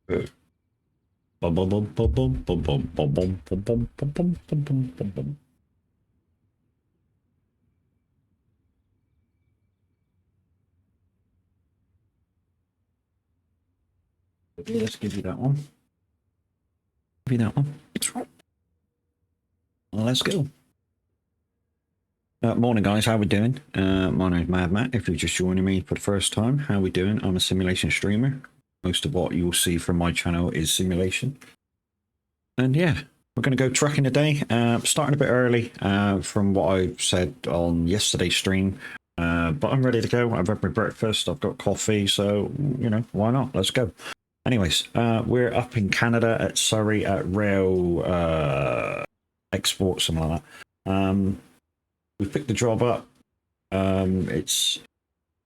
Bum, bum, bum, bum, bum, bum, bum, bum, bum, bum, bum, bum, bum, bum, bum, bum, bum. Okay, let's give you that one. Give you that one. Let's go. Morning, guys. How we doing? My name's Mad Matt. If you're just joining me for the first time, how we doing? I'm a simulation streamer. Most of what you'll see from my channel is simulation. And yeah, we're going to go trucking today. Starting a bit early from what I said on yesterday's stream. But I'm ready to go. I've had my breakfast. I've got coffee. So, you know, why not? Let's go. Anyways, we're up in Canada at Surrey at Rail Export, something like that. We picked the job up. It's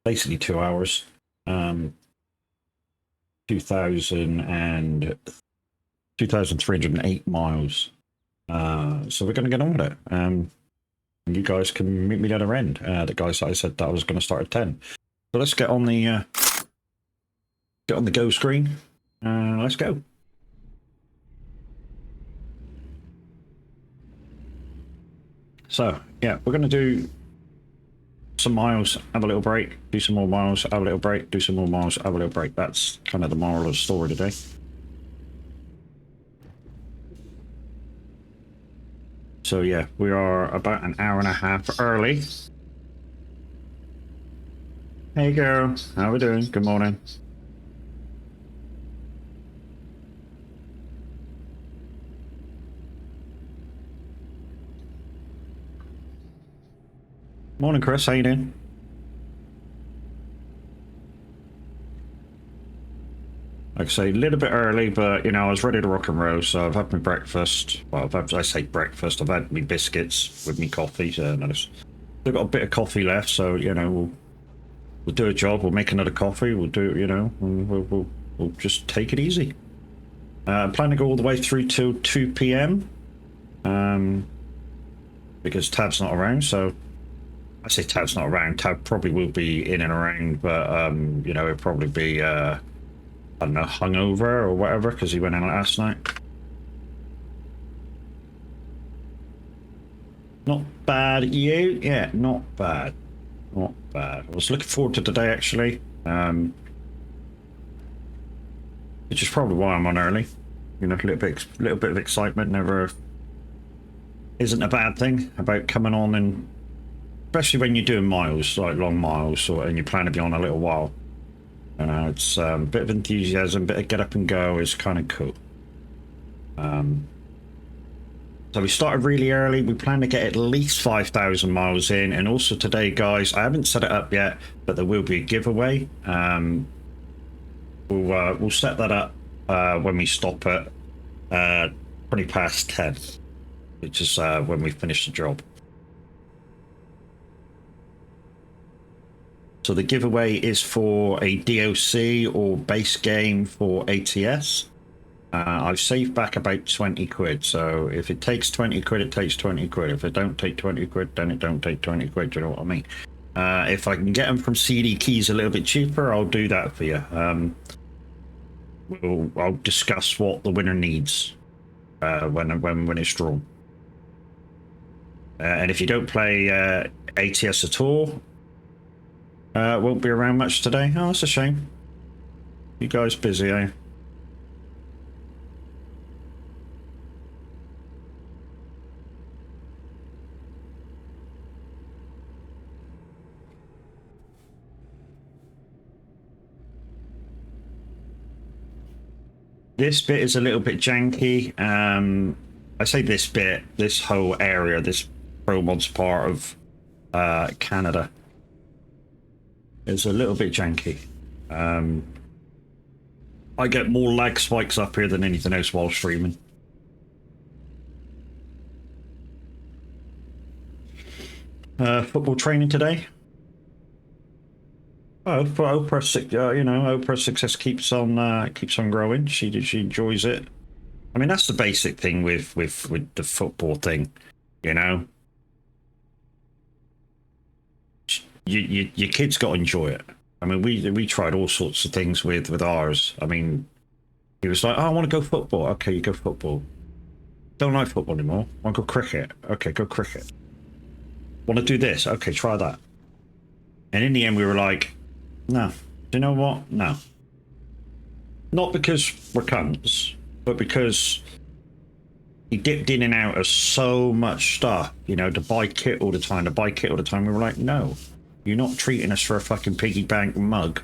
basically 2 hours. 2,308 miles. So we're going to get on with it. And you guys can meet me at the other end. The guys that I said that I was going to start at 10. So let's get on the go screen. Let's go. So yeah, we're going to do some miles, have a little break, do some more miles, have a little break, do some more miles, have a little break. That's kind of the moral of the story today. So yeah, we are about an hour and a half early. Hey girl, how we doing? Good morning. Morning, Chris. How you doing? Like I say, a little bit early, but you know, I was ready to rock and roll. So I've had my breakfast. Well, I say breakfast. I've had my biscuits with me coffee. So I've still got a bit of coffee left. So you know, we'll do a job. We'll make another coffee. We'll do, you know, we'll just take it easy. Plan to go all the way through till 2 p.m. Because Tav's not around. So I say Tav's not around. Tav probably will be in and around, but you know, it'll probably be I don't know, hungover or whatever because he went out last night. Not bad, you? Yeah, not bad. Not bad. I was looking forward to today actually. Which is probably why I'm on early. You know, a little bit of excitement never isn't a bad thing about coming on, and especially when you're doing miles, like long miles, and you plan to be on a little while. It's a bit of enthusiasm, bit of get up and go is kind of cool. So we started really early. We plan to get at least 5,000 miles in. And also today, guys, I haven't set it up yet, but there will be a giveaway. We'll set that up when we stop at 20 past 10, which is when we finish the job. So the giveaway is for a DOC or base game for ATS. I've saved back about 20 quid. So if it takes 20 quid, it takes 20 quid. If it don't take 20 quid, then it don't take 20 quid. Do you know what I mean? If I can get them from CD Keys a little bit cheaper, I'll do that for you. I'll discuss what the winner needs when it's drawn. And if you don't play ATS at all, won't be around much today. Oh, that's a shame. You guys busy, eh? This bit is a little bit janky. I say this bit, this whole area, this pro mods part of Canada is a little bit janky. I get more lag spikes up here than anything else while streaming. Football training today. Oh, for Oprah, you know, Oprah's success keeps on growing. She enjoys it. I mean, that's the basic thing with the football thing, you know. Your kids got to enjoy it. I mean, we tried all sorts of things with ours. I mean, He was like, oh, I want to go football. Okay, you go football. Don't like football anymore. Want to go cricket? Okay, go cricket. Want to do this? Okay, try that. And in the end, we were like, no. Do you know what? No. Not because we're cunts, but because he dipped in and out of so much stuff, you know, to buy kit all the time, We were like, no. You're not treating us for a fucking piggy bank mug.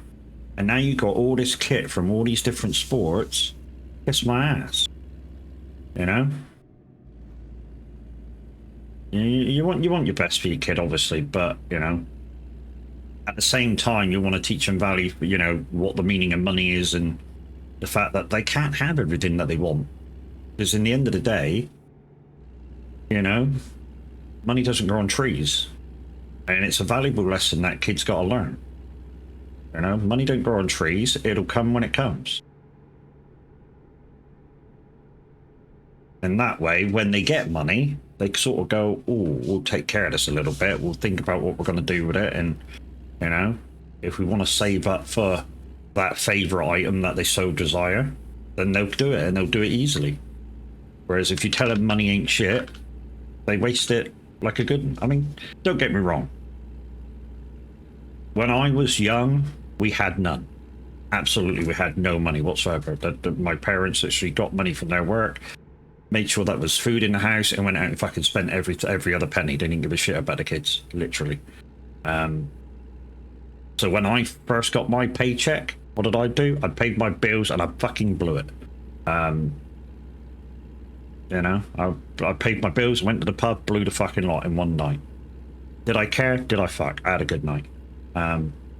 And now you got all this kit from all these different sports. Kiss my ass. You know? You want your best for your kid, obviously, but, you know, at the same time, you want to teach them value, you know, what the meaning of money is and the fact that they can't have everything that they want. Because in the end of the day, you know, money doesn't grow on trees. And it's a valuable lesson that kids got to learn. You know, money don't grow on trees. It'll come when it comes. And that way, when they get money, they sort of go, oh, we'll take care of this a little bit. We'll think about what we're going to do with it. And, you know, if we want to save up for that favourite item that they so desire, then they'll do it, and they'll do it easily. Whereas if you tell them money ain't shit, they waste it like a good... I mean, don't get me wrong. When I was young, we had none. Absolutely, we had no money whatsoever. My parents actually got money from their work, made sure that was food in the house, and went out and fucking spent every other penny. They didn't give a shit about the kids, literally. So when I first got my paycheck, what did I do? I paid my bills and I fucking blew it. You know, I paid my bills, went to the pub, blew the fucking lot in one night. Did I care? Did I fuck? I had a good night.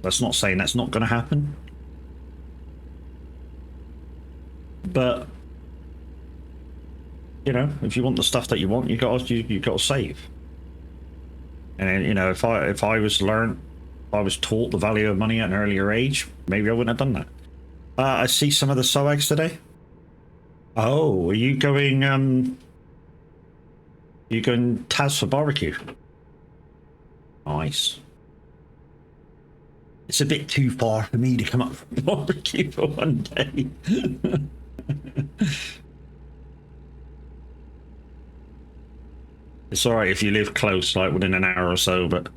That's not saying that's not going to happen. But, you know, if you want the stuff that you want, you got to save. And, you know, if I was taught the value of money at an earlier age, maybe I wouldn't have done that. I see some of the SOAGs today. Oh, are you going Taz for barbecue? Nice. It's a bit too far for me to come up for barbecue for one day. It's all right if you live close, like within an hour or so, but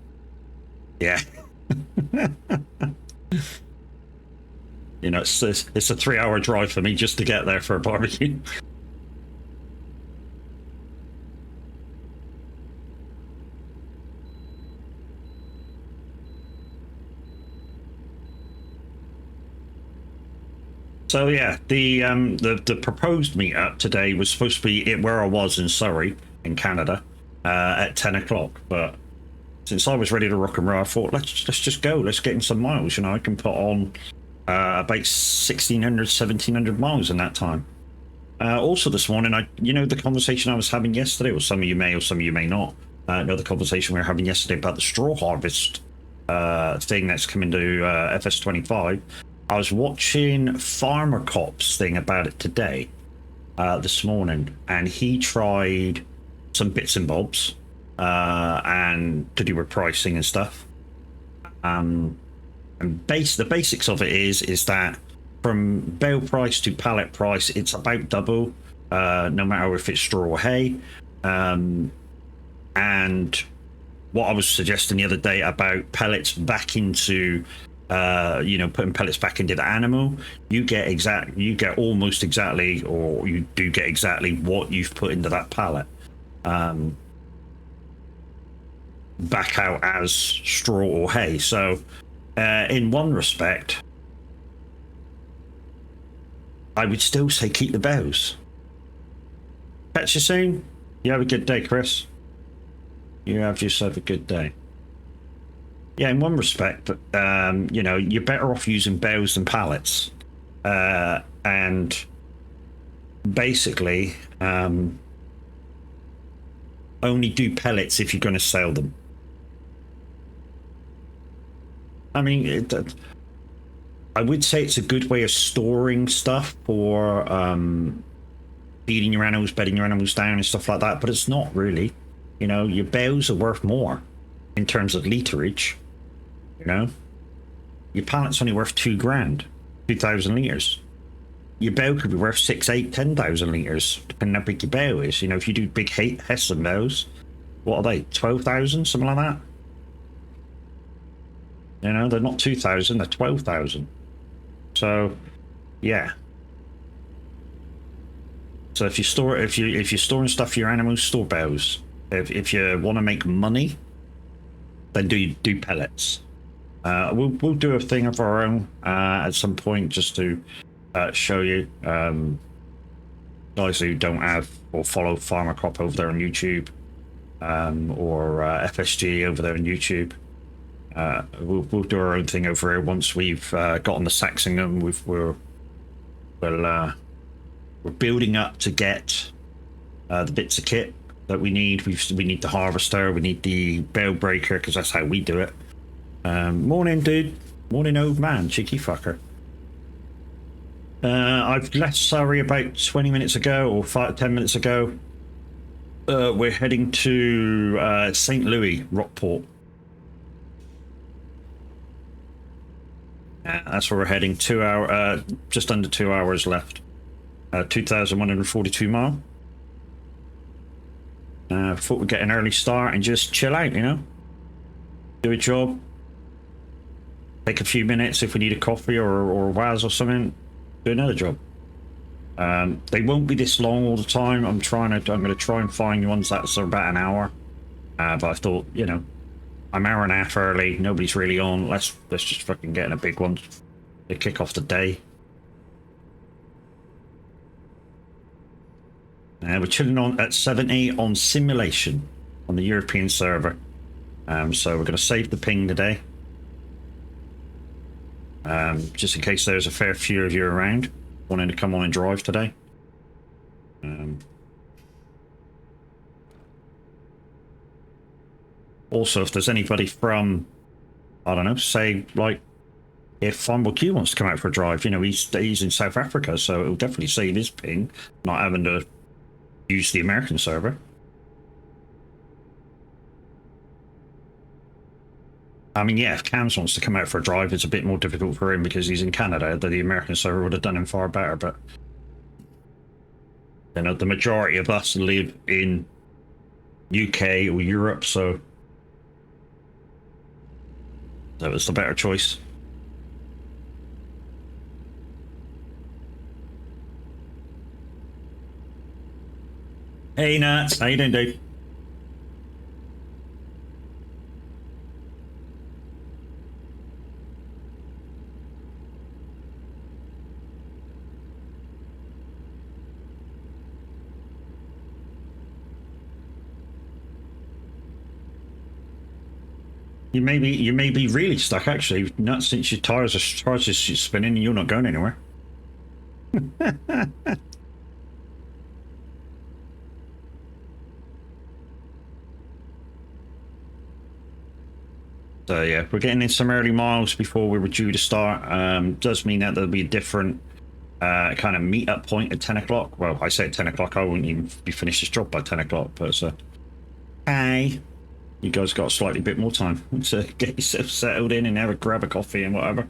yeah. You know, it's a 3-hour drive for me just to get there for a barbecue. So yeah, the proposed meetup today was supposed to be where I was in Surrey, in Canada, at 10 o'clock. But since I was ready to rock and roll, I thought let's just go. Let's get in some miles. You know, I can put on about 1,600, 1,700 miles in that time. Also this morning, you know, the conversation I was having yesterday, or some of you may, or some of you may not know the conversation we were having yesterday about the straw harvest thing that's coming to FS25. I was watching Farmer Cop's thing about it today, this morning, and he tried some bits and bobs and to do with pricing and stuff. And the basics of it is that from bale price to pallet price, it's about double, no matter if it's straw or hay. And what I was suggesting the other day about pellets back into, you know, putting pellets back into the animal, you get almost exactly, or you do get exactly what you've put into that pallet. Back out as straw or hay. So in one respect, I would still say keep the bales. Catch you soon. You have a good day, Chris. You have yourself a good day. Yeah, in one respect, you know, you're better off using bales than pallets. And basically, only do pellets if you're going to sell them. I mean, I would say it's a good way of storing stuff for feeding your animals, bedding your animals down and stuff like that, but it's not really. You know, your bales are worth more in terms of literage. You know, your pallet's only worth 2 grand, 2,000 liters. your bow could be worth 6, 8, 10,000 litres, depending how big your bow is. You know, if you do big Hessen bows, what are they, 12,000, something like that? You know, they're not 2,000, they're 12,000. So, yeah. So if you're storing stuff for your animals, store bows. If you want to make money, then do pellets. We'll do a thing of our own at some point just to show you guys who don't have or follow Farmer Crop over there on YouTube or FSG over there on YouTube. We'll do our own thing over here once we've gotten the Saxingham. We're building up to get the bits of kit that we need. We need the harvester, we need the bale breaker, because that's how we do it. Morning, dude. Morning, old man. Cheeky fucker. I've left Surrey about 20 minutes ago, or 10 minutes ago. We're heading to St. Louis, Rockport. That's where we're heading. Just under 2 hours left. 2,142 mile. Thought we'd get an early start and just chill out, you know? Do a job. Take a few minutes if we need a coffee or a Waz or something. Do another job. They won't be this long all the time. I'm going to try and find ones that's about an hour. But I thought, you know, I'm an hour and a half early. Nobody's really on. Let's just fucking get in a big one to kick off the day. We're chilling on at 70 on simulation on the European server. So we're going to save the ping today. Just in case there's a fair few of you around wanting to come on and drive today. Also, if there's anybody from, I don't know, say like if Fumble Q wants to come out for a drive, you know, he's in South Africa, so it'll definitely save his ping, not having to use the American server. I mean, yeah, if Cams wants to come out for a drive, it's a bit more difficult for him because he's in Canada. The American server would have done him far better, but you know, the majority of us live in UK or Europe, so that was the better choice. Hey Nats, how you doing, dude? You may be really stuck actually, not since your tires are spinning and you're not going anywhere. So yeah, we're getting in some early miles before we were due to start. Does mean that there'll be a different kind of meet-up point at 10 o'clock. Well, I say at 10 o'clock, I wouldn't even be finished this job by 10 o'clock, but hey, you guys got a slightly bit more time to get yourself settled in and grab a coffee and whatever.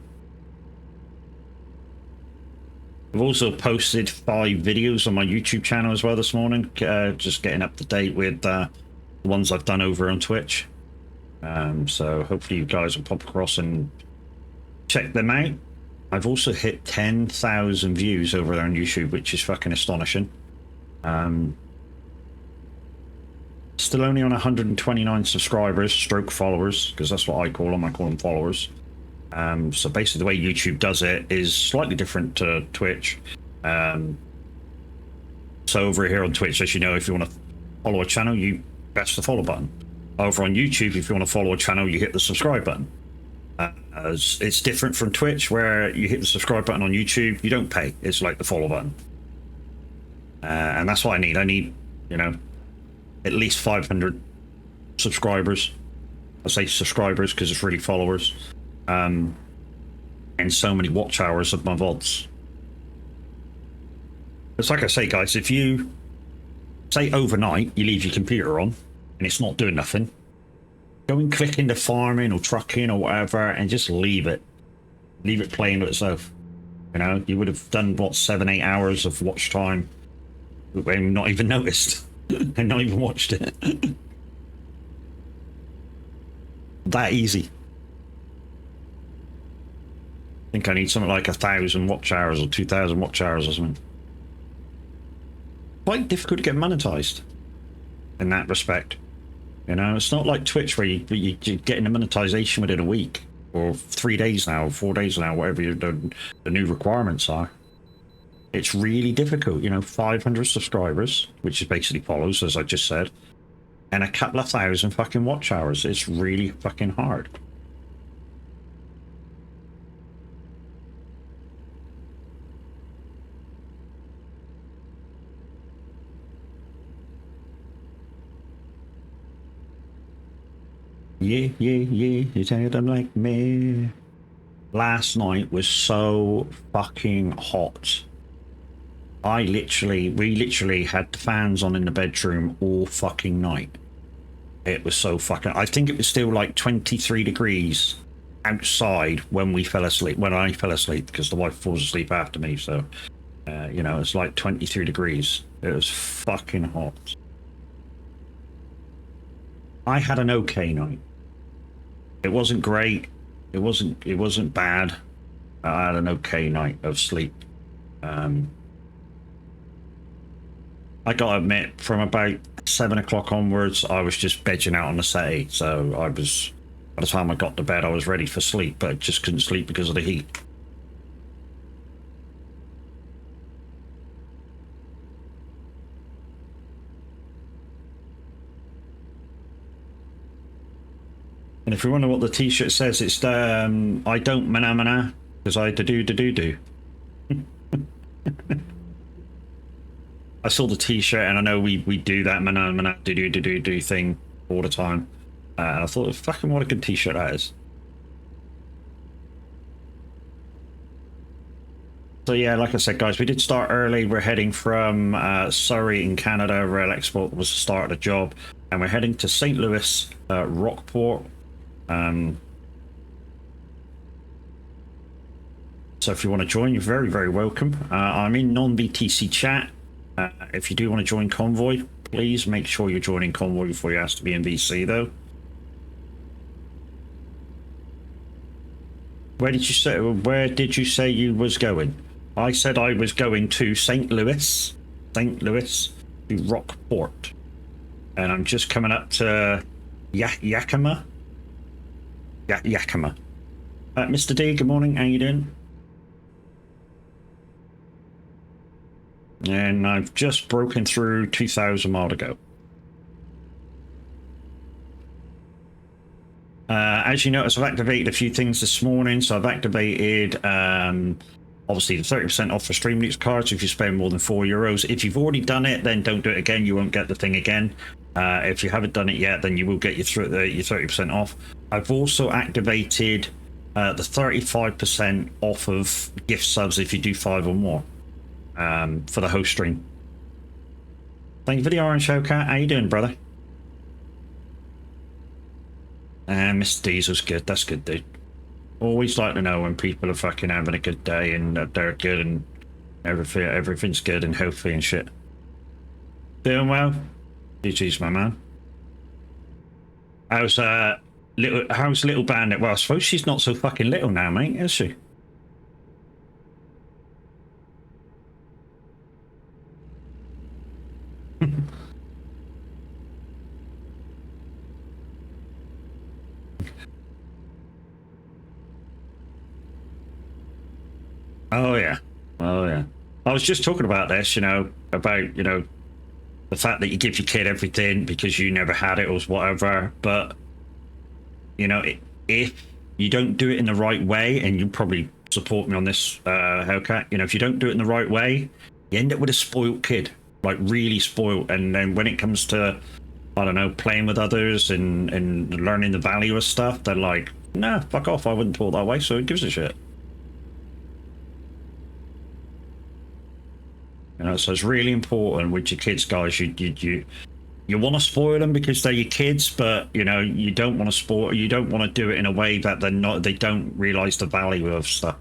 I've also posted 5 videos on my YouTube channel as well this morning, just getting up to date with the ones I've done over on Twitch. So hopefully you guys will pop across and check them out. I've also hit 10,000 views over there on YouTube, which is fucking astonishing. Still only on 129 subscribers, stroke followers, because that's what I call them. I call them followers. So basically the way YouTube does it is slightly different to Twitch. So over here on Twitch, as you know, if you want to follow a channel, you press the follow button. Over on YouTube, if you want to follow a channel, you hit the subscribe button. It's different from Twitch, where you hit the subscribe button on YouTube, you don't pay. It's like the follow button. And that's what I need. I need, you know, at least 500 subscribers. I say subscribers because it's really followers. And so many watch hours of my VODs. It's like I say, guys, if you say overnight you leave your computer on and it's not doing nothing, go and click into farming or trucking or whatever and just leave it playing with itself. You know, you would have done what 7-8 hours of watch time and not even noticed and not even watched it. That easy. I think I need something like 1,000 watch hours or 2,000 watch hours or something. Quite difficult to get monetized in that respect. You know, it's not like Twitch where you're getting the monetization within a week or 3 days now, or 4 days now, whatever the new requirements are. It's really difficult, you know, 500 subscribers, which is basically follows, as I just said, and a couple of thousand fucking watch hours. It's really fucking hard. Yeah, you tell them like me. Last night was so fucking hot. We literally had the fans on in the bedroom all fucking night. It was so fucking, I think it was still like 23 degrees outside when we fell asleep, when I fell asleep, because the wife falls asleep after me. So, you know, it's like 23 degrees. It was fucking hot. I had an okay night. It wasn't great. It wasn't bad. I had an okay night of sleep. I gotta admit, from about 7 o'clock onwards, I was just vegging out on the settee. So by the time I got to bed, I was ready for sleep, but I just couldn't sleep because of the heat. And if you wonder what the t-shirt says, it's the I don't mana because I do. I saw the t-shirt and I know we do that mana do thing all the time. I thought, fucking what a good t-shirt that is. So yeah, like I said, guys, we did start early. We're heading from Surrey in Canada. Rail Export was the start of the job, and we're heading to St. Louis, Rockport. So if you want to join, you're very, very welcome. I'm in non-BTC chat. If you do want to join Convoy, please make sure you're joining Convoy before you ask to be in VC, though. Where did you say you was going? I said I was going to St. Louis to Rockport, and I'm just coming up to Yakima. Yakima. Mr. D, good morning. How you doing? And I've just broken through 2,000 miles to go. As you notice, I've activated a few things this morning. So I've activated, obviously, the 30% off for Stream Links cards if you spend more than €4. If you've already done it, then don't do it again. You won't get the thing again. If you haven't done it yet, then you will get your 30% off. I've also activated the 35% off of gift subs if you do 5 or more for the host stream. Thank you for the orange show, Cat. How you doing, brother? And Mr. Diesel's good. That's good, dude. Always like to know when people are fucking having a good day and they're good and everything's good and healthy and shit. Doing well? GG's, my man. How's little bandit? Well, I suppose she's not so fucking little now, mate, is she? Oh yeah. I was just talking about this, about, the fact that you give your kid everything because you never had it or whatever. But, if you don't do it in the right way, and you probably support me on this, Hellcat, if you don't do it in the right way, you end up with a spoiled kid, like really spoiled. And then when it comes to, I don't know, playing with others and learning the value of stuff, they're like, nah, fuck off, I wouldn't talk that way, so it gives a shit. So it's really important with your kids, guys. You want to spoil them because they're your kids, but you don't want to spoil. You don't want to do it in a way that they don't realize the value of stuff.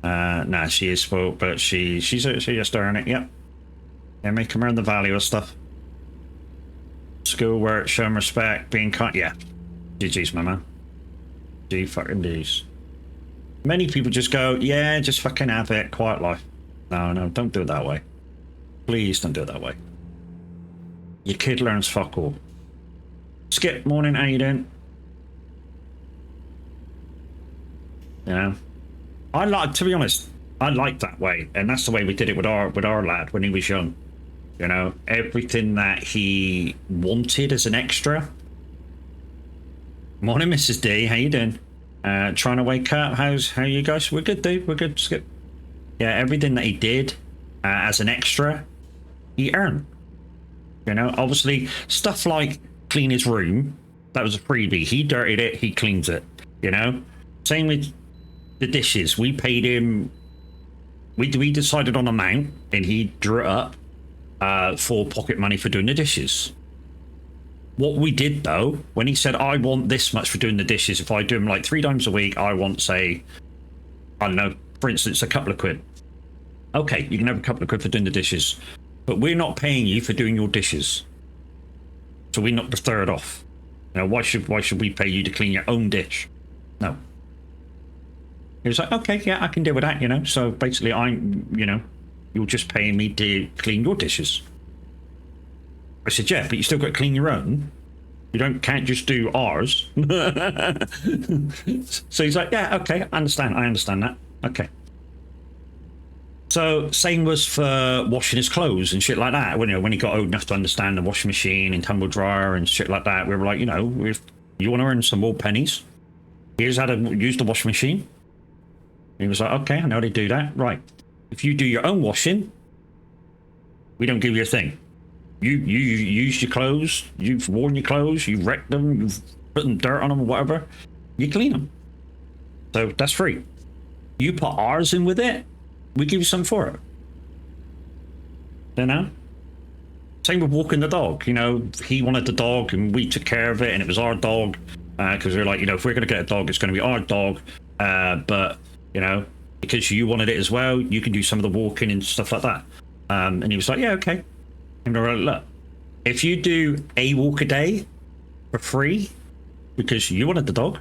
Nah, she is spoiled, but she just earn it. Yep. Yeah, make them earn the value of stuff. Schoolwork, show them respect, being kind. Yeah. GG's, my man. G fucking D's. Many people just go, yeah, just fucking have it, quiet life. No, no, don't do it that way. Please don't do it that way. Your kid learns fuck all. Skip, morning, how you doing? You know, I like, to be honest, I like that way, and that's the way we did it with our lad when he was young. You know, everything that he wanted as an extra. Morning, Mrs. D, how you doing? Trying to wake up. How you guys? We're good, dude. We're good. Skip. Yeah, everything that he did as an extra, he earned. You know, obviously stuff like clean his room, that was a freebie. He dirtied it, he cleans it. You know, same with the dishes. We paid him. We decided on an amount, and he drew it up for pocket money for doing the dishes. What we did though, when he said, I want this much for doing the dishes, if I do them like 3 times a week, I want, say, I don't know, for instance, a couple of quid. Okay, you can have a couple of quid for doing the dishes, but we're not paying you for doing your dishes. So we knocked the third off. You know, why should we pay you to clean your own dish? No. He was like, okay, yeah, I can deal with that, you know. So basically, you're just paying me to clean your dishes. I said, yeah, but you still got to clean your own. You can't just do ours. So he's like, yeah, okay, I understand that. Okay. So same was for washing his clothes and shit like that. When he got old enough to understand the washing machine and tumble dryer and shit like that, we were like, you know, if you want to earn some more pennies, here's how to use the washing machine. He was like, okay, I know how to do that. Right. If you do your own washing, we don't give you a thing. You use your clothes, you've worn your clothes, you've wrecked them, you've put them dirt on them or whatever, you clean them. So that's free. You put ours in with it, we give you something for it. You know? Same with walking the dog. You know, he wanted the dog and we took care of it and it was our dog. Because we were like, you know, if we're going to get a dog, it's going to be our dog. But, you know, because you wanted it as well, you can do some of the walking and stuff like that. And he was like, yeah, okay. And we were like, look, if you do a walk a day for free because you wanted the dog,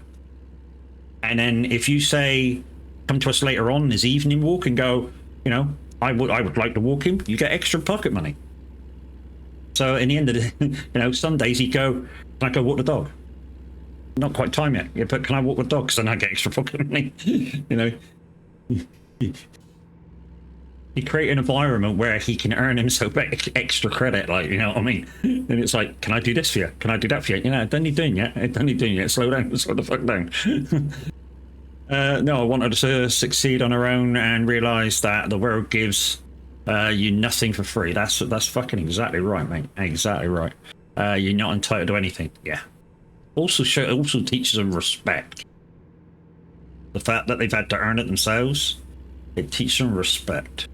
and then if you say, come to us later on this evening walk and go, you know, I would like to walk him, you get extra pocket money. So in the end of the, you know, some days he'd go, can I go walk the dog? Not quite time yet, yeah, but can I walk the dog? Because then I get extra pocket money. You know, you create an environment where he can earn himself extra credit, like, you know what I mean? And it's like, can I do this for you? Can I do that for you? You know, don't need doing yet. Don't need doing yet. Slow down. Slow the fuck down. No, I wanted to succeed on her own and realize that the world gives you nothing for free. That's fucking exactly right, mate. Exactly right. You're not entitled to anything. Yeah. Also teaches them respect. The fact that they've had to earn it themselves, it teaches them respect.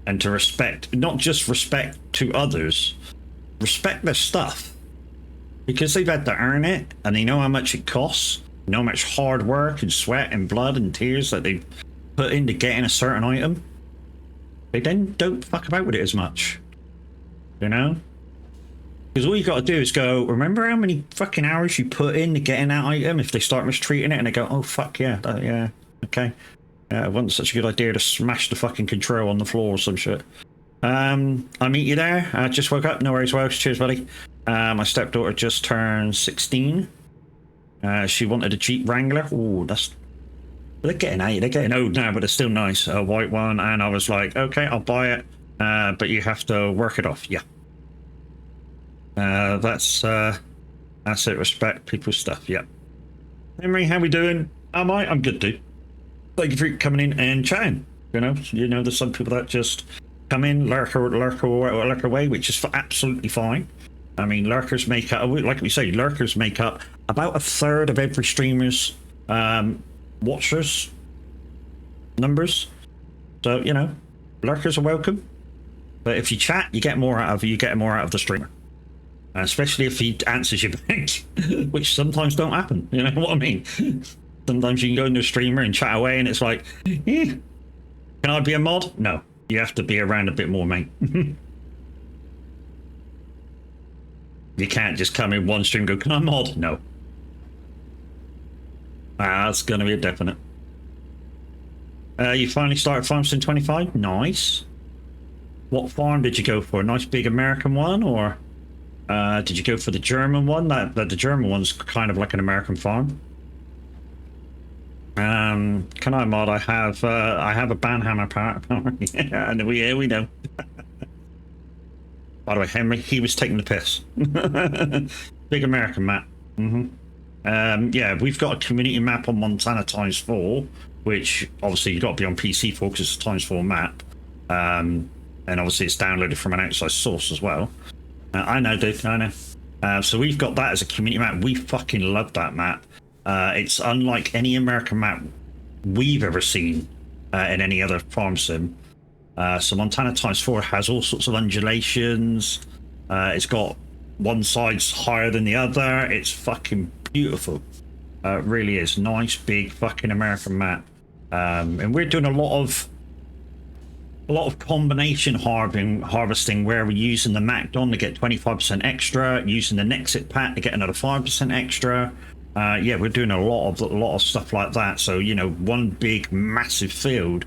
And to respect, not just respect to others, respect their stuff. Because they've had to earn it and they know how much it costs, know how much hard work and sweat and blood and tears that they've put into getting a certain item. They then don't fuck about with it as much. You know? Because all you got to do is go, remember how many fucking hours you put in to getting that item? If they start mistreating it and they go, oh fuck yeah, yeah, okay. It wasn't such a good idea to smash the fucking control on the floor or some shit. I meet you there. I just woke up. No worries, Welsh. Cheers, buddy. My stepdaughter just turned 16. She wanted a Jeep Wrangler. Oh, they're getting old now, but they're still nice. A white one. And I was like, okay, I'll buy it. But you have to work it off. Yeah. That's it. Respect people's stuff. Yeah. Henry, how we doing? I'm good, dude. Thank you for coming in and chatting. You know, there's some people that just come in, lurk away, which is absolutely fine. I mean, lurkers make up, like we say, lurkers make up about a third of every streamer's watchers numbers. So, you know, lurkers are welcome. But if you chat, you get more out of the streamer. Especially if he answers you back, which sometimes don't happen. You know what I mean? Sometimes you can go into a streamer and chat away, and it's like, eh, can I be a mod? No, you have to be around a bit more, mate. You can't just come in one stream and go, can I mod? No. That's going to be a definite. You finally started Farm Sim 25? Nice. What farm did you go for? A nice big American one, or did you go for the German one? The German one's kind of like an American farm. Can I mod? I have a banhammer power. Yeah, we know. By the way, Henry, he was taking the piss. Big American map. Yeah, we've got a community map on Montana ×4, which obviously you've got to be on PC for because it's a ×4 map. And obviously it's downloaded from an outside source as well. I know, dude, I know. So we've got that as a community map. We fucking love that map. It's unlike any American map we've ever seen in any other farm sim. So Montana ×4 has all sorts of undulations. It's got one side's higher than the other. It's fucking beautiful. It really is. Nice, big fucking American map. And we're doing a lot of combination harvesting where we're using the MacDon to get 25% extra, using the Nexit Pack to get another 5% extra. Yeah, we're doing a lot of stuff like that. So, you know, one big massive field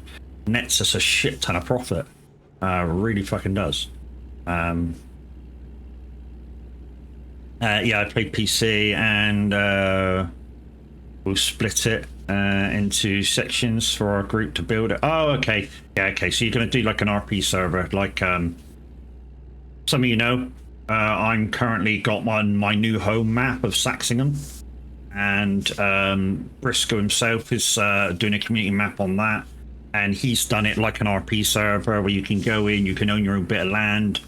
nets us a shit ton of profit. Really fucking does. Yeah, I played PC, and we'll split it into sections for our group to build it. Oh, okay. Yeah, okay. So you're going to do like an RP server, like some of you know. I'm currently got my new home map of Saxingham, and Briscoe himself is doing a community map on that, and he's done it like an RP server where you can go in, you can own your own bit of land,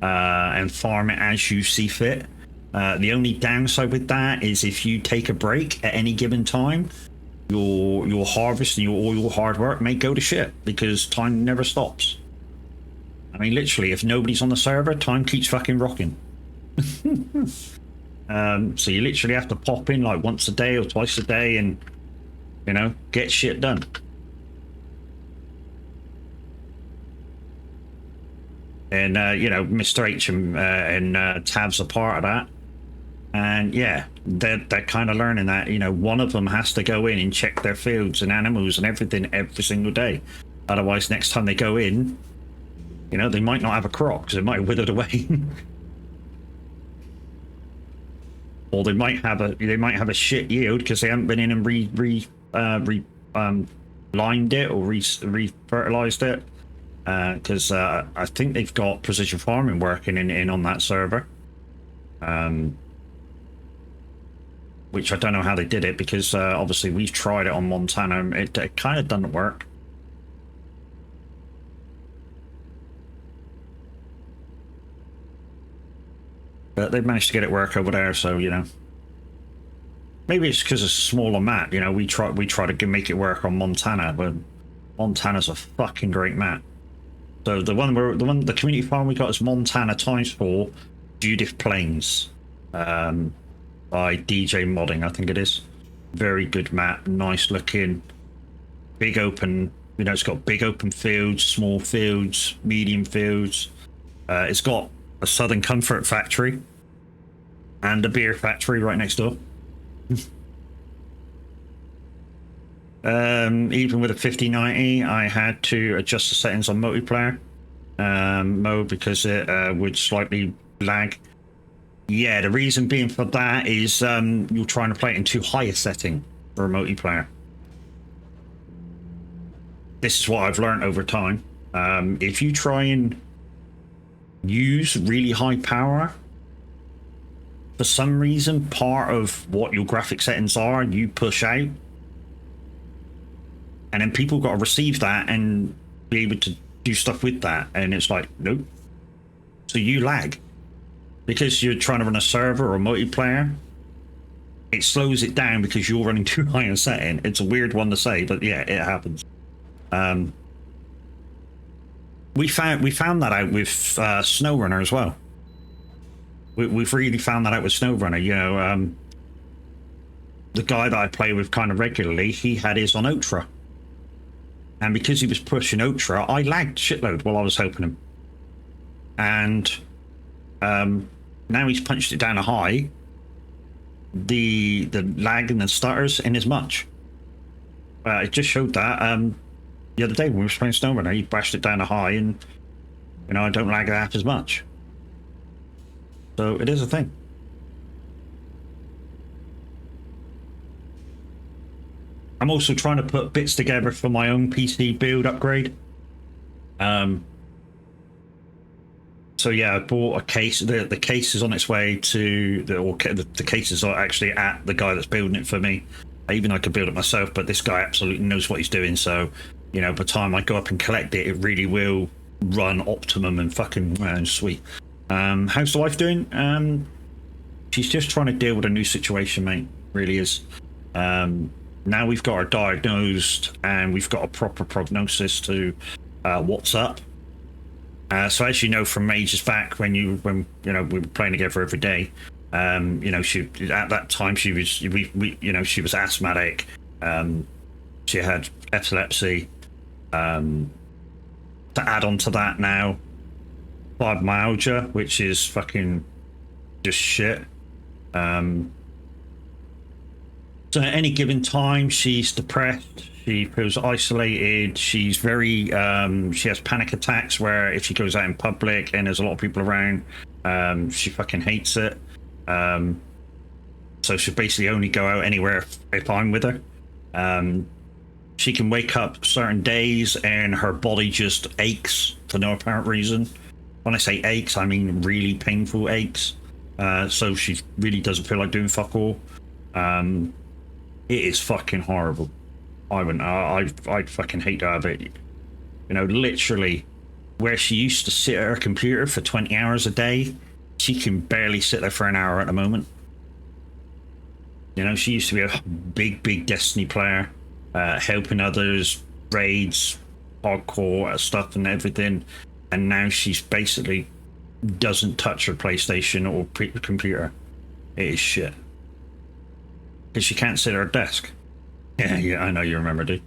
and farm it as you see fit. The only downside with that is if you take a break at any given time, your harvest and all your hard work may go to shit because time never stops. I mean, literally, if nobody's on the server, time keeps fucking rocking. So you literally have to pop in like once a day or twice a day and, you know, get shit done. And, you know, Mr. H and Tab's a part of that. And yeah, they're kind of learning that, you know, one of them has to go in and check their fields and animals and everything every single day. Otherwise, next time they go in, you know, they might not have a crop because it might have withered away. Or they might have a shit yield because they haven't been in and lined it or re-fertilized it. Because I think they've got precision farming working in on that server. Which I don't know how they did it, because obviously we've tried it on Montana and it kind of doesn't work. But they've managed to get it work over there, so, you know. Maybe it's because it's a smaller map, you know, we try to make it work on Montana, but Montana's a fucking great map. So the community farm we got is Montana ×4 Judith Plains. By DJ Modding, I think it is. Very good map, nice looking, big open, you know, it's got big open fields, small fields, medium fields. It's got a Southern Comfort factory and a beer factory right next door. Even with a 5090, I had to adjust the settings on multiplayer mode because it would slightly lag. Yeah, the reason being for that is you're trying to play it in too high a setting for a multiplayer. This is what I've learned over time. If you try and use really high power, for some reason, part of what your graphic settings are, you push out. And then people got to receive that and be able to do stuff with that. And it's like, nope. So you lag. Because you're trying to run a server or multiplayer, it slows it down because you're running too high a setting. It's a weird one to say, but yeah, it happens. We found that out with SnowRunner as well. We've really found that out with SnowRunner. You know, the guy that I play with kind of regularly, he had his on Ultra. And because he was pushing Ultra, I lagged shitload while I was helping him. And now he's punched it down a high. The lag and the stutters in as much. It just showed that the other day when we were playing Snowrunner, he bashed it down a high, and I don't lag half as much. So it is a thing. I'm also trying to put bits together for my own PC build upgrade. So yeah, I bought a case. The case is on its way to the cases are actually at the guy that's building it for me. Even I could build it myself, but this guy absolutely knows what he's doing. So, by the time I go up and collect it, it really will run optimum and fucking sweet. How's the wife doing? She's just trying to deal with a new situation, mate. Really is. Now we've got her diagnosed and we've got a proper prognosis to what's up. So as you know from ages back when we were playing together every day, she at that time she was she was asthmatic. She had epilepsy. To add on to that now, fibromyalgia, which is fucking just shit. So at any given time, she's depressed. She feels isolated. She's very. She has panic attacks where if she goes out in public and there's a lot of people around, she fucking hates it. So she'll basically only go out anywhere if I'm with her. She can wake up certain days and her body just aches for no apparent reason. When I say aches, I mean really painful aches. So she really doesn't feel like doing fuck all. It is fucking horrible. I'd fucking hate to have it. Literally, where she used to sit at her computer for 20 hours a day, she can barely sit there for an hour at the moment. She used to be a big Destiny player, helping others, raids, hardcore stuff and everything. And now she's basically doesn't touch her PlayStation or computer. It is shit. Because she can't sit at her desk. Yeah, I know you remember, dude.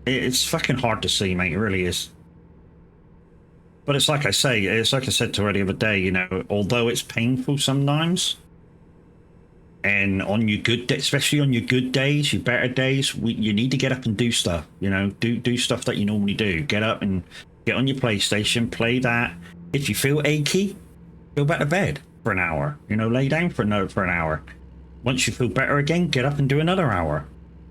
It's fucking hard to see, mate. It really is. But it's like I said to her the other day, although it's painful sometimes, and on your good day, especially on your good days, your better days, you need to get up and do stuff. Do stuff that you normally do. Get up and get on your PlayStation, play that. If you feel achy, go back to bed for an hour. Lay down for an hour. Once you feel better again, get up and do another hour.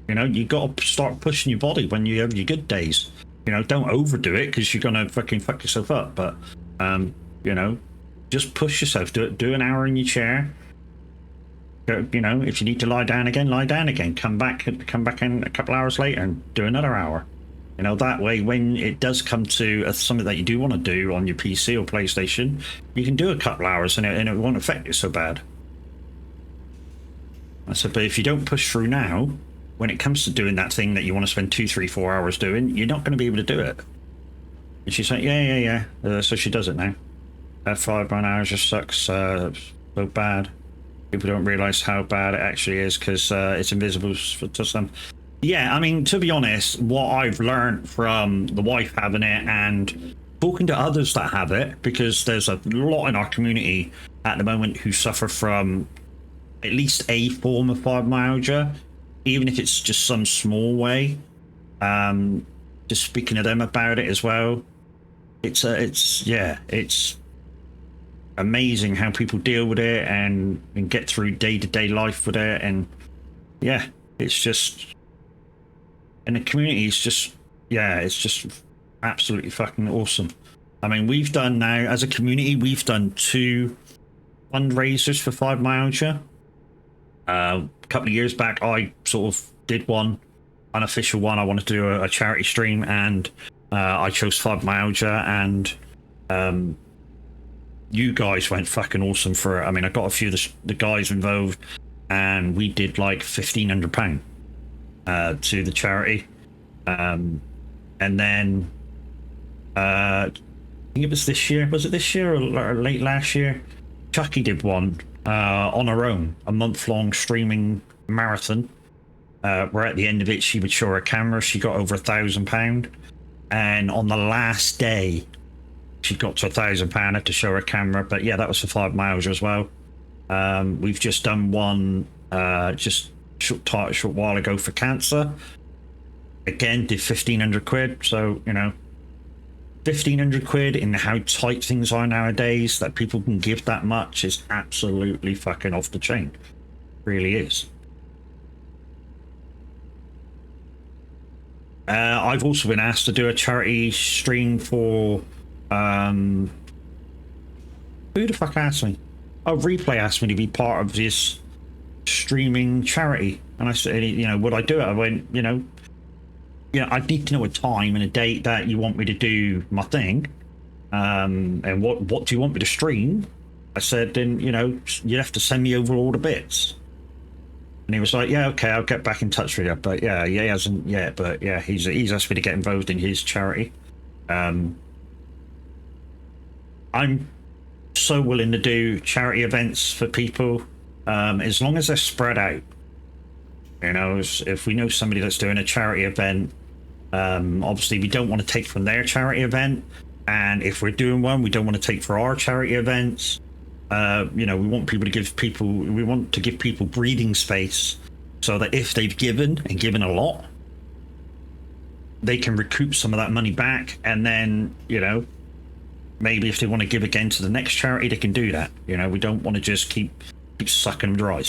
You got to start pushing your body when you have your good days. Don't overdo it because you're gonna fucking fuck yourself up. But just push yourself. Do an hour in your chair. If you need to lie down again, lie down again. Come back in a couple hours later and do another hour. That way, when it does come to something that you do want to do on your PC or PlayStation, you can do a couple hours and it won't affect you so bad. I said, but if you don't push through now, when it comes to doing that thing that you want to spend 2, 3, 4 hours doing, you're not going to be able to do it. And she's like, yeah. So she does it now. That 5 hours just sucks so bad. People don't realize how bad it actually is because it's invisible to some. Yeah, I mean, to be honest, what I've learned from the wife having it and talking to others that have it, because there's a lot in our community at the moment who suffer from at least a form of fibromyalgia, even if it's just some small way. Just speaking to them about it as well. It's amazing how people deal with it and get through day-to-day life with it. And yeah, it's just... And the community is just, it's just absolutely fucking awesome. I mean, we've done now, as a community, we've done 2 fundraisers for fibromyalgia. A couple of years back, I sort of did one, unofficial one. I wanted to do a charity stream, and I chose fibromyalgia, and you guys went fucking awesome for it. I mean, I got a few of the guys involved, and we did like £1,500 to the charity, and then think it was this year. Was it this year or late last year? Chucky did one on her own, a month-long streaming marathon. Where at the end of it, she would show her camera. She got over £1,000, and on the last day, she got to £1,000 to show her camera. But yeah, that was for 5 miles as well. We've just done one just short while ago for cancer. Again, did 1,500 quid. So, you know, 1,500 quid in how tight things are nowadays, that people can give that much is absolutely fucking off the chain. Really is. I've also been asked to do a charity stream for who the fuck asked me? Oh, Replay asked me to be part of this streaming charity, and I said, you know, would I do it? I went, you know, I need to know a time and a date that you want me to do my thing, and what do you want me to stream? I said, then, you know, you'd have to send me over all the bits. And he was like, yeah, okay, I'll get back in touch with you. But yeah, he hasn't yet. But yeah, he's asked me to get involved in his charity. I'm so willing to do charity events for people, as long as they're spread out. You know, if we know somebody that's doing a charity event, obviously we don't want to take from their charity event. And if we're doing one, we don't want to take for our charity events. You know, we want to give people breathing space, so that if they've given a lot, they can recoup some of that money back, and then, you know, maybe if they want to give again to the next charity, they can do that. You know, we don't want to just keep sucking them dry,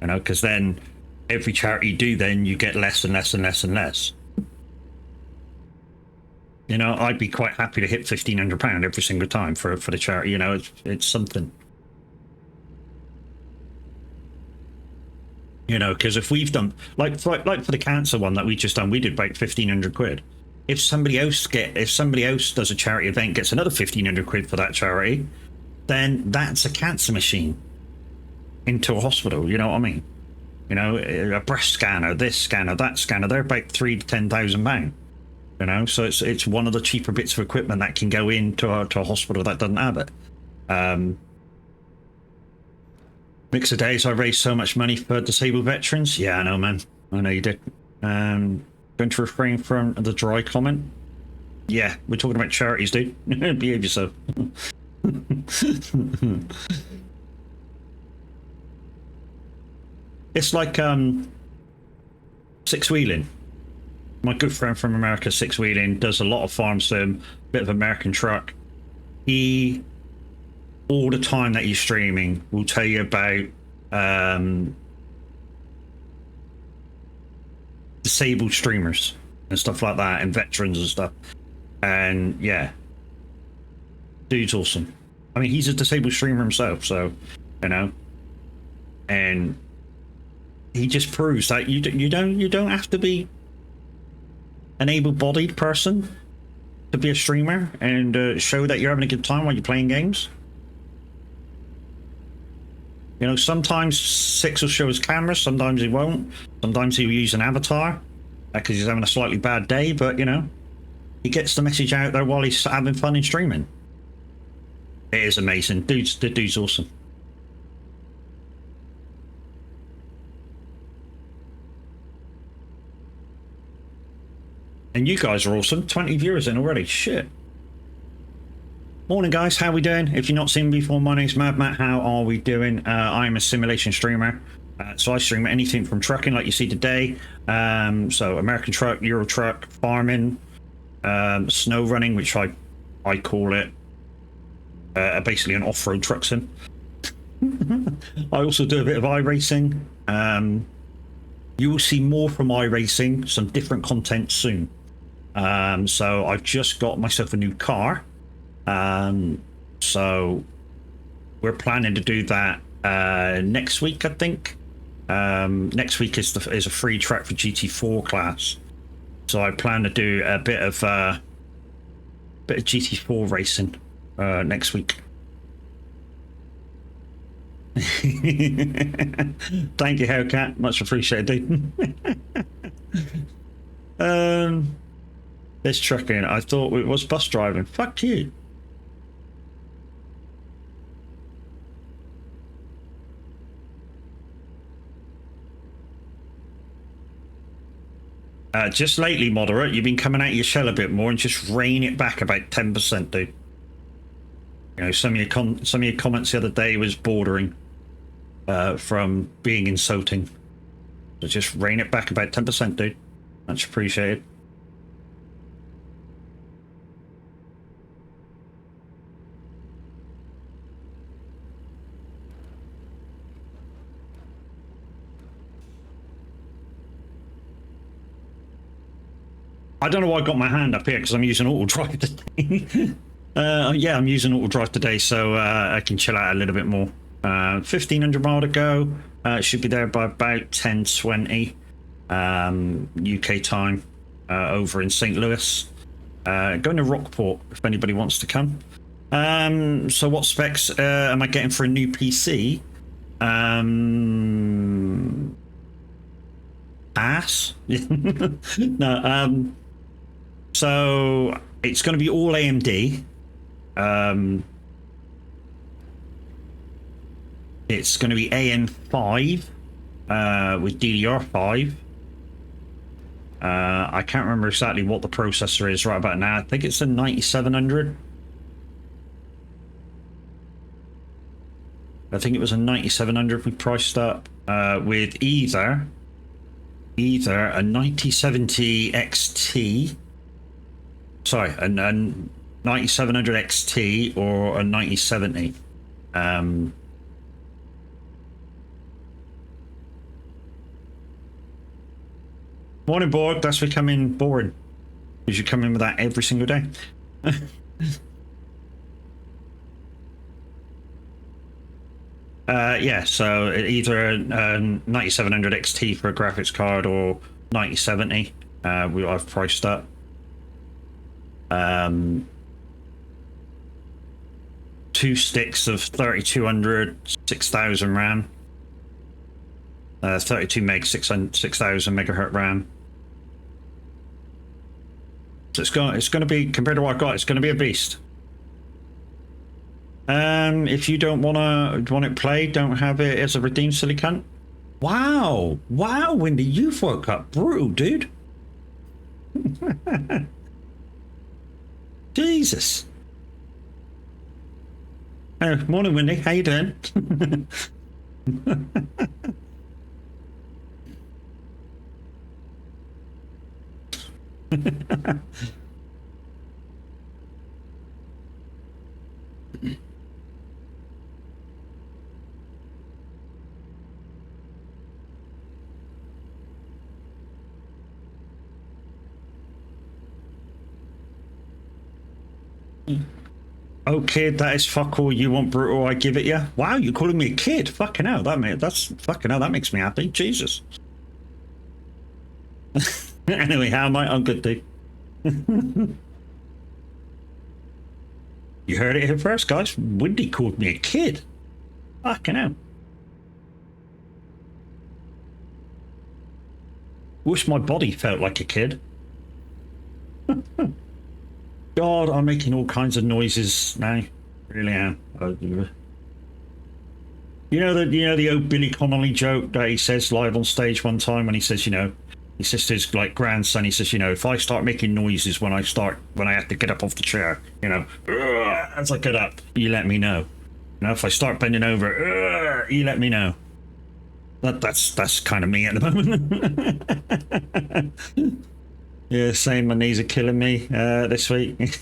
you know, because then every charity you do, then you get less and less and less and less. You know, I'd be quite happy to hit £1,500 every single time for the charity. You know, it's something. You know, because if we've done like for the cancer one that we just done, we did about 1,500 quid. If somebody else does a charity event, gets another 1,500 quid for that charity, then that's a cancer machine into a hospital. You know what I mean? You know, a breast scanner, this scanner, that scanner. They're about £3,000 to £10,000. You know, so it's one of the cheaper bits of equipment that can go into a hospital that doesn't have it. Mix of days, I raised so much money for disabled veterans. Yeah, I know, man. I know you did. Going to refrain from the dry comment. Yeah, we're talking about charities, dude. Behave yourself. It's like six wheeling. My good friend from America, Six Wheeling, does a lot of farm sim, bit of American truck. He, all the time that he's streaming, will tell you about disabled streamers and stuff like that, and veterans and stuff. And yeah, dude's awesome. I mean, he's a disabled streamer himself, so, you know, and he just proves that you don't have to be an able-bodied person to be a streamer and show that you're having a good time while you're playing games. You know, sometimes Six will show his camera, sometimes he won't. Sometimes he'll use an avatar because he's having a slightly bad day, but, you know, he gets the message out there while he's having fun in streaming. It is amazing. The dude's awesome. And you guys are awesome. 20 viewers in already. Shit. Morning, guys. How we doing? If you've not seen me before, my name's Mad Matt. How are we doing? I'm a simulation streamer. So I stream anything from trucking, like you see today. So American truck, Euro truck, farming, snow running, which I call it basically an off-road truck sim. I also do a bit of iRacing. You will see more from iRacing, some different content soon. So I've just got myself a new car. So we're planning to do that next week, I think. Next week is a free track for GT4 class. So I plan to do a bit of GT4 racing next week. Thank you, Hellcat. Much appreciated. It's trucking. I thought it was bus driving. Fuck you. Just lately, moderate, you've been coming out of your shell a bit more and just rein it back about 10%, dude. You know, some of your comments the other day was bordering from being insulting. So just rein it back about 10%, dude. Much appreciated. I don't know why I got my hand up here because I'm using auto drive today. Yeah, I'm using auto drive today, so I can chill out a little bit more. 1,500 mile to go. Should be there by about 10:20 UK time over in St. Louis. Going to Rockport if anybody wants to come. So what specs am I getting for a new PC? Ass? No. So it's going to be all AMD. It's going to be AM5 with DDR5. I can't remember exactly what the processor is right about now. I think it's a 9700. I think it was a 9700 we priced up with either a 9070 XT. Sorry, a 9700 XT or a 9070. Morning, Borg. That's becoming boring because you come in with that every single day. Yeah, so either a 9700 XT for a graphics card or 9070. I've priced up. 2 sticks of 3200, 6000 RAM. 32 meg, 6000 megahertz RAM. So it's going to be, compared to what I've got, it's going to be a beast. If you don't want it played, don't have it as a redeem, silly cunt. Wow, Wendy, you've woke up brutal, dude. Jesus. Oh, morning, Wendy. How you doing? Oh, kid, that is fuck all you want, brutal. I give it you. Wow, you're calling me a kid? Fucking hell, that makes me happy. Jesus. Anyway, how am I? I'm good, dude. You heard it here first, guys. Wendy called me a kid. Fucking hell. Wish my body felt like a kid. God, I'm making all kinds of noises now. Really am. You know the old Billy Connolly joke that he says live on stage one time when he says, he says to his grandson, he says, if I start making noises when I have to get up off the chair, as I get up, you let me know. If I start bending over, you let me know. That's kind of me at the moment. Yeah, saying my knees are killing me this week.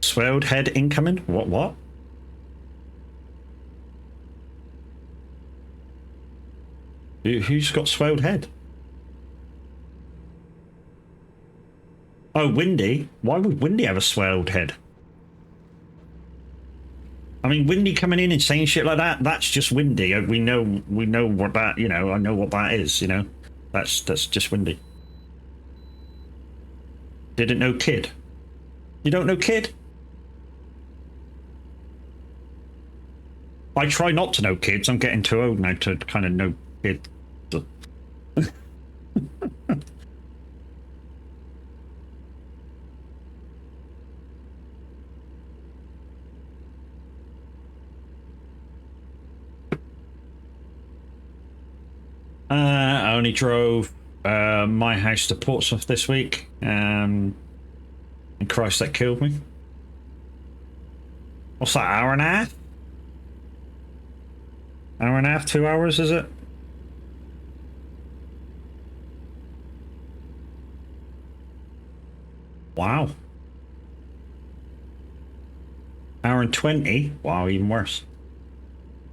Swelled head incoming? What? Who's got swelled head? Oh, Windy? Why would Windy have a swelled head? I mean, Windy coming in and saying shit like that, that's just Windy. We know what that, I know what that is, That's just Windy. Didn't know kid. You don't know kid? I try not to know kids. I'm getting too old now to kind of know kids. I only drove my house to Portsmouth this week. And Christ, that killed me. What's that, hour and a half? Hour and a half, 2 hours, is it? Wow. Hour and 20? Wow, even worse.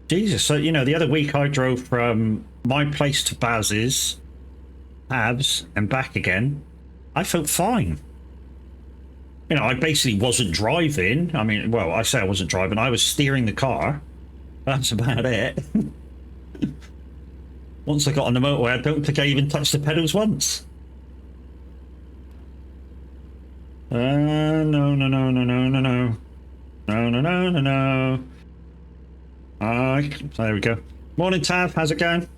Jesus, so, you know, the other week I drove from my place to Baz's, Abs, and back again. I felt fine. You know, I basically wasn't driving. I mean, well, I say I wasn't driving. I was steering the car. That's about it. Once I got on the motorway, I don't think I even touched the pedals once. No, no, no, no, no, no, no. No, no, no, no, no. There we go. Morning, Tav. How's it going?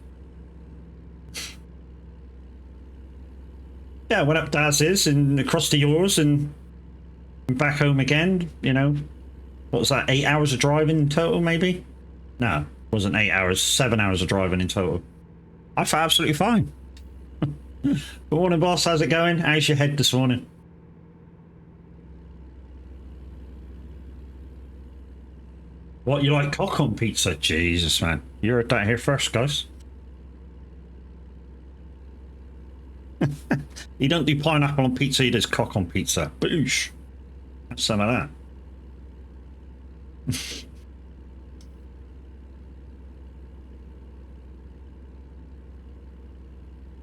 Yeah, went up Daz's and across to yours and back home again. You know, what was that? 8 hours of driving in total, maybe? No, it wasn't 8 hours. 7 hours of driving in total. I felt absolutely fine. Good morning, boss. How's it going? How's your head this morning? What, you like cock on pizza? Jesus, man. You heard that here first, guys. You don't do pineapple on pizza, you do cock on pizza. Boosh. Have some of that.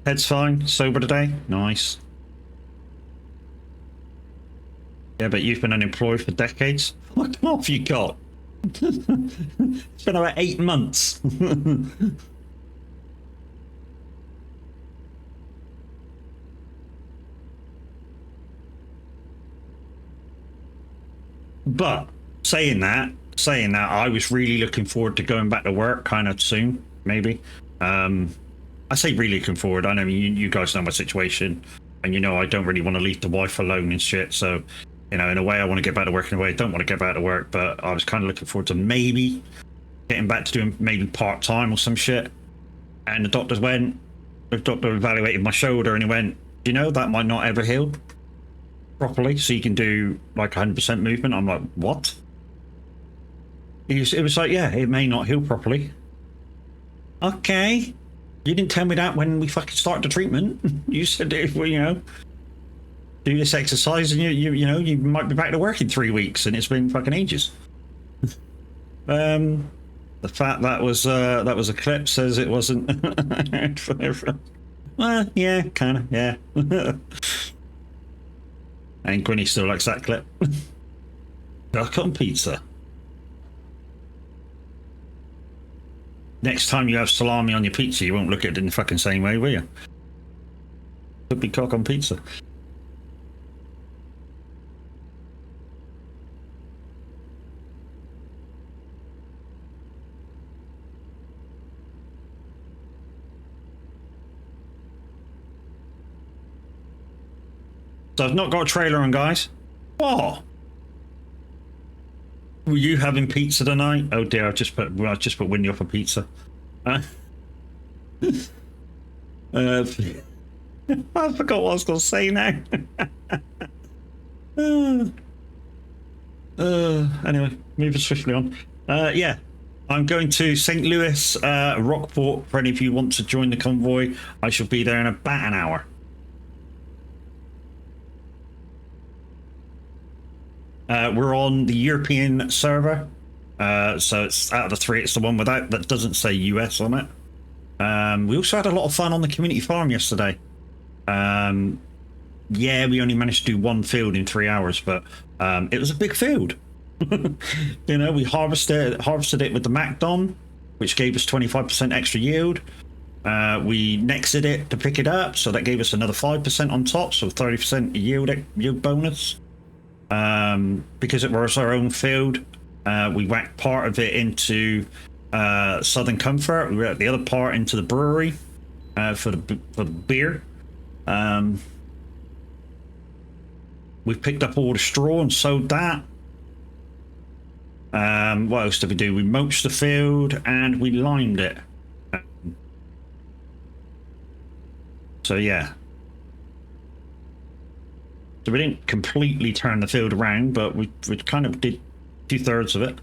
Head's fine. Sober today. Nice. Yeah, but you've been unemployed for decades. What off you got? It's been about 8 months. But saying that, I was really looking forward to going back to work kind of soon, maybe. I say really looking forward. I know you guys know my situation, and you know I don't really want to leave the wife alone and shit. So, you know, in a way, I want to get back to work. In a way, I don't want to get back to work. But I was kind of looking forward to maybe getting back to doing maybe part time or some shit. And the doctor evaluated my shoulder, and he went, you know, that might not ever heal properly, so you can do like 100% movement. I'm like, what? It was like, yeah, it may not heal properly. Okay. You didn't tell me that when we fucking started the treatment. You said, well, you know, do this exercise and you know, you might be back to work in 3 weeks, and it's been fucking ages. The fact that was a clip says it wasn't. Well, yeah, kind of, yeah. And Gwynny still likes that clip. Duck on pizza. Next time you have salami on your pizza, you won't look at it in the fucking same way, will you? Could be cock on pizza. So I've not got a trailer on, guys. What? Were you having pizza tonight? Oh dear, I just put Winnie up a pizza. I forgot what I was going to say now. Anyway, moving swiftly on. Yeah, I'm going to St. Louis, Rockport. For any of you who want to join the convoy, I shall be there in about an hour. We're on the European server, so it's out of the 3, it's the one without that doesn't say US on it. We also had a lot of fun on the community farm yesterday. Yeah, we only managed to do 1 field in 3 hours, but it was a big field. You know, we harvested it with the MacDon, which gave us 25% extra yield. We nexted it to pick it up, so that gave us another 5% on top, so 30% yield bonus. Because it was our own field, we whacked part of it into Southern Comfort. We were at the other part into the brewery for the beer. We picked up all the straw and sowed that. What else did we do? We mulched the field and we limed it. So yeah. So we didn't completely turn the field around, but we kind of did 2/3 of it.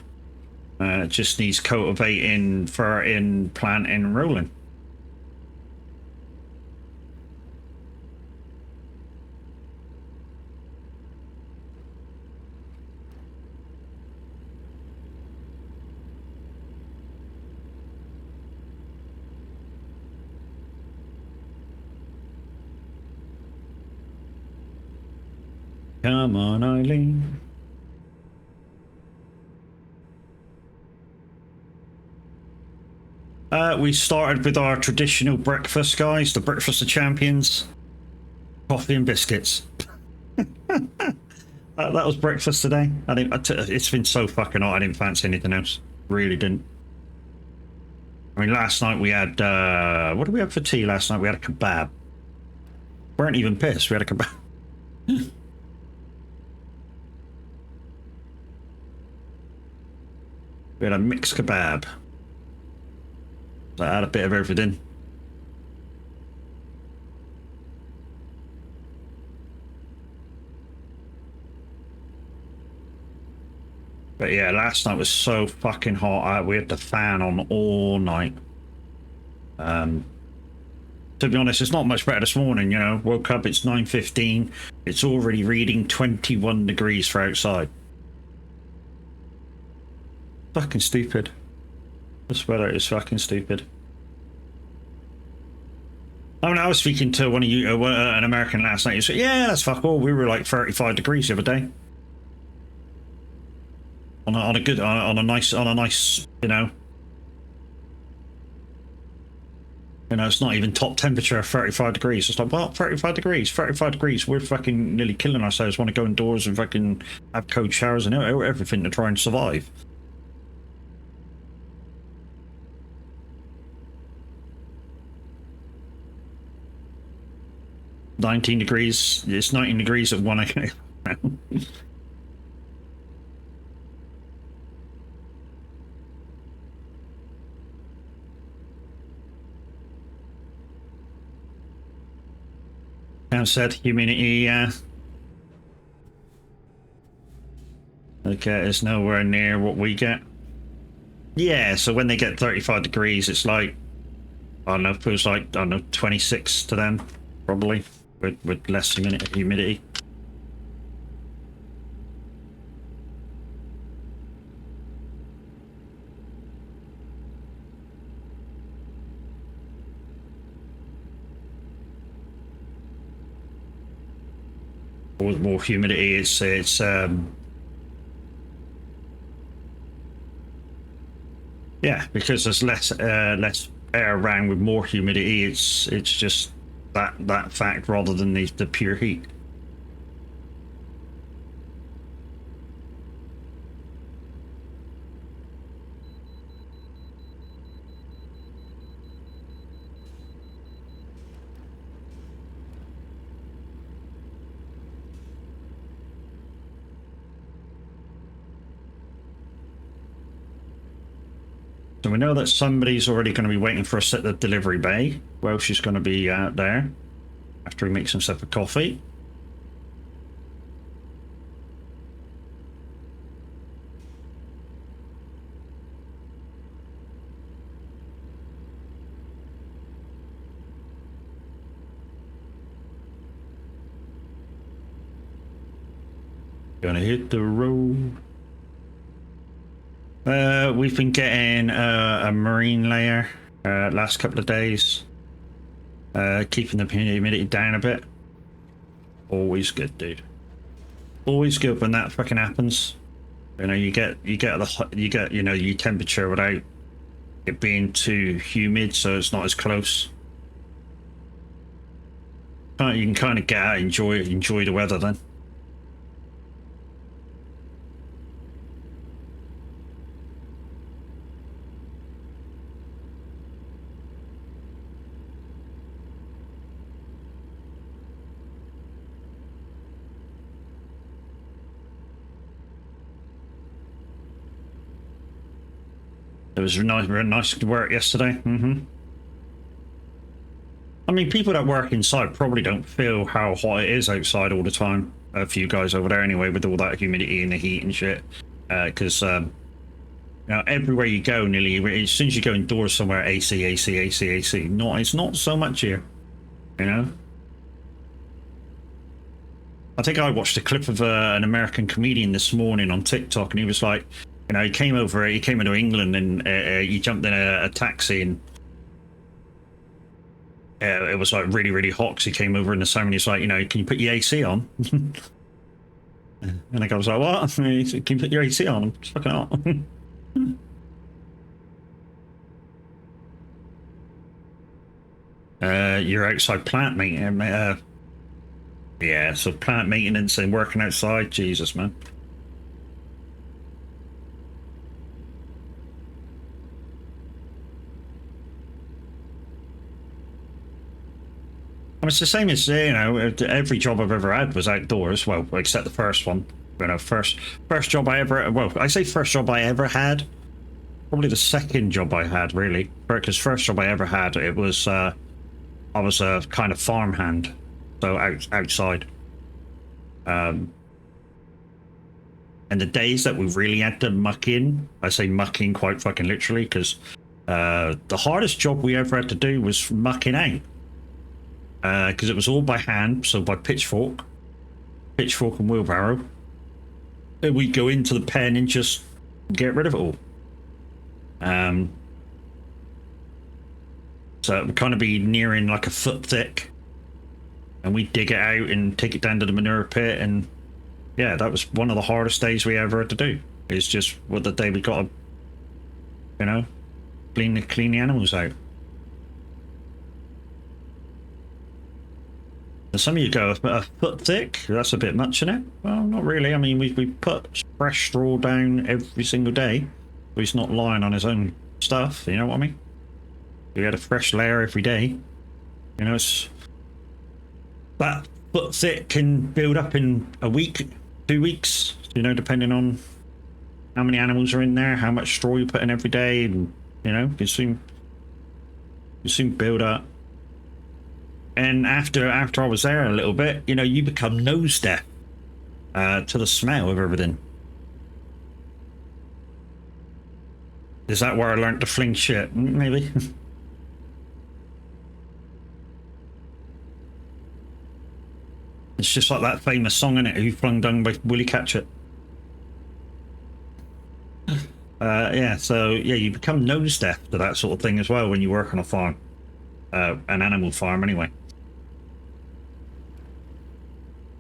It just needs cultivating, ferting, planting, rolling. Come on, Eileen. We started with our traditional breakfast, guys. The breakfast of champions. Coffee and biscuits. That was breakfast today. It's been so fucking hot. I didn't fancy anything else. Really didn't. I mean, last night we had what did we have for tea? Last night we had a kebab. Weren't even pissed. We had a kebab. We had a mixed kebab. So I had a bit of everything. But yeah, last night was so fucking hot. We had the fan on all night. To be honest, it's not much better this morning, you know. Woke up, it's 9:15. It's already reading 21 degrees for outside. Fucking stupid. This weather is fucking stupid. I mean, I was speaking to one of you, an American last night. He said, "Yeah, that's fuck all. We were like 35 degrees the other day on a nice, you know." You know, it's not even top temperature of 35 degrees. It's like, well, 35 degrees, 35 degrees. We're fucking nearly killing ourselves. Want to go indoors and fucking have cold showers and everything to try and survive. "19 degrees. It's 19 degrees at 1 a.m. Cam said humidity, yeah. Okay, it's nowhere near what we get. Yeah, so when they get 35 degrees, it's like, I don't know, it feels like, I don't know, 26 to them, probably, with less humidity. With more humidity, it's yeah, because there's less air around with more humidity. It's just that fact rather than the pure heat. So we know that somebody's already going to be waiting for us at the delivery bay. Welsh is going to be out there after he makes himself a coffee. Gonna hit the road. We've been getting a marine layer last couple of days, keeping the humidity down a bit. Always good, dude. Always good when that fucking happens. You know, you get you know, your temperature without it being too humid, so it's not as close. You can kind of get out, enjoy the weather then. It was nice, very nice work yesterday. I mean, people that work inside probably don't feel how hot it is outside all the time. A few guys over there anyway, with all that humidity and the heat and shit. Because you know, everywhere you go, nearly as soon as you go indoors somewhere, AC, AC, AC, AC. It's not so much here, you know. I think I watched a clip of an American comedian this morning on TikTok, and he was like, you know, he came into England, and he jumped in a taxi, and it was like really, really hot because he came over in the summer, and he's like, you know, can you put your AC on? And the guy was like, what? He said, can you put your AC on? It's fucking hot. You're outside plant maintenance. Yeah, so plant maintenance and working outside, Jesus, man. I mean, it's the same as, you know, every job I've ever had was outdoors. Well, except the first one. You know, first job I ever, well, I say first job I ever had. Probably the second job I had, really. Because first job I ever had, it was, I was a kind of farmhand. So outside. And the days that we really had to muck in, I say muck in quite fucking literally, because the hardest job we ever had to do was mucking out. Because it was all by hand, so by pitchfork and wheelbarrow. And we'd go into the pen and just get rid of it all. So it would kind of be nearing like a foot thick. And we'd dig it out and take it down to the manure pit, and yeah, that was one of the hardest days we ever had to do. It's just what the day we got to, you know, clean the animals out. And some of you go a foot thick. That's a bit much, isn't it? Well, not really. I mean, we put fresh straw down every single day, so he's not lying on his own stuff. You know what I mean? We had a fresh layer every day. You know, it's that foot thick can build up in a week, 2 weeks. You know, depending on how many animals are in there, how much straw you put in every day, and you know, you soon build up. And after I was there a little bit, you know, you become nose deaf to the smell of everything. Is that where I learned to fling shit? Maybe. It's just like that famous song, innit? Who Flung Dung by Willie Catchett. Yeah, so yeah, you become nose deaf to that sort of thing as well when you work on a farm. An animal farm, anyway.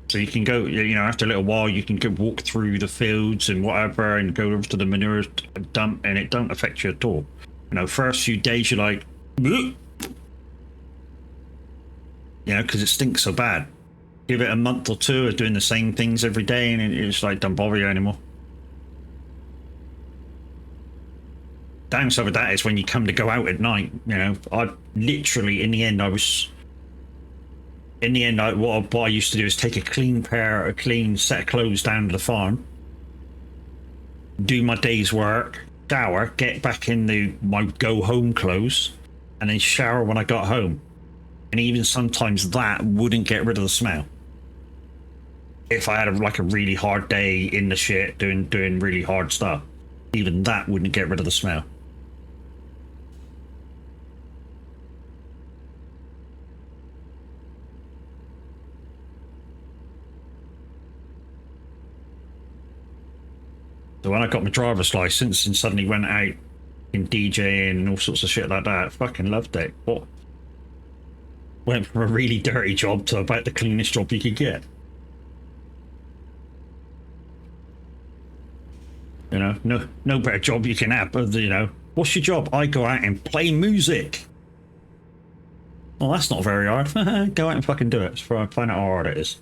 So you can go, you know, after a little while, you can go walk through the fields and whatever, and go over to the manure dump, and it don't affect you at all. You know, first few days you're like, bleh! You know, because it stinks so bad. Give it a month or two of doing the same things every day, and it's like, don't bother you anymore. Downside of that is when you come to go out at night, you know, I literally, in the end, what I used to do is take a clean set of clothes down to the farm, do my day's work, shower, get back in my go home clothes, and then shower when I got home. And even sometimes that wouldn't get rid of the smell. If I had a really hard day in the shit doing really hard stuff, even that wouldn't get rid of the smell. So when I got my driver's license and suddenly went out in DJing and all sorts of shit like that, I fucking loved it. What? Went from a really dirty job to about the cleanest job you could get. You know, no better job you can have. But you know, what's your job? I go out and play music. Well, that's not very hard. Go out and fucking do it. Find out how hard it is.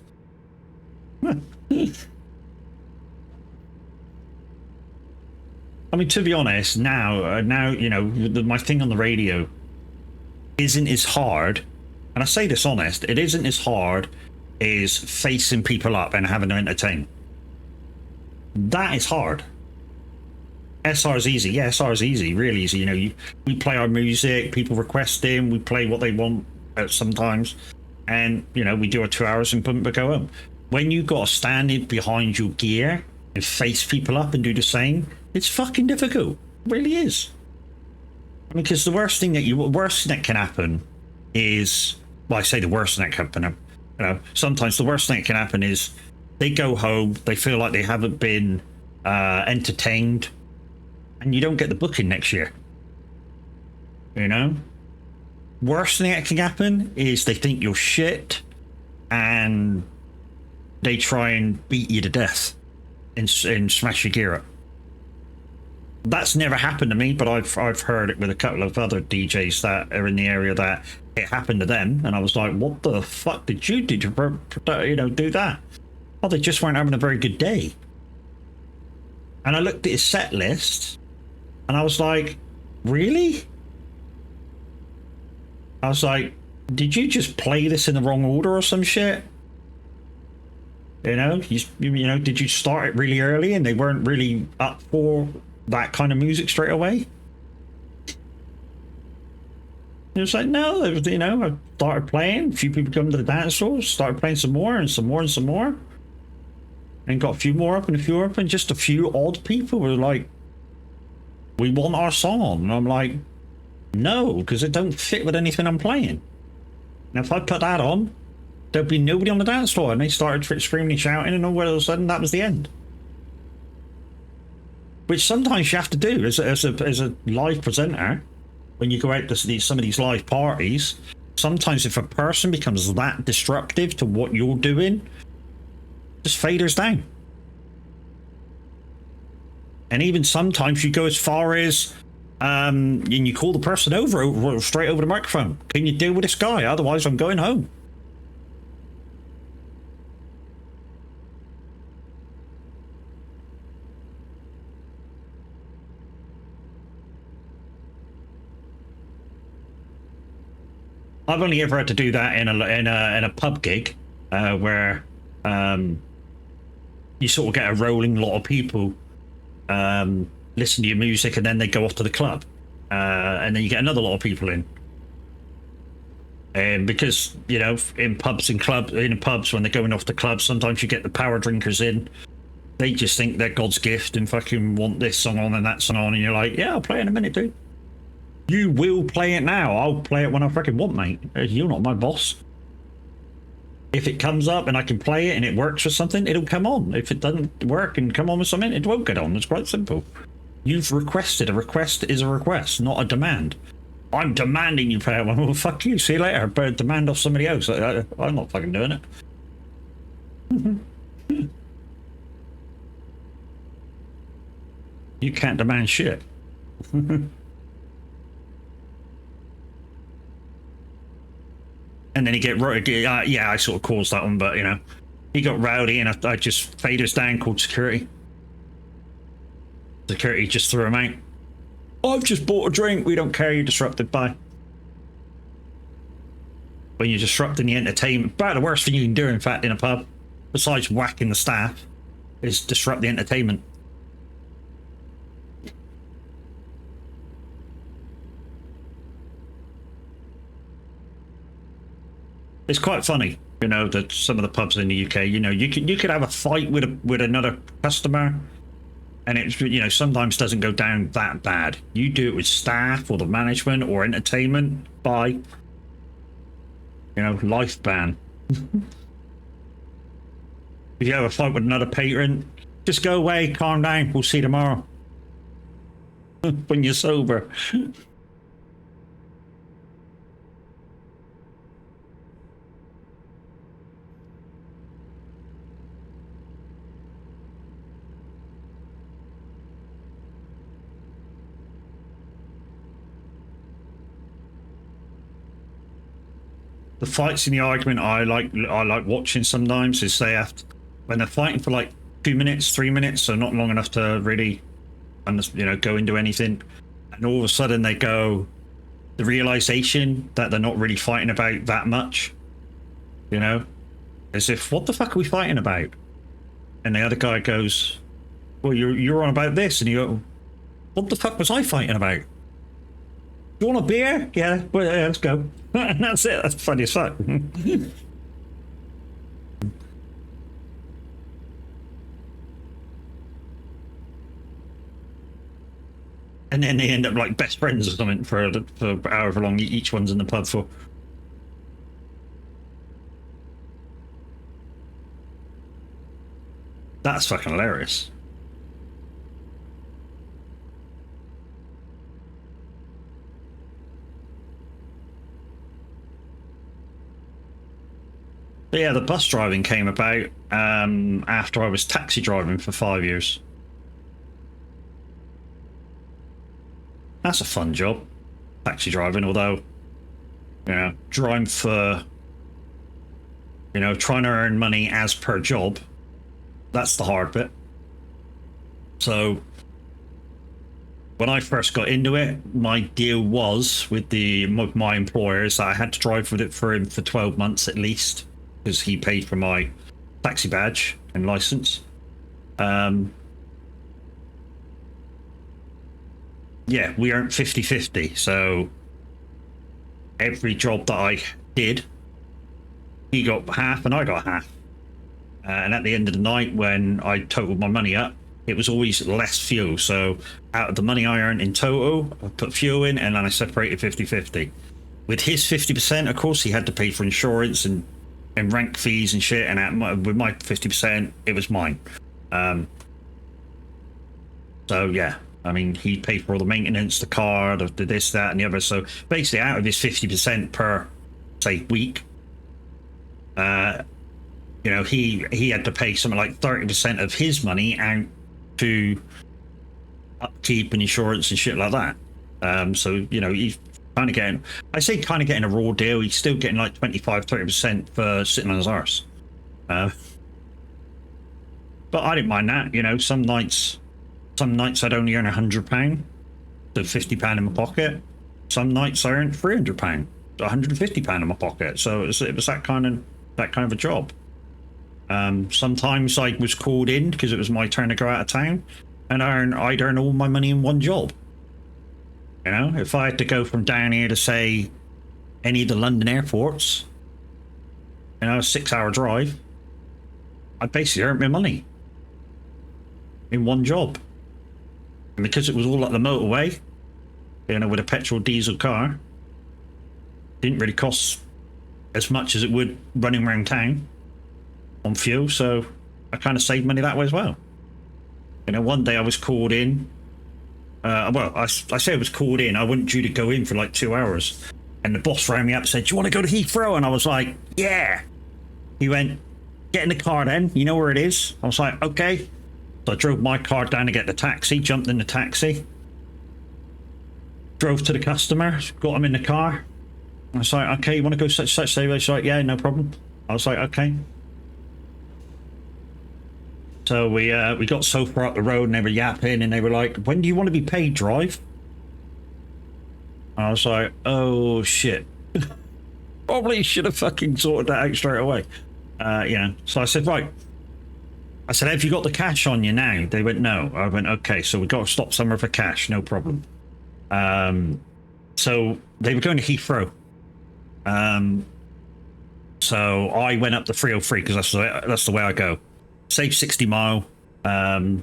I mean, to be honest, now you know, my thing on the radio isn't as hard, and I say this honest, it isn't as hard as facing people up and having to entertain. That is hard. SR is easy. Yeah, SR is easy, really easy. You know, we play our music, people request in, we play what they want sometimes, and you know, we do our 2 hours and boom, we go home. When you got to stand in behind your gear and face people up and do the same, it's fucking difficult. It really is. I mean, because the worst thing that can happen is, well, I say the worst thing that can happen. You know, sometimes the worst thing that can happen is they go home, they feel like they haven't been entertained, and you don't get the booking next year. You know, worst thing that can happen is they think you're shit, and they try and beat you to death and smash your gear up. That's never happened to me, but I've heard it with a couple of other DJs that are in the area that it happened to them, and I was like, what the fuck did you do to, you know, do that? Oh, they just weren't having a very good day. And I looked at his set list, and I was like, really? I was like, did you just play this in the wrong order or some shit? You know, you know, did you start it really early and they weren't really up for that kind of music straight away? It was like, no, it was, you know, I started playing, a few people come to the dance floor, started playing some more and some more and some more, and got a few more up and a few up, and just a few odd people were like, we want our song on. And I'm like, no, because it don't fit with anything I'm playing. Now if I put that on, there'd be nobody on the dance floor, and they started screaming and shouting, and all of a sudden that was the end. Which sometimes you have to do as a live presenter when you go out to some of these live parties. Sometimes if a person becomes that disruptive to what you're doing, just faders down. And even sometimes you go as far as and you call the person over straight over the microphone. Can you deal with this guy? Otherwise I'm going home. I've only ever had to do that in a pub gig, where you sort of get a rolling lot of people listen to your music, and then they go off to the club, and then you get another lot of people in. And because, you know, in pubs when they're going off to clubs, sometimes you get the power drinkers in. They just think they're God's gift and fucking want this song on and that song on, and you're like, yeah, I'll play it in a minute, dude. You will play it now. I'll play it when I fucking want, mate. You're not my boss. If it comes up and I can play it and it works for something, it'll come on. If it doesn't work and come on with something, it won't get on. It's quite simple. You've requested. A request is a request, not a demand. I'm demanding you play it. Well, fuck you. See you later. But demand off somebody else. I'm not fucking doing it. You can't demand shit. And then he get yeah, I sort of caused that one, but you know, he got rowdy, and I just faders down, called security. Security just threw him out. I've just bought a drink. We don't care. You disrupted. Bye. When you're disrupting the entertainment, about the worst thing you can do, in fact, in a pub, besides whacking the staff, is disrupt the entertainment. It's quite funny, you know, that some of the pubs in the UK, you know, you could have a fight with another customer, and it, you know, sometimes doesn't go down that bad. You do it with staff or the management or entertainment, bye. You know, life ban. If you have a fight with another patron, just go away, calm down. We'll see you tomorrow when you're sober. The fights in the argument I like watching sometimes is when they're fighting for like 2 minutes, 3 minutes, so not long enough to really, you know, go into anything, and all of a sudden they go, the realization that they're not really fighting about that much, you know, as if, what the fuck are we fighting about? And the other guy goes, well, you're on about this, and you go, what the fuck was I fighting about? You want a beer? Yeah, well, yeah, let's go. And that's it. That's funny as fuck. And then they end up like best friends or something for however long each one's in the pub for. That's fucking hilarious. But yeah, the bus driving came about after I was taxi driving for 5 years. That's a fun job, taxi driving, although, you know, driving for, you know, trying to earn money as per job, that's the hard bit. So when I first got into it, my deal was with my employers that I had to drive with it for him for 12 months at least, because he paid for my taxi badge and license. Yeah, we earned 50-50. So every job that I did, he got half and I got half. And at the end of the night, when I totaled my money up, it was always less fuel. So out of the money I earned in total, I put fuel in and then I separated 50-50. With his 50%, of course, he had to pay for insurance and rank fees and shit. And with my 50%, it was mine. So yeah. I mean, he paid for all the maintenance, the car, the this, that, and the other. So basically, out of his 50% per, say, week, you know, he had to pay something like 30% of his money out to upkeep and insurance and shit like that. So, you know, he's kind of getting, I say kind of getting a raw deal. He's still getting like 25-30% for sitting on his arse. But I didn't mind that. You know, some nights I'd only earn £100, so £50 in my pocket. Some nights I earned £300, £150 in my pocket. So it was that kind of a job. Sometimes I was called in because it was my turn to go out of town, and I'd earn all my money in one job. You know, if I had to go from down here to, say, any of the London airports, you know, a 6-hour drive, I basically earned my money in one job. And because it was all at the motorway, you know, with a petrol diesel car, didn't really cost as much as it would running around town on fuel. So I kind of saved money that way as well. You know, one day I was called in. Well, I say I was called in. I wasn't due to go in for like 2 hours. And the boss rang me up and said, "Do you want to go to Heathrow?" And I was like, "Yeah." He went, "Get in the car then. You know where it is." I was like, "Okay." So I drove my car down to get the taxi, jumped in the taxi, drove to the customer, got him in the car. I was like, "Okay, you want to go such day?" He's like, "Yeah, no problem." I was like, "Okay." So we got so far up the road and they were yapping and they were like, "When do you want to be paid, drive?" I was like, "Oh shit." Probably should have fucking sorted that out straight away. Yeah. So I said, "Right." I said, "Have you got the cash on you now?" They went, "No." I went, "Okay, so we've got to stop somewhere for cash, no problem." So they were going to Heathrow. So I went up the 303 because that's the way I go. Save 60 mile. And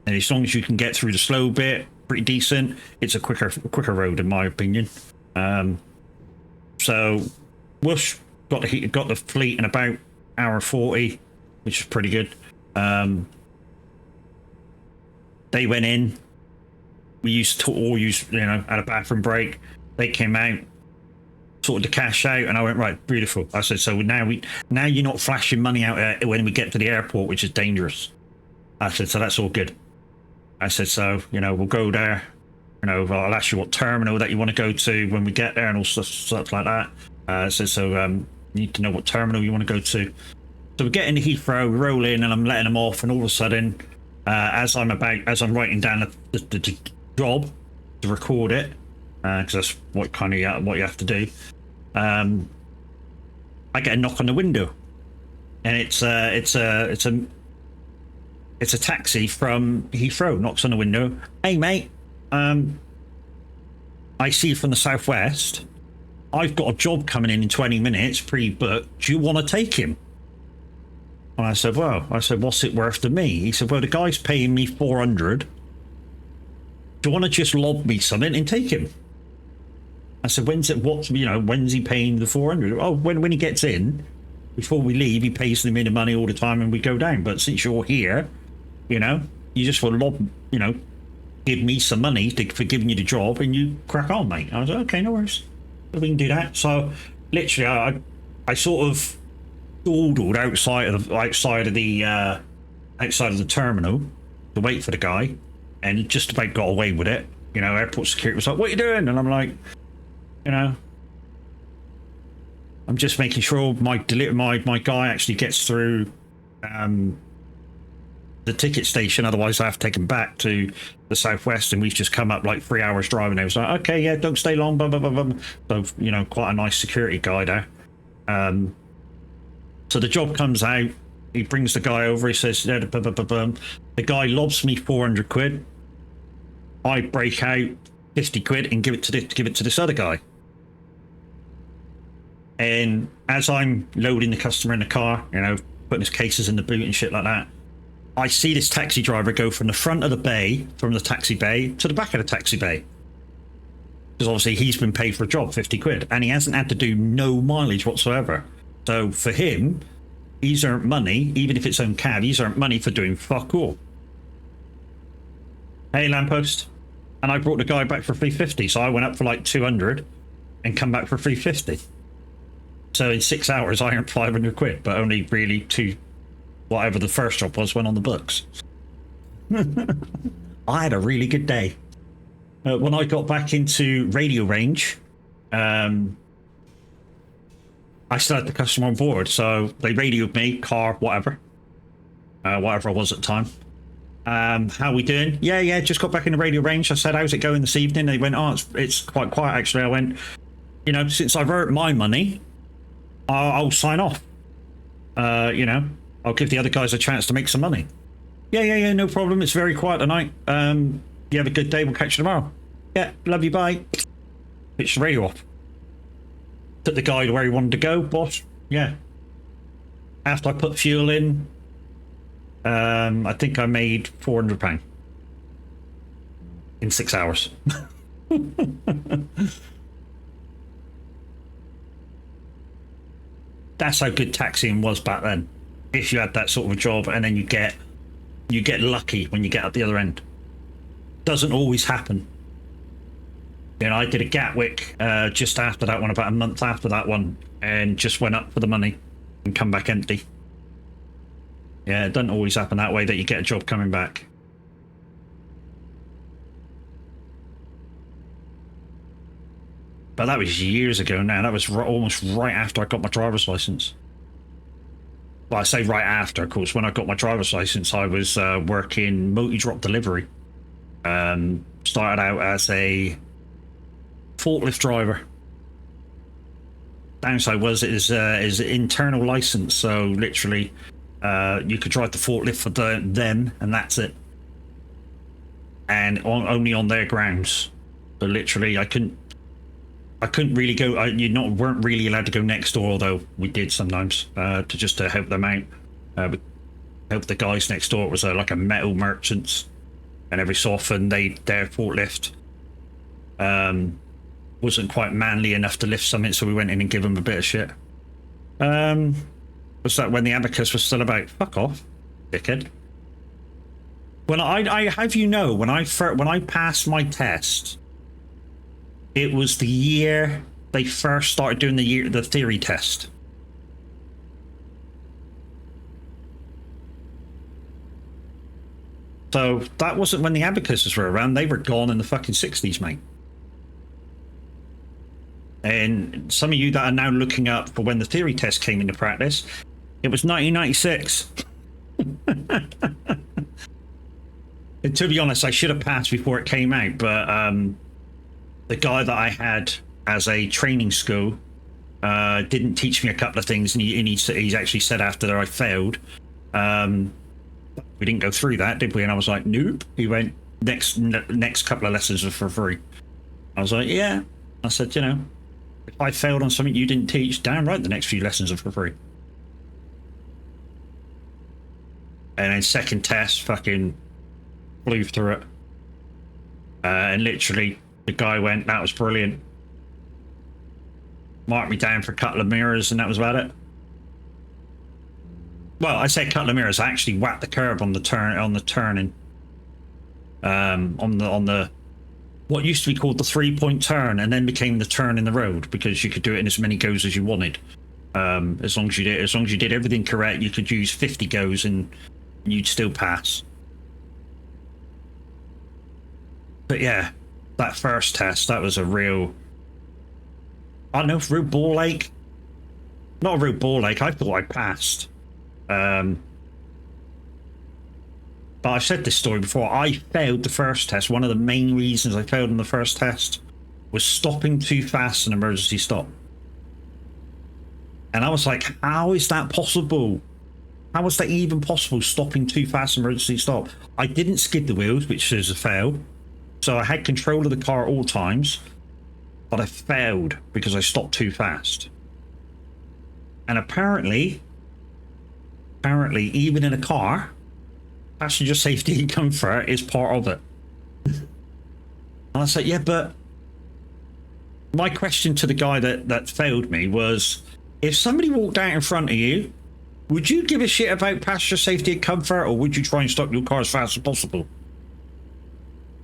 as long as you can get through the slow bit, pretty decent. It's a quicker road in my opinion. So whoosh, got the fleet in about hour 40, which is pretty good. They went in. We used to all use, you know, had a bathroom break. They came out, sorted the cash out, and I went, "Right, beautiful." I said, "So now you're not flashing money out when we get to the airport, which is dangerous." I said, "So that's all good." I said, "So, you know, we'll go there. You know, I'll ask you what terminal that you want to go to when we get there and all stuff like that." I said, "So you need to know what terminal you want to go to." So we get into Heathrow, we roll in, and I'm letting them off, and all of a sudden, as I'm writing down the job to record it, because that's what you have to do. I get a knock on the window, and it's a taxi from Heathrow. Knocks on the window. "Hey mate, I see from the southwest, I've got a job coming in 20 minutes, pre-booked. Do you want to take him? And I said, well, what's it worth to me? He said, well, the guy's paying me 400. Do you want to just lob me something and take him? I said, when's he paying the 400? Oh, when he gets in, before we leave, he pays the minimum money all the time and we go down. But since you're here, you just want to lob, give me some money for giving you the job and you crack on, mate. I was like, okay, no worries. We can do that. So literally, I sort of dawdled outside of the terminal to wait for the guy, and just about got away with it. Airport security was like, "What are you doing?" And I'm like, I'm just making sure my guy actually gets through the ticket station. Otherwise, I have to take him back to the southwest, and we've just come up like 3 hours driving. I was like, "Okay, yeah, don't stay long." Blah, blah, blah, blah. So quite a nice security guy there. So the job comes out. He brings the guy over. He says, yeah, the guy lobs me 400 quid. I break out 50 quid and give it to this other guy. And as I'm loading the customer in the car, putting his cases in the boot and shit like that, I see this taxi driver go from the front of the bay, from the taxi bay, to the back of the taxi bay. Because obviously he's been paid for a job, 50 quid, and he hasn't had to do no mileage whatsoever. So for him, he's earned money, even if it's own cab, he's earned money for doing fuck all. Hey, lamppost. And I brought the guy back for 350, so I went up for like 200 and come back for 350. So in 6 hours, I earned 500 quid, but only really whatever the first job was, went on the books. I had a really good day. When I got back into radio range, I still had the customer on board, so they radioed me, car, whatever I was at the time. How we doing? Yeah, just got back in the radio range. I said, how's it going this evening? They went, oh, it's quite quiet, actually. I went, since I've earned my money, I'll sign off. I'll give the other guys a chance to make some money. Yeah, no problem. It's very quiet tonight. You have a good day. We'll catch you tomorrow. Yeah, love you, bye. Pitched the radio off. Took the guy to where he wanted to go, boss. Yeah. After I put fuel in, I think I made £400 in 6 hours. That's how good taxiing was back then. If you had that sort of a job, and then you get lucky when you get at the other end. Doesn't always happen. I did a Gatwick just after that one, about a month after that one, and just went up for the money and come back empty. Yeah, it doesn't always happen that way, that you get a job coming back. But that was years ago now. That was almost right after I got my driver's license. Well, I say right after, of course. When I got my driver's license, I was working multi-drop delivery. Started out as a forklift driver. Downside was it is an internal license, so literally you could drive the forklift for them, and that's it. And only on their grounds. So literally, I couldn't really go. Weren't really allowed to go next door, although we did sometimes to help them out. Help the guys next door. It was like a metal merchants, and every so often their forklift wasn't quite manly enough to lift something, so we went in and give them a bit of shit. Was that when the abacus was still about? Fuck off, dickhead. When I have when I passed my test, it was the year they first started doing the theory test. So that wasn't when the abacuses were around. They were gone in the fucking 60s, mate. And some of you that are now looking up for when the theory test came into practice, it was 1996. And to be honest, I should have passed before it came out, but the guy that I had as a training school didn't teach me a couple of things, and he's actually said after I failed, we didn't go through that, did we? And I was like, nope. He went, next couple of lessons were for free. I was like, yeah. I said, you know, if I failed on something you didn't teach, damn right, the next few lessons are for free. And then second test, fucking flew through it. And literally, the guy went, that was brilliant. Marked me down for a couple of mirrors, and that was about it. Well, I say a couple of mirrors. I actually whacked the curb on the turning, on the what used to be called the 3-point turn, and then became the turn in the road, because you could do it in as many goes as you wanted. As long as you did everything correct, you could use 50 goes and you'd still pass. But yeah, that first test, that was a real, I don't know, real ball ache. Not a real ball ache. I thought I passed. But I've said this story before. I failed the first test. One of the main reasons I failed on the first test was stopping too fast in emergency stop. And I was like, how is that possible? How was that even possible, stopping too fast in emergency stop? I didn't skid the wheels, which is a fail. So I had control of the car at all times. But I failed because I stopped too fast. And apparently, even in a car, passenger safety and comfort is part of it. And I said, yeah, but my question to the guy that failed me was, if somebody walked out in front of you, would you give a shit about passenger safety and comfort, or would you try and stop your car as fast as possible?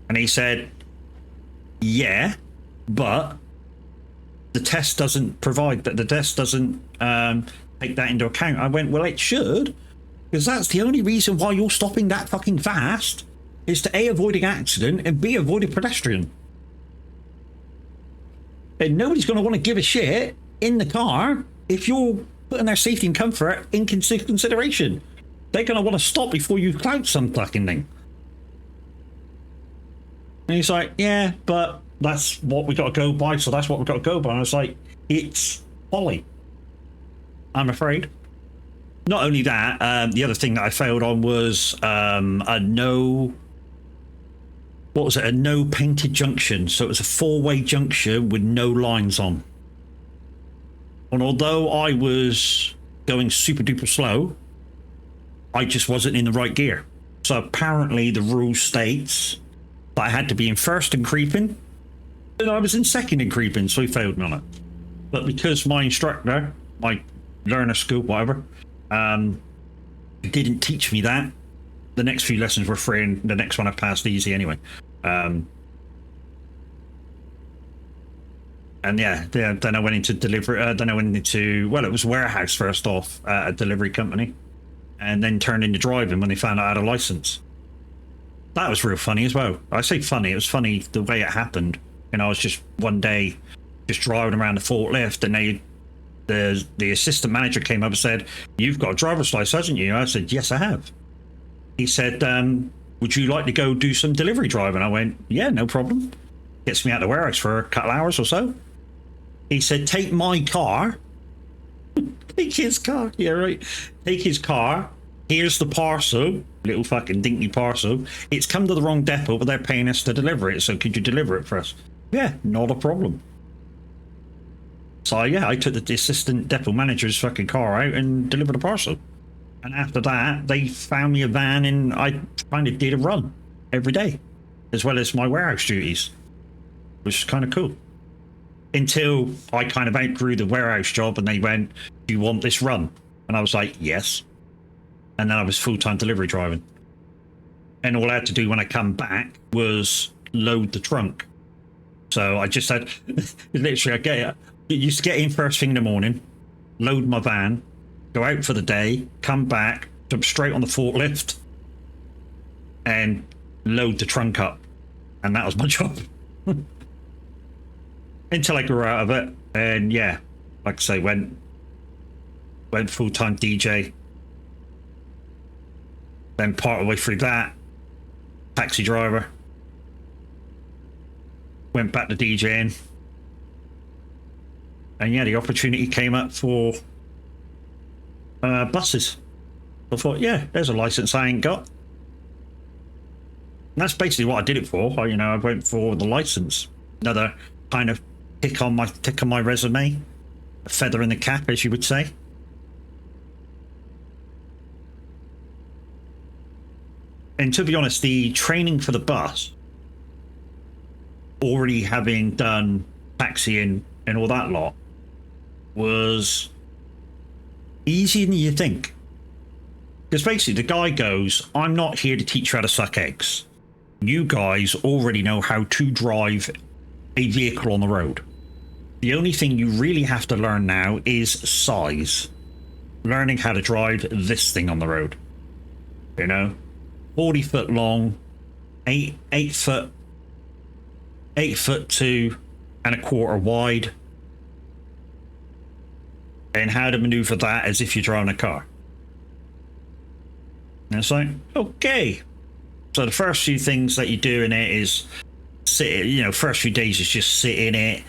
And he said, yeah, but the test doesn't provide that. The test doesn't take that into account. I went, well, it should, because that's the only reason why you're stopping that fucking fast, is to A, avoid an accident, and B, avoid a pedestrian. And nobody's going to want to give a shit in the car if you're putting their safety and comfort in consideration. They're going to want to stop before you clout some fucking thing. And he's like, yeah, but that's what we got to go by, so that's what we've got to go by. And I was like, it's folly, I'm afraid. Not only that, the other thing that I failed on was a no painted junction. So it was a 4-way junction with no lines on. And although I was going super duper slow, I just wasn't in the right gear. So apparently the rule states that I had to be in first and creeping, and I was in second and creeping, so he failed me on it. But because my instructor, my learner school, whatever, didn't teach me that, the next few lessons were free, and the next one I passed easy anyway. And yeah, then I went into delivery. Then I went into, well, it was warehouse first off at a delivery company, and then turned into driving when they found out I had a license. That was real funny as well. I say funny, it was funny the way it happened. And I was just one day just driving around the forklift, and the assistant manager came up and said, "You've got a driver's license, haven't you?" I said, "Yes, I have." He said, "Would you like to go do some delivery driving?" I went, "Yeah, no problem." Gets me out of the warehouse for a couple hours or so. He said, "Take my car." Take his car. Yeah, right. Take his car. Here's the parcel. Little fucking dinky parcel. It's come to the wrong depot, but they're paying us to deliver it. So could you deliver it for us? Yeah, not a problem. So yeah, I took the assistant depot manager's fucking car out and delivered a parcel. And after that, they found me a van, and I kind of did a run every day, as well as my warehouse duties, which is kind of cool. Until I kind of outgrew the warehouse job, and they went, "Do you want this run?" And I was like, "Yes." And then I was full-time delivery driving. And all I had to do when I come back was load the trunk. So I just had, literally, I used to get in first thing in the morning, load my van, go out for the day, come back, jump straight on the forklift, and load the trunk up. And that was my job. Until I grew out of it. And yeah, like I say, went full-time DJ. Then part of the way through that, taxi driver. Went back to DJing. And yeah, the opportunity came up for buses. I thought, yeah, there's a license I ain't got. that's basically what I did it for. I went for the license. Another kind of tick on my resume, a feather in the cap, as you would say. And to be honest, the training for the bus, already having done taxiing and all that lot, was easier than you think. Because basically the guy goes, I'm not here to teach you how to suck eggs. You guys already know how to drive a vehicle on the road. The only thing you really have to learn now is size. Learning how to drive this thing on the road. 40 foot long, 8 foot 2.25 wide, and how to maneuver that as if you're driving a car. And it's like, okay. So the first few things that you do in it is sit, first few days is just sit in it,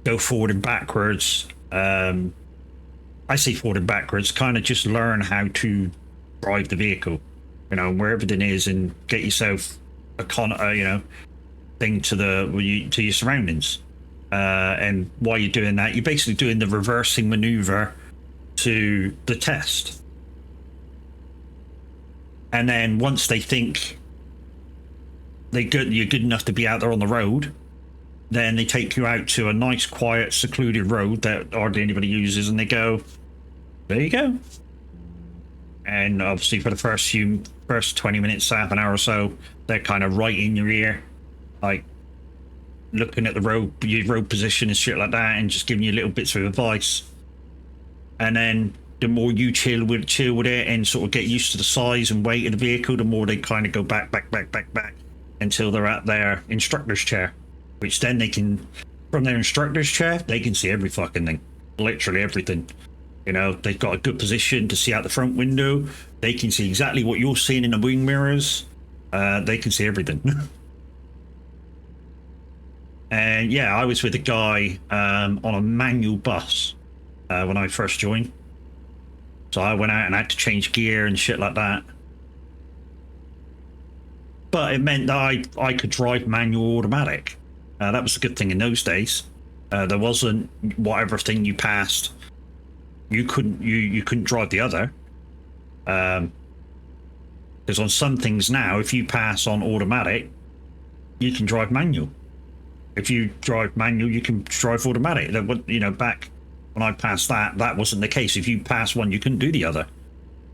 go forward and backwards. I say forward and backwards, kind of just learn how to drive the vehicle, where everything is, and get yourself a thing to your surroundings. And while you're doing that, you're basically doing the reversing maneuver to the test. And then once they think you're good enough to be out there on the road, then they take you out to a nice, quiet, secluded road that hardly anybody uses, and they go, there you go. And obviously for the first 20 minutes, half an hour or so, they're kind of right in your ear, like looking at your road position and shit like that, and just giving you little bits of advice. And then the more you chill with it and sort of get used to the size and weight of the vehicle, the more they kind of go back until they're at their instructor's chair, which then they can, from their instructor's chair, they can see every fucking thing, literally everything. They've got a good position to see out the front window. They can see exactly what you're seeing in the wing mirrors. They can see everything. And yeah, I was with a guy on a manual bus when I first joined. So I went out and had to change gear and shit like that. But it meant that I could drive manual automatic. That was a good thing in those days. There wasn't whatever thing you passed, you couldn't drive the other. Because on some things now, if you pass on automatic, you can drive manual. If you drive manual, you can drive automatic. Back when I passed that wasn't the case. If you passed one, you couldn't do the other.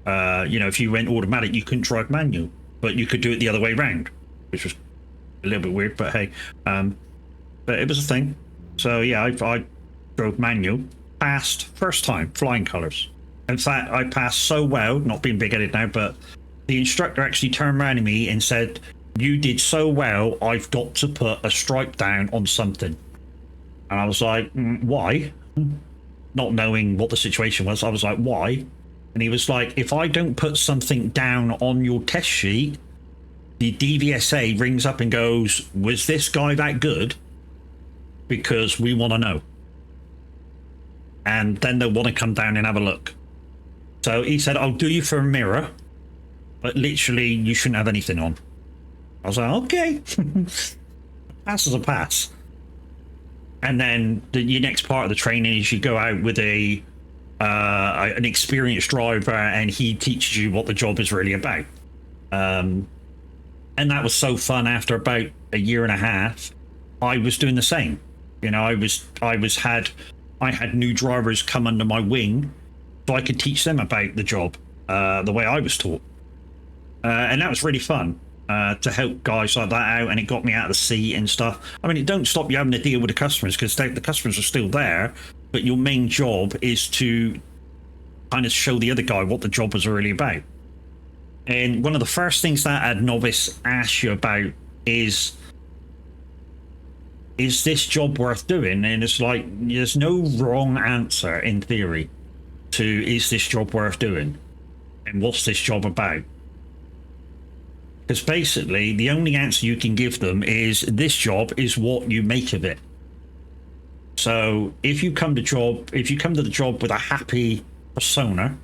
If you went automatic, you couldn't drive manual, but you could do it the other way round, which was a little bit weird, but hey. But it was a thing. So yeah, I drove manual, passed first time, flying colours. In fact, I passed so well, not being big-headed now, but the instructor actually turned around to me and said, you did so well, I've got to put a stripe down on something. And I was like, why? Not knowing what the situation was, I was like, why? And he was like, if I don't put something down on your test sheet, the DVSA rings up and goes, was this guy that good? Because we want to know. And then they'll want to come down and have a look. So he said, I'll do you for a mirror, but literally you shouldn't have anything on. I was like, okay. Pass is a pass. And then your next part of the training is you go out with an experienced driver, and he teaches you what the job is really about. And that was so fun. After about a year and a half, I was doing the same. I had new drivers come under my wing, so I could teach them about the job the way I was taught. And that was really fun. To help guys like that out, and it got me out of the seat and stuff. I mean, it don't stop you having to deal with the customers, because the customers are still there, but your main job is to kind of show the other guy what the job was really about. And one of the first things that a novice asks you about is this job worth doing? And it's like, there's no wrong answer in theory to is this job worth doing, and what's this job about? Because basically, the only answer you can give them is this job is what you make of it. So if you come to the job with a happy persona,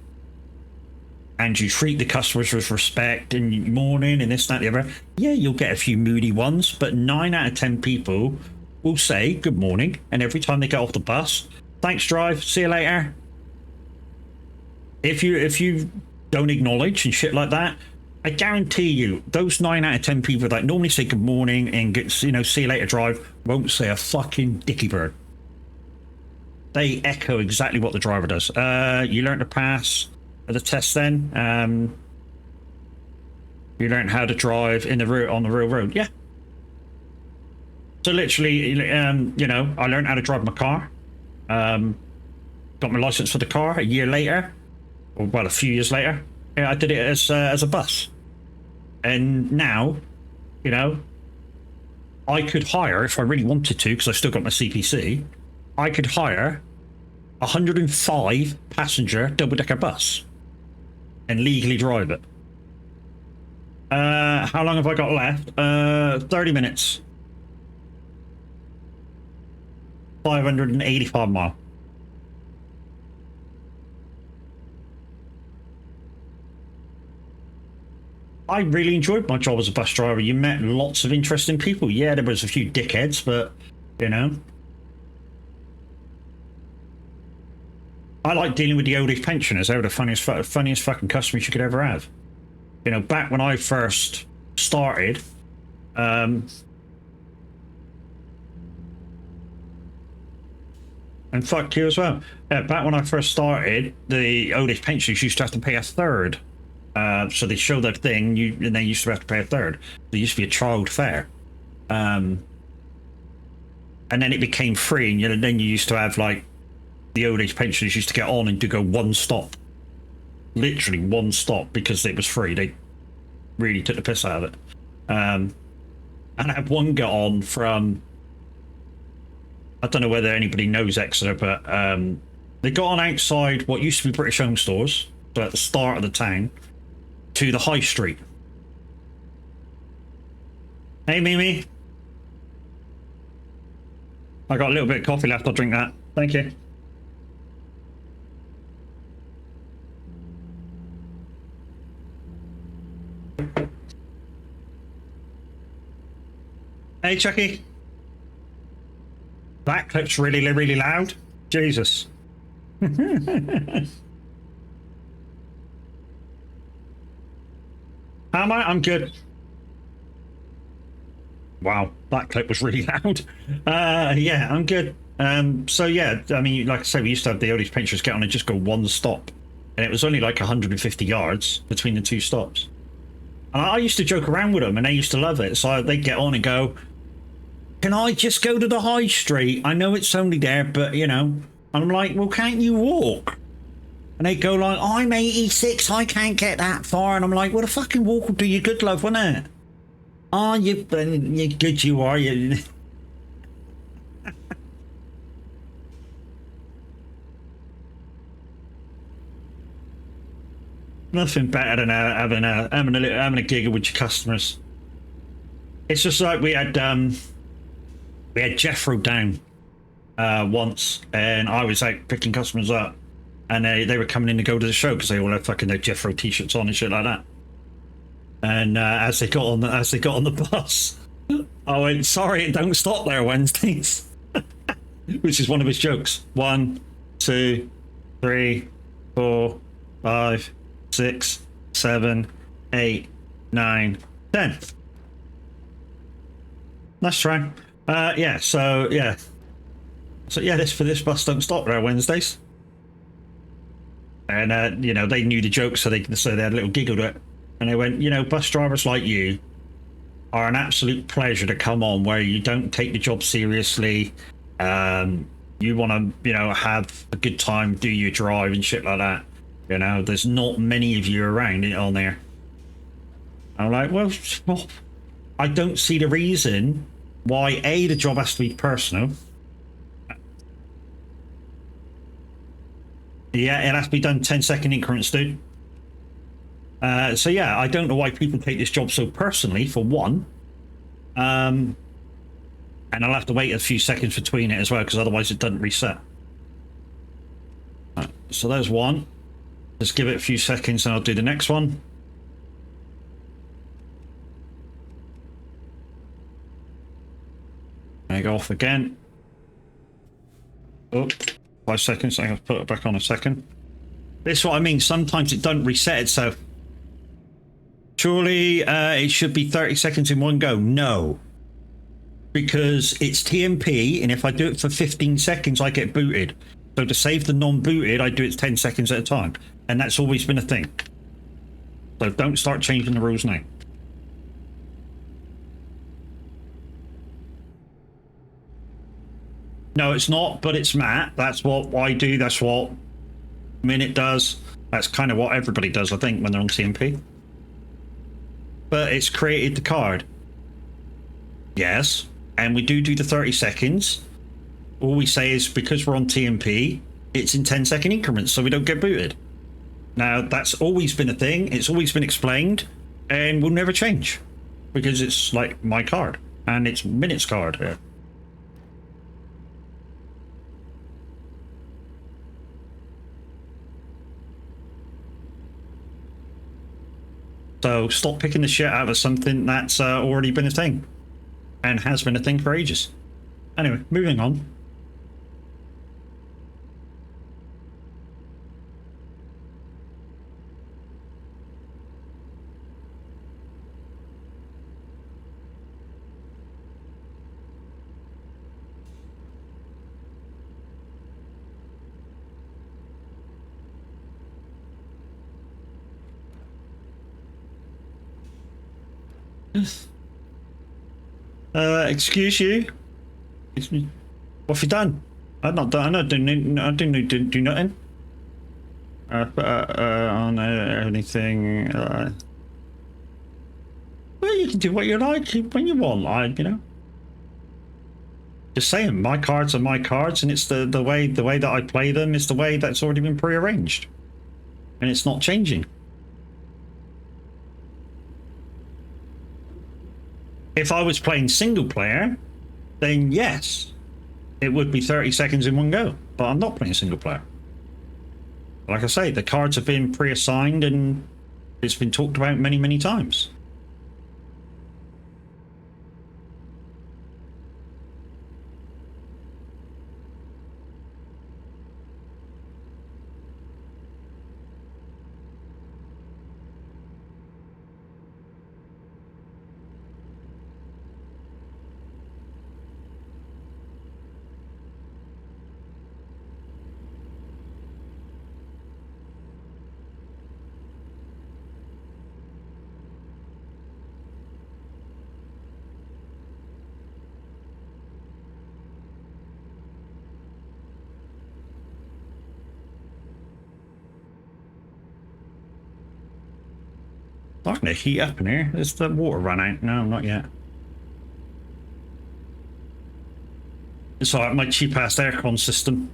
and you treat the customers with respect and morning and this, that, the other, yeah, you'll get a few moody ones, but 9 out of 10 people will say good morning, and every time they get off the bus, thanks, drive, see you later. If you don't acknowledge and shit like that, I guarantee you, those 9 out of 10 people that normally say good morning and get, you know, see you later, drive, won't say a fucking dicky bird. They echo exactly what the driver does. You learn to pass the test then. You learn how to drive in the route on the real road. Yeah. So literally, you know, I learned how to drive my car. Got my license for the car a year later, or well, a few years later. Yeah, I did it as a bus. And now, you know, I could hire, if I really wanted to, because I still got my CPC, I could hire 105 passenger double-decker bus and legally drive it. How long have I got left? 30 minutes. 585 mile. I really enjoyed my job as a bus driver. You met lots of interesting people. Yeah, there was a few dickheads, but, you know. I like dealing with the old age pensioners. They were the funniest fucking customers you could ever have. You know, back when I first started, and fuck you as well. Back when I first started, the old age pensioners used to have to pay a third. So they show that thing, and they used to have to pay a third. There used to be a child fare, and then it became free. And then you used to have like the old age pensioners used to get on and to go one stop, literally one stop, because it was free. They really took the piss out of it. And I had one get on from, I don't know whether anybody knows Exeter, but they got on outside what used to be British Home Stores, so at the start of the town, to the high street. Hey, Mimi. I got a little bit of coffee left. I'll drink that. Thank you. Hey, Chucky. That clip's really, really loud. Jesus. How am I? I'm good. Wow, that clip was really loud. Yeah, I'm good. So yeah, I mean, like I said, we used to have the old age pensioners get on and just go one stop, and it was only like 150 yards between the two stops. And I used to joke around with them, and they used to love it. So they'd get on and go, "Can I just go to the high street? I know it's only there, but you know." And I'm like, "Well, can't you walk?" And they go like, "I'm 86, I can't get that far." And I'm like, "Well, the fucking walk will do you good, love, won't it?" "Oh, you good you are, you." Nothing better than having a giggle with your customers. It's just like we had Jeffro down once, and I was out picking customers up, and they were coming in to go to the show because they all had fucking their Jeffro t-shirts on and shit like that. And as they got on the bus, I went, "Sorry, it don't stop there Wednesdays," which is one of his jokes. 1, 2, 3, 4, 5, 6, 7, 8, 9, 10. That's right. Yeah. So yeah. This bus don't stop there Wednesdays. And you know, they knew the joke, so they had a little giggle at it, and they went, "You know, bus drivers like you are an absolute pleasure to come on, where you don't take the job seriously. You want to, you know, have a good time, do your drive and shit like that. You know, there's not many of you around on there." I'm like, well, I don't see the reason why the job has to be personal. Yeah, it has to be done 10-second increments, dude. So yeah, I don't know why people take this job so personally, for one. And I'll have to wait a few seconds between it as well, because otherwise it doesn't reset. So there's one. Just give it a few seconds and I'll do the next one. I go off again. Oh, 5 seconds. I have to put it back on a second. This is what I mean. Sometimes it doesn't reset itself. Surely it should be 30 seconds in one go. No. Because it's TMP, and if I do it for 15 seconds, I get booted. So to save the non-booted, I do it 10 seconds at a time. And that's always been a thing. So don't start changing the rules now. No, it's not, but it's Matt. That's what I do. That's what Minute does. That's kind of what everybody does, I think, when they're on TMP. But it's created the card. Yes. And we do the 30 seconds. All we say is because we're on TMP, it's in 10-second increments, so we don't get booted. Now, that's always been a thing. It's always been explained, and will never change. Because it's like my card, and it's Minute's card here. So stop picking the shit out of something that's already been a thing. And has been a thing for ages. Anyway, moving on. Excuse you? What have you done? I've not done. I didn't do nothing. On anything. Well, you can do what you like when you want. You know. Just saying, my cards are my cards, and it's the way that I play them is the way that's already been prearranged, and it's not changing. If I was playing single player, then yes, it would be 30 seconds in one go. But I'm not playing single player. Like I say, the cards have been pre-assigned and it's been talked about many, many times. Starting to heat up in here. Is the water run out? No, not yet. It's like my cheap-ass aircon system.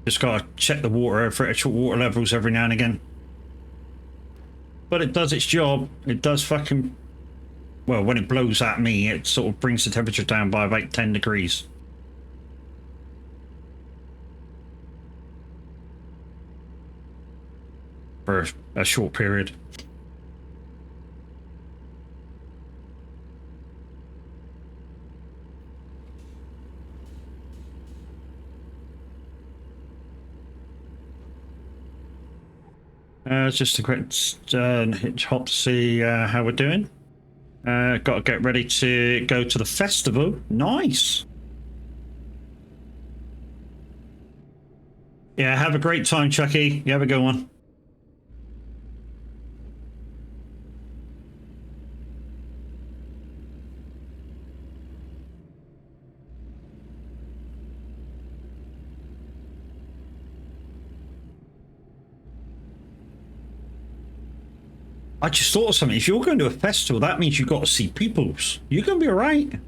Just gotta check the water for actual water levels every now and again. But it does its job. It does fucking... Well, when it blows at me, it sort of brings the temperature down by about 10 degrees. For a short period. It's just a quick hop to see how we're doing. Got to get ready to go to the festival. Nice. Yeah, have a great time, Chucky. You have a good one. I just thought of something. If you're going to a festival, that means you've got to see peoples. You're going to be all right.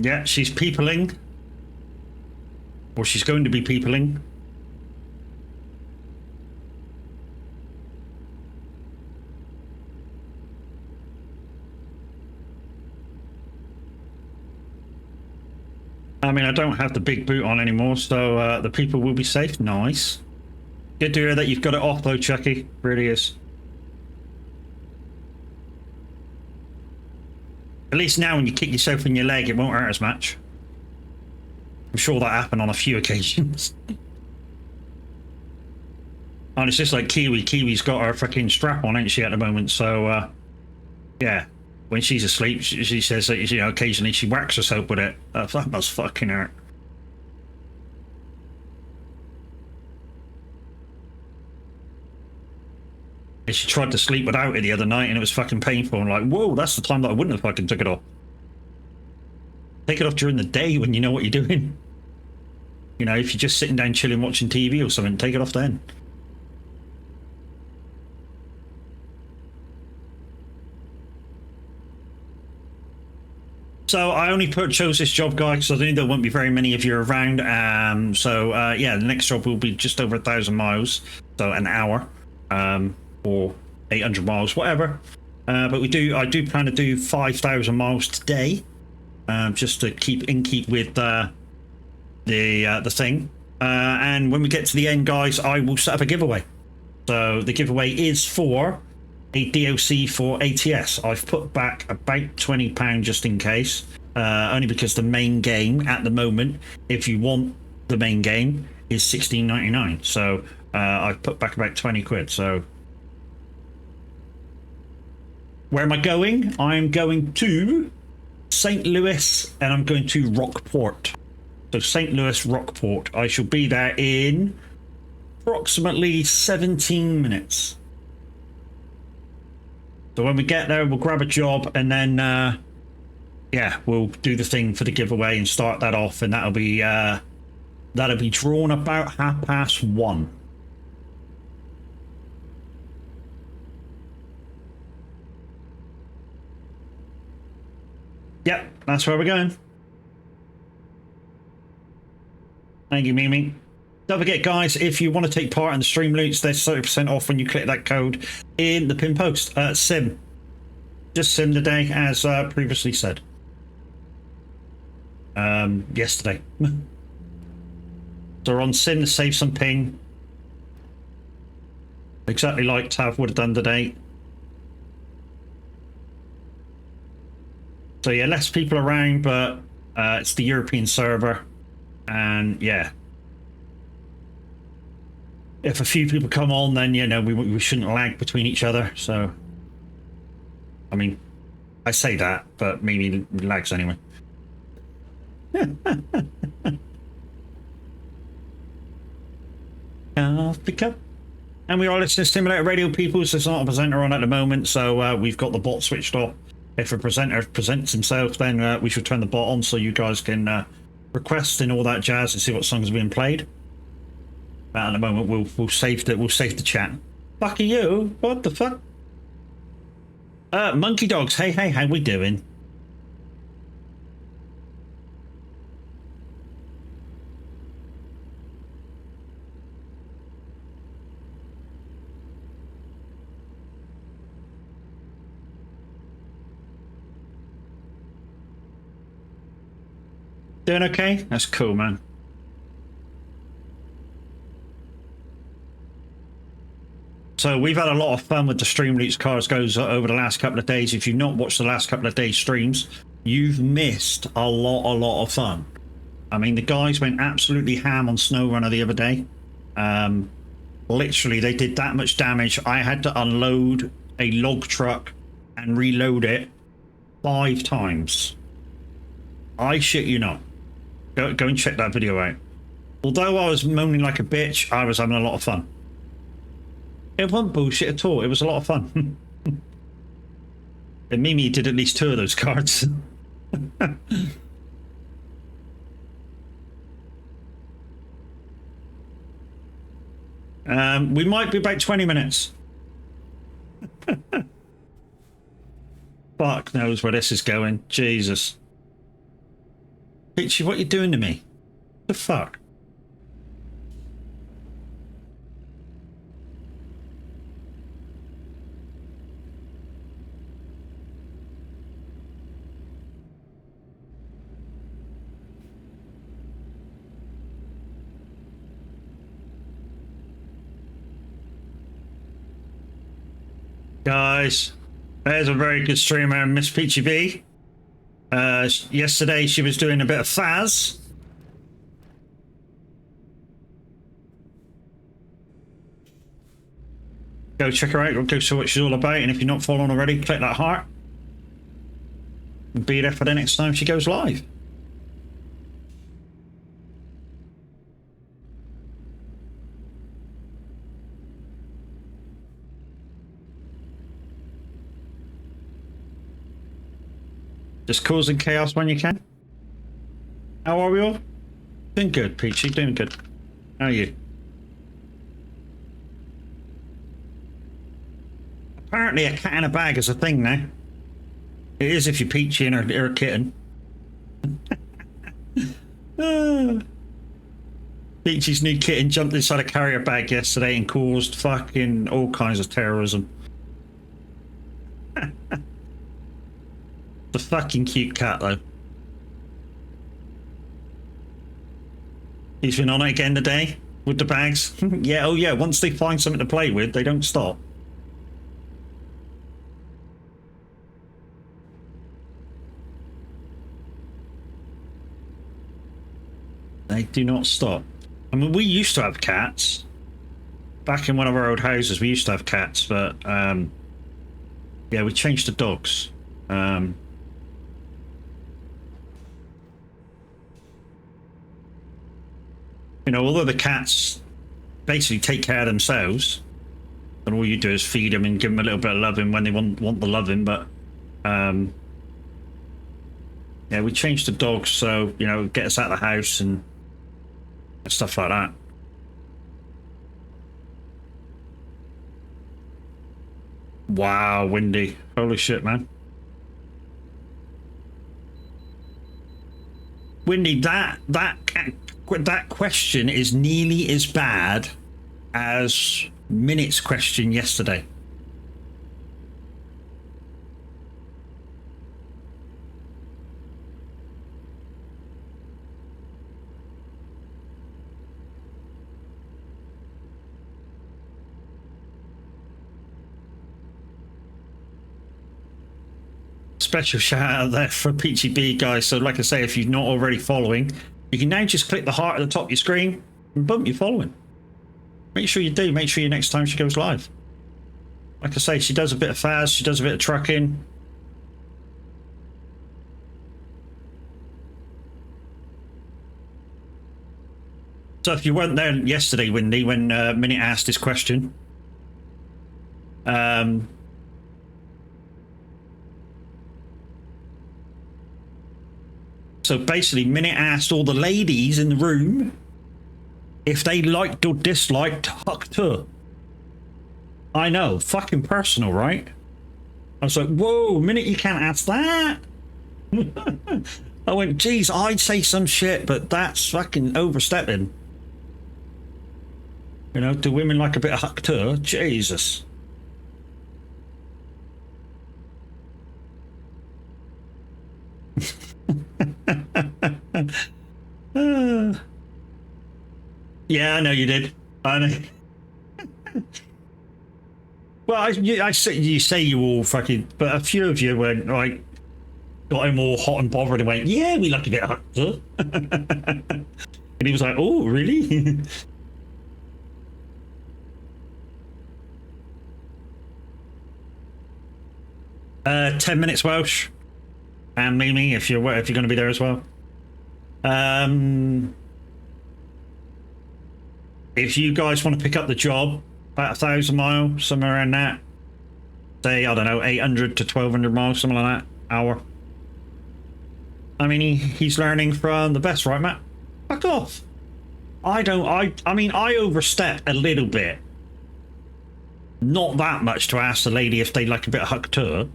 Yeah, she's peopling. Or she's going to be peopling. I mean, I don't have the big boot on anymore, so the people will be safe. Nice. Good to hear that you've got it off, though, Chucky. Really is. At least now when you kick yourself in your leg, it won't hurt as much. I'm sure that happened on a few occasions. And it's just like Kiwi. Kiwi's got her fucking strap on, ain't she, at the moment? So, yeah. When she's asleep, she says that, you know, occasionally she whacks herself with it. That must fucking hurt. She tried to sleep without it the other night and it was fucking painful. I'm like, whoa, that's the time that I wouldn't have fucking took it off. Take it off during the day when you know what you're doing. You know, if you're just sitting down chilling watching TV or something, take it off then. So I only chose this job, guys, because I knew there won't be very many of you around. Yeah, the next job will be just over 1,000 miles, so an hour, or 800 miles, whatever. But I do plan to do 5,000 miles today, just to keep with the thing. And when we get to the end, guys, I will set up a giveaway. So the giveaway is for a DLC for ATS. I've put back about £20 just in case, only because the main game at the moment, if you want the main game, is $16.99. So I've put back about 20 quid. So where am I going? I'm going to St. Louis and I'm going to Rockport. So St. Louis, Rockport. I shall be there in approximately 17 minutes. So when we get there, we'll grab a job and then, yeah, we'll do the thing for the giveaway and start that off. And that'll be drawn about 1:30. Yep, that's where we're going. Thank you, Mimi. Don't forget, guys, if you want to take part in the stream loots, there's 30% off when you click that code in the pin post. Sim. Just sim today, as previously said. Yesterday. So we're on sim to save some ping. Exactly like Tav would have done today. So yeah, less people around, but it's the European server. And yeah. If a few people come on, then, you know, we shouldn't lag between each other. So, I mean, I say that, but maybe lags anyway. Coffee cup. And we are listening to Simulator Radio, people. So there's not a presenter on at the moment. So we've got the bot switched off. If a presenter presents himself, then we should turn the bot on so you guys can request and all that jazz and see what songs are being played. But at the moment, we'll save the chat. Fuck you! What the fuck? Monkey Dogs. Hey, how we doing? Doing okay? That's cool, man. So we've had a lot of fun with the stream loots cars goes over the last couple of days. If you've not watched the last couple of days streams, you've missed a lot of fun. I mean, the guys went absolutely ham on SnowRunner the other day. Literally, they did that much damage. I had to unload a log truck and reload it 5 times. I shit you not. Go and check that video out. Although I was moaning like a bitch, I was having a lot of fun. It wasn't bullshit at all. It was a lot of fun. And Mimi did at least 2 of those cards. We might be about 20 minutes. Fuck knows where this is going. Jesus. Peachy, what you doing to me? The fuck? Guys, there's a very good streamer, Miss Peachy B. Yesterday she was doing a bit of Faz. Go check her out, go see what she's all about, and if you're not following already, click that heart. And be there for the next time she goes live. Just causing chaos when you can. How are we all? Doing good, Peachy, doing good. How are you? Apparently a cat in a bag is a thing now. It is if you're Peachy and her kitten. Peachy's new kitten jumped inside a carrier bag yesterday and caused fucking all kinds of terrorism. The fucking cute cat though. He's been on it again today with the bags. Yeah, oh yeah, once they find something to play with, they don't stop. They do not stop. I mean, we used to have cats. Back in one of our old houses, we used to have cats, but yeah, we changed to dogs. You know, although the cats basically take care of themselves, and all you do is feed them and give them a little bit of loving when they want the loving, but yeah, we changed to dogs, so, you know, get us out of the house and stuff like that. Wow, Windy. Holy shit, man. Windy, that question is nearly as bad as Minute's question yesterday. Special shout out there for Peachy B, guys. So like I say, if you're not already following, you can now just click the heart at the top of your screen and boom, you're following. Make sure you do. Make sure you next time she goes live. Like I say, she does a bit of Faz, she does a bit of trucking. So if you weren't there yesterday, Windy, when Minute asked his question, so basically, Minute asked all the ladies in the room if they liked or disliked Huckter. I know, fucking personal, right? I was like, whoa, Minute, you can't ask that. I went, geez, I'd say some shit, but that's fucking overstepping. You know, do women like a bit of Huckter? Jesus. Yeah, I know you did. I know. Well, I say you all fucking, but a few of you went like, got him all hot and bothered and went, "Yeah, we like a bit of Huckter," and he was like, "Oh, really?" 10 minutes Welsh, and Mimi, if you're going to be there as well. If you guys want to pick up the job, about 1,000 miles, somewhere around that. Say, I don't know, 800 to 1,200 miles, something like that, hour. I mean, he's learning from the best, right, Matt? Fuck off. I mean, I overstep a little bit. Not that much to ask the lady if they like a bit of Huckter.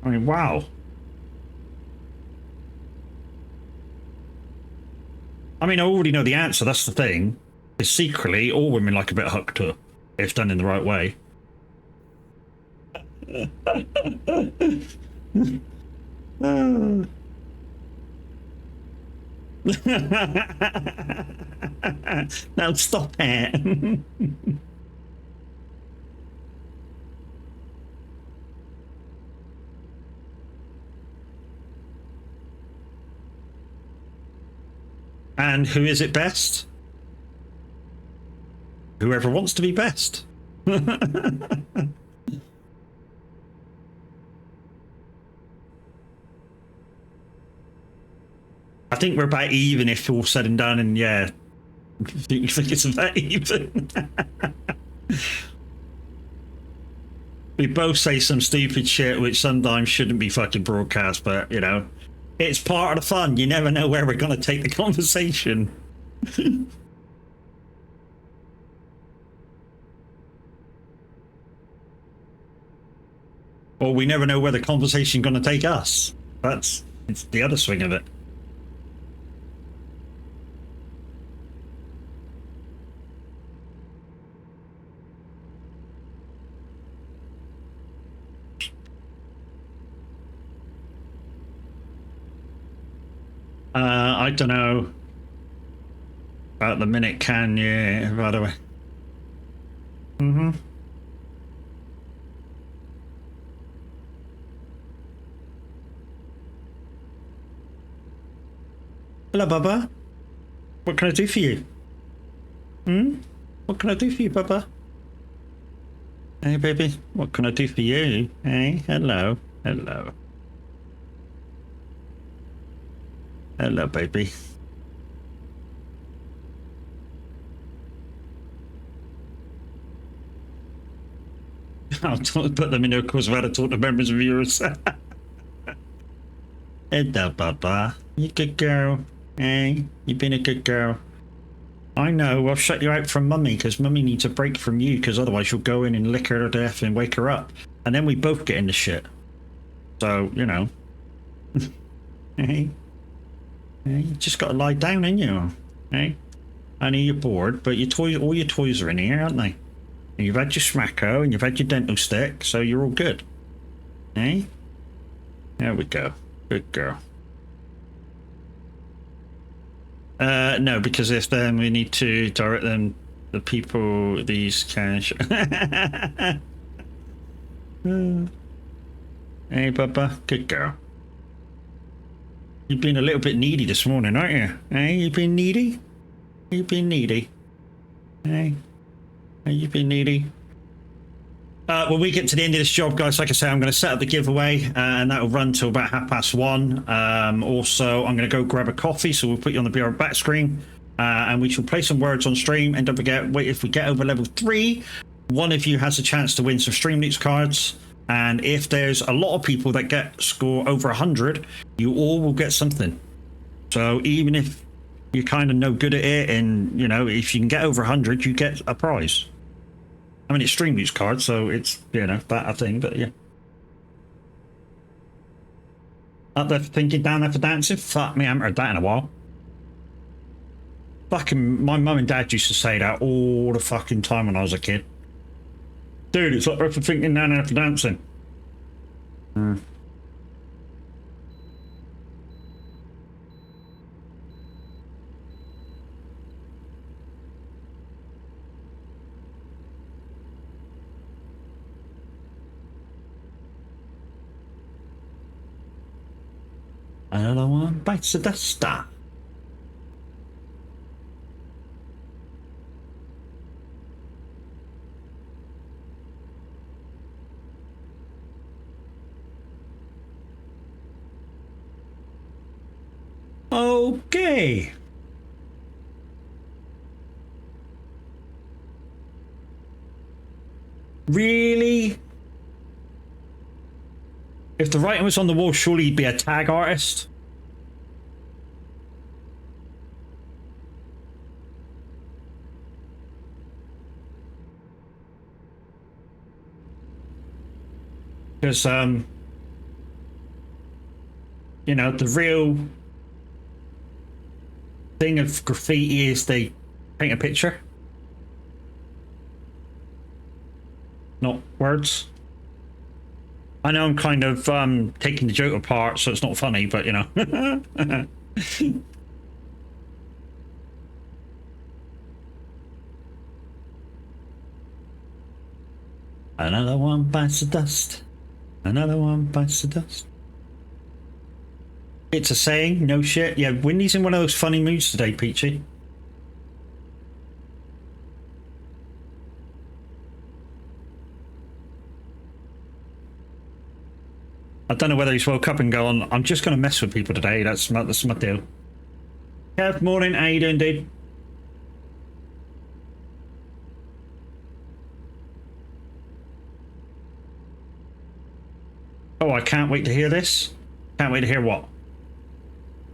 I mean, wow. I mean, I already know the answer. That's the thing. Is secretly, all women like a bit hooked up if done in the right way. Now stop it. And who is it best? Whoever wants to be best. I think we're about even if all said and done, and yeah, you think it's about even. We both say some stupid shit which sometimes shouldn't be fucking broadcast, but you know, it's part of the fun. You never know where we're going to take the conversation. Or we never know where the conversation's going to take us. It's the other swing of it. I don't know. About the minute can you, by the way. Mm-hmm. Hello, Bubba. What can I do for you? What can I do for you, Bubba? Hey, baby. What can I do for you? Hey, hello. Hello. Hello, baby. I'll put them in, of course, how to talk to members of viewers. Hello, Bubba. You good girl. Hey, you've been a good girl. I know, I've shut you out from Mummy because Mummy needs a break from you because otherwise you'll go in and lick her to death and wake her up. And then we both get into shit. So, you know. Hey. Hey, you just got to lie down, ain't you? Hey? I know you're bored, but your toys, all your toys are in here, aren't they? And you've had your smacko and you've had your dental stick, so you're all good. Hey? There we go. Good girl. No, because if then we need to direct them, the people, these can. Hey, Bubba. Good girl. You've been a little bit needy this morning, aren't you? Hey, you been needy? You've been needy. Hey, you've been needy. When we get to the end of this job, guys, like I say, I'm going to set up the giveaway, and that will run till about 1:30. Also, I'm going to go grab a coffee, so we'll put you on the BR back screen, and we shall play some words on stream. And don't forget, wait, if we get over level 3, one of you has a chance to win some Stream Leaks cards. And if there's a lot of people that get score over 100, you all will get something. So even if you're kind of no good at it, and you know, if you can get over 100, you get a prize. I mean, it's Stream Leaks cards, so it's, you know, that thing, but yeah. Up there for thinking, down there for dancing. Fuck me, I haven't heard that in a while. Fucking, my mum and dad used to say that all the fucking time when I was a kid. Dude, it's up there for thinking, down there for dancing. Another one bites the dust star. Okay. Really? If the writing was on the wall, surely he'd be a tag artist. Because, you know, the real thing of graffiti is they paint a picture, not words. I know I'm kind of taking the joke apart, so it's not funny, but you know. Another one bites the dust. Another one bites the dust. It's a saying, no shit. Yeah, Wendy's in one of those funny moods today, Peachy. I don't know whether he's woke up and gone, I'm just going to mess with people today. That's my deal. Kev, morning. How you doing, dude? Oh, I can't wait to hear this. Can't wait to hear what?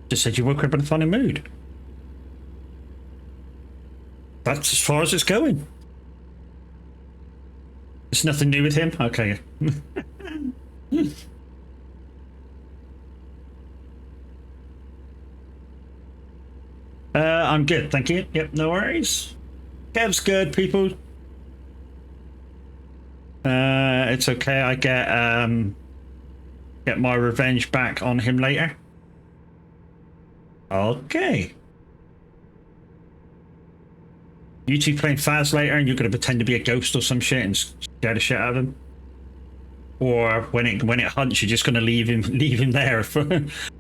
Just said you woke up in a funny mood. That's as far as it's going. It's nothing new with him? Okay. I'm good, thank you. Yep, no worries. Kev's good, people. It's okay. I get my revenge back on him later. Okay. You two playing Faz later, and you're gonna pretend to be a ghost or some shit and scare the shit out of him. Or when it hunts, you're just gonna leave him there.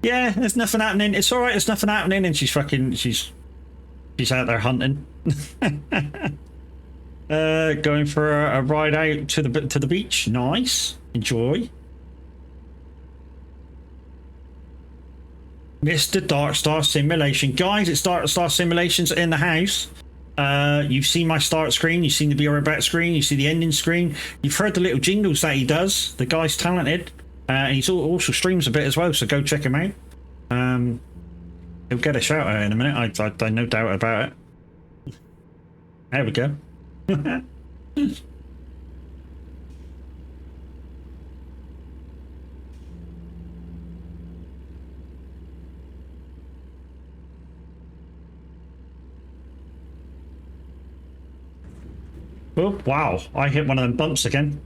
Yeah, there's nothing happening. It's all right. There's nothing happening, and she's out there hunting. Going for a ride out to the beach. Nice. Enjoy. Mr. Darkstar Simulation. Guys, it's Darkstar Simulations in the house. You've seen my start screen, you've seen the Be Right Back screen, you see the ending screen, you've heard the little jingles that he does. The guy's talented. And he's also streams a bit as well, so go check him out. He'll get a shout out in a minute, I no doubt about it. There we go. Oh, wow. I hit one of them bumps again.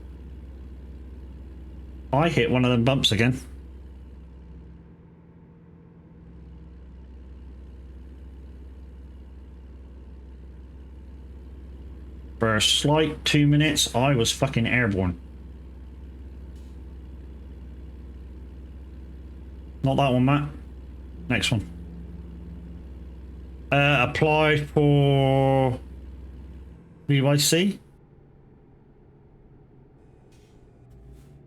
For a slight 2 minutes, I was fucking airborne. Not that one, Matt. Next one. Apply for BYC.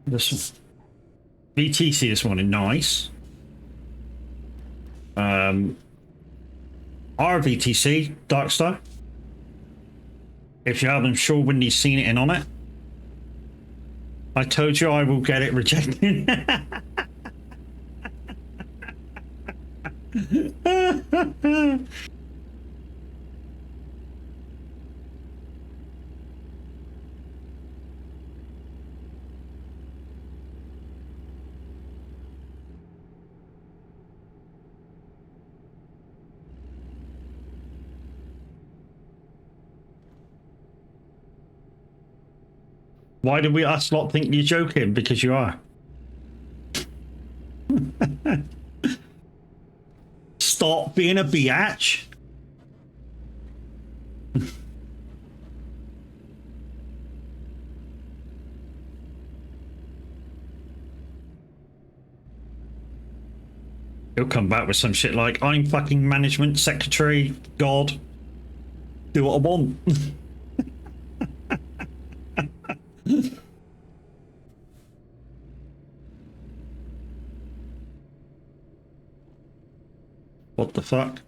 This one. VTC this morning, nice. RVTC, Darkstar. If you haven't, sure Wendy's seen it in on it. I told you I will get it rejected. Why do we us lot think you're joking? Because you are. Stop being a biatch. He'll come back with some shit like, I'm fucking management secretary, God. Do what I want. What the fuck?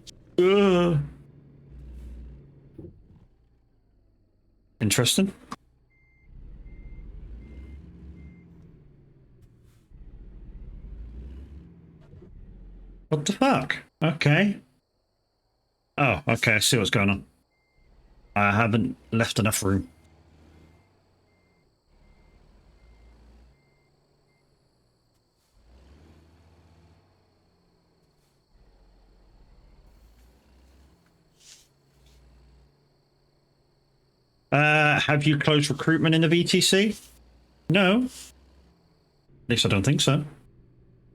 Interesting. What the fuck? Okay. Oh, okay, I see what's going on. I haven't left enough room. have you closed recruitment in the VTC? No. At least I don't think so.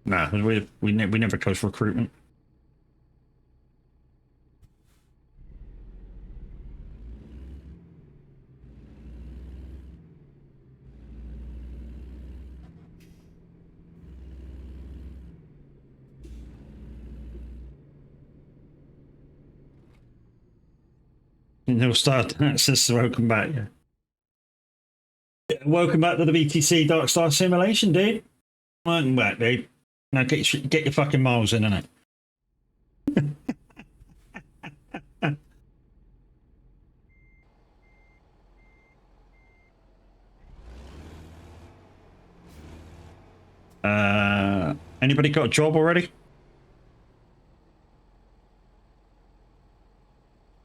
Nah, we never closed recruitment. No start. That's just welcome back. Yeah. Welcome back to the VTC Dark Star Simulation, dude. Welcome back, dude. Now get your fucking miles in, innit? Anybody got a job already?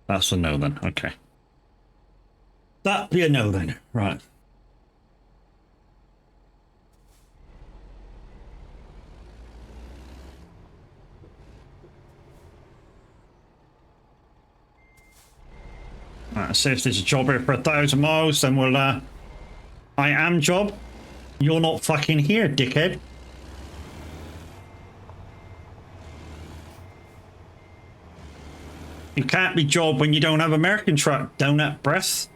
That's a no then. Okay. That'd be a no then. Right. Right, so if there's a job here for 1,000 miles, then we'll, I am job. You're not fucking here, dickhead. You can't be job when you don't have American truck, donut breath.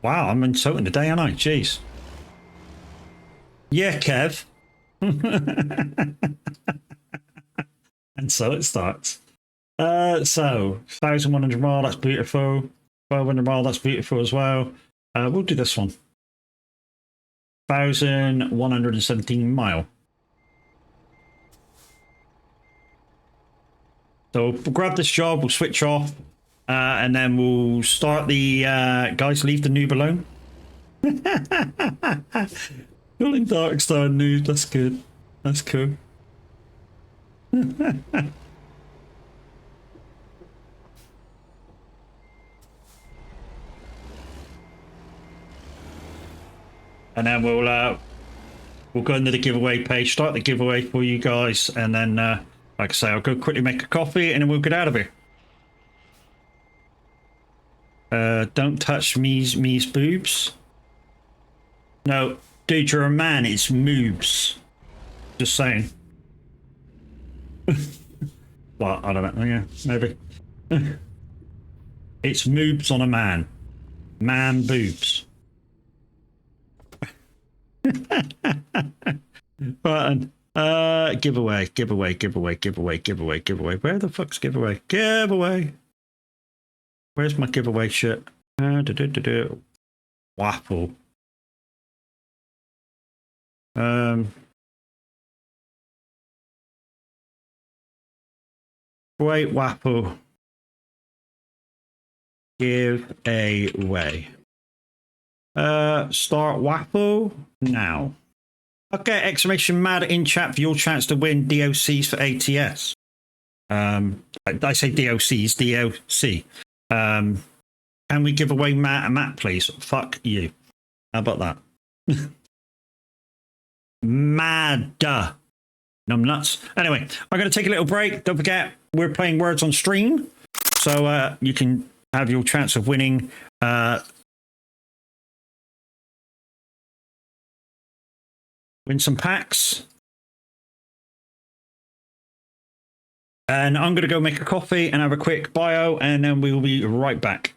Wow, I'm insulting today, aren't I? Jeez. Yeah, Kev. And so it starts. So 1,100 mile, that's beautiful. 1,200 mile, that's beautiful as well. We'll do this one. 1,117 mile. So we'll grab this job, we'll switch off, and then we'll start the guys leave the noob alone. Calling Darkstar noob, that's good. That's cool. And then we'll go into the giveaway page, start the giveaway for you guys, and then like I say, I'll go quickly make a coffee and then we'll get out of here. Don't touch me's boobs. No, dude, you're a man, it's moobs. Just saying. Well, I don't know, yeah, maybe. It's moobs on a man. Man boobs. Right, giveaway. Where the fuck's giveaway? Giveaway. Where's my giveaway shit? Waffle. Wait, Waffle. Give away. Start Waffle now. Okay, exclamation mad in chat for your chance to win DOCs for ATS. I say DOCs, DOC. Can we give away a map, please? Fuck you. How about that? Mad. Numbnuts. Anyway, I'm going to take a little break. Don't forget, we're playing Words on stream. So you can have your chance of winning win some packs. And I'm going to go make a coffee and have a quick bio, and then we'll be right back.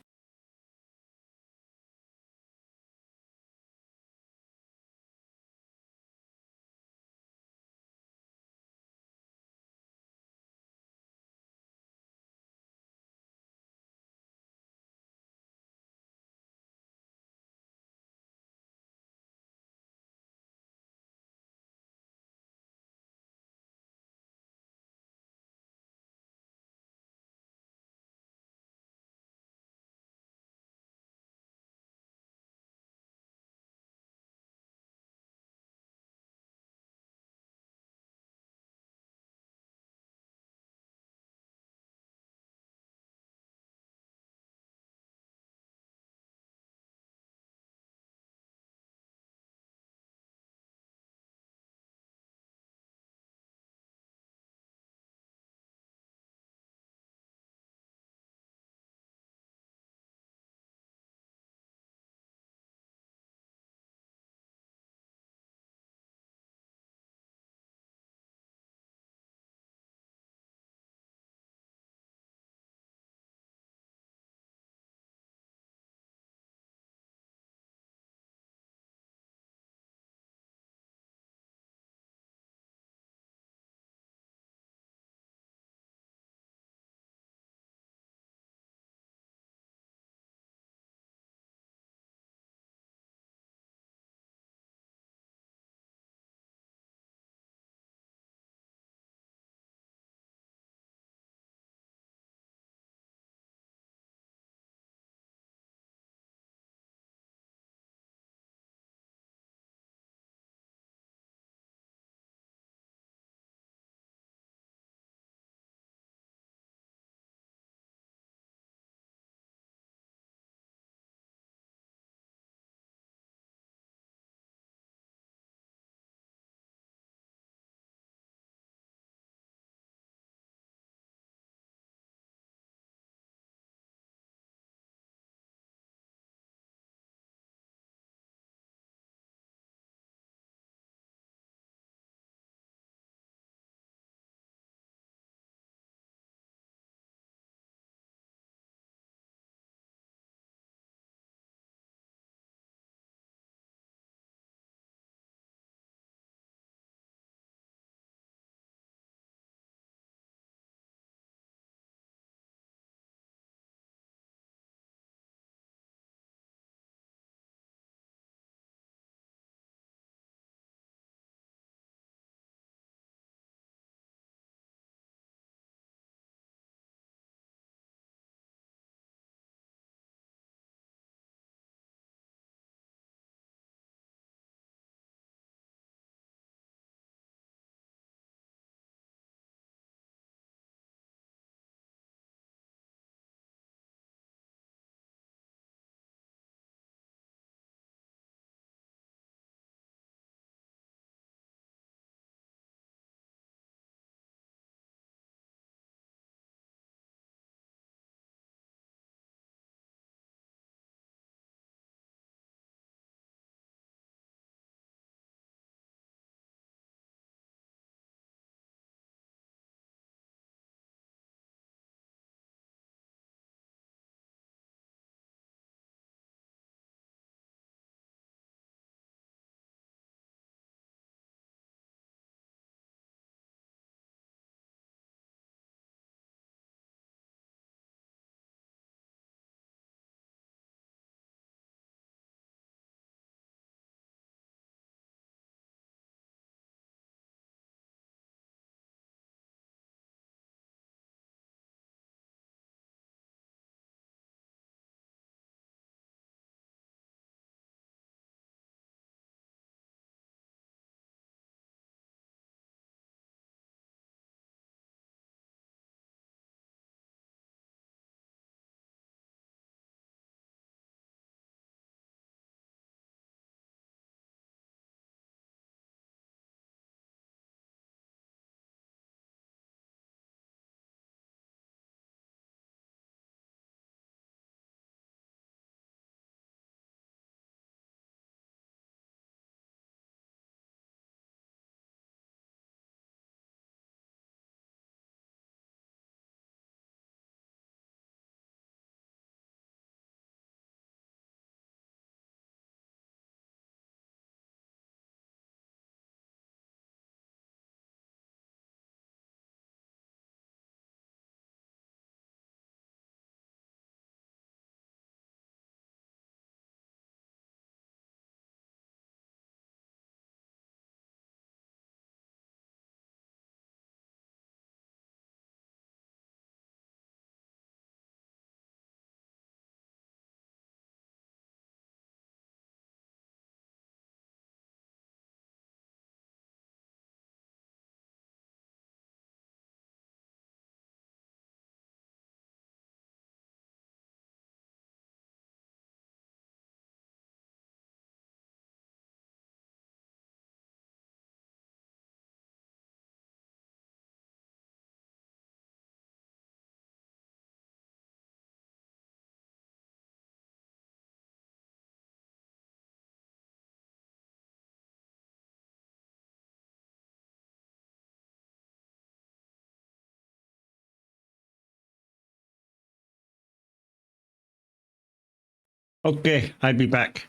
Okay, I'll be back.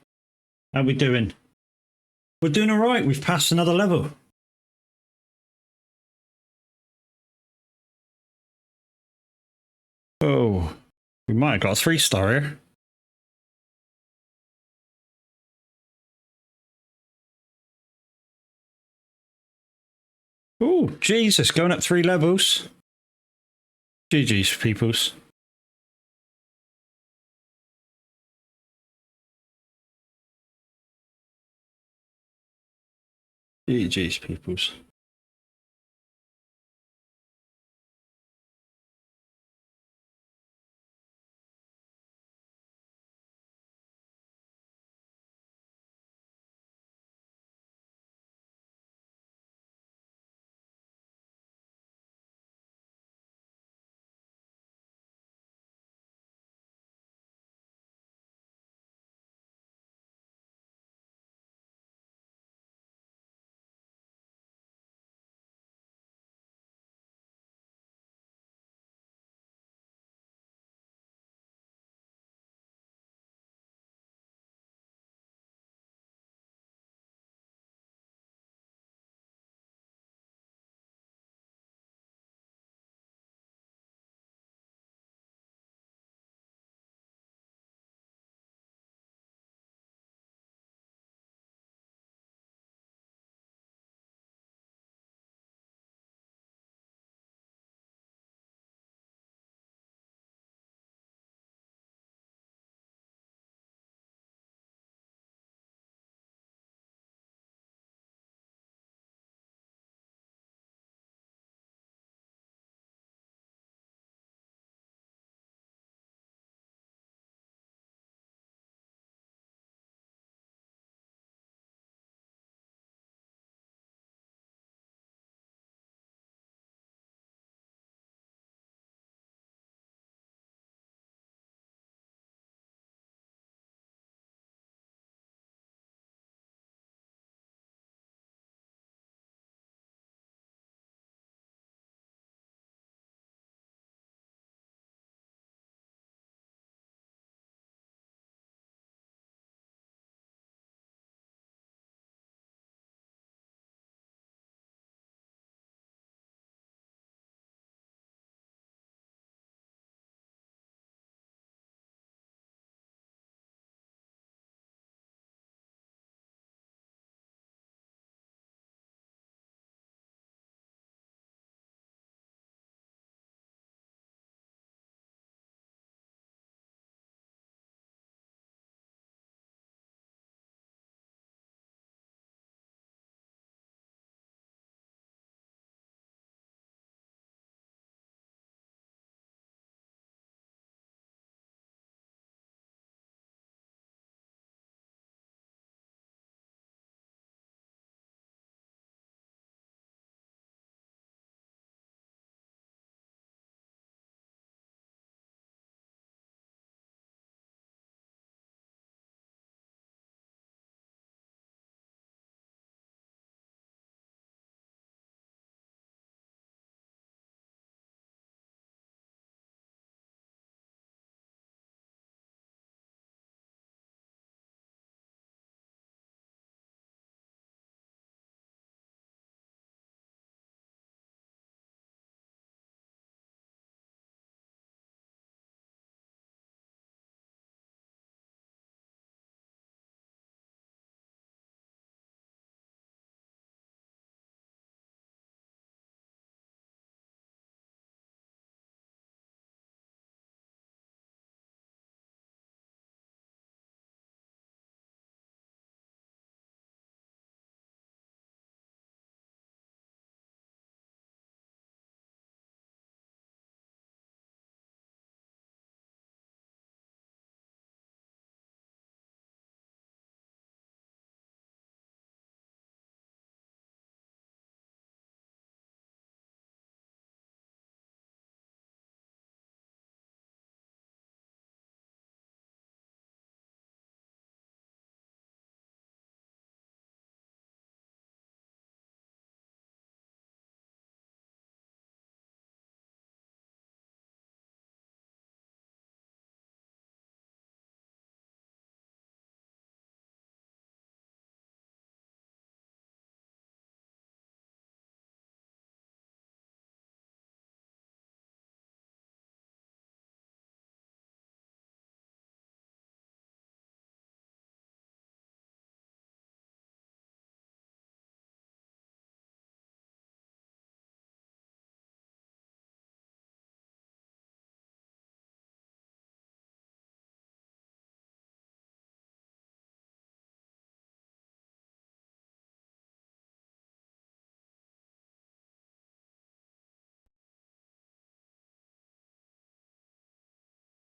How we doing? We're doing all right. We've passed another level. Oh, we might have got a 3-star here. Oh, Jesus, going up 3 levels. GG's, peoples. GG's, peoples.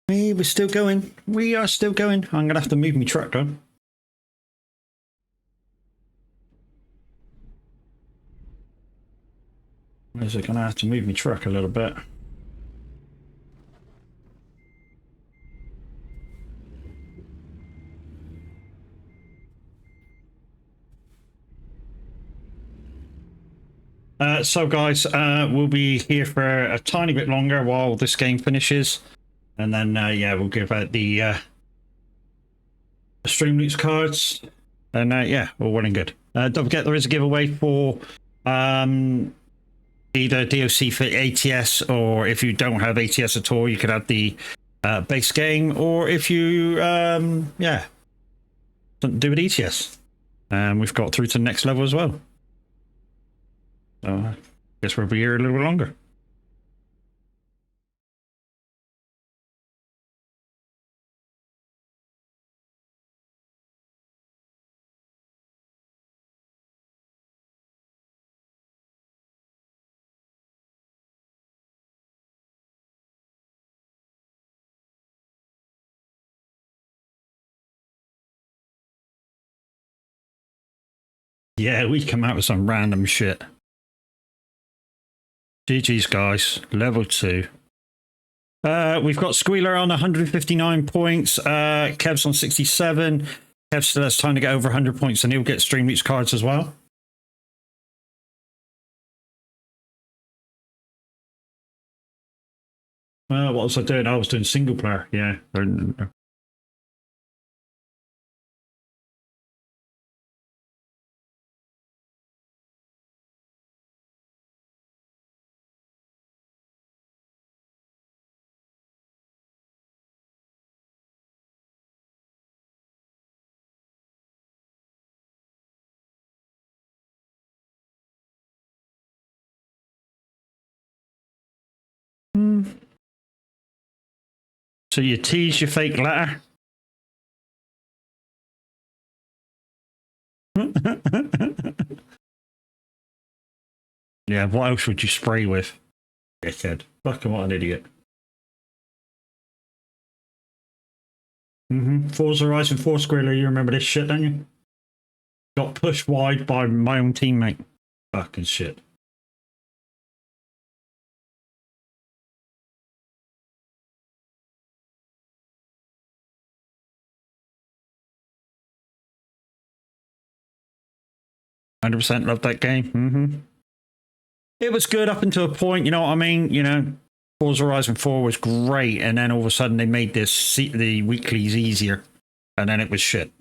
We're still going. We are still going. I'm going to have to move my truck though. Is it going to have to move my truck a little bit? So guys, we'll be here for a tiny bit longer while this game finishes. And then, yeah, we'll give out the Streamloots cards. And yeah, all well and good. Don't forget there is a giveaway for either DOC for ATS, or if you don't have ATS at all, you could have the base game, or if you, yeah, something to do with ETS. We've got through to the next level as well. So I guess we'll be here a little longer. Yeah, we come out with some random shit. GG's, guys. Level 2. We've got Squealer on 159 points. Kev's on 67. Kev still has time to get over 100 points, and he'll get Streamloots cards as well. What was I doing? I was doing single player. Yeah. So you tease your fake letter? Yeah, what else would you spray with? Dickhead. Fucking what an idiot. Forza Horizon 4 Squealer, you remember this shit, don't you? Got pushed wide by my own teammate. Fucking shit. %, loved that game. It was good up until a point, you know what I mean? You know, Forza Horizon 4 was great, and then all of a sudden they made the weeklies easier, and then it was shit.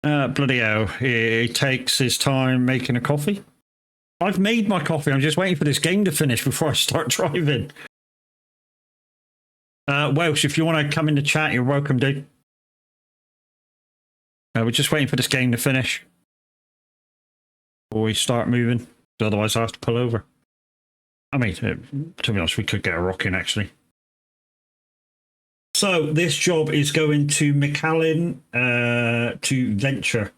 Bloody hell, he takes his time making a coffee. I've made my coffee, I'm just waiting for this game to finish before I start driving. Welsh, if you want to come in the chat, you're welcome, dude. We're just waiting for this game to finish before we start moving. Otherwise, I have to pull over. I mean, to be honest, we could get a rock in, actually. So this job is going to McAllen to Venture.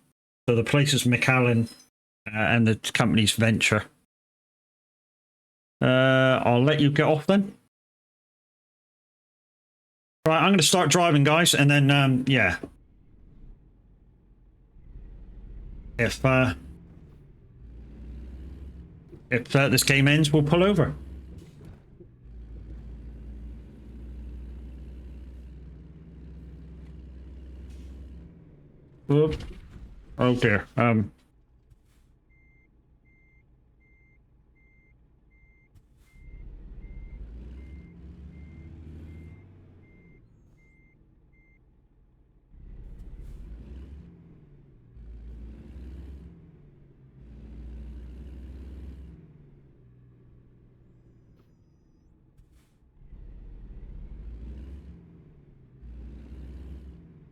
So the place is McAllen and the company's Venture. I'll let you get off then. Right, I'm going to start driving, guys, and then, yeah. If this game ends, we'll pull over. Whoop. Oh dear.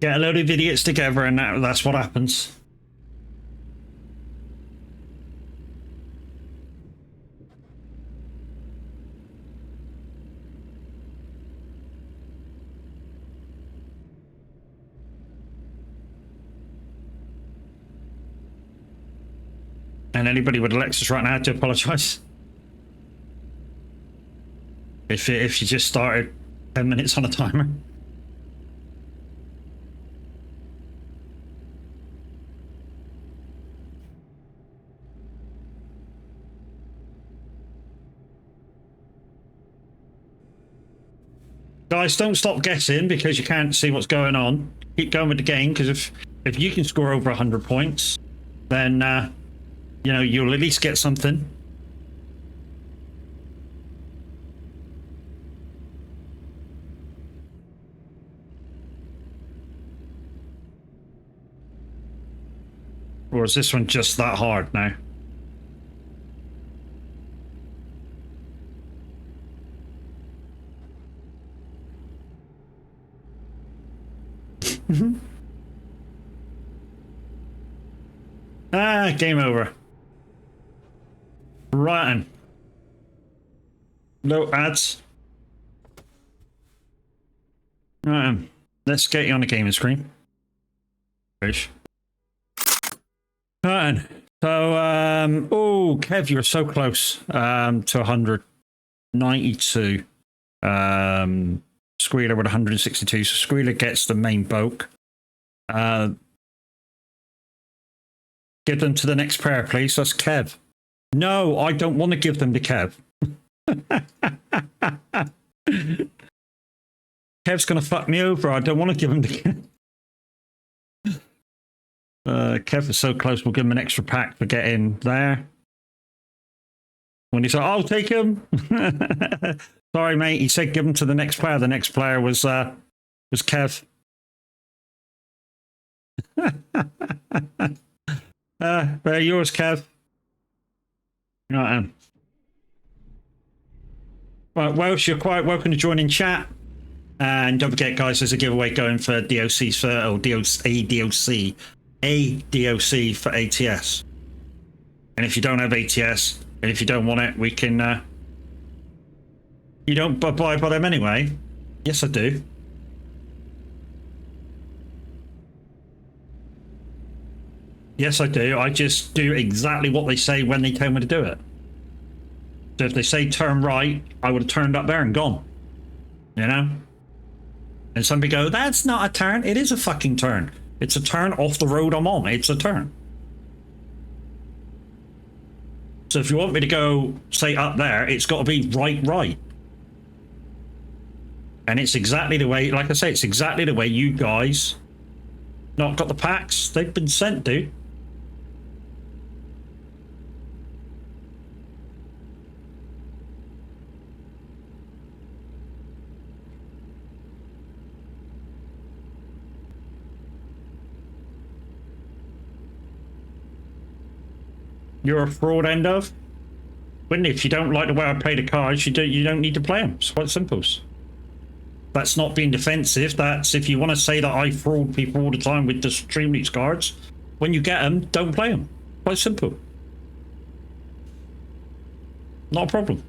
Get a load of idiots together, and that's what happens. And anybody with a Lexus right now, I have to apologise. if you just started 10 minutes on a timer. Guys, don't stop guessing because you can't see what's going on. Keep going with the game, because if you can score over 100 points, then you know, you'll at least get something. Or is this one just that hard now? Ah, game over. Right. No ads. Right. Let's get you on the gaming screen. Fish. Right. So, oh, Kev, you were so close to 192. Squealer with 162. So Squealer gets the main boat. Give them to the next player, please. That's Kev. No, I don't want to give them to Kev. Kev's going to fuck me over. I don't want to give him to Kev. Kev is so close. We'll give him an extra pack for getting there. When he said, "I'll take him." Sorry, mate. He said, "Give him to the next player." The next player was Kev. They're yours, Kev. Right. Right, Welsh, you're quite welcome to join in chat. And don't forget, guys, there's a giveaway going for DOCs for a DOC for ATS. And if you don't have ATS, and if you don't want it, we can. You don't buy by them anyway? Yes, I do. Yes, I do. I just do exactly what they say when they tell me to do it. So if they say turn right, I would have turned up there and gone. You know? And somebody go, "That's not a turn." It is a fucking turn. It's a turn off the road I'm on. It's a turn. So if you want me to go, say, up there, it's got to be right. And it's exactly the way, like I say, it's exactly the way you guys not got the packs. They've been sent, dude. You're a fraud, end of. When if you don't like the way I play the cards, you don't need to play them. It's quite simple. That's not being defensive. That's if you want to say that I fraud people all the time with the Stream Leaks cards. When you get them, don't play them. Quite simple. Not a problem.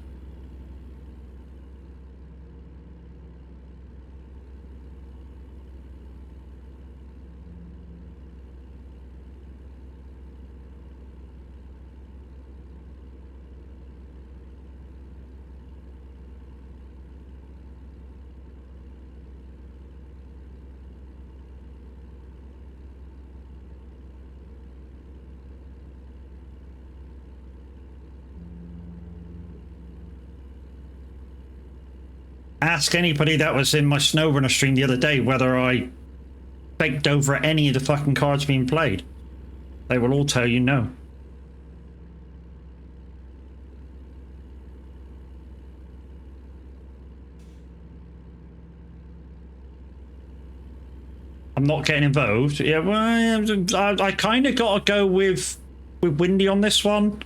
Ask anybody that was in my Snowrunner stream the other day whether I faked over any of the fucking cards being played. They will all tell you no. I'm not getting involved. Yeah, well, I kind of got to go with Windy on this one.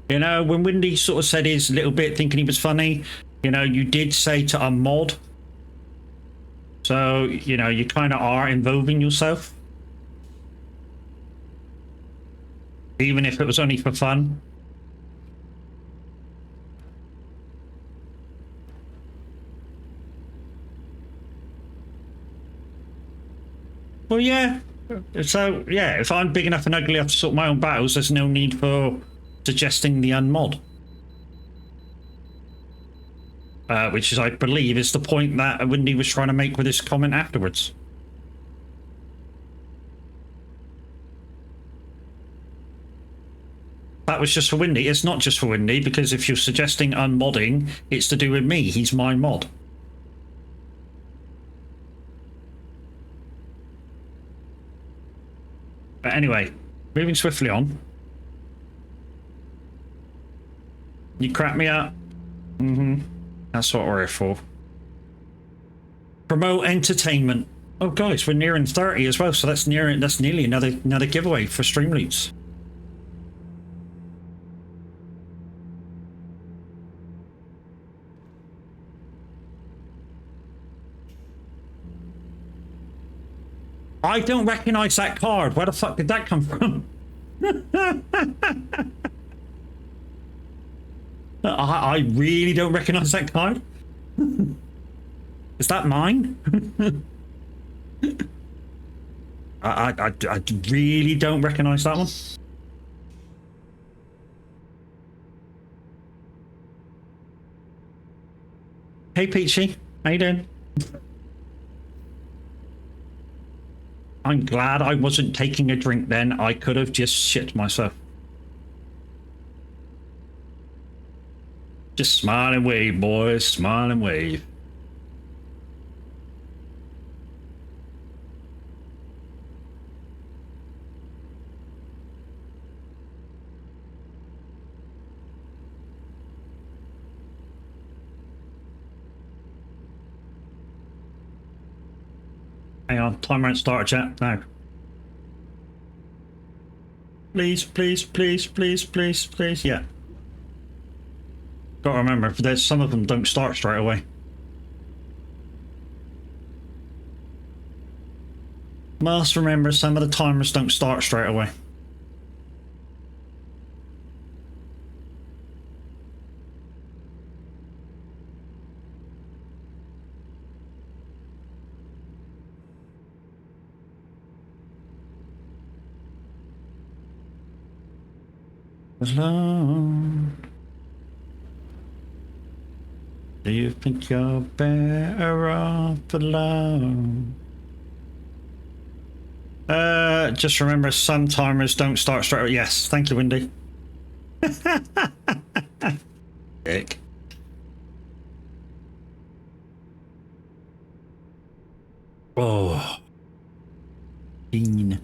You know, when Windy sort of said his little bit, thinking he was funny. You know, you did say to unmod. So, you know, you kind of are involving yourself. Even if it was only for fun. Well, yeah. So, yeah, if I'm big enough and ugly enough to sort my own battles, there's no need for suggesting the unmod. which is, I believe, is the point that Windy was trying to make with his comment afterwards. That was just for Windy. It's not just for Windy, because if you're suggesting unmodding, it's to do with me. He's my mod. But anyway, moving swiftly on. You crack me up. That's what we're here for. Promote entertainment. Oh, guys, we're nearing 30 as well, so that's nearly another giveaway for Streamloots. I don't recognize that card. Where the fuck did that come from? I really don't recognize that card. Is that mine? I really don't recognize that one. Hey Peachy, how you doing? I'm glad I wasn't taking a drink then. I could have just shit myself. Just smile and wave, boys. Smile and wave. Hang on, timer won't start, chat now. Please, please, please, please, please, please, yeah. Gotta remember, there's some of them don't start straight away. Must remember, some of the timers don't start straight away. Alone. Do you think you're better off alone? Just remember, some timers don't start straight away. Yes, thank you, Windy. Dick. Oh. Bean.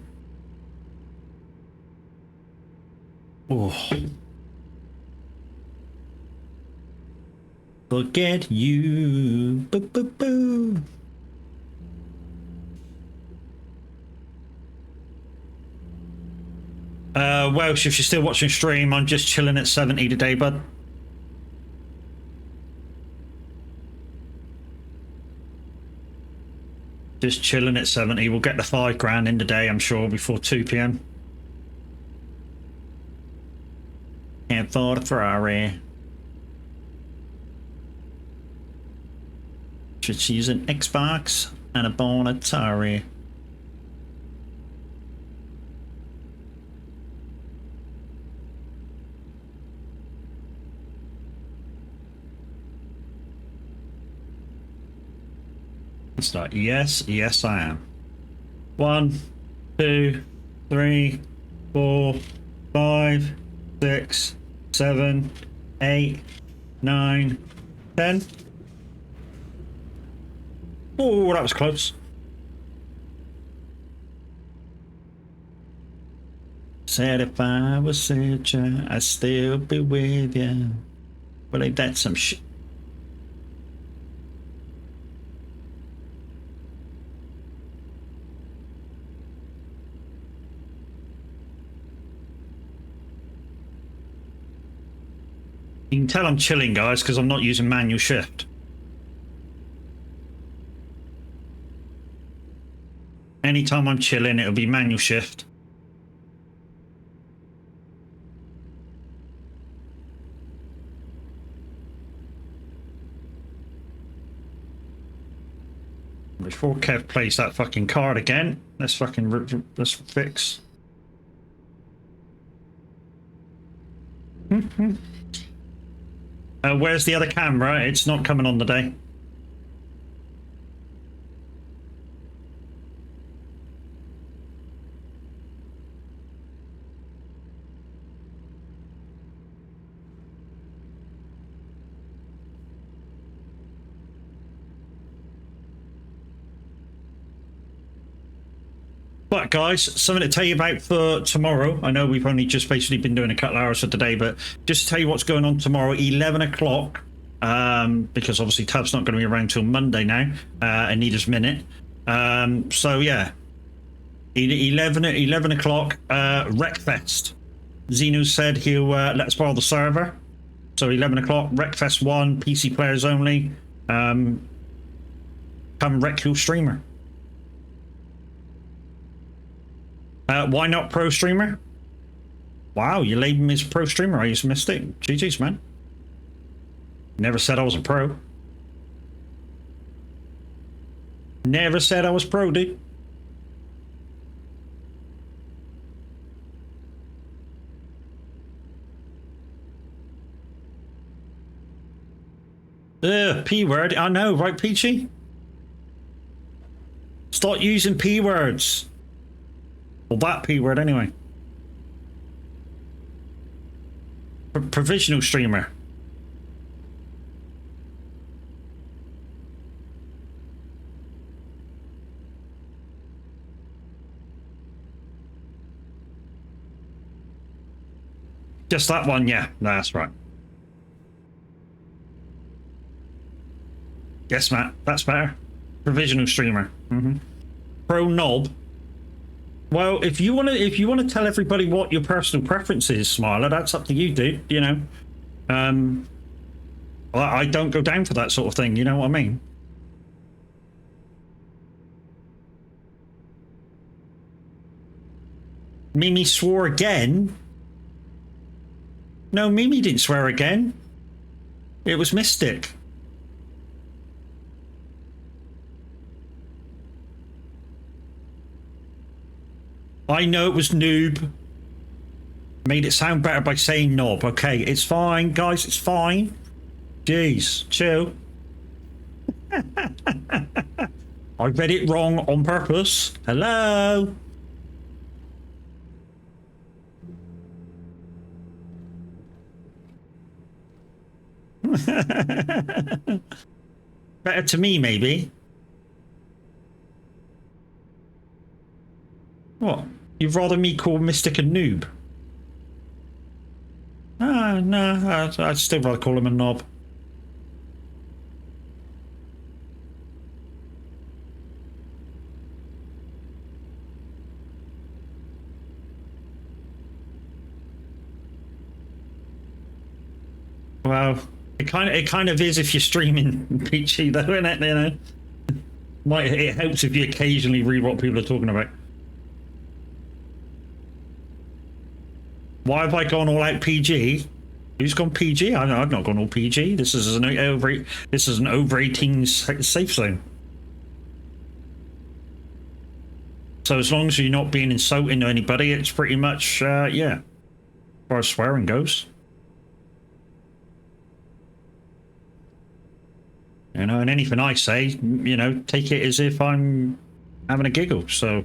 Oh. Forget you. Boo, boo, boo. Welsh, if you're still watching stream, I'm just chilling at 70 today, bud. Just chilling at 70. We'll get the 5 grand in today, I'm sure, before 2 p.m. Can't afford a Ferrari. Should use an Xbox and a born Atari. Start. Yes, yes, I am. 1, 2, 3, 4, 5, 6, 7, 8, 9, 10. Oh, that was close. Said if I was such a, I'd still be with you. But ain't that some shit? You can tell I'm chilling, guys, because I'm not using manual shift. Anytime I'm chilling, it'll be manual shift. Before Kev plays that fucking card again, let's fix. Where's the other camera? It's not coming on the day. But guys, something to tell you about for tomorrow. I know we've only just basically been doing a couple hours for today, but just to tell you what's going on tomorrow, 11 o'clock, because obviously Tub's not going to be around till Monday now, and Nita's minute. So yeah, 11 o'clock, Wreckfest. Xeno said he'll let us borrow the server. So 11 o'clock, Wreckfest 1, PC players only. Come wreck your streamer. Why not pro streamer? Wow, you labeled me as a pro streamer. I just missed it. GG's, man. Never said I was a pro. Never said I was pro, dude. P word. I know, right, Peachy? Start using P words. Well, that P word anyway. Provisional streamer. Just that one, yeah. No, that's right. Yes, Matt, that's better. Provisional streamer. Pro knob. Well, if you want to tell everybody what your personal preference is, Smiler, that's up to you, dude. You know, I don't go down for that sort of thing. You know what I mean? Mimi swore again. No, Mimi didn't swear again. It was Mystic. I know it was noob. Made it sound better by saying knob. Okay, it's fine, guys, it's fine. Jeez, chill. I read it wrong on purpose. Hello? Better to me, maybe. What? You'd rather me call Mystic a noob? Ah, no, I'd still rather call him a knob. Well, it kind of is if you're streaming Peachy, though, isn't it? You know, it helps if you occasionally read what people are talking about. Why have I gone all out PG? Who's gone PG? I've not gone all PG. This is an over 18s safe zone. So as long as you're not being insulting to anybody, it's pretty much yeah, as far as swearing goes. You know, and anything I say, you know, take it as if I'm having a giggle. So.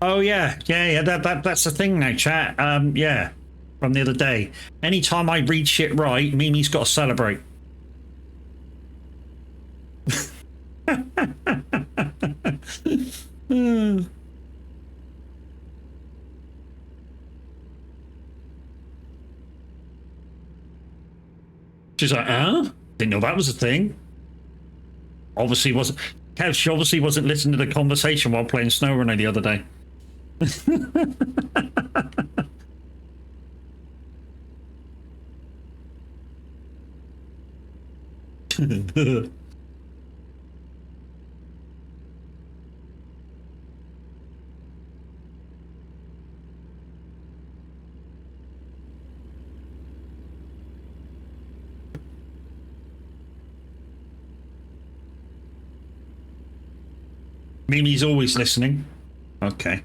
Oh yeah. That's the thing now, chat. Yeah, from the other day. Anytime I read shit right, Mimi's got to celebrate. She's like, didn't know that was a thing. Obviously wasn't. Kev, she obviously wasn't listening to the conversation while playing SnowRunner the other day. Mimi's always listening. Okay.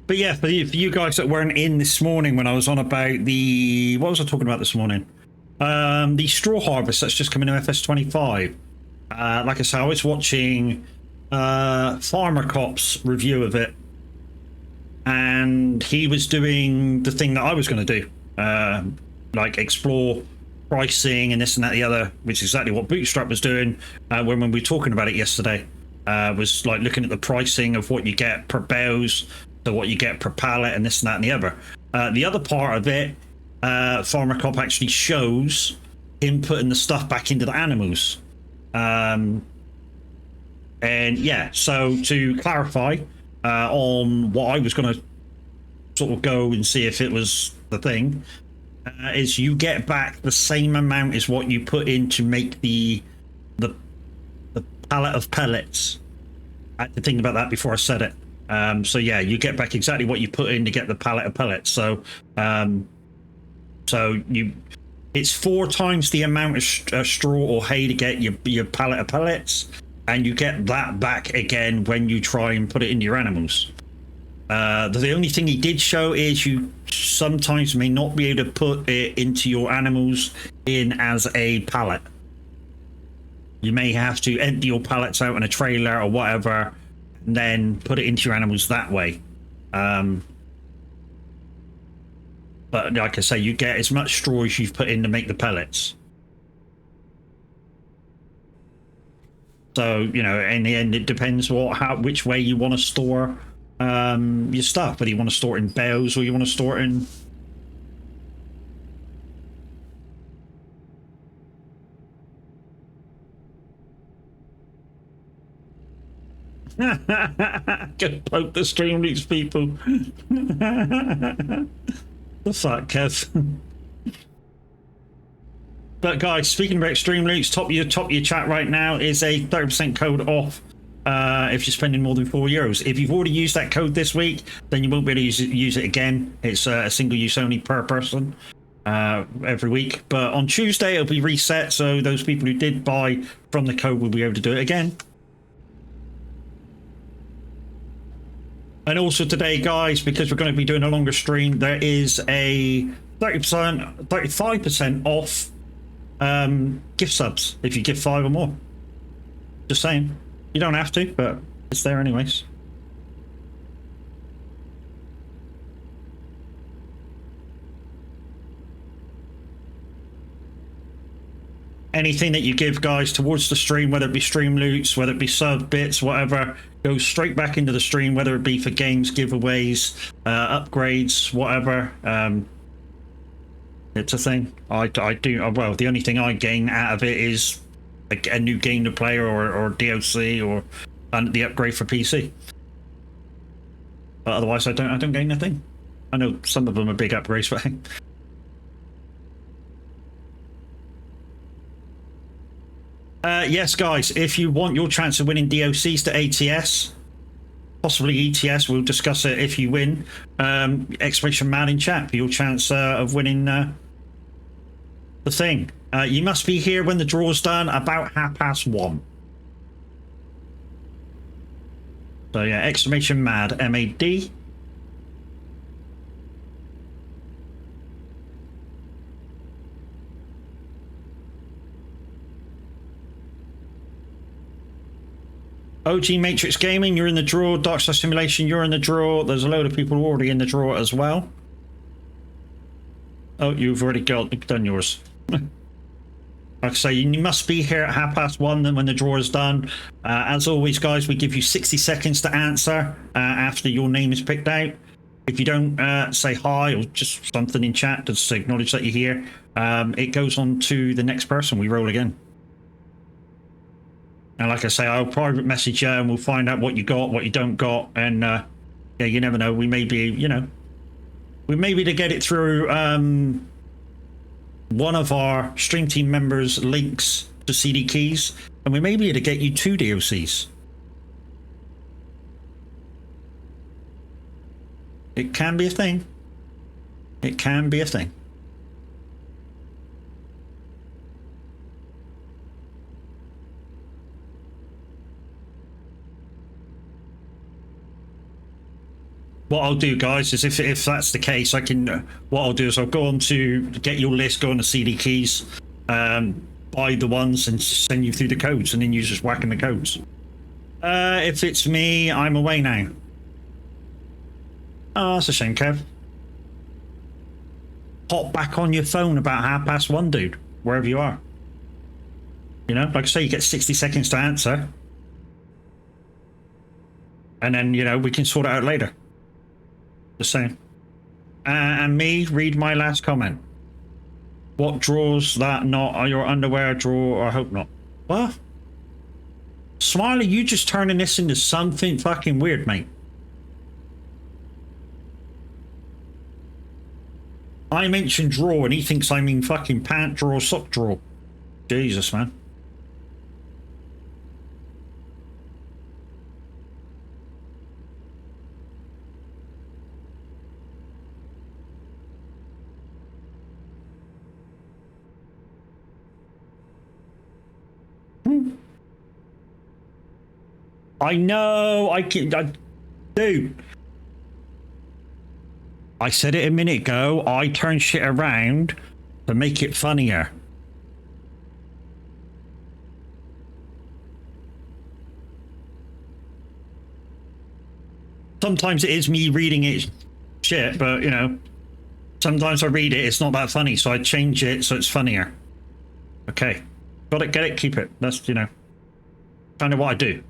But yeah, for you guys that weren't in this morning when I was on about the... What was I talking about this morning? The straw harvest that's just coming to FS25. Like I said, I was watching Farmer Cop's review of it, and he was doing the thing that I was going to do, like explore pricing and this and that the other, which is exactly what Bootstrap was doing when we were talking about it yesterday. Was like looking at the pricing of what you get per bales, to what you get per pallet, and this and that and the other. The other part of it, Farmer Cop actually shows him putting the stuff back into the animals. And yeah, so to clarify on what I was going to sort of go and see if it was the thing, is you get back the same amount as what you put in to make the pallet of pellets. I had to think about that before I said it. So yeah, you get back exactly what you put in to get the pallet of pellets. So it's 4 times the amount of straw or hay to get your pallet of pellets, and you get that back again when you try and put it in your animals. The only thing he did show is you sometimes may not be able to put it into your animals in as a pallet. You may have to empty your pallets out in a trailer or whatever, and then put it into your animals that way. But like I say, you get as much straw as you've put in to make the pellets. So, you know, in the end, it depends which way you want to store your stuff. Whether you want to store it in bales or you want to store it in... Go poke the stream leaks, people. The fuck, Kev. But guys, speaking about Stream Loots, top of your chat right now is a 30% code off if you're spending more than €4. If you've already used that code this week, then you won't be able to use it again. It's a single use only per person every week. But on Tuesday, it'll be reset, so those people who did buy from the code will be able to do it again. And also today, guys, because we're going to be doing a longer stream, there is a 35% off gift subs if you give 5 or more. Just saying. You don't have to, but it's there anyways. Anything that you give, guys, towards the stream, whether it be stream loots, whether it be sub bits, whatever, goes straight back into the stream, whether it be for games, giveaways, upgrades, whatever. It's a thing. I do, well, the only thing I gain out of it is a new game to play or DLC or the upgrade for PC. But otherwise, I don't gain nothing. I know some of them are big upgrades, but yes, guys, if you want your chance of winning DLCs to ATS, possibly ETS, we'll discuss it if you win. Exclamation man in chat for your chance of winning the thing. You must be here when the draw's done, about 1:30. So yeah, exclamation mad, MAD. OG Matrix Gaming, you're in the draw. Dark Star Simulation, you're in the draw. There's a load of people already in the draw as well. Oh, you've already done yours. Like I say, you must be here at 1:30 then when the draw is done. As always, guys, we give you 60 seconds to answer after your name is picked out. If you don't say hi or just something in chat to acknowledge that you're here, it goes on to the next person. We roll again. And like I say, I'll private message you and we'll find out what you got, what you don't got. And yeah, you never know. We may be, you know, we may be to get it through one of our stream team members' links to CD keys. And we may be able to get you 2 DLCs. It can be a thing. It can be a thing. what I'll do, guys, is if that's the case, I can. What I'll do is I'll go on to get your list, go on to CD keys, buy the ones, and send you through the codes, and then you just whack in the codes. If it's me, I'm away now. Oh, that's a shame, Kev. Hop back on your phone about 1:30, dude, wherever you are. You know, like I say, you get 60 seconds to answer. And then, you know, we can sort it out later. Just saying. And me, read my last comment. What draws that not? Are your underwear draw? I hope not. What? Smiley, you just turning this into something fucking weird, mate. I mentioned draw and he thinks I mean fucking pant draw, sock draw. Jesus, man. I know, dude. I said it a minute ago, I turn shit around to make it funnier. Sometimes it is me reading it shit, but you know, sometimes I read it, it's not that funny, so I change it so it's funnier. Okay. Got it, get it, keep it. That's, you know, kind of what I do.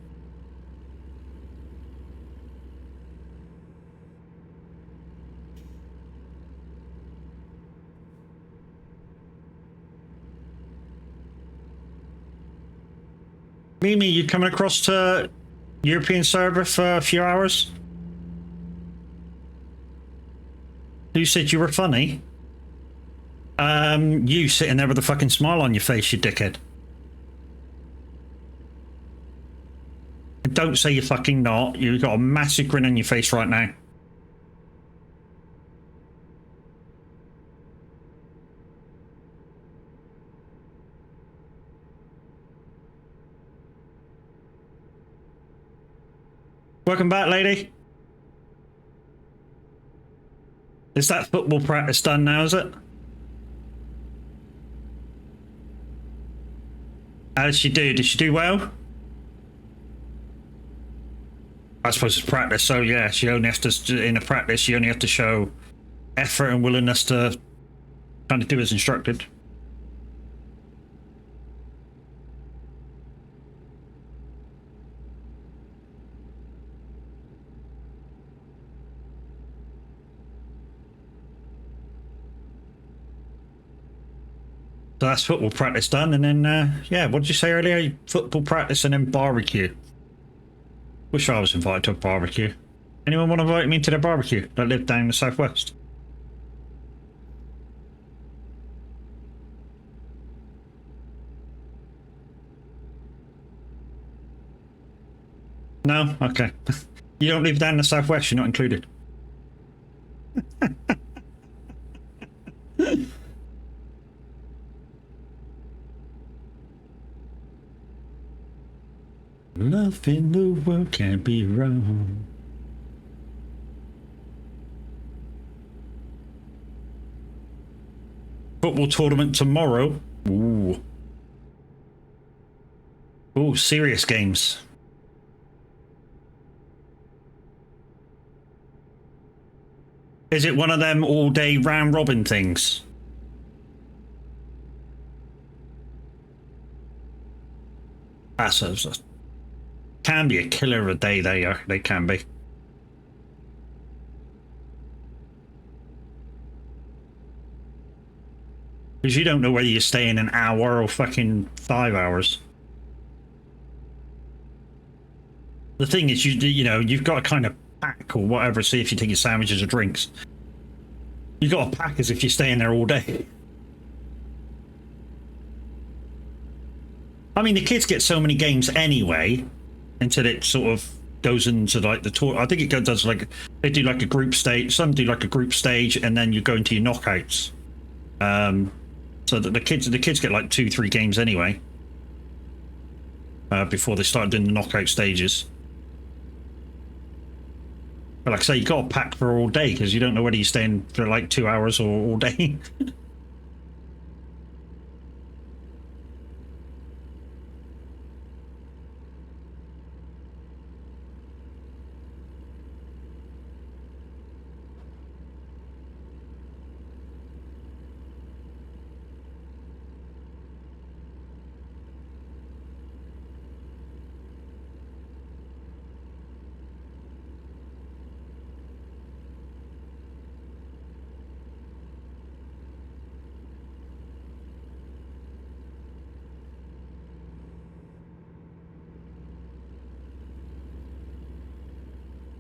Mimi, you coming across to European server for a few hours? Who said you were funny? You sitting there with a fucking smile on your face, you dickhead. Don't say you're fucking not. You've got a massive grin on your face right now. Welcome back, lady. Is that football practice done now, is it? How did she do? Did she do well? I suppose it's practice, so yeah, she only has to, in a practice, you only have to show effort and willingness to kind of do as instructed. So that's football practice done, and then, yeah, what did you say earlier? Football practice and then barbecue. Wish I was invited to a barbecue. Anyone want to invite me to their barbecue that live down in the southwest? No? Okay. You don't live down in the southwest, you're not included. Love in the world can't be wrong. Football tournament tomorrow. Ooh. Ooh, serious games. Is it one of them all-day round-robin things? That's can be a killer of a day. They can be. Because you don't know whether you're staying an hour or fucking 5 hours. The thing is, you know, you've got to kind of pack or whatever, see if you take your sandwiches or drinks. You've got to pack as if you're staying there all day. I mean, the kids get so many games anyway, until it sort of goes into like the tour. I think it does like, they do like a group stage, some do like a group stage, and then you go into your knockouts. So that the kids get like 2-3 games anyway, before they start doing the knockout stages. But like I say, you got to pack for all day because you don't know whether you're staying for like 2 hours or all day.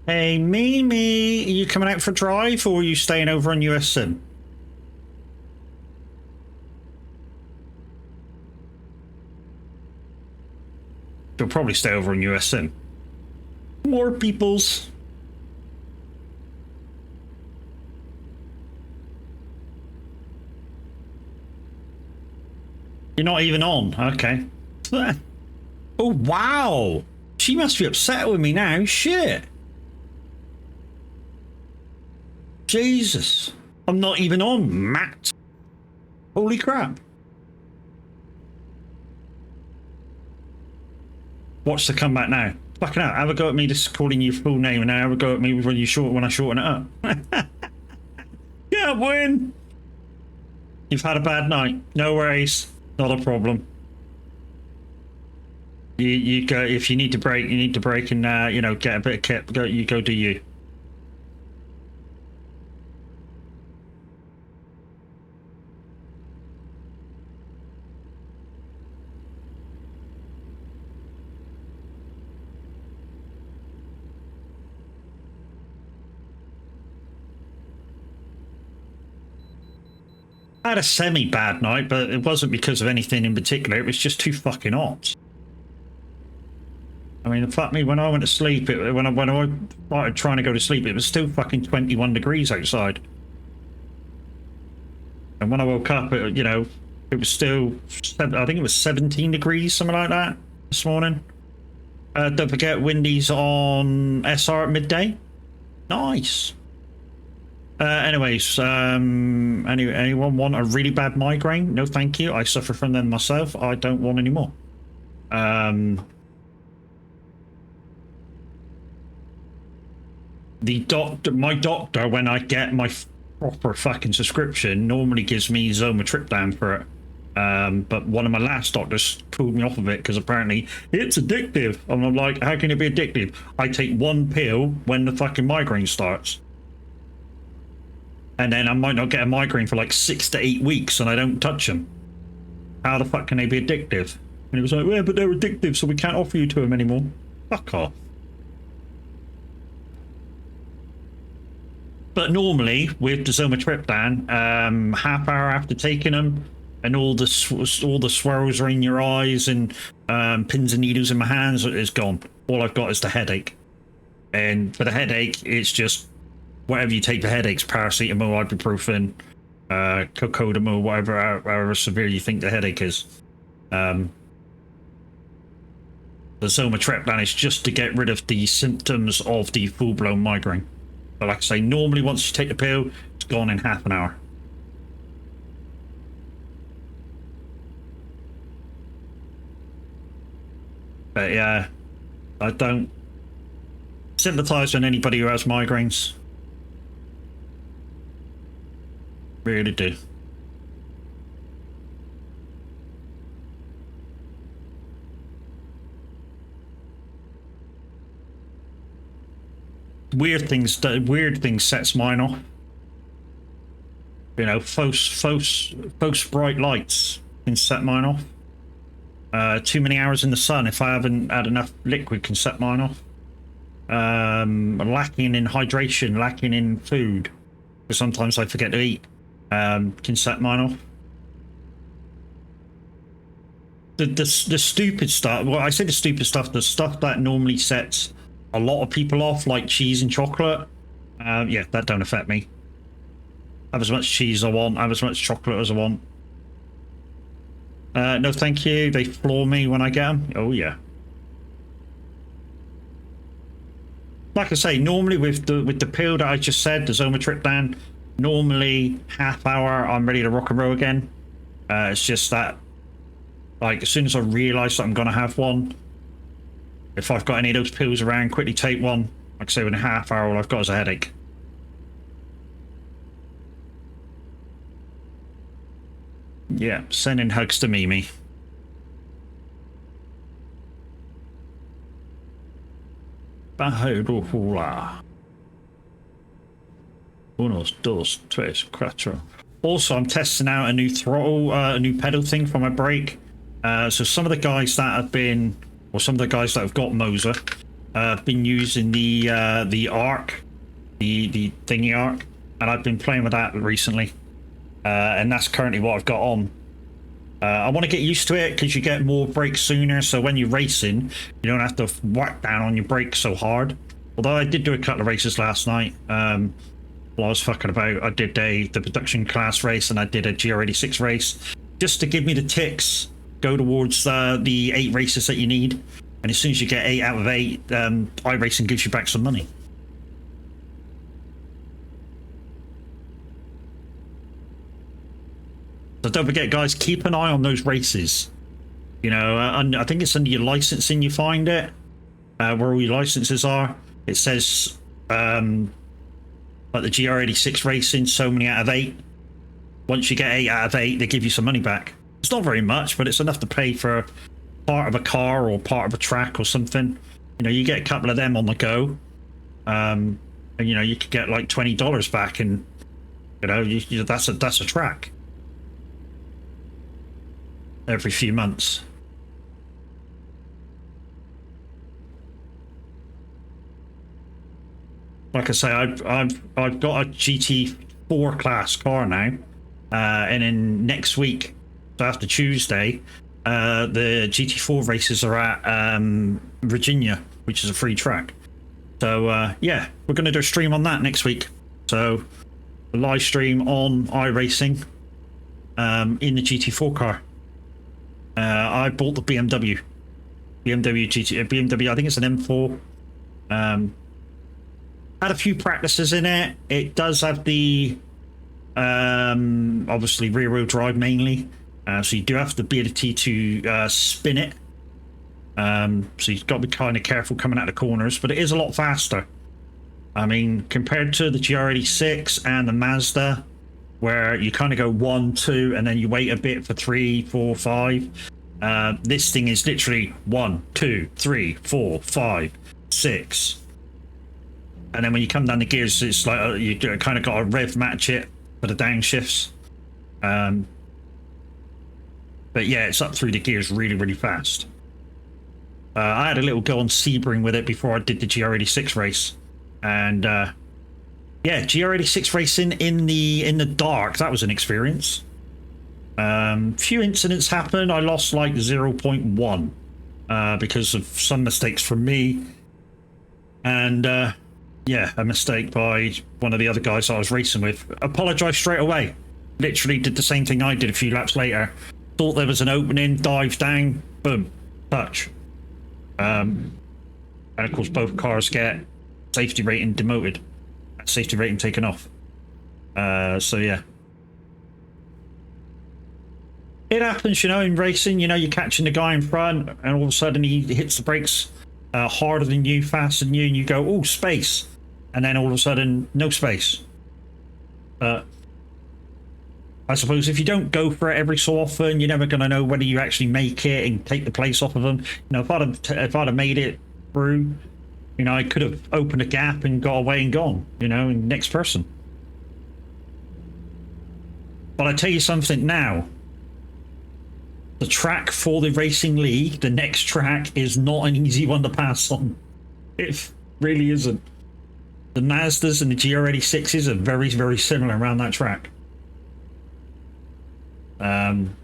Hey, Mimi, are you coming out for a drive or are you staying over on US Sim? You'll probably stay over on US Sim. More peoples. You're not even on. Okay. Oh, wow. She must be upset with me now. Shit. Jesus. I'm not even on, Matt. Holy crap. Watch the comeback now. Fucking hell. Have a go at me just calling you full name and now have a go at me when I shorten it up. Can't win. You've had a bad night. No worries. Not a problem. You go if you need to break. You need to break and you know, get a bit of kit. Go do you. I had a semi-bad night, but it wasn't because of anything in particular. It was just too fucking hot. I mean, fuck me, when I went to sleep, when I started trying to go to sleep, it was still fucking 21 degrees outside. And when I woke up, you know, it was still, I think it was 17 degrees, something like that, this morning. Don't forget, Windy's on SR at midday. Nice. Anyways, anyone want a really bad migraine? No, thank you. I suffer from them myself. I don't want any more. My doctor, when I get my proper fucking subscription, normally gives me Zomatriptan for it. But one of my last doctors pulled me off of it because apparently it's addictive. And I'm like, how can it be addictive? I take one pill when the fucking migraine starts. And then I might not get a migraine for like 6 to 8 weeks and I don't touch them. How the fuck can they be addictive? And he was like, yeah, but they're addictive, so we can't offer you to them anymore. Fuck off. But normally, with the Zomatriptan, half hour after taking them, and all the swirls are in your eyes and pins and needles in my hands is gone. All I've got is the headache. And for the headache, it's just whatever you take for headaches, paracetamol, ibuprofen, cocodamol, however severe you think the headache is. The Zomatriptan is just to get rid of the symptoms of the full-blown migraine. But like I say, normally once you take the pill, it's gone in half an hour. But yeah, I don't sympathize with anybody who has migraines. Really do. Weird things sets mine off. You know, false bright lights can set mine off. Too many hours in the sun, if I haven't had enough liquid, can set mine off. Lacking in hydration, lacking in food, because sometimes I forget to eat, can set mine off. The stupid stuff, well, I say the stupid stuff, the stuff that normally sets a lot of people off, like cheese and chocolate, yeah, that don't affect me. Have as much cheese as I want, have as much chocolate as I want. No thank you, they floor me when I get them. Oh yeah. like I say, normally with the pill that I just said, the Zoma trip down, normally half hour I'm ready to rock and roll again. It's just that, like, as soon as I realise that I'm gonna have one, if I've got any of those pills around, quickly take one. Like I say, within a half hour, all I've got is a headache. Yeah, sending hugs to Mimi. Bajo hula. Unos, dos, tres, cuatro. Also, I'm testing out a new throttle, a new pedal thing for my brake. So some of the guys that have been, or some of the guys that have got Moser, have been using the arc, the thingy arc, and I've been playing with that recently. And that's currently what I've got on. I want to get used to it because you get more brakes sooner, so when you're racing, you don't have to whack down on your brakes so hard. Although I did do a couple of races last night. While I was fucking about, I did the production class race and I did a GR86 race just to give me the ticks, go towards the 8 races that you need. And as soon as you get 8 out of 8, iRacing gives you back some money. So don't forget, guys, keep an eye on those races. You know, I think it's under your licensing you find it, where all your licenses are. It says, like the GR86 racing, so many out of 8. Once you get 8 out of 8, they give you some money back. It's not very much, but it's enough to pay for part of a car or part of a track or something. You know, you get a couple of them on the go. And, you know, you could get like $20 back, and, you know, that's a track. Every few months. Like I say, I've got a GT4 class car now, and then next week, so after Tuesday, the GT4 races are at Virginia, which is a free track. So yeah, we're going to do a stream on that next week. So a live stream on iRacing in the GT4 car. I bought the BMW GT, I think it's an M4. Had a few practices in it. It does have the obviously rear wheel drive mainly, so you do have the ability to spin it. So you've got to be kind of careful coming out of the corners, but it is a lot faster. I mean, compared to the GR86 and the Mazda, where you kind of go 1, 2, and then you wait a bit for 3, 4, 5. This thing is literally 1, 2, 3, 4, 5, 6. And then when you come down the gears, it's like you kind of got to rev match it for the downshifts. But yeah, it's up through the gears really, really fast. I had a little go on Sebring with it before I did the GR86 race. And yeah, GR86 racing in the dark, that was an experience. Few incidents happened. I lost like 0.1 because of some mistakes from me. And yeah, a mistake by one of the other guys I was racing with. Apologized straight away. Literally did the same thing I did a few laps later. Thought there was an opening, dived down, boom, touch. And of course both cars get safety rating demoted, safety rating taken off. So yeah. It happens, you know, in racing. You know, you're catching the guy in front and all of a sudden he hits the brakes harder than you, faster than you, and you go, oh, space. And then all of a sudden, no space. I suppose if you don't go for it every so often, you're never going to know whether you actually make it and take the place off of them. You know, if I'd have made it through, you know, I could have opened a gap and got away and gone, you know, and next person. But I tell you something now. The track for the Racing League, the next track, is not an easy one to pass on. It really isn't. The Mazdas and the GR86s are very, very similar around that track. And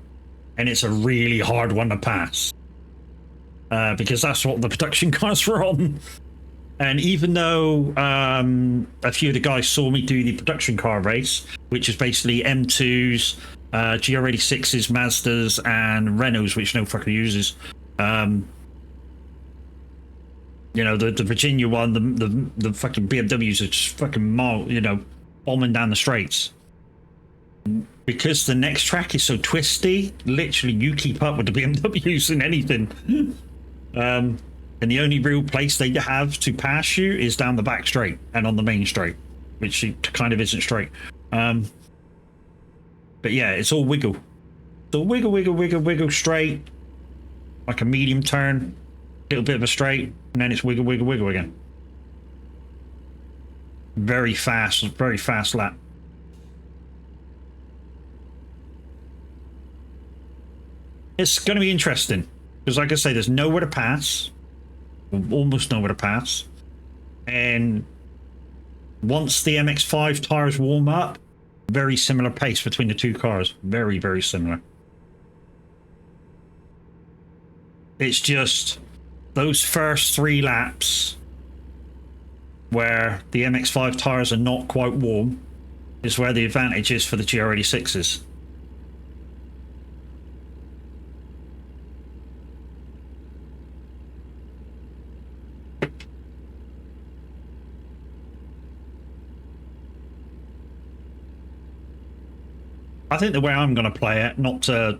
it's a really hard one to pass. Because that's what the production cars were on. And even though a few of the guys saw me do the production car race, which is basically M2s, GR86s, Mazdas, and Renaults, which no fucker uses. You know, the Virginia one, the fucking BMWs are just fucking bombing down the straights. Because the next track is so twisty, literally you keep up with the BMWs in anything. And the only real place they have to pass you is down the back straight and on the main straight, which kind of isn't straight. But yeah, it's all wiggle. So wiggle, wiggle, wiggle, wiggle straight, like a medium turn, little bit of a straight, and then it's wiggle, wiggle, wiggle again. Very fast lap. It's going to be interesting because, like I say, there's nowhere to pass, almost nowhere to pass, and once the MX-5 tires warm up, very similar pace between the two cars. Very, very similar. It's just those first 3 laps where the MX-5 tires are not quite warm is where the advantage is for the GR86s. I think the way I'm going to play it, not to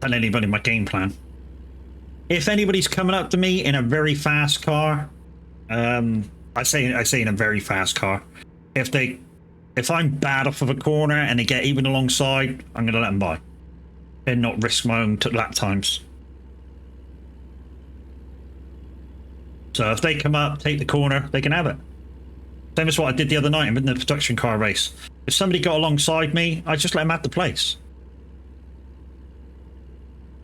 tell anybody my game plan. If anybody's coming up to me in a very fast car, I say in a very fast car. If I'm bad off of a corner and they get even alongside, I'm going to let them by and not risk my own lap times. So if they come up, take the corner, they can have it. Same as what I did the other night in the production car race. If somebody got alongside me, I just let them have the place.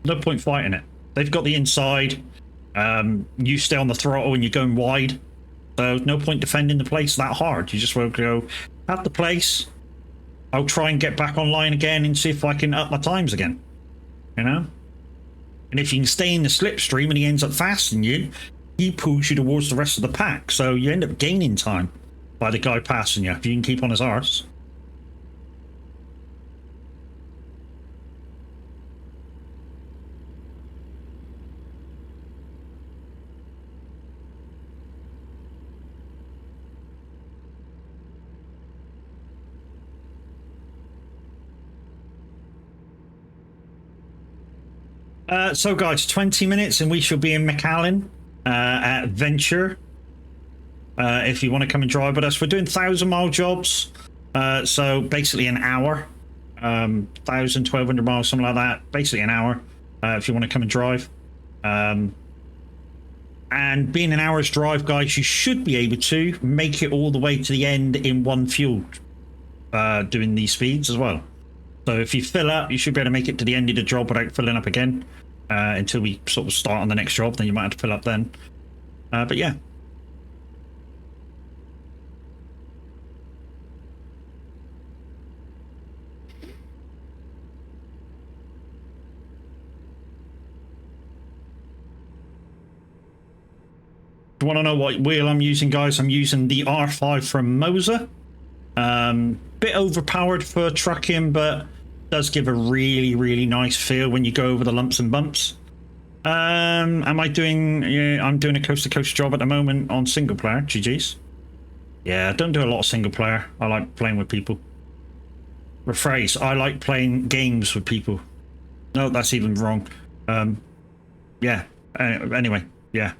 No point fighting it. They've got the inside. You stay on the throttle and you're going wide. So no point defending the place that hard. You just want to go, have the place. I'll try and get back online again and see if I can up my times again. You know? And if you can stay in the slipstream and he ends up faster you, he pulls you towards the rest of the pack. So you end up gaining time by the guy passing you if you can keep on his arse. So guys, 20 minutes and we shall be in McAllen at Venture. If you want to come and drive with us, we're doing 1,000-mile jobs. So basically an hour, 1,000, 1,200 miles, something like that. Basically an hour if you want to come and drive. And being an hour's drive, guys, you should be able to make it all the way to the end in one fuel doing these speeds as well. So if you fill up, you should be able to make it to the end of the job without filling up again until we sort of start on the next job. Then you might have to fill up then. But yeah. If you want to know what wheel I'm using, guys, I'm using the R5 from Moser. Bit overpowered for trucking, but does give a really, really nice feel when you go over the lumps and bumps. Am I doing... Yeah, I'm doing a coast-to-coast job at the moment on single player. GG's. Yeah, I don't do a lot of single player. I like playing with people. Rephrase, I like playing games with people. No, that's even wrong. Yeah. Anyway, yeah.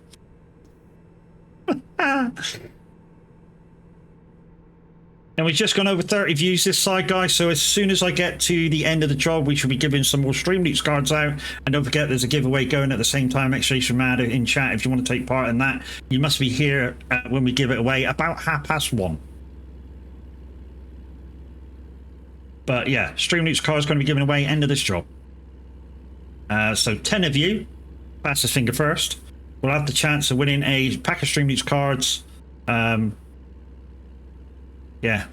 And we've just gone over 30 views this side, guys, so as soon as I get to the end of the job, we should be giving some more Stream Leaks cards out. And don't forget, there's a giveaway going at the same time. Exclamation mad in chat if you want to take part in that. You must be here when we give it away about 1:30. But yeah, Stream Leaks cards going to be given away end of this job. So 10 of you, fastest finger first, will have the chance of winning a pack of Stream Leaks cards. Yeah.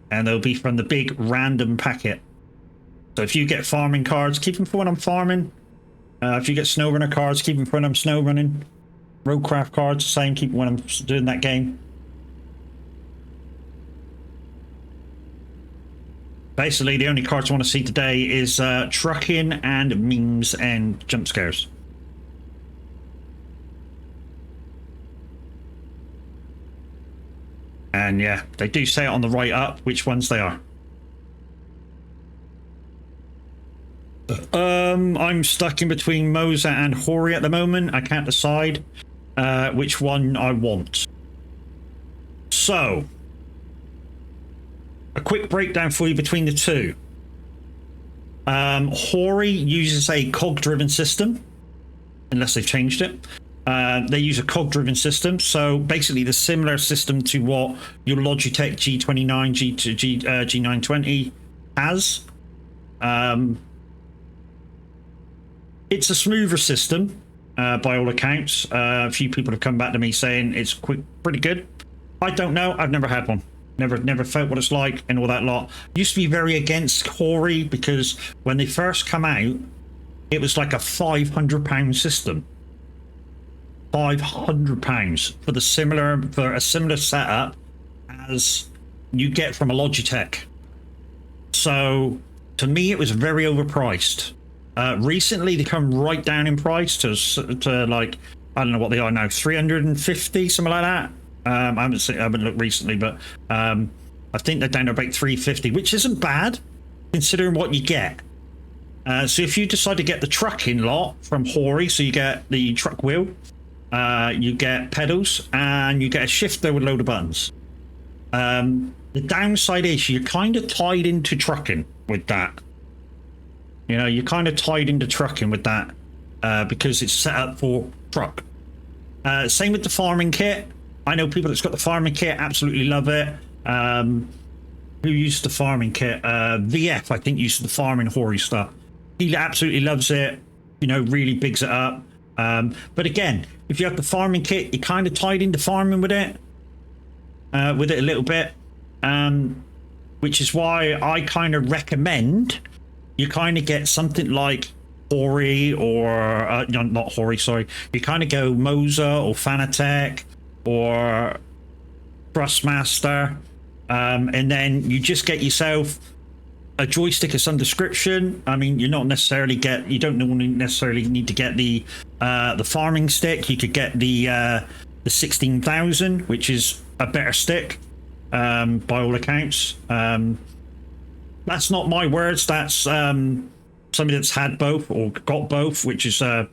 And they'll be from the big random packet. So if you get farming cards, keep them for when I'm farming. If you get SnowRunner cards, keep them for when I'm snow running. Roadcraft cards, the same, keep them when I'm doing that game. Basically, the only cards I want to see today is trucking and memes and jump scares. And yeah, they do say it on the right up which ones they are. I'm stuck in between Moser and Hori at the moment. I can't decide which one I want. So, a quick breakdown for you between the two. Hori uses a cog-driven system, unless they've changed it. They use a cog-driven system, so basically the similar system to what your Logitech G29, G920 has. It's a smoother system, by all accounts. A few people have come back to me saying it's pretty good. I don't know. I've never had one. Never felt what it's like and all that lot. Used to be very against Hori because when they first come out, it was like a £500 system. £500 for a similar setup as you get from a Logitech. So to me, it was very overpriced. Recently, they come right down in price to like, I don't know what they are now, 350, something like that. I haven't looked recently, but I think they're down to about 350, which isn't bad considering what you get. So if you decide to get the trucking lot from Hori, so you get the truck wheel, you get pedals, and you get a shifter with a load of buttons. The downside is you're kind of tied into trucking with that. You know, you're kind of tied into trucking with that because it's set up for truck. Same with the farming kit. I know people that's got the farming kit absolutely love it. Who used the farming kit? VF, I think, used the farming Hori stuff. He absolutely loves it. You know, really bigs it up. But again, if you have the farming kit, you're kind of tied into farming with it a little bit. Which is why I kind of recommend you kind of get something like Hori or no, not Hori, sorry. You kind of go Moser or Fanatec or Thrustmaster, and then you just get yourself a joystick of some description. I mean, you don't necessarily need to get the farming stick. You could get the 16,000, which is a better stick by all accounts. That's not my words. That's somebody that's had both or got both, which is the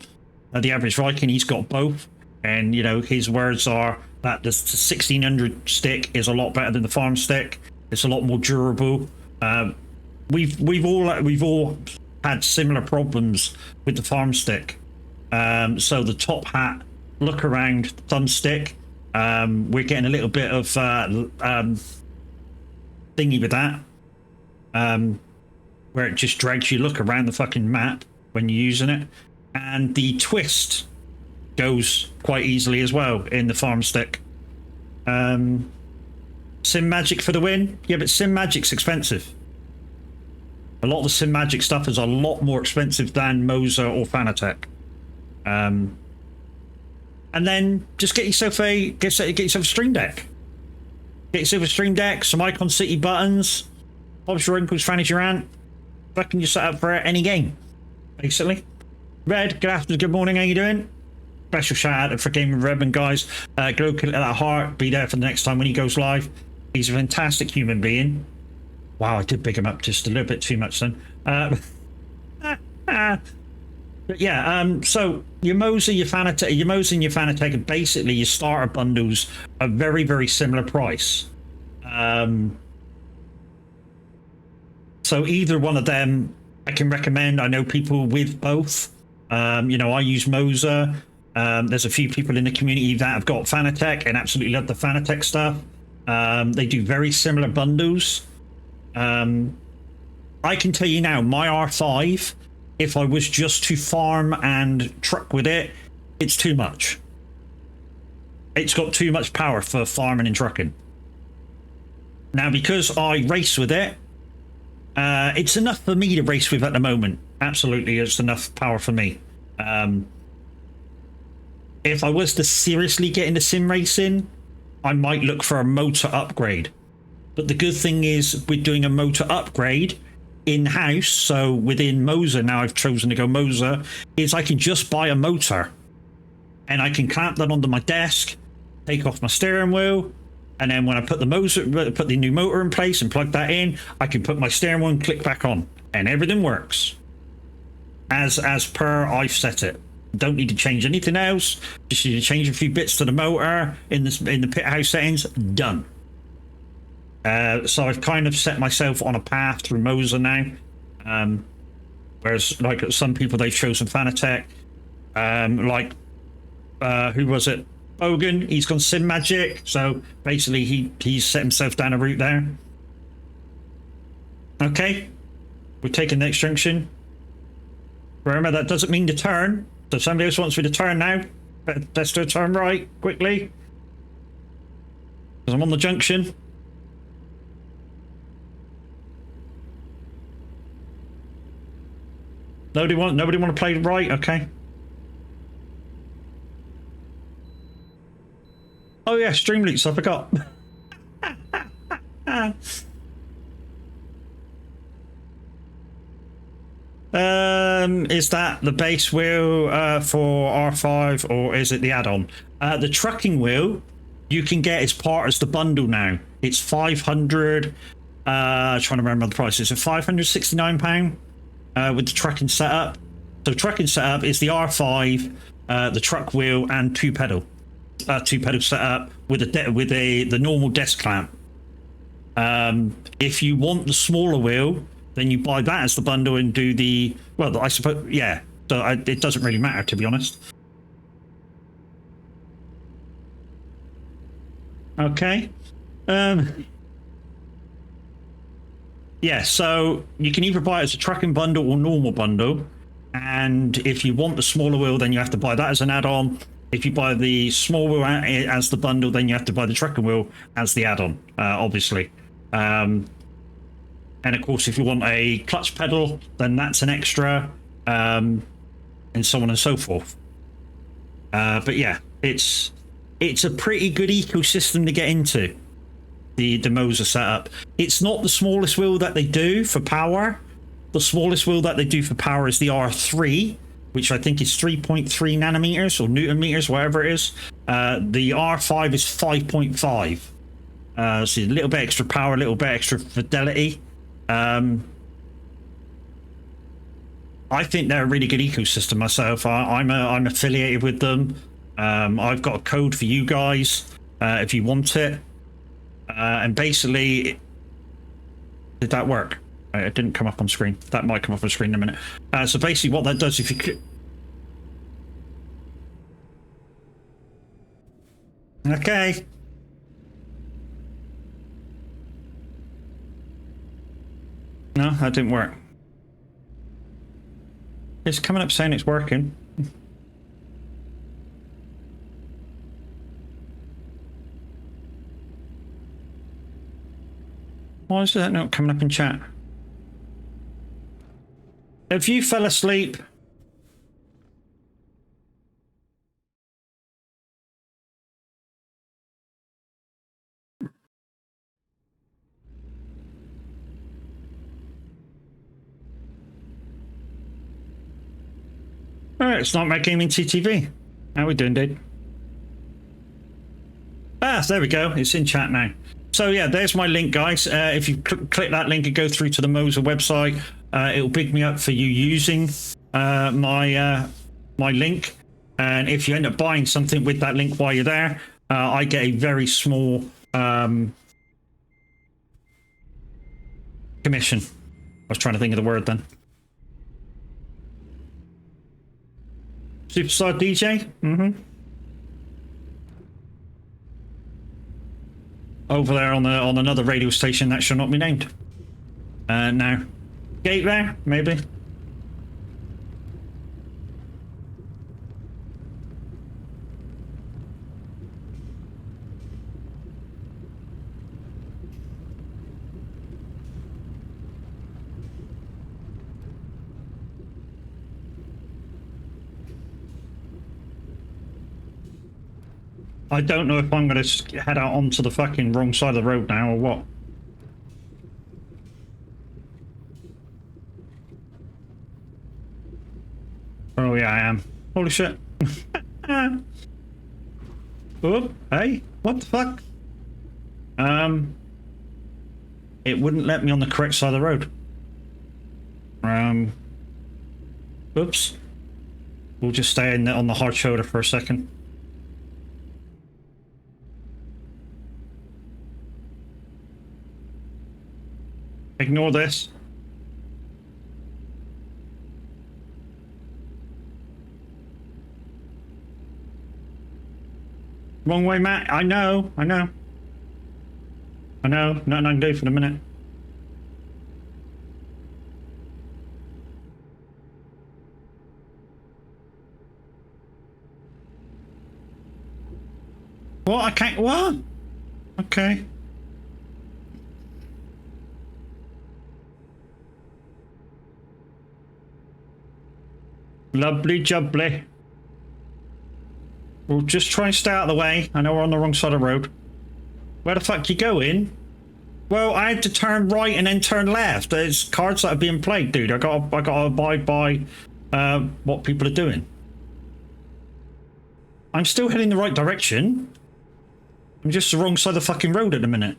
average Viking. He's got both, and you know his words are that the 1600 stick is a lot better than the farm stick. It's a lot more durable. We've all had similar problems with the farm stick. So the top hat, look around, thumbstick. We're getting a little bit of thingy with that. Where it just drags you look around the fucking map when you're using it, and the twist goes quite easily as well in the farm stick. Sim Magic for the win. Yeah, but Sim Magic's expensive. A lot of the Sim Magic stuff is a lot more expensive than Moser or Fanatec. And then just get yourself a Stream Deck. Get yourself a Stream Deck, some Icon City buttons. Bob's your uncle's Fanny's your aunt. Fucking you set up for any game, basically. Red, good afternoon, good morning, how you doing? Special shout out for Game of Redmond, guys. Glow kill at that heart, be there for the next time when he goes live. He's a fantastic human being. Wow, I did big him up just a little bit too much then. But yeah, so your Moser, your Fanatec, and basically your starter bundles are very, very similar price. So either one of them I can recommend. I know people with both. You know, I use Moser. There's a few people in the community that have got Fanatec and absolutely love the Fanatec stuff. They do very similar bundles. I can tell you now, my R5, if I was just to farm and truck with it, it's too much. It's got too much power for farming and trucking. Now, because I race with it, it's enough for me to race with at the moment. Absolutely, it's enough power for me. If I was to seriously get into sim racing, I might look for a motor upgrade. But the good thing is we're doing a motor upgrade in-house, so within Moser, now I've chosen to go Moser, is I can just buy a motor and I can clamp that onto my desk, take off my steering wheel, And then when I put the new motor in place and plug that in, I can put my steering wheel and click back on, and everything works as per I've set it. Don't need to change anything else. Just need to change a few bits to the motor in the pit house settings. Done. So I've kind of set myself on a path through Moser now. Whereas like some people, they've chosen Fanatec. Who was it? Hogan, he's gone Sim Magic, so basically he's set himself down a route there. Okay, we're taking the next junction. Remember, that doesn't mean to turn. So if somebody else wants me to turn now, let's do a turn right quickly. Because I'm on the junction. Nobody want to play right? Okay. Oh yeah, Streamloops, I forgot. Is that the base wheel for R5, or is it the add-on? The trucking wheel you can get as part as the bundle now. It's 500. Trying to remember the price. It's £569 with the trucking setup. So trucking setup is the R5, the truck wheel, and two pedal setup with the normal desk clamp. If you want the smaller wheel, then you buy that as the bundle and do the, well, I suppose, yeah. So it doesn't really matter, to be honest. Okay. Yeah, so you can either buy it as a trucking bundle or normal bundle. And if you want the smaller wheel, then you have to buy that as an add-on. If you buy the small wheel as the bundle, then you have to buy the trucking wheel as the add-on, obviously. And of course, if you want a clutch pedal, then that's an extra, and so on and so forth. But yeah, it's a pretty good ecosystem to get into, the Moser setup. It's not the smallest wheel that they do for power. The smallest wheel that they do for power is the R3, which I think is 3.3 nanometers or newton meters, whatever it is. The R5 is 5.5. So a little bit extra power, a little bit extra fidelity. I think they're a really good ecosystem myself. I'm affiliated with them. I've got a code for you guys if you want it. And basically, did that work? It didn't come up on screen. That might come up on screen in a minute. So basically what that does, if you click... Okay. No, that didn't work. It's coming up saying it's working. Why is that not coming up in chat? If you fell asleep... Alright, it's not my gaming TTV. How we doing, dude? Ah, there we go. It's in chat now. So yeah, there's my link, guys. If you click that link and go through to the Moser website, it'll pick me up for you using my link. And if you end up buying something with that link while you're there, I get a very small commission. I was trying to think of the word then. Superstar DJ? Mm-hmm. Over there on another radio station that shall not be named. Now, gate there, maybe. I don't know if I'm going to head out onto the fucking wrong side of the road now or what. Oh yeah, I am. Holy shit. Oh, hey, what the fuck? It wouldn't let me on the correct side of the road. Oops. We'll just stay on the hard shoulder for a second. Ignore this. Wrong way, Matt. I know. Nothing I can do for the minute. What? I can't. What? Okay. Lovely jubbly. We'll just try and stay out of the way. I know we're on the wrong side of the road. Where the fuck you going? Well, I had to turn right and then turn left. There's cards that are being played, dude. I gotta abide by what people are doing. I'm still heading the right direction. I'm just the wrong side of the fucking road at the minute.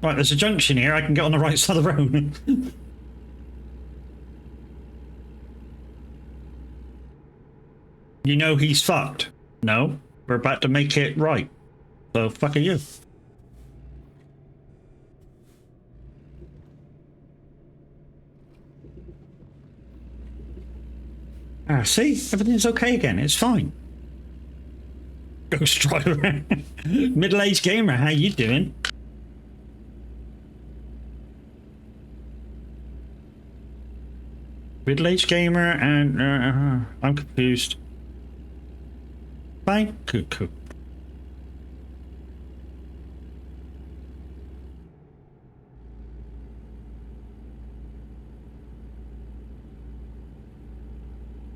Right, there's a junction here. I can get on the right side of the road. You know he's fucked. No, we're about to make it right. So fuck are you? Ah, see? Everything's okay again. It's fine. Ghost driver. Middle-aged gamer, how you doing? Middle-aged gamer and... I'm confused. Fine. Cool.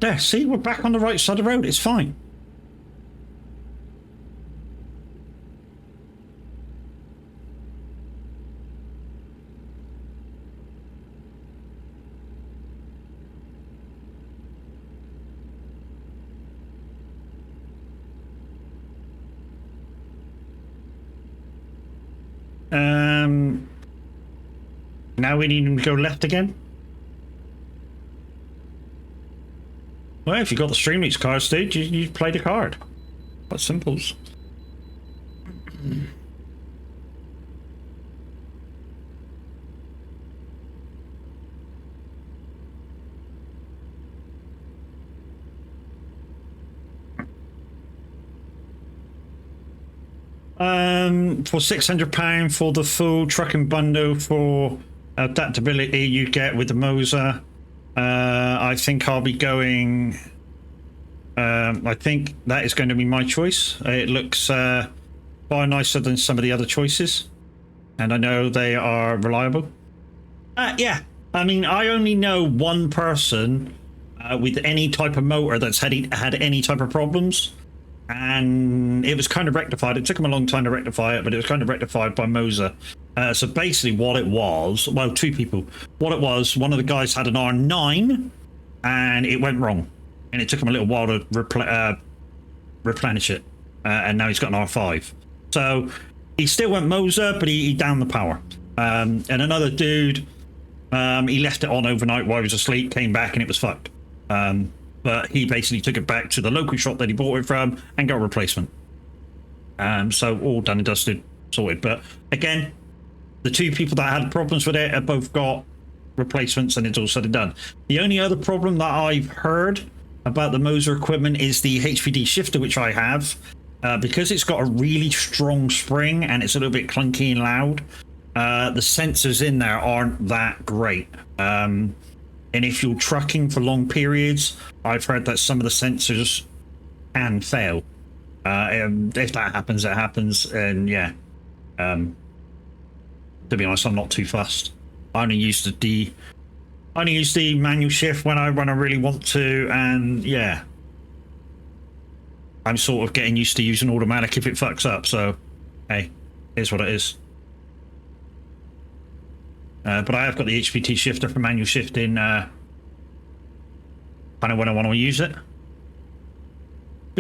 There, see? We're back on the right side of the road. It's fine. Now we need him to go left again. Well, if you got the Stream Leaks card, dude, you play the card. But simples. For £600 for the full trucking bundle for adaptability you get with the Moser. I think I'll be going. I think that is going to be my choice. It looks far nicer than some of the other choices, and I know they are reliable. Yeah, I mean, I only know one person with any type of motor that's had any type of problems. And it was kind of rectified. It took him a long time to rectify it, but it was kind of rectified by Moser. So basically what it was, well, two people. What it was, one of the guys had an R9 and it went wrong. And it took him a little while to replenish it. And now he's got an R5. So he still went Moser, but he downed the power. And another dude, he left it on overnight while he was asleep, came back and it was fucked. But he basically took it back to the local shop that he bought it from and got a replacement. So all done and dusted, sorted. But again, the two people that had problems with it have both got replacements and it's all said and done. The only other problem that I've heard about the Moser equipment is the HPD shifter, which I have. Because it's got a really strong spring and it's a little bit clunky and loud, the sensors in there aren't that great. And if you're trucking for long periods, I've heard that some of the sensors can fail. If that happens, it happens. And yeah, to be honest, I'm not too fussed. I only use the manual shift when I really want to, and yeah, I'm sort of getting used to using automatic if it fucks up. So, hey, here's what it is. But I have got the HPT shifter for manual shifting kind of when I want to use it.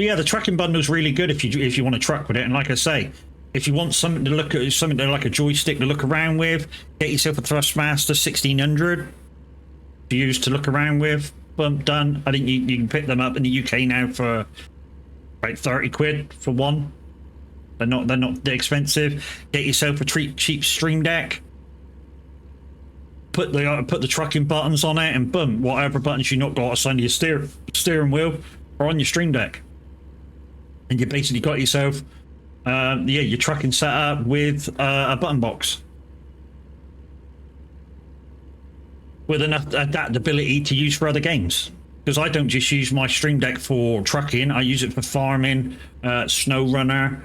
But yeah, the trucking bundle's really good if you want to truck with it. And like I say, if you want something to look at, something like a joystick to look around with, get yourself a Thrustmaster 1600 to use to look around with. Boom, done. I think you can pick them up in the UK now for like 30 quid for one. They're not that expensive. Get yourself a cheap Stream Deck. Put the trucking buttons on it, and boom, whatever buttons you not got assigned to your steering wheel are on your Stream Deck, and you basically got yourself your trucking setup with a button box with enough adaptability to use for other games. Because I don't just use my Stream Deck for trucking, I use it for farming, snow runner,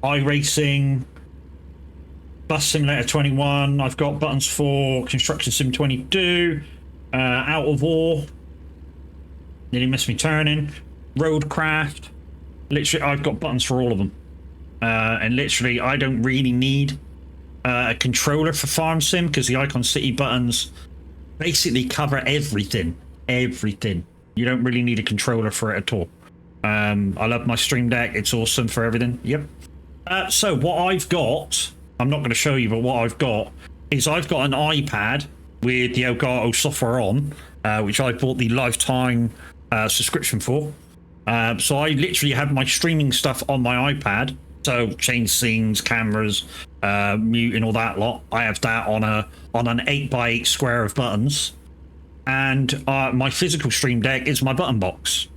iRacing, Bus Simulator 21. I've got buttons for Construction Sim 22, Out of War, nearly missed me turning, Roadcraft. Literally, I've got buttons for all of them. And literally, I don't really need a controller for Farm Sim because the Icon City buttons basically cover everything. Everything. You don't really need a controller for it at all. I love my Stream Deck. It's awesome for everything. Yep. So what I've got, I'm not going to show you, but what I've got is I've got an iPad with the Elgato software on, which I bought the lifetime subscription for. So I literally have my streaming stuff on my iPad. So change scenes, cameras, mute and all that lot. I have that on an 8x8 square of buttons. And my physical Stream Deck is my button box.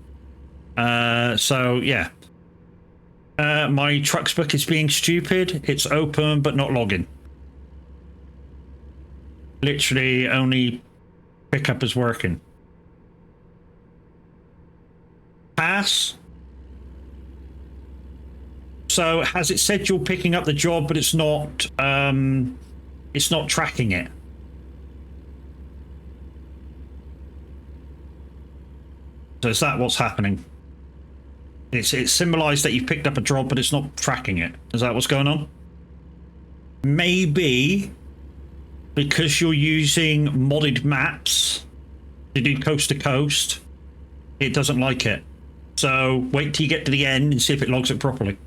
So yeah. My Trucksbook is being stupid. It's open but not logging. Literally only pickup is working. Pass. So has it said you're picking up the job, but it's not tracking it? So is that what's happening? It's symbolized that you've picked up a job, but it's not tracking it. Is that what's going on? Maybe because you're using modded maps to do coast to coast, it doesn't like it. So wait till you get to the end and see if it logs it properly.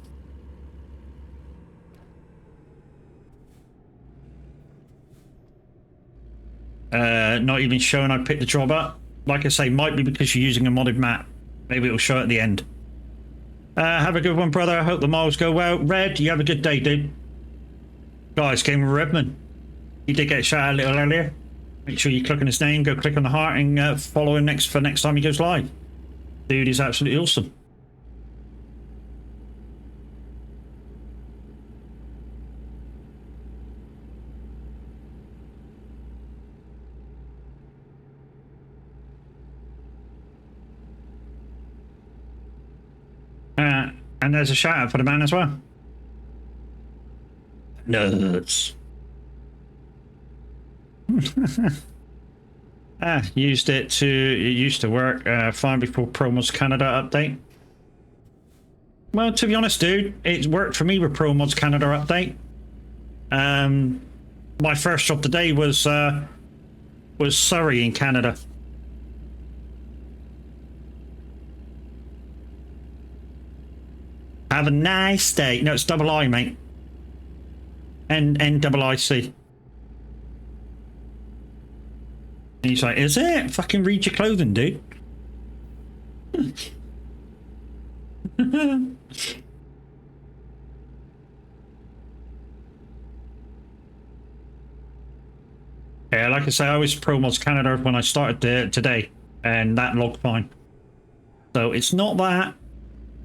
Not even showing I picked the job up. Like I say, might be because you're using a modded map. Maybe it'll show at the end. Have a good one, brother. I hope the miles go well. Red, you have a good day, dude. Guys, came with Redman. He did get a shout out a little earlier. Make sure you click on his name, go click on the heart, and follow him next time he goes live. Dude is absolutely awesome. And there's a shout out for the man as well. Nuts. It used to work fine before ProMods Canada update. Well, to be honest, dude, it's worked for me with ProMods Canada update. My first job today was Surrey in Canada. Have a nice day. No, it's double I, mate. N-double-I-C. And he's like, is it? Fucking read your clothing, dude. Yeah, like I say, I was ProMods Canada when I started today, and that logged fine. So it's not that,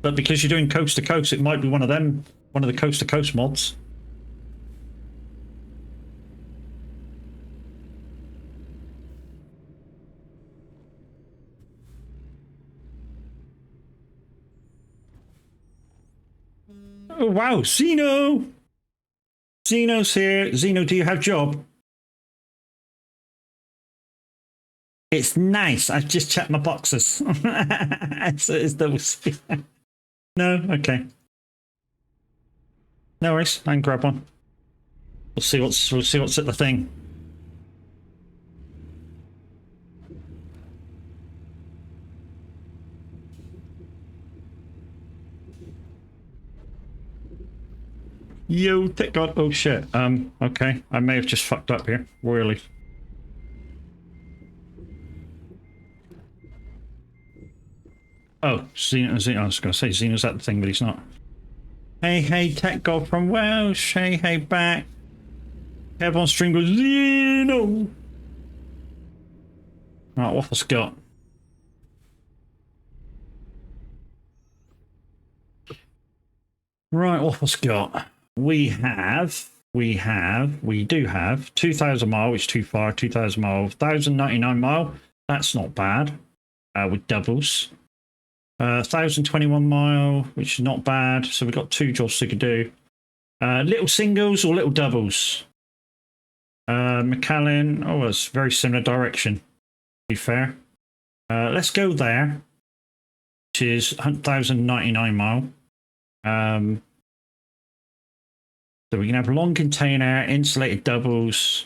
but because you're doing coast to coast, it might be one of the coast to coast mods. Oh, wow, Zeno! Zeno's here. Zeno, do you have job? It's nice. I've just checked my boxes. it's those. No? Okay. No worries. I can grab one. We'll see what's at the thing. Yo, thank God. Oh shit. Okay. I may have just fucked up here. Royally. Oh, Xena, I was going to say Xena's at the thing, but he's not. Hey, Tech God from Welsh. Hey, back. Kev on stream goes, Xeno. Right, what else got? Right, what else got? We do have 2,000 mile, which is too far, 2,000 mile, 1,099 mile. That's not bad with doubles. 1,021 mile, which is not bad. So we've got 2 jobs to do. Little singles or little doubles? McAllen, oh, it's very similar direction, to be fair. Let's go there, which is 1,099 mile. So we can have long container, insulated doubles.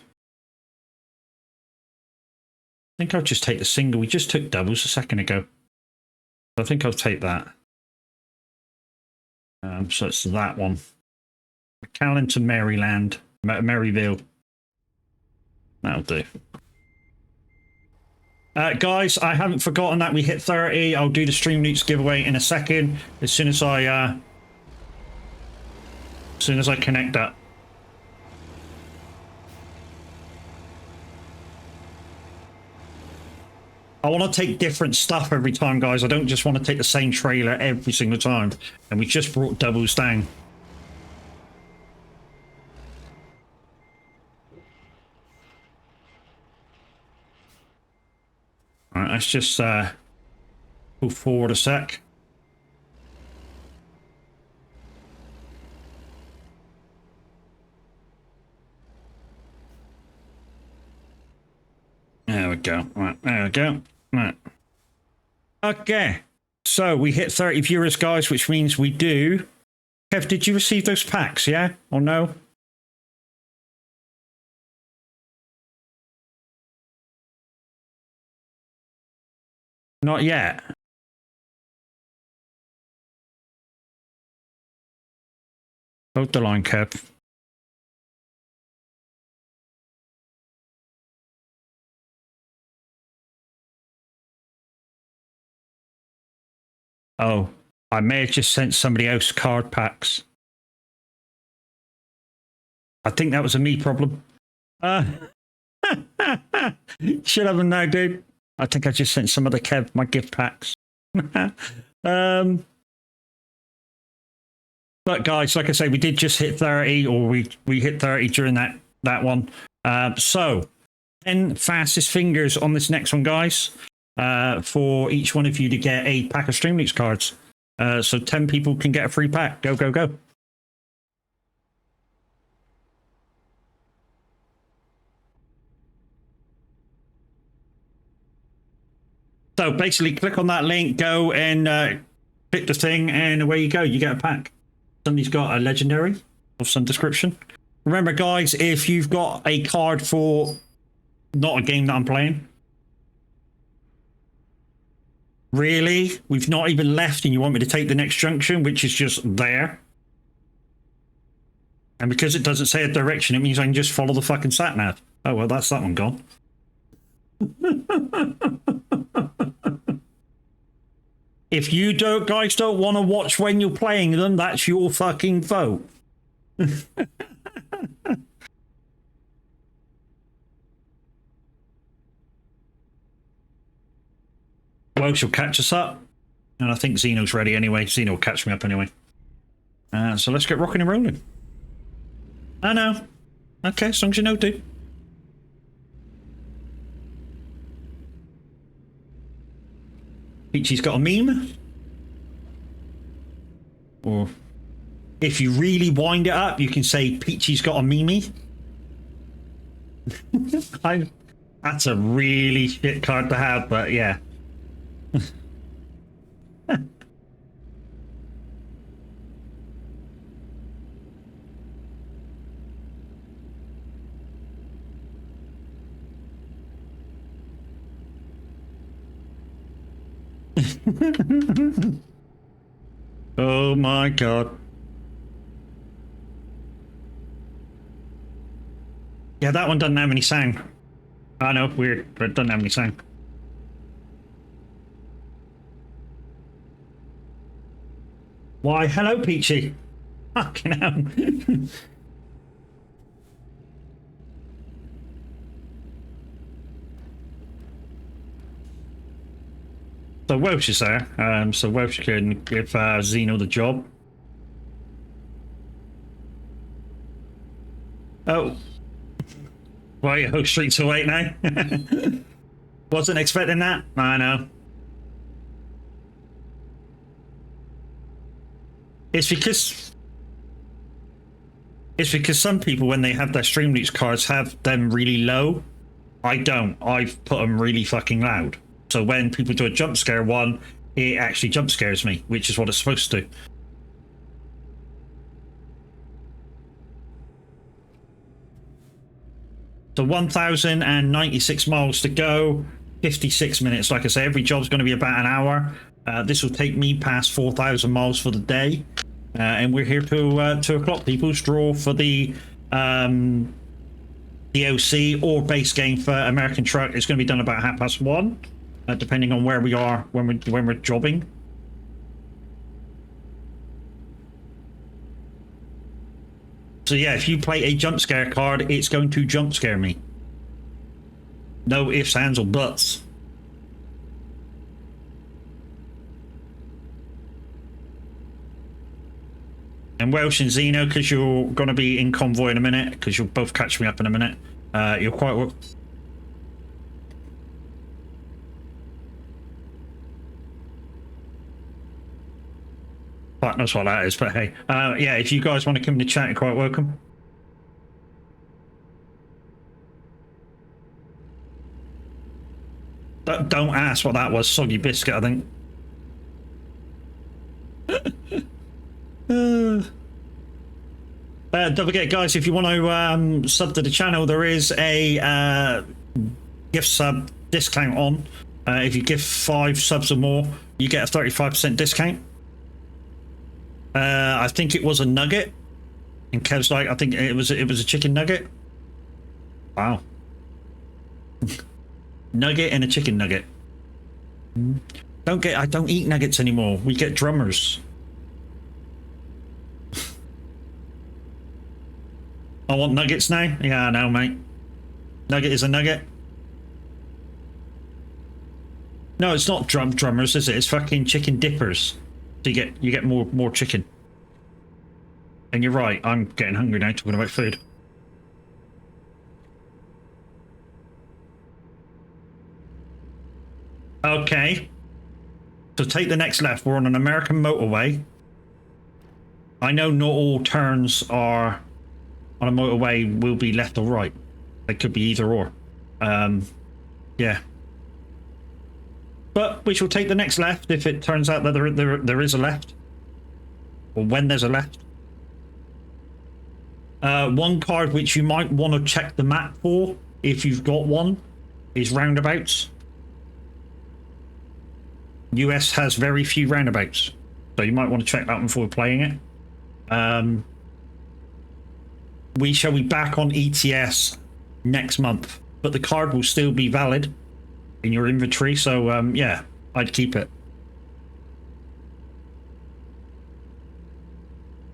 I think I'll just take the single. We just took doubles a second ago. I think I'll take that. So it's that one. McAllen to Maryland, Maryville. That'll do. Guys, I haven't forgotten that we hit 30. I'll do the Stream Newts giveaway in a second. As soon as I connect that. I want to take different stuff every time, guys. I don't just want to take the same trailer every single time. And we just brought doubles down. All right, let's just move forward a sec. There we go. Right, there we go. Right. Okay. So we hit 30 viewers, guys, which means we do. Kev, did you receive those packs, yeah? Or no? Not yet. Hold the line, Kev. Oh, I may have just sent somebody else card packs. I think that was a me problem. Should have them now, dude. I think I just sent some other Kev my gift packs. But guys, like I say, we did just hit 30, or we hit 30 during that one. So 10 fastest fingers on this next one, guys. For each one of you to get a pack of Stream Leaks cards. So 10 people can get a free pack. Go, go, go. So basically click on that link, go and click the thing, and away you go. You get a pack. Somebody's got a legendary of some description. Remember, guys, if you've got a card for not a game that I'm playing, really? We've not even left and you want me to take the next junction, which is just there? And because it doesn't say a direction, it means I can just follow the fucking sat nav. Oh, well, that's that one gone. If you guys don't want to watch when you're playing them, that's your fucking vote. Welsh will catch us up. And I think Xeno's ready anyway. Xeno will catch me up anyway. So let's get rocking and rolling. I know. Okay, as long as you know, dude. Peachy's got a meme. Or if you really wind it up, you can say Peachy's got a meme. That's a really shit card to have, but yeah. Oh my god. Yeah, that one doesn't have any sound. I know, weird, but it doesn't have any sound. Why, hello, Peachy. Fucking hell. So Welsh is there, so Welsh can give Zeno the job. Oh. Why, Hook Street's awake now? Wasn't expecting that. I know. It's because some people, when they have their Streamloots cards, have them really low. I don't. I've put them really fucking loud. So when people do a jump scare one, it actually jump scares me, which is what it's supposed to. So 1,096 miles to go, 56 minutes. Like I say, every job's going to be about an hour. This will take me past 4,000 miles for the day. And we're here till 2 o'clock, people. Draw for the DLC or base game for American Truck. It's going to be done about 1:30, depending on where we are when we're jobbing. So yeah, if you play a jump scare card, it's going to jump scare me. No ifs, ands, or buts. And Welsh and Zeno, because you're going to be in Convoy in a minute, because you'll both catch me up in a minute. You're quite... Fuck knows what that is, but hey. Yeah, if you guys want to come to chat, you're quite welcome. Don't ask what that was. Soggy biscuit, I think. Don't forget, guys, if you want to sub to the channel, there is a gift sub discount on. If you give 5 subs or more, you get a 35% discount. I think it was a nugget. And Kev's like, I think it was a chicken nugget. Wow. Nugget and a chicken nugget. I don't eat nuggets anymore. We get drummers. I want nuggets now? Yeah, I know, mate. Nugget is a nugget. No, it's not drummers, is it? It's fucking chicken dippers. So you get more chicken. And you're right, I'm getting hungry now talking about food. Okay. So take the next left. We're on an American motorway. I know not all turns are on a motorway will be left or right. They could be either or. Yeah. But we shall take the next left if it turns out that there is a left. Or when there's a left. One card which you might want to check the map for, if you've got one, is roundabouts. US has very few roundabouts. So you might want to check that one before playing it. We shall be back on ETS next month, but the card will still be valid in your inventory, so yeah, I'd keep it.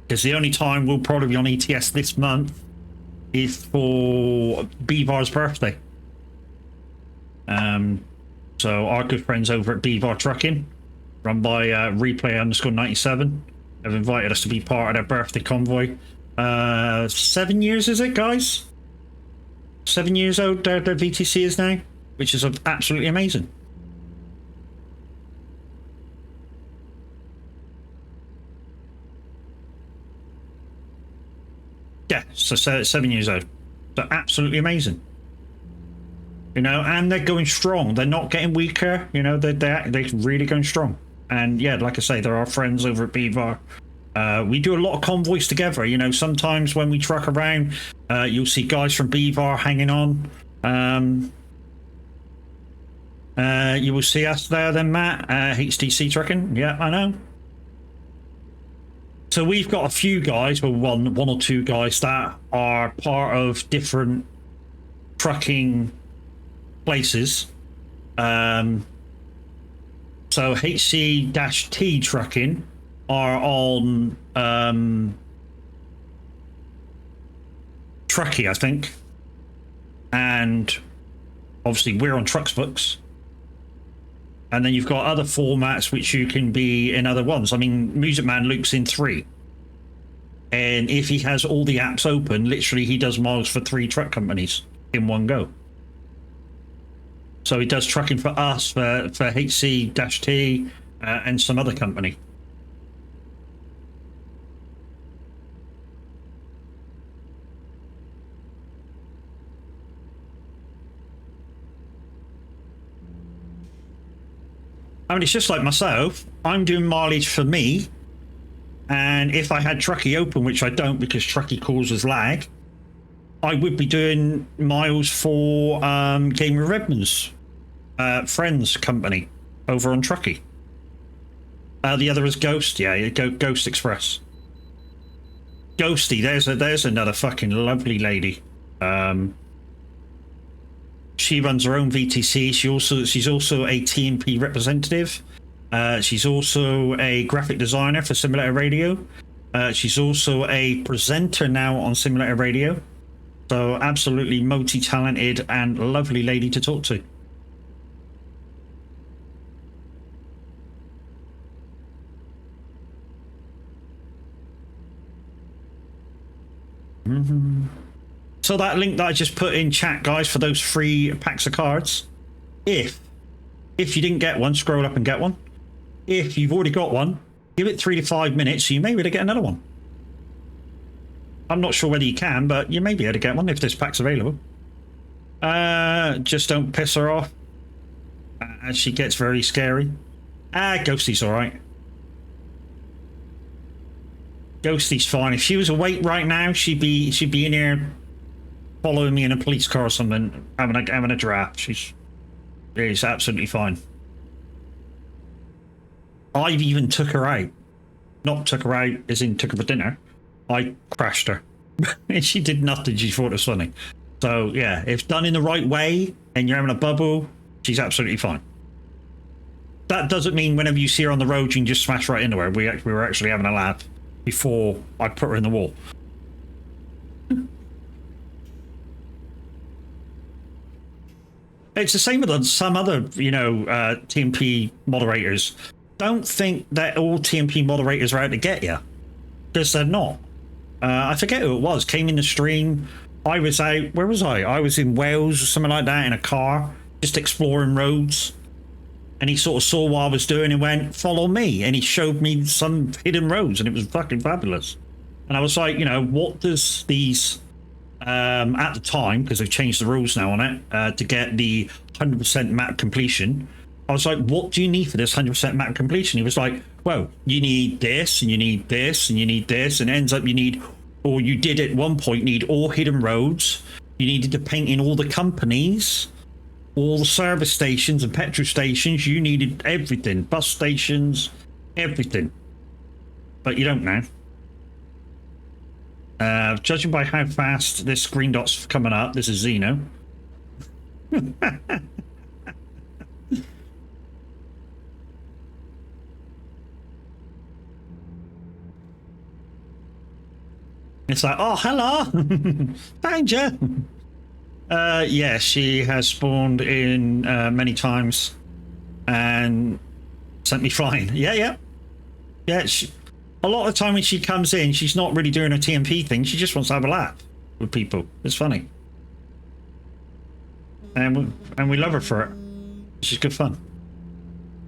Because the only time we'll probably be on ETS this month is for Bevar's birthday. So our good friends over at Bevar Trucking, run by replay_97, have invited us to be part of their birthday convoy. 7 years, is it, guys? 7 years old their VTC is now, which is absolutely amazing. Yeah, so 7 years old. So absolutely amazing. You know, and they're going strong. They're not getting weaker. You know, they're really going strong. And yeah, like I say, there are friends over at Bevar. We do a lot of convoys together. You know, sometimes when we truck around, you'll see guys from Bevar hanging on. You will see us there then, Matt. HTC Trucking. Yeah, I know. So we've got a few guys, well, one or two guys that are part of different trucking places. So HC-T trucking are on Truckee, I think, and obviously we're on Trucksbooks. And then you've got other formats which you can be in other ones. I mean, Music Man loops in 3. And if he has all the apps open, literally he does miles for 3 truck companies in one go. So he does trucking for us, for HC-T, and some other company. I mean, it's just like myself. I'm doing mileage for me. And if I had Truckee open, which I don't because Truckee causes lag, I would be doing miles for Game of Redmond's friends company over on Truckee. The other is Ghost, yeah, Ghost Express. Ghosty, there's another fucking lovely lady. She runs her own VTC. She's also a TMP representative. She's also a graphic designer for Simulator Radio. She's also a presenter now on Simulator Radio. So absolutely multi-talented and lovely lady to talk to. So that link that I just put in chat, guys, for those free packs of cards, if you didn't get one, scroll up and get one. If you've already got one, give it 3 to 5 minutes, so you may be able to get another one. I'm not sure whether you can, but you may be able to get one if this pack's available. Just don't piss her off, as she gets very scary. Ghosty's all right. Ghosty's fine. If she was awake right now, she'd be in here following me in a police car or something, having a draft. She's absolutely fine. I've even took her out. Not took her out as in took her for dinner. I crashed her. And she did nothing. She thought it was funny. So yeah, if done in the right way and you're having a bubble, she's absolutely fine. That doesn't mean whenever you see her on the road, you can just smash right into her. We were actually having a laugh before I put her in the wall. It's the same with some other, TMP moderators. Don't think that all TMP moderators are out to get you, because they're not. I forget who it was. Came in the stream. I was out. Where was I? I was in Wales or something like that in a car, just exploring roads. And he sort of saw what I was doing and went, "Follow me." And he showed me some hidden roads, and it was fucking fabulous. And I was like, what does these at the time, because they've changed the rules now on it, to get the 100% map completion. I was like, what do you need for this 100% map completion? He was like, well, you need this, and you need this, and you need this, and it ends up you need, or you did at one point need all hidden roads. You needed to paint in all the companies, all the service stations and petrol stations. You needed everything, bus stations, everything. But you don't now. Judging by how fast this green dot's coming up, this is Zeno. It's like, oh, hello, found you. Yeah, she has spawned in many times and sent me flying. Yeah. A lot of the time when she comes in, she's not really doing a TMP thing. She just wants to have a laugh with people. It's funny. And we love her for it. She's good fun.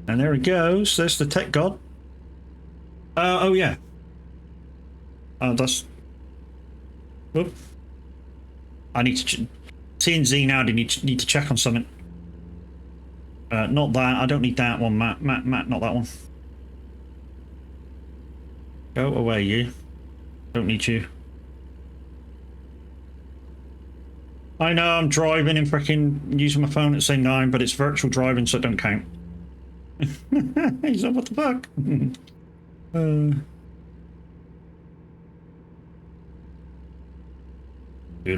And there he goes. There's the tech god. Oh, yeah. That's... Whoop. I need to... TNZ now, I need to check on something. Not that. I don't need that one, Matt, not that one. Go away, you. Don't need you. I know I'm driving and freaking using my phone at the same time, but it's virtual driving, so it don't count. He's like, what the fuck? Z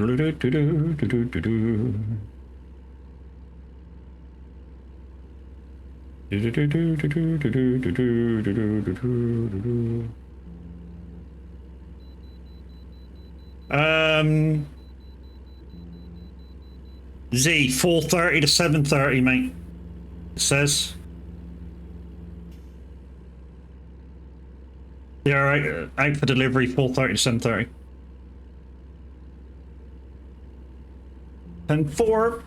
4:30 to 7:30, mate. It says. Yeah, right. Out for delivery 4:30 to 7:30. And 4.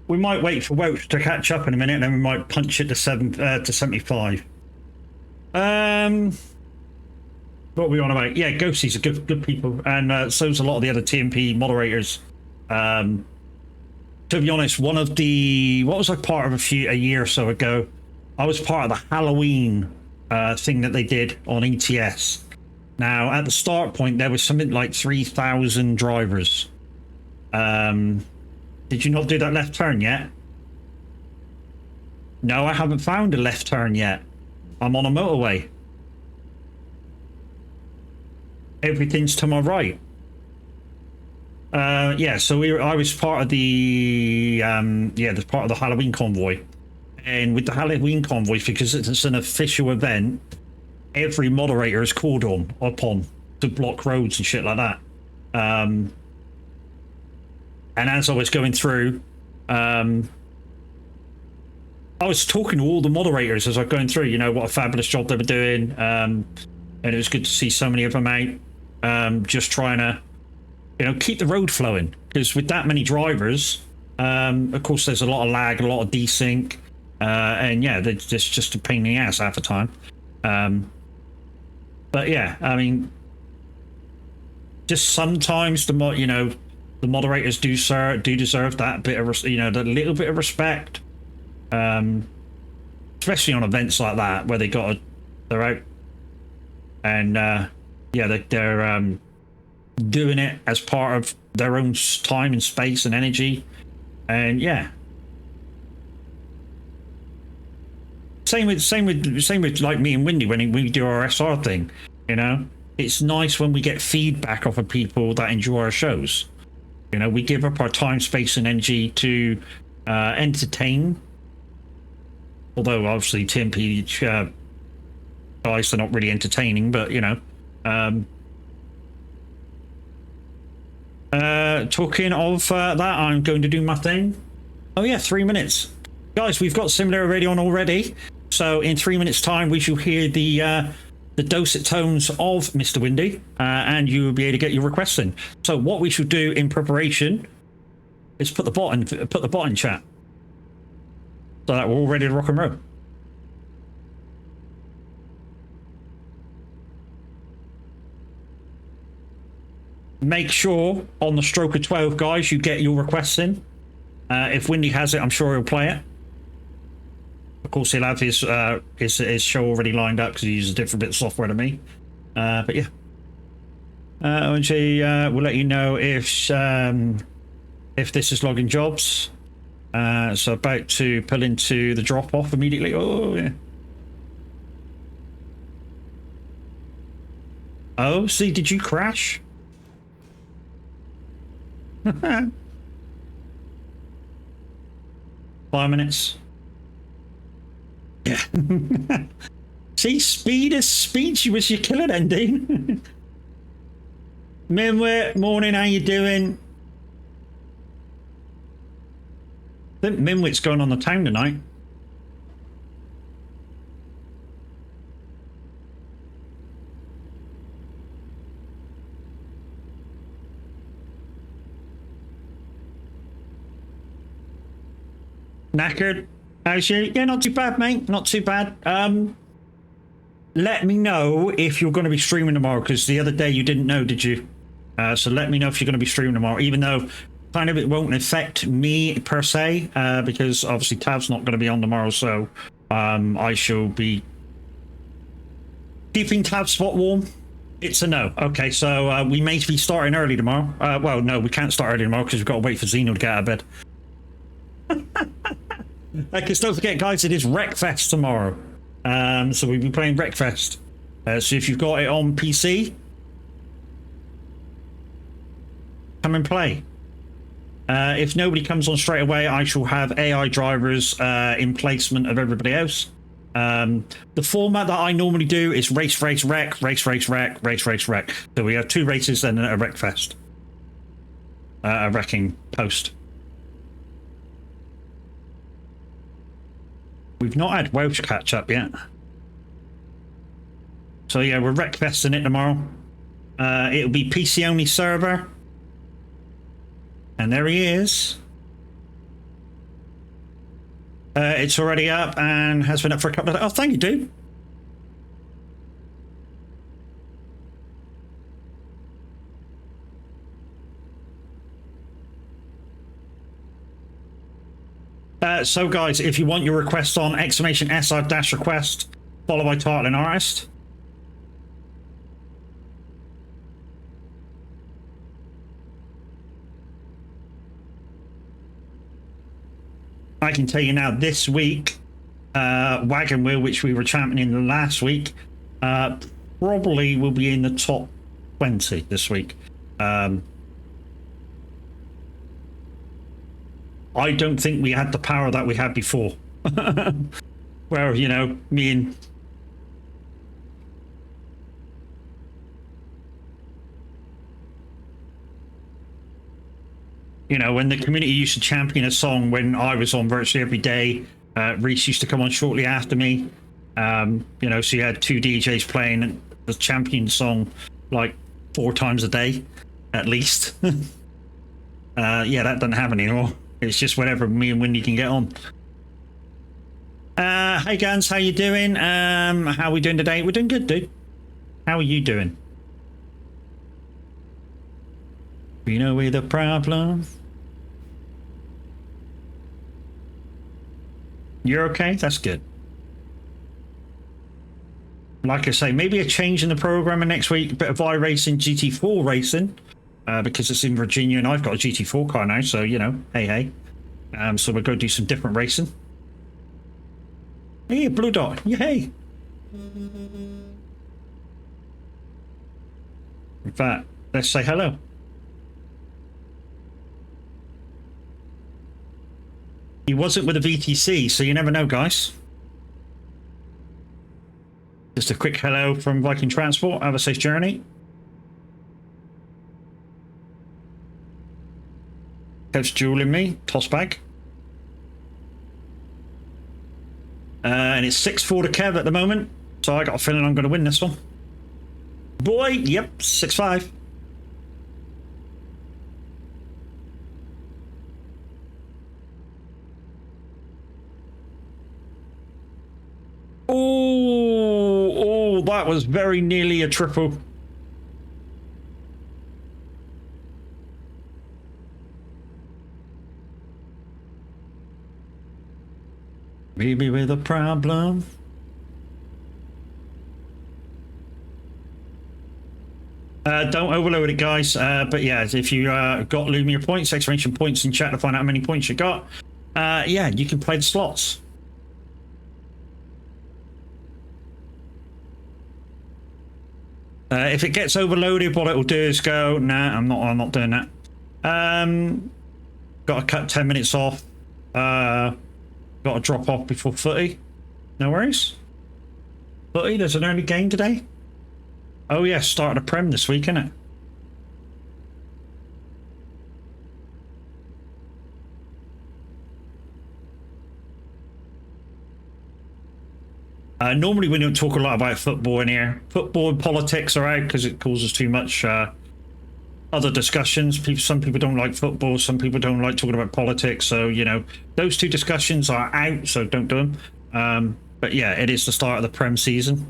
We might wait for Welch to catch up in a minute, and then we might punch it to 75. What are we on about? Yeah, Ghosties are good people, and so's a lot of the other TMP moderators. To be honest, what was I part of a year or so ago? I was part of the Halloween thing that they did on ETS. Now, at the start point, there was something like 3,000 drivers. Did you not do that left turn yet? No, I haven't found a left turn yet. I'm on a motorway. Everything's to my right. Yeah, so I was part of the part of the Halloween convoy. And with the Halloween convoy, because it's an official event, every moderator is called upon to block roads and shit like that. And as I was going through, I was talking to all the moderators as I was going through, you know, what a fabulous job they were doing. And it was good to see so many of them out, just trying to, you know, keep the road flowing. Because with that many drivers, of course, there's a lot of lag, a lot of desync. And yeah, it's just a pain in the ass half the time. But yeah, I mean, just sometimes the moderators do deserve that bit of, that little bit of respect, especially on events like that where they're out, and they're doing it as part of their own time and space and energy, and yeah. Same with like me and Windy when we do our SR thing, you know. It's nice when we get feedback off of people that enjoy our shows. You know, we give up our time, space, and energy to entertain. Although obviously TMP guys are not really entertaining, but you know. Talking of that, I'm going to do my thing. Oh yeah, 3 minutes, guys. We've got Simulator Radio on already. So in 3 minutes' time, we shall hear the dulcet tones of Mr. Windy, and you will be able to get your requests in. So what we should do in preparation is put the bot in chat, so that we're all ready to rock and roll. Make sure on the stroke of 12, guys, you get your requests in. If Windy has it, I'm sure he'll play it. Of course, he'll have his show already lined up because he uses a different bit of software to me. But yeah, we'll let you know if this is logging jobs. So about to pull into the drop off immediately. Oh yeah. Oh, see, did you crash? 5 minutes. Yeah. See, speed is speech. You wish you kill it, ending. Minwit, morning. How you doing? I think Minwit's going on the town tonight. Knackered. How's you? Yeah, not too bad, mate. Not too bad. Let me know if you're going to be streaming tomorrow, because the other day you didn't know, did you? So let me know if you're going to be streaming tomorrow, even though kind of it won't affect me per se, because obviously Tav's not going to be on tomorrow, so I shall be keeping Tav's spot warm. It's a no. Okay, so we may be starting early tomorrow. Well, no, we can't start early tomorrow because we've got to wait for Zeno to get out of bed. Because don't forget, guys, it is Wreckfest tomorrow. So we'll be playing Wreckfest. So if you've got it on PC, come and play. If nobody comes on straight away, I shall have AI drivers in placement of everybody else. The format that I normally do is race, race, wreck, race, race, wreck, race, race, wreck. So we have 2 races and a wreck fest. A wrecking post. We've not had Welsh catch up yet. So yeah, we're wreck festing it tomorrow. It'll be PC only server. And there he is. It's already up and has been up for a couple of... Oh, thank you, dude. So, guys, if you want your request on !SR-request, followed by title and artist. I can tell you now, this week, Wagon Wheel, which we were championing last week, probably will be in the top 20 this week. I don't think we had the power that we had before. Where, you know, me and... You know, when the community used to champion a song when I was on virtually every day, Reese used to come on shortly after me. You know, so you had 2 DJs playing the champion song like 4 times a day, at least. Yeah, that doesn't happen anymore. It's just whenever me and Wendy can get on. Hey Gans, how you doing? How are we doing today? We're doing good, dude. How are you doing? You know we're the problem. You're okay? That's good. Like I say, maybe a change in the programming next week. A bit of iRacing, GT4 racing. Because it's in Virginia and I've got a GT4 car now. So, you know, hey. So we're going to do some different racing. Hey, Blue Dot. Yay. In fact, let's say hello. He wasn't with a VTC, so you never know, guys. Just a quick hello from Viking Transport. Have a safe journey. Kev's dueling me. Toss bag. And it's 6-4 to Kev at the moment. So I got a feeling I'm going to win this one. Boy, yep, 6-5. Oh, that was very nearly a triple. Maybe with a problem. Don't overload it, guys. But yeah, if you got Lumia points, exclamation points in chat to find out how many points you got, yeah, you can play the slots. If it gets overloaded, what it will do is go, nah, I'm not doing that. Got to cut 10 minutes off. Got to drop off before footy. No worries. Footy, there's an early game today. Oh yeah, start of the Prem this week, innit? Normally we don't talk a lot about football in here. Football and politics are out because it causes too much other discussions. Some people don't like football, some people don't like talking about politics. So, you know, those 2 discussions are out, so don't do them. But yeah, it is the start of the Prem season.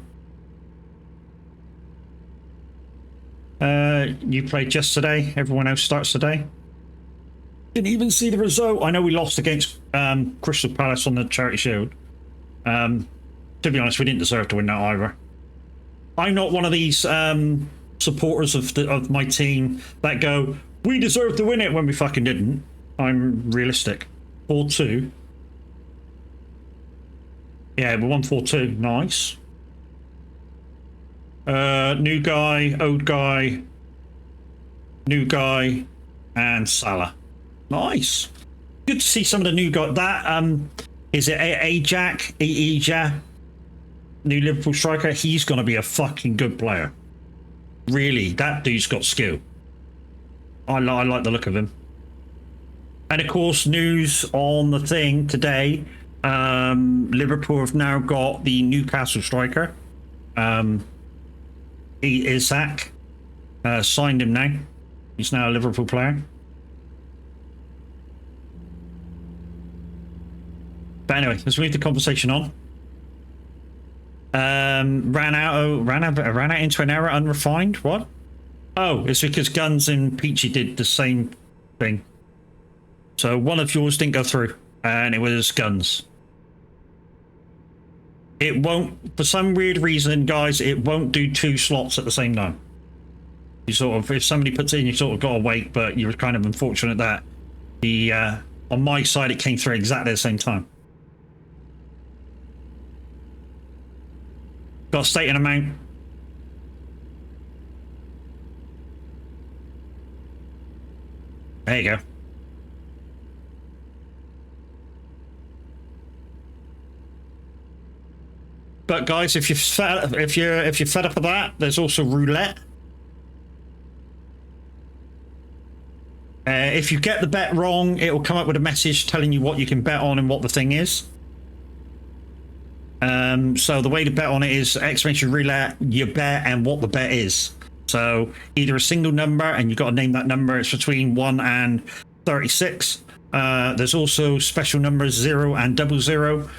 You played yesterday. Everyone else starts today. Didn't even see the result. I know we lost against Crystal Palace on the Charity Shield. To be honest, we didn't deserve to win that either. I'm not one of these supporters of my team that go, we deserve to win it when we fucking didn't. I'm realistic. 4-2. Yeah, we won 4-2. Nice. New guy, old guy, new guy, and Salah. Nice. Good to see some of the new guys. That is it Aja, new Liverpool striker. He's going to be a fucking good player. Really, that dude's got skill. I like the look of him. And of course, news on the thing today. Liverpool have now got the Newcastle striker. Isak signed him now. He's now a Liverpool player. But anyway, let's move the conversation on. Ran out into an error unrefined. What? Oh, it's because Guns and Peachy did the same thing. So one of yours didn't go through, and it was Guns. It won't, for some weird reason, guys, it won't do 2 slots at the same time. You sort of, if somebody puts it in, you sort of got to wait, but you were kind of unfortunate that the on my side it came through exactly at the same time. Got a state and amount. There you go. But guys, if you're fed up with that, there's also roulette. If you get the bet wrong, it will come up with a message telling you what you can bet on and what the thing is. So the way to bet on it is exclamation roulette, your bet, and what the bet is. So either a single number, and you've got to name that number. It's between 1 and 36. There's also special numbers 0 and 00.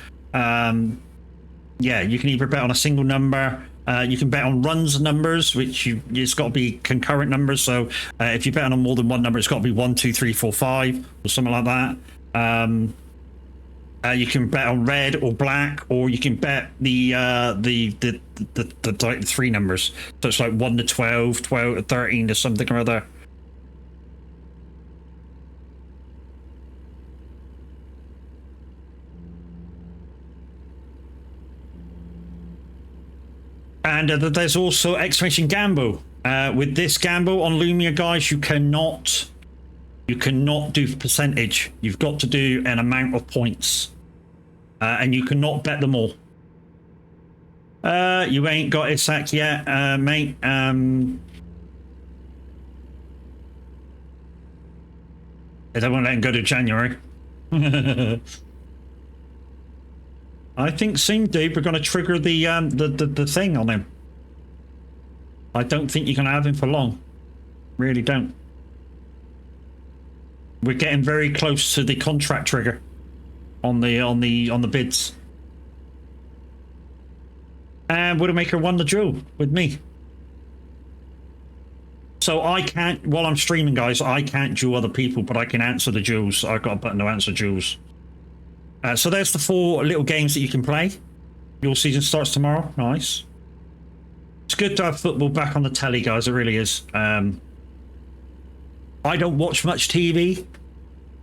Yeah, you can either bet on a single number. You can bet on runs numbers, which it's got to be concurrent numbers. So if you bet on more than one number, it's got to be 1, 2, 3, 4, 5, or something like that. You can bet on red or black, or you can bet the 3 numbers. So it's like 1 to 12, 12 to 13 to something or other. And there's also exclamation gamble. With this gamble on Lumia, guys, you cannot do percentage. You've got to do an amount of points. And you cannot bet them all. You ain't got Isak yet, mate. I don't want to let him go to January. I think soon, dude, we're going to trigger the thing on him. I don't think you can have him for long. Really don't. We're getting very close to the contract trigger on the bids. And Widowmaker won the duel with me. So I can't, while I'm streaming, guys, I can't duel other people, but I can answer the duels. I've got a button to answer duels. So there's the 4 little games that you can play. Your season starts tomorrow. Nice. It's good to have football back on the telly, guys. It really is. I don't watch much TV,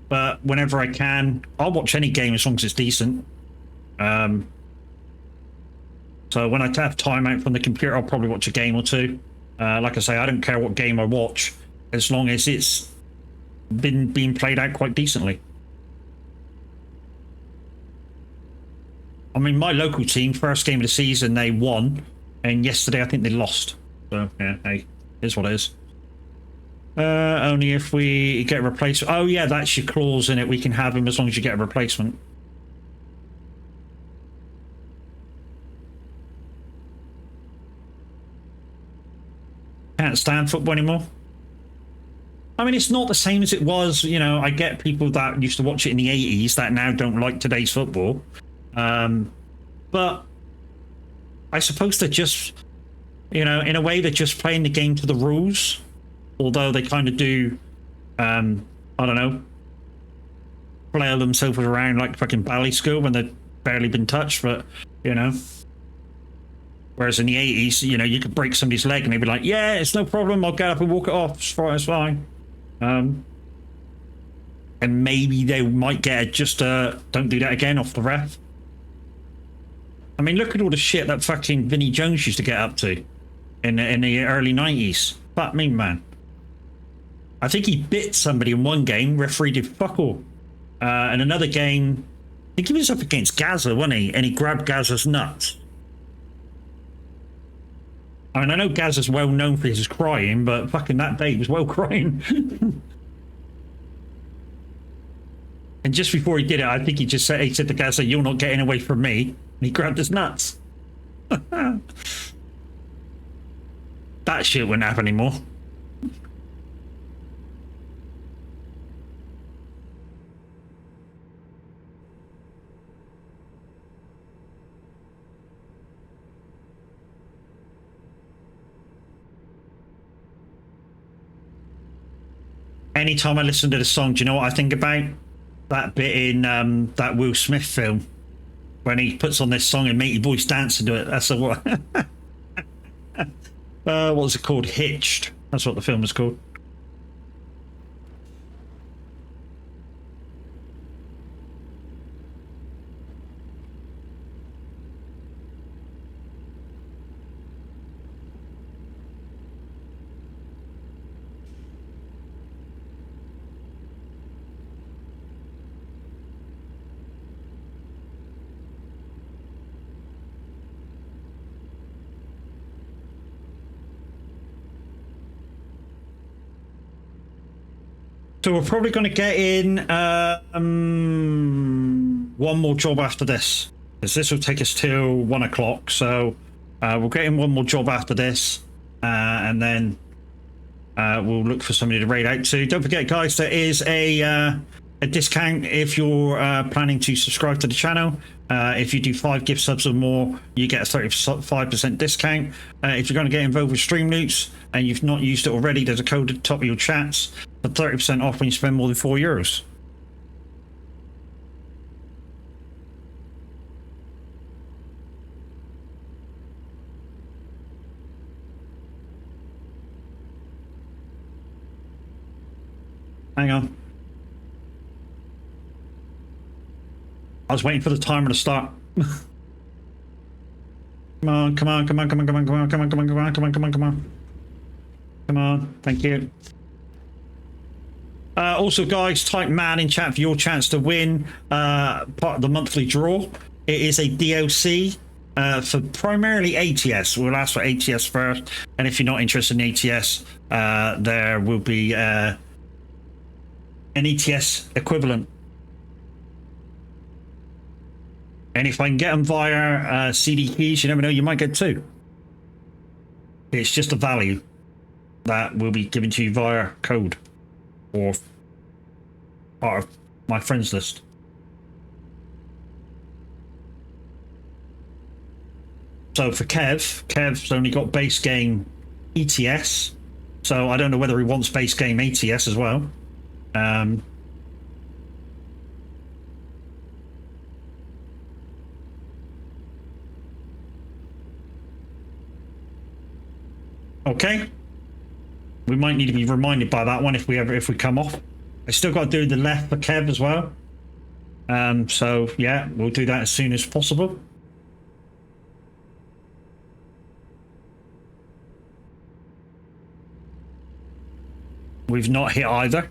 but whenever I can, I'll watch any game as long as it's decent. So when I have time out from the computer, I'll probably watch a game or 2. Like I say, I don't care what game I watch, as long as it's been being played out quite decently. I mean, my local team, first game of the season, they won, and yesterday I think they lost. So yeah, hey, here's what it is. Only if we get a replacement. Oh yeah, that's your clause in it. We can have him as long as you get a replacement. Can't stand football anymore. I mean, it's not the same as it was. You know, I get people that used to watch it in the 80s that now don't like today's football. But I suppose they're just, you know, in a way they're just playing the game to the rules. Although they kind of do, I don't know, flail themselves around like fucking ballet school when they've barely been touched, but, you know. Whereas in the 80s, you know, you could break somebody's leg and they'd be like, yeah, it's no problem, I'll get up and walk it off, it's fine. And maybe they might get just don't do that again off the ref. I mean, look at all the shit that fucking Vinnie Jones used to get up to in the early 90s. Fuck me, man. I think he bit somebody in one game. Referee did fuck all. And another game, I think he was up against Gaza, wasn't he? And he grabbed Gaza's nuts. I mean, I know Gaza's well known for his crying, but fucking that day he was well crying. And just before he did it, I think he said to Gaza, "You're not getting away from me." And he grabbed his nuts. That shit wouldn't happen anymore. Anytime I listen to the song, do you know what I think about? That bit in that Will Smith film when he puts on this song and Matey Boys dancing to it. That's a what? What was it called? Hitched. That's what the film is called. So we're probably going to get in one more job after this, because this will take us till 1 o'clock. So we'll get in one more job after this, and then we'll look for somebody to raid out to. Don't forget, guys, there is a discount if you're planning to subscribe to the channel. If you do 5 gift subs or more, you get a 35% discount. If you're going to get involved with Stream Loots and you've not used it already, there's a code at the top of your chats for 30% off when you spend more than €4. Hang on. I was waiting for the timer to start. Come on, come on, come on, come on, come on, come on, come on, come on, come on, come on, come on, come on. Come on, thank you. Also, guys, type man in chat for your chance to win part of the monthly draw. It is a DLC for primarily ATS. We'll ask for ATS first, and if you're not interested in ATS, there will be an ETS equivalent. And if I can get them via CD keys, you never know, you might get 2. It's just a value that will be given to you via code or part of my friends list. So for Kev's only got base game ETS, so I don't know whether he wants base game ATS as well. Okay, we might need to be reminded by that one if we come off. I still got to do the left for Kev as well. So yeah, we'll do that as soon as possible. We've not hit either.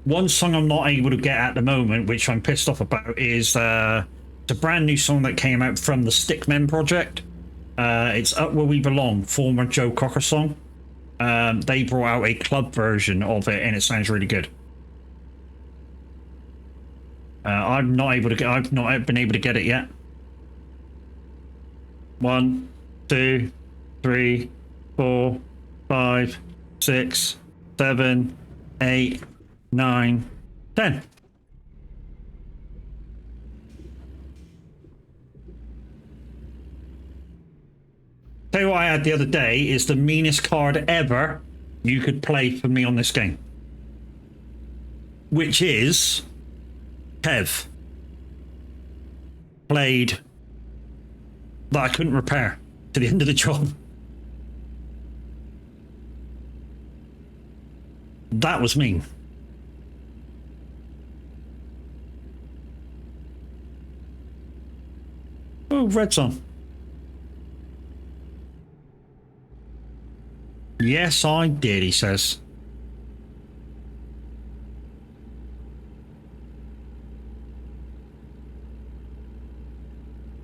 One song I'm not able to get at the moment, which I'm pissed off about, is it's a brand new song that came out from the Stickmen project. It's Up Where We Belong, former Joe Cocker song. They brought out a club version of it, and it sounds really good. I've not been able to get it yet. 1, 2, 3, 4, 5, 6, 7, 8, 9, 10. Tell you what I had the other day is the meanest card ever you could play for me on this game, which is Kev played that I couldn't repair to the end of the job. That was mean. Oh, red's on. Yes, I did, he says.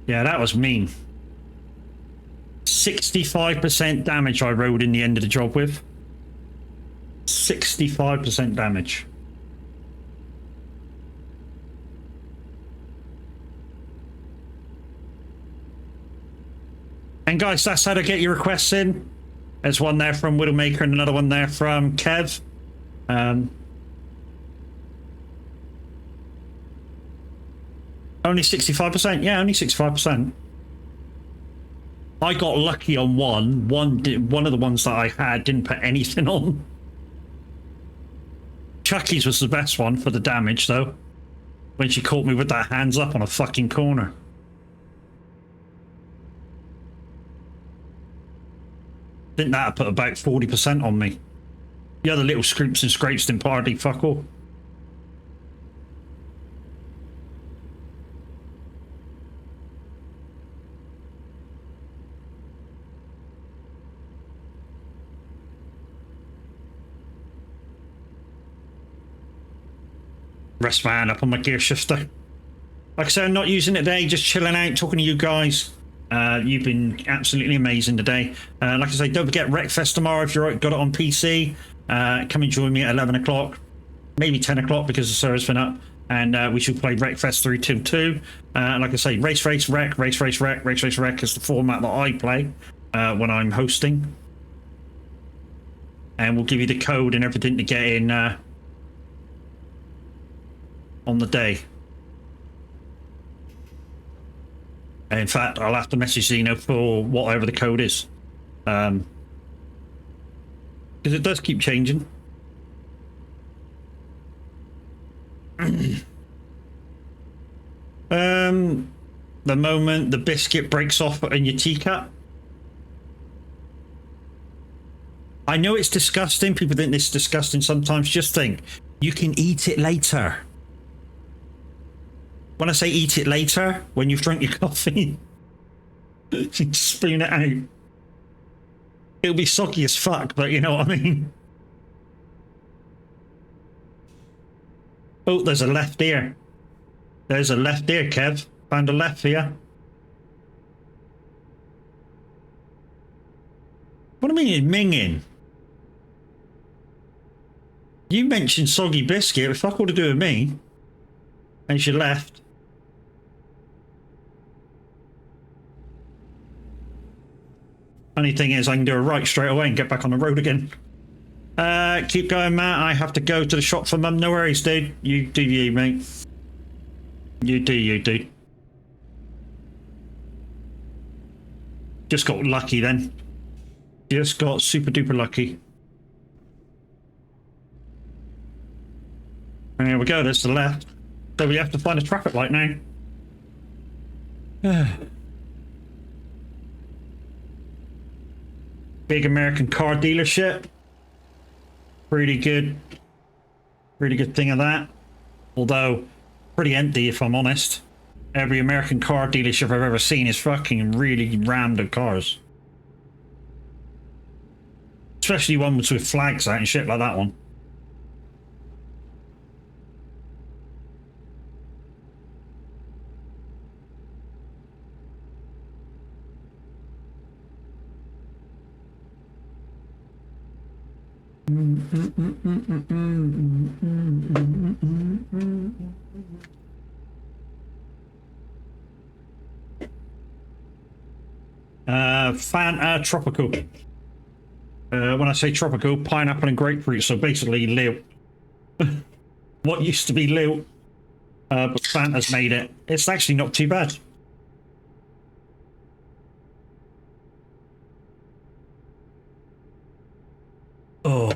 Yeah, that was mean. 65% damage I rode in the end of the job with. 65% damage. And guys, that's how to get your requests in. There's one there from Widowmaker and another one there from Kev. Only 65%? Yeah, only 65%. I got lucky on one. One of the ones that I had didn't put anything on. Chucky's was the best one for the damage, though. When she caught me with that hands up on a fucking corner. I think that put about 40% on me. The other little scrapes and scrapes didn't hardly fuck all. Rest my hand up on my gear shifter. Like I said, I'm not using it today, just chilling out, talking to you guys. You've been absolutely amazing today. Like I say, don't forget Wreckfest tomorrow if you've got it on PC. Come and join me at 11 o'clock, maybe 10 o'clock because the server's been up. And we should play Wreckfest 3 till 2. Like I say, race, wreck, race, wreck, race, wreck is the format that I play when I'm hosting. And we'll give you the code and everything to get in on the day. In fact, I'll have to message Zeno for whatever the code is. Because it does keep changing. The moment the biscuit breaks off in your teacup. I know it's disgusting. People think it's disgusting sometimes. Just think, you can eat it later. When I say eat it later, when you've drunk your coffee, spoon it out. It'll be soggy as fuck, but you know what I mean. Oh, there's a left ear. There's a left ear, Kev. Found a left here. What do you mean you're minging? You mentioned soggy biscuit. Fuck all to do with me. And she left. Only thing is, I can do a right straight away and get back on the road again. Keep going, Matt. I have to go to the shop for Mum. No worries, dude. You do you, mate. You do you, dude. Just got lucky then. Just got super duper lucky. And here we go. There's the left. So we have to find a traffic light now. Big American car dealership. Pretty good thing of that. Although, pretty empty if I'm honest. Every American car dealership I've ever seen is fucking really rammed of cars. Especially ones with flags out and shit like that one. Fanta tropical. When I say tropical, pineapple and grapefruit, so basically Lil. What used to be Lil, but Fanta's made it. It's actually not too bad. Oh.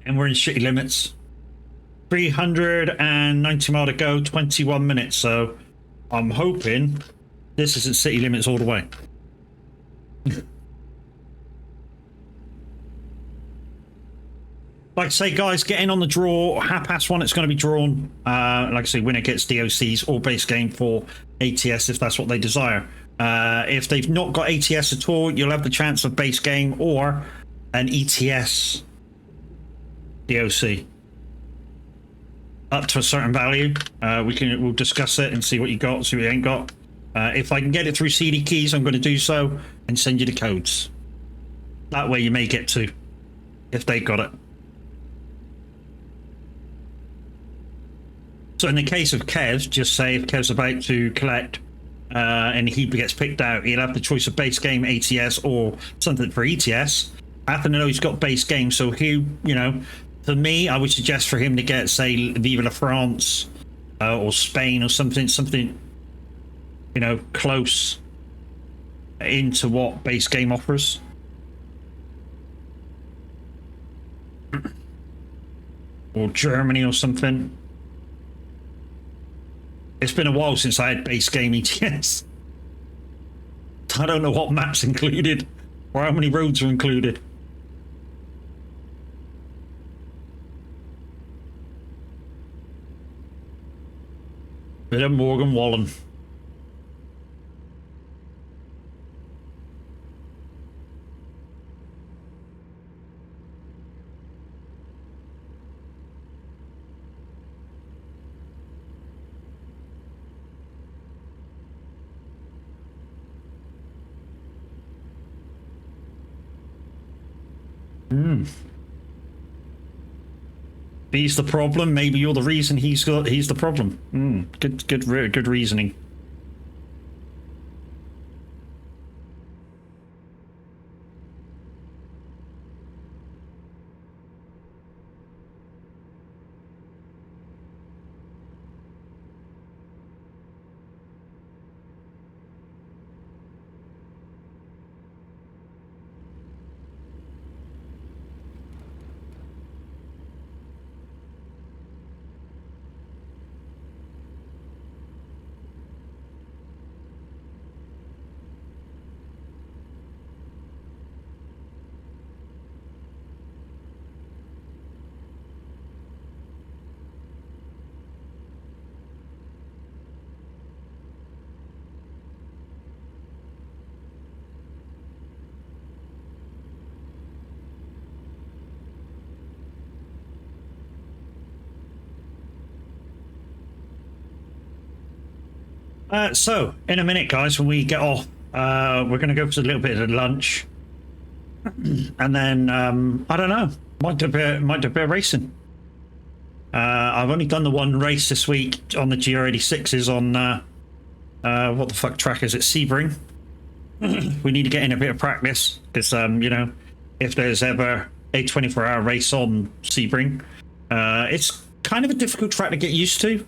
And we're in shitty limits. 390 mile to go, 21 minutes. So I'm hoping This isn't city limits all the way. Like I say, guys, get in on the draw. 1:30 it's going to be drawn. Like I say, winner gets DOCs or base game for ATS if that's what they desire. If they've not got ATS at all, you'll have the chance of base game or an ETS DOC up to a certain value. We'll discuss it and see what you got, see what you ain't got. If I can get it through CD keys, I'm going to do so and send you the codes. That way you may get to, if they got it. So in the case of Kev, just say if Kev's about to collect and he gets picked out, he'll have the choice of base game, ATS, or something for ETS. I happen to know he's got base game, so he, you know, for me, I would suggest for him to get, say, Viva la France or Spain or something, you know, close into what base game offers. Or Germany or something. It's been a while since I had base game ETS. I don't know what maps included or how many roads are included. Bit of Morgan Wallen. He's the problem. Maybe you're the reason he's the problem. Good reasoning. So, in a minute, guys, when we get off, we're going to go for a little bit of lunch. And then, I don't know, might do a bit of racing. I've only done the one race this week on the GR86s on, what the fuck track is it, Sebring. We need to get in a bit of practice, because, you know, if there's ever a 24-hour race on Sebring, it's kind of a difficult track to get used to.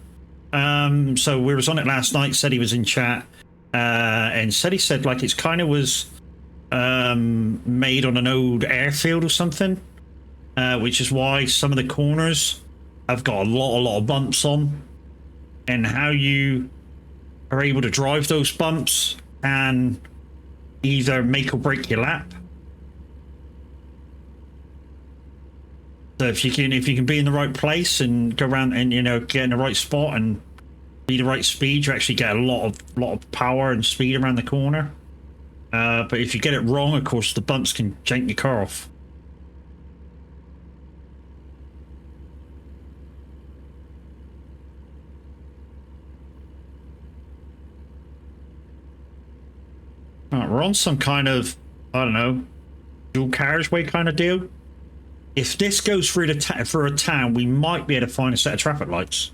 So we was on it last night. Said he was in chat, and he said like it's kind of was made on an old airfield or something, which is why some of the corners have got a lot of bumps on, and how you are able to drive those bumps can either make or break your lap. So if you can be in the right place and go around and, you know, get in the right spot and be the right speed, you actually get a lot of power and speed around the corner. But if you get it wrong, of course, the bumps can jank your car off. Right, we're on some kind of, I don't know, dual carriageway kind of deal. If this goes through for a town, we might be able to find a set of traffic lights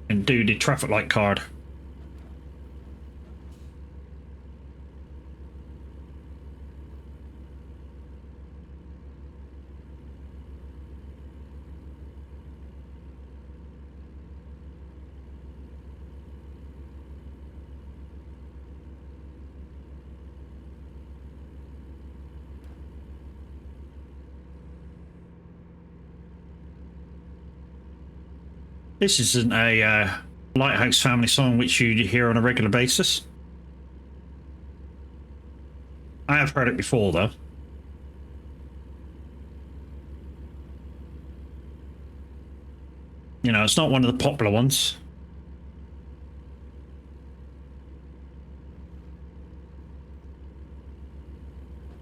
and do the traffic light card. This isn't a Lighthouse family song, which you hear on a regular basis. I have heard it before, though. You know, it's not one of the popular ones.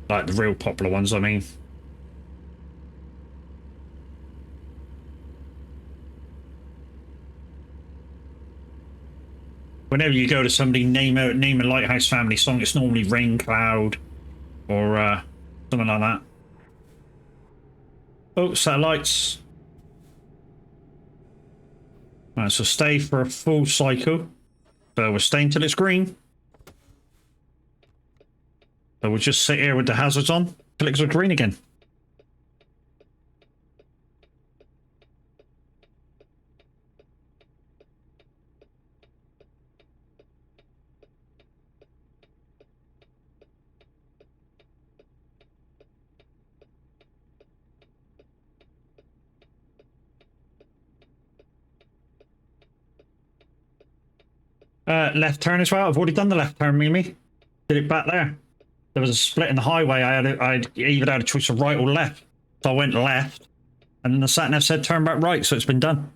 Like the real popular ones, I mean. Whenever you go to somebody, name a Lighthouse family song, it's normally Rain Cloud or something like that. Oh, satellites. Right, so stay for a full cycle. So we're staying till it's green. So we'll just sit here with the hazards on till it's green again. Left turn as well. I've already done the left turn, Mimi. Did it back there. There was a split in the highway. I either had a choice of right or left. So I went left. And then the sat-nav said turn back right, so it's been done.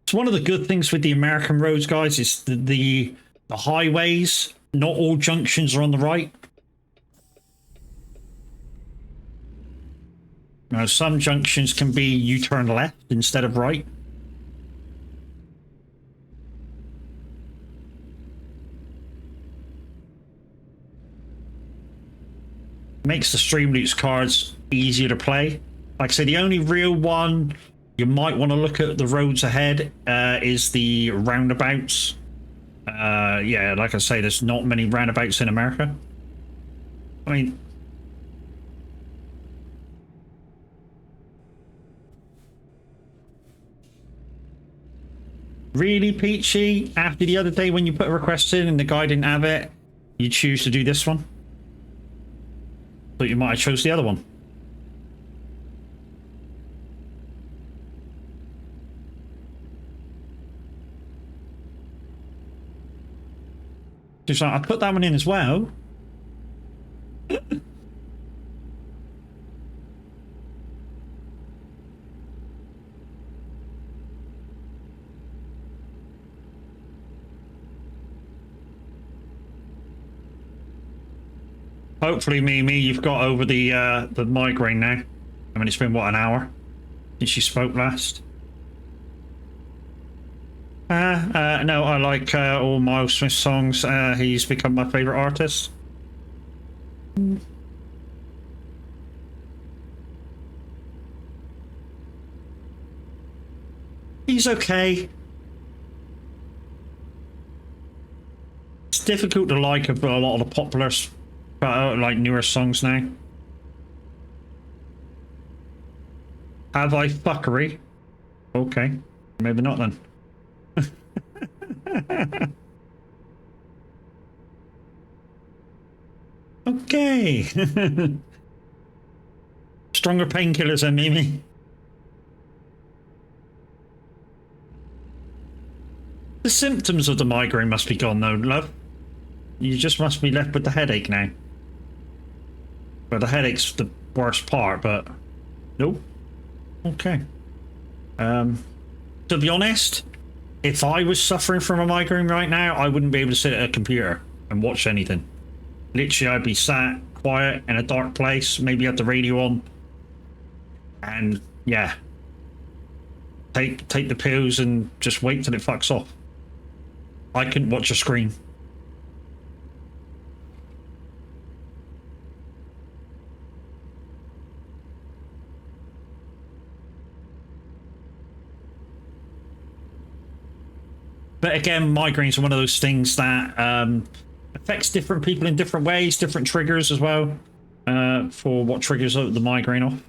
So one of the good things with the American roads, guys, is the highways. Not all junctions are on the right. Now, some junctions can be you turn left instead of right. Makes the Streamloots cards easier to play. Like I say, the only real one you might want to look at the roads ahead is the roundabouts. Yeah, like I say, there's not many roundabouts in America. I mean, really, Peachy? After the other day when you put a request in and the guy didn't have it, you choose to do this one? Thought you might have chose the other one. Just like, I put that one in as well. Hopefully, Mimi, you've got over the migraine now. I mean, it's been, what, an hour since you spoke last? No, I like all Miles Smith songs. He's become my favourite artist. He's okay. It's difficult to like a lot of the popular, like newer songs now. Have I fuckery? Okay, maybe not then. Okay. Stronger painkillers than Mimi. The symptoms of the migraine must be gone though, love. You just must be left with the headache now. Well, the headache's the worst part, but nope. Okay. To be honest, if I was suffering from a migraine right now, I wouldn't be able to sit at a computer and watch anything. Literally, I'd be sat quiet in a dark place, maybe have the radio on, and yeah, take the pills and just wait till it fucks off. I couldn't watch a screen. But again, migraines are one of those things that affects different people in different ways, different triggers as well, for what triggers the migraine off.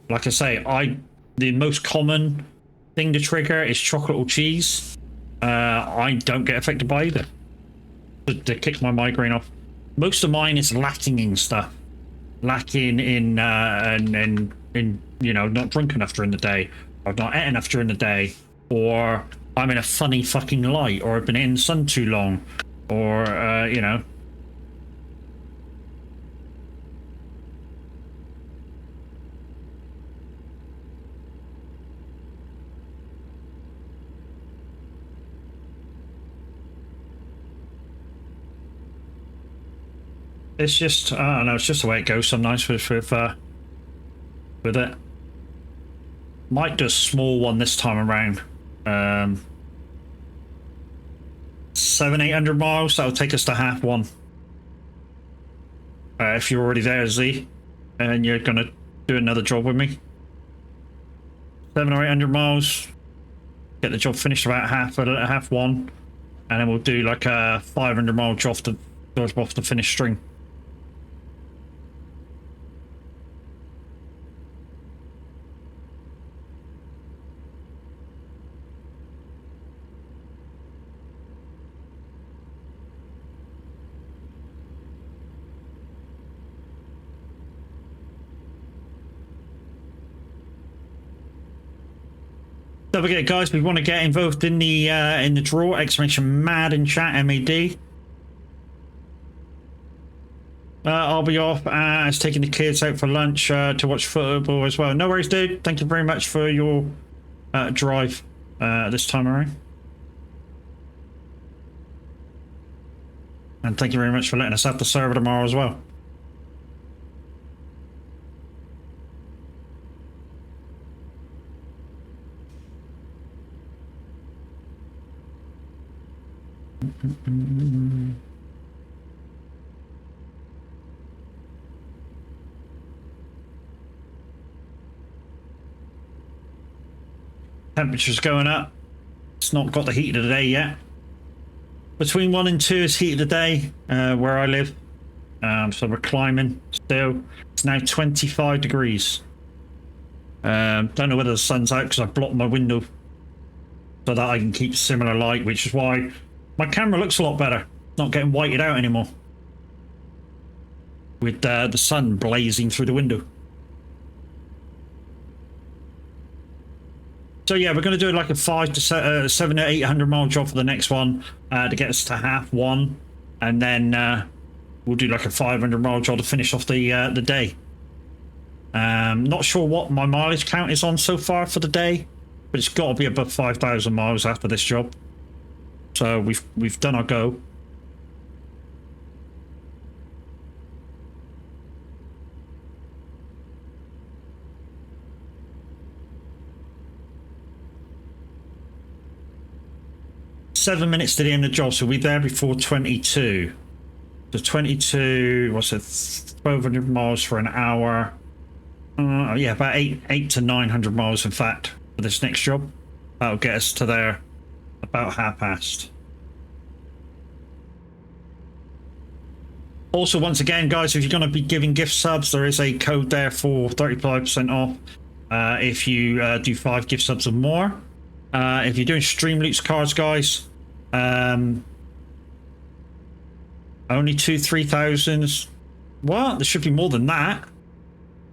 Like I say, the most common thing to trigger is chocolate or cheese. I don't get affected by either. To kick my migraine off. Most of mine is lacking in stuff. Lacking in not drunk enough during the day, or I've not ate enough during the day, or I'm in a funny fucking light, or I've been in the sun too long, or it's just, I don't know, it's just the way it goes sometimes with it. Might do a small one this time around. 700-800 miles, that'll take us to half one. If you're already there, Z, and you're gonna do another job with me. 700 or 800 miles, get the job finished about half one, and then we'll do like a 500-mile job off the finished string. Don't forget, guys, we want to get involved in the draw. Exclamation MAD in chat, MAD. I'll be off as taking the kids out for lunch to watch football as well. No worries, dude. Thank you very much for your drive this time around. And thank you very much for letting us have the server tomorrow as well. Temperature's going up. It's not got the heat of the day yet. Between 1 and 2 is heat of the day where I live. So we're climbing still. It's now 25 degrees. Don't know whether the sun's out because I've blocked my window so that I can keep similar light, which is why my camera looks a lot better. Not getting whited out anymore with the sun blazing through the window. So yeah, we're going to do like a 700 to 800 mile job for the next one to get us to half one, and then we'll do like a 500 mile job to finish off the day. Not sure what my mileage count is on so far for the day, but it's got to be above 5,000 miles after this job. So we've done our go. Seven minutes to the end of the job, so we'll be there before 22. So 22, what's it, 1,200 miles for an hour. Yeah, about 8 to 900 miles, in fact, for this next job. That'll get us to there about 1:30. Also, once again, guys, if you're going to be giving gift subs, there is a code there for 35% off if you do 5 gift subs or more. If you're doing Streamloots cards, guys, only 3,000. What? There should be more than that.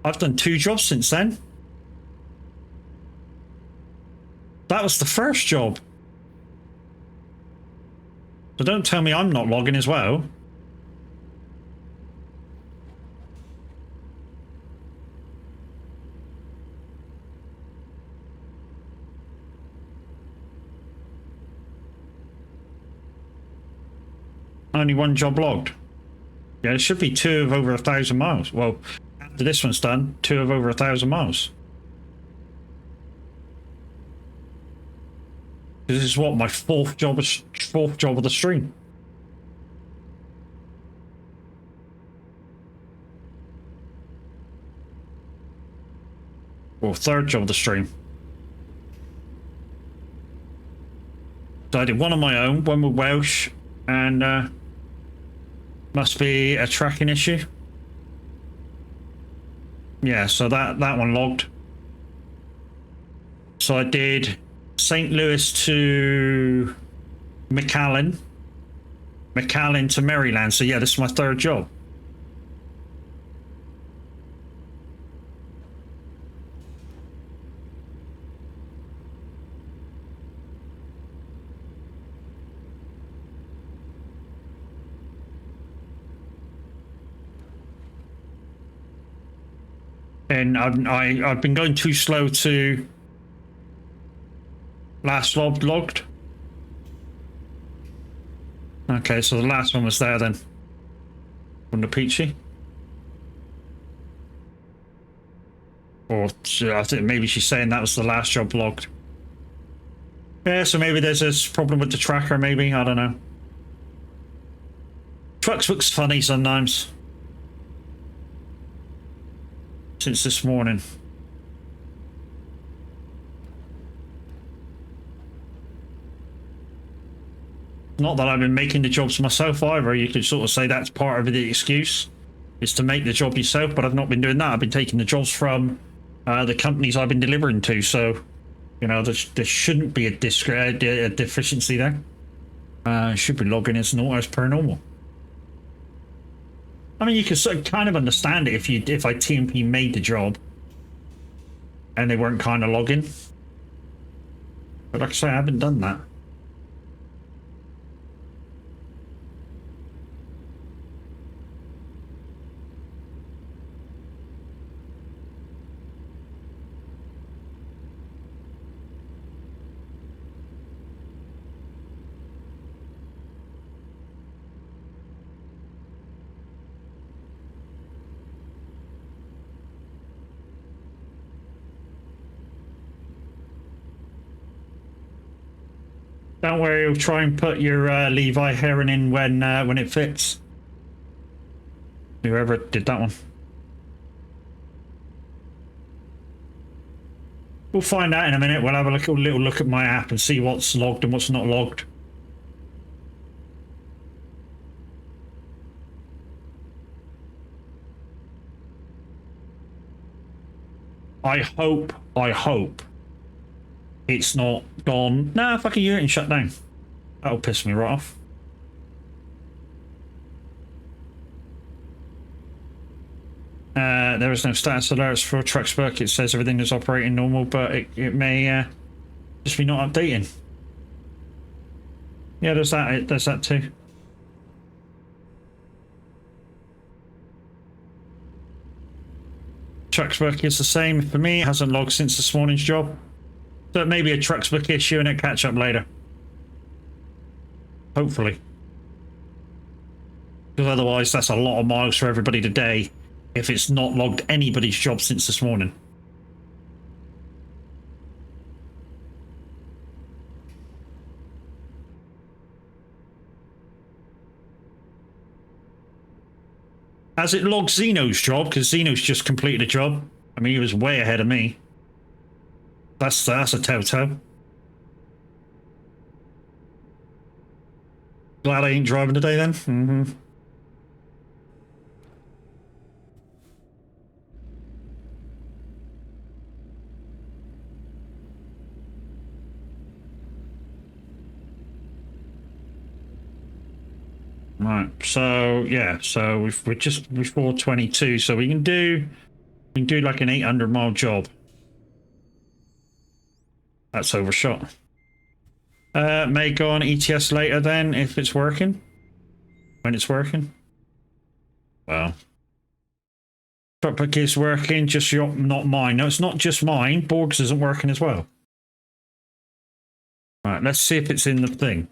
I've done 2 jobs since then. That was the first job. So don't tell me I'm not logging as well. Only 1 job logged. Yeah, there should be 2 of over 1,000 miles. Well, after this one's done, 2 of over 1,000 miles. This is what, my fourth job of the stream. Or 3rd job of the stream. So I did 1 on my own, 1 with Welsh, and must be a tracking issue. Yeah, so that one logged. So I did St. Louis to McAllen to Maryland. So yeah, this is my 3rd job. And I've been going too slow to last logged. Okay, so the last one was there then. From the Peachy. Or I think maybe she's saying that was the last job logged. Yeah, so maybe there's this problem with the tracker, maybe. I don't know. Trucks looks funny sometimes. Since this morning. Not that I've been making the jobs myself either. You could sort of say that's part of the excuse, is to make the job yourself, but I've not been doing that. I've been taking the jobs from the companies I've been delivering to, so, you know, there shouldn't be a deficiency there. Should be logging as per normal. I mean, you can sort of kind of understand it if I TMP made the job and they weren't kind of logging. But like I say, I haven't done that. Don't worry, we'll try and put your Levi Heron in when it fits. Whoever did that one. We'll find out in a minute. We'll have a little look at my app and see what's logged and what's not logged. I hope it's not gone. Nah, fucking unit and shut down. That'll piss me right off. There is no status alerts for Trucksburg. It says everything is operating normal, but it may just be not updating. Yeah, there's that too. Trucksburg is the same for me. It hasn't logged since this morning's job. So it may be a Trucksburg issue and it catch up later. Hopefully. Because otherwise that's a lot of miles for everybody today if it's not logged anybody's job since this morning. Has it logged Zeno's job? Because Zeno's just completed a job. I mean, he was way ahead of me. That's a telltale. Glad I ain't driving today then. Mm-hmm. Right, so yeah, so we're just before 22, so we can do like an 800-mile job. That's overshot. May go on ETS later then if it's working. When it's working. Well, Truckbook is working, just not mine. No, it's not just mine. Borg's isn't working as well. Right, let's see if it's in the thing.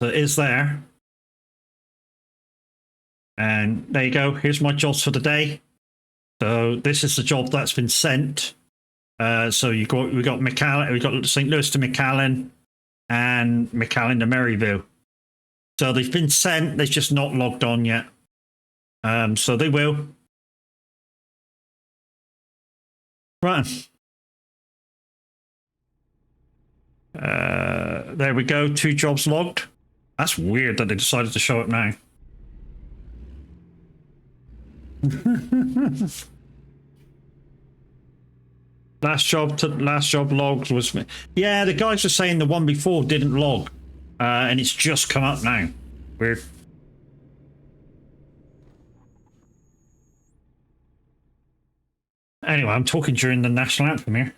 So it is there. And there you go. Here's my jobs for the day. So this is the job that's been sent. So we got McAllen, we got St. Louis to McAllen and McAllen to Maryville. So they've been sent, they've just not logged on yet. So they will. Right. There we go, 2 jobs logged. That's weird that they decided to show it now. Last job logged was... Yeah, the guys were saying the one before didn't log. And it's just come up now. Weird. Anyway, I'm talking during the national anthem here.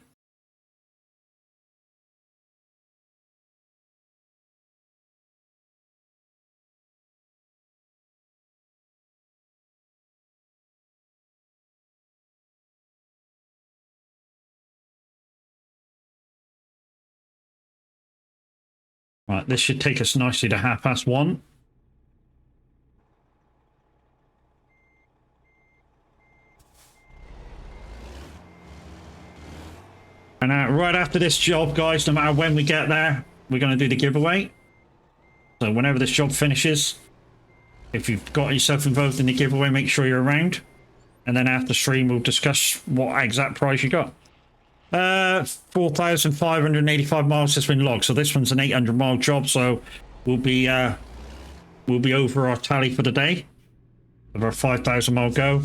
Right, this should take us nicely to 1:30. And right after this job, guys, no matter when we get there, we're going to do the giveaway. So whenever this job finishes, if you've got yourself involved in the giveaway, make sure you're around. And then after stream, we'll discuss what exact prize you got. 4,585 miles has been logged. So this one's an 800-mile job. So we'll be over our tally for the day of our 5,000-mile go.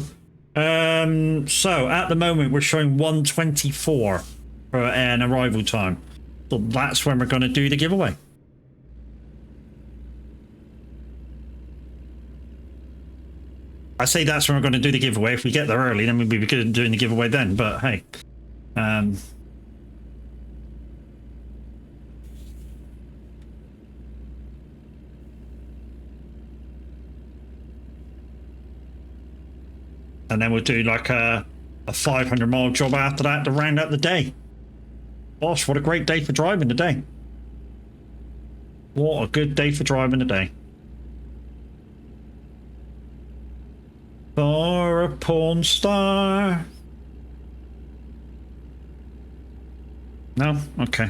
So at the moment, we're showing 1:24 for an arrival time. So that's when we're going to do the giveaway. I say that's when we're going to do the giveaway. If we get there early, then we'll be good at doing the giveaway then. But hey, and then we'll do like a 500-mile job after that to round out the day. Gosh, what a great day for driving today. What a good day for driving today. For a porn star. No? Okay.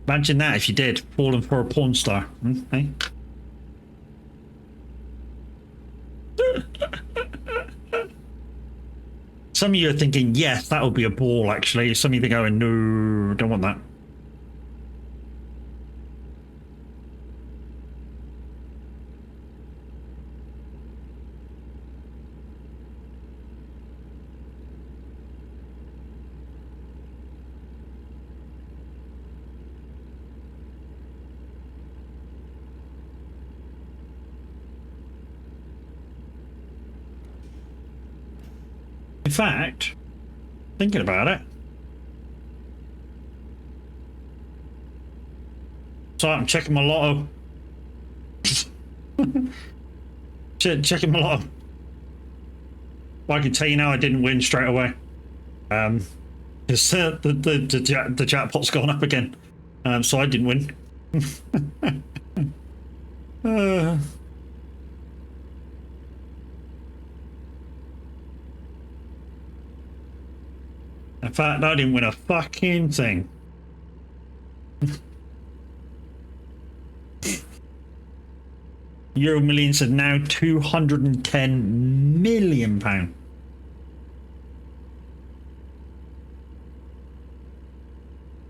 Imagine that if you did. Falling for a porn star. Hey? Some of you are thinking, yes, that would be a ball, actually. Some of you are going, no, don't want that. In fact, thinking about it, so I'm checking my lotto. Checking my lotto. Well, I can tell you now, I didn't win straight away. Because the jackpot's gone up again. So I didn't win. In fact, I didn't win a fucking thing. Euro Millions are now £210 million.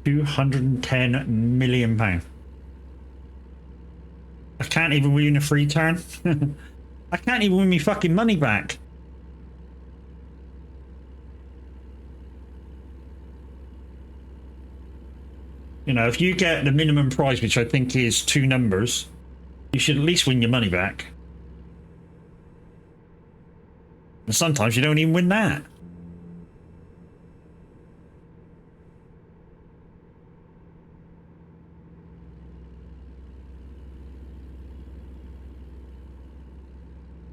£210 million. I can't even win a free turn. I can't even win me fucking money back. You know, if you get the minimum prize, which I think is 2 numbers, you should at least win your money back. And sometimes you don't even win that.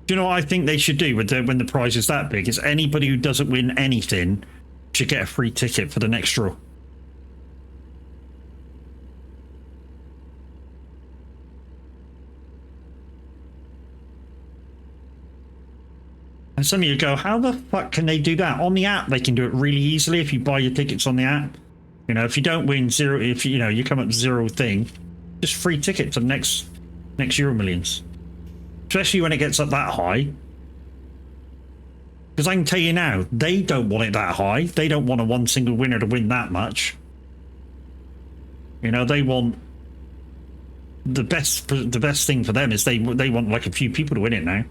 Do you know what I think they should do with when the prize is that big? Is anybody who doesn't win anything should get a free ticket for the next draw. And some of you go, how the fuck can they do that? On the app, they can do it really easily if you buy your tickets on the app. You know, if you don't win zero, if you know, you come up 0 thing, just free ticket to the next Euro Millions. Especially when it gets up that high. Because I can tell you now, they don't want it that high. They don't want a one single winner to win that much. You know, they want the best thing for them is they want like a few people to win it now.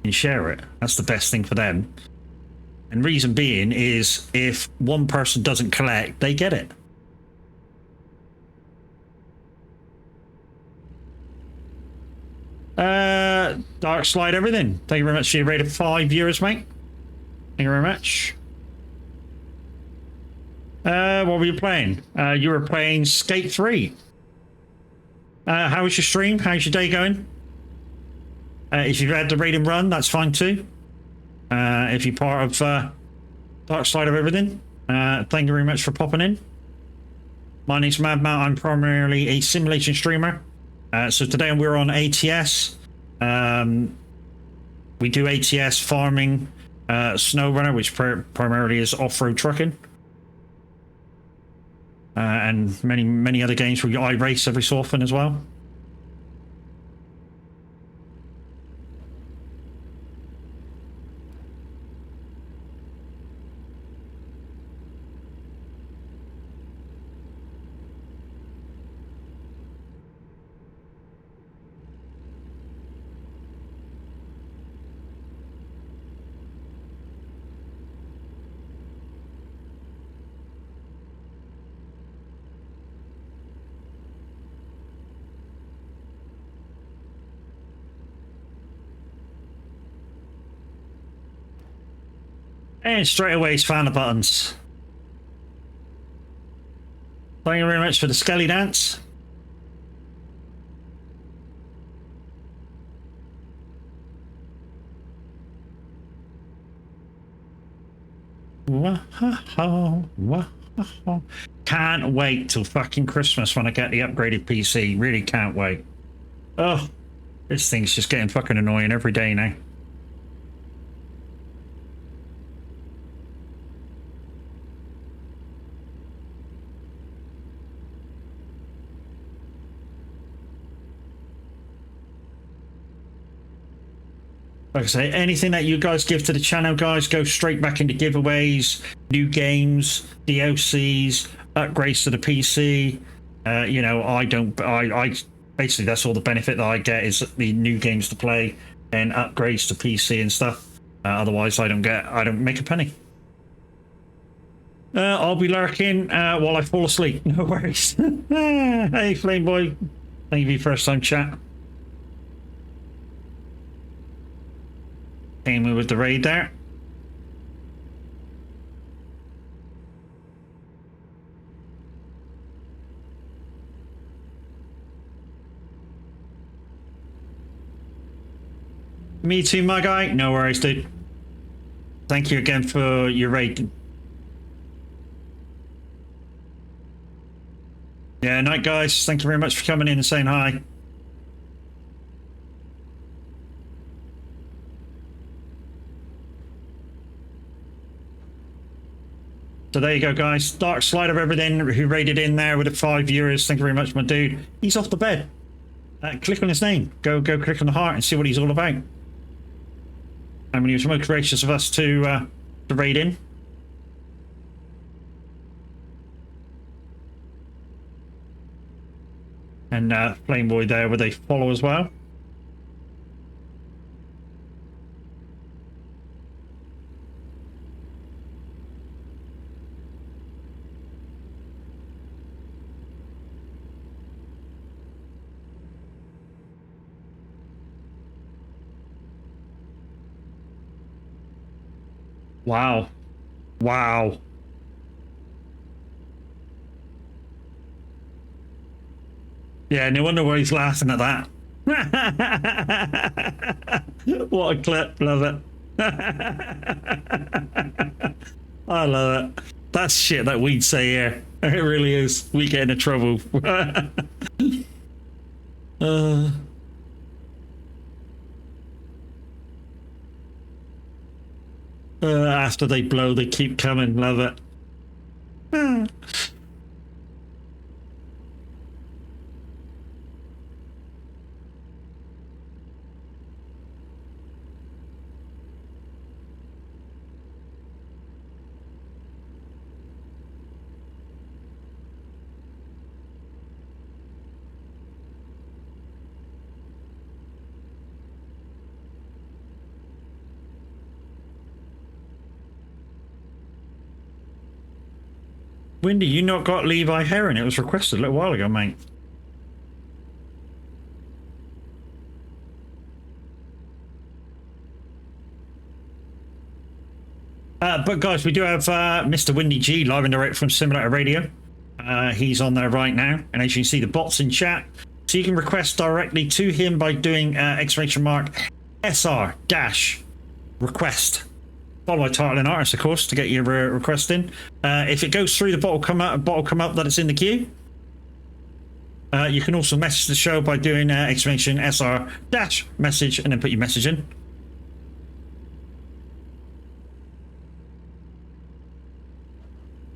And share it. That's the best thing for them. And reason being is if one person doesn't collect, they get it. Dark Slide everything. Thank you very much for your rate of 5 viewers, mate. Thank you very much. What were you playing? You were playing Skate 3. How was your stream? How's your day going? If you've had the raid and run, that's fine too. If you're part of Dark Side of Everything, thank you very much for popping in. My name's Mad Matt. I'm primarily a simulation streamer. So today we're on ATS. We do ATS farming, SnowRunner, which primarily is off-road trucking, and many other games. I race every so often as well. And straight away he's found the buttons. Thank you very much for the Skelly dance. Can't wait till fucking Christmas when I get the upgraded PC. Really can't wait. Oh, this thing's just getting fucking annoying every day now. Like I say, anything that you guys give to the channel, guys, go straight back into giveaways, new games, DLCs, upgrades to the PC. You know, I basically that's all the benefit that I get is the new games to play and upgrades to PC and stuff. Otherwise, I don't make a penny. I'll be lurking while I fall asleep. No worries. Hey, Flame Boy, thank you for your first time chat. Came in with the raid there. Me too, my guy. No worries, dude. Thank you again for your raid. Yeah, night, guys. Thank you very much for coming in and saying hi. So there you go, guys. Dark Slider everything who raided in there with the 5 viewers. Thank you very much, my dude. He's off the bed. Click on his name. Go click on the heart and see what he's all about. And when he was most gracious of us to raid in. And Flame Boy there with a follow as well. Wow. Wow. Yeah, no wonder why he's laughing at that. What a clip. Love it. I love it. That's shit that we'd say here. It really is. We get into trouble. After they blow, they keep coming. Love it. Windy, you not got Levi Heron? It was requested a little while ago, mate. But guys, we do have Mr. Windy G live and direct from Simulator Radio. He's on there right now, and as you can see, the bot's in chat, so you can request directly to him by doing !SR-request, Follow my title and artist, of course, to get your request in. If it goes through, the bottle come up that it's in the queue. You can also message the show by doing exclamation SR dash message and then put your message in.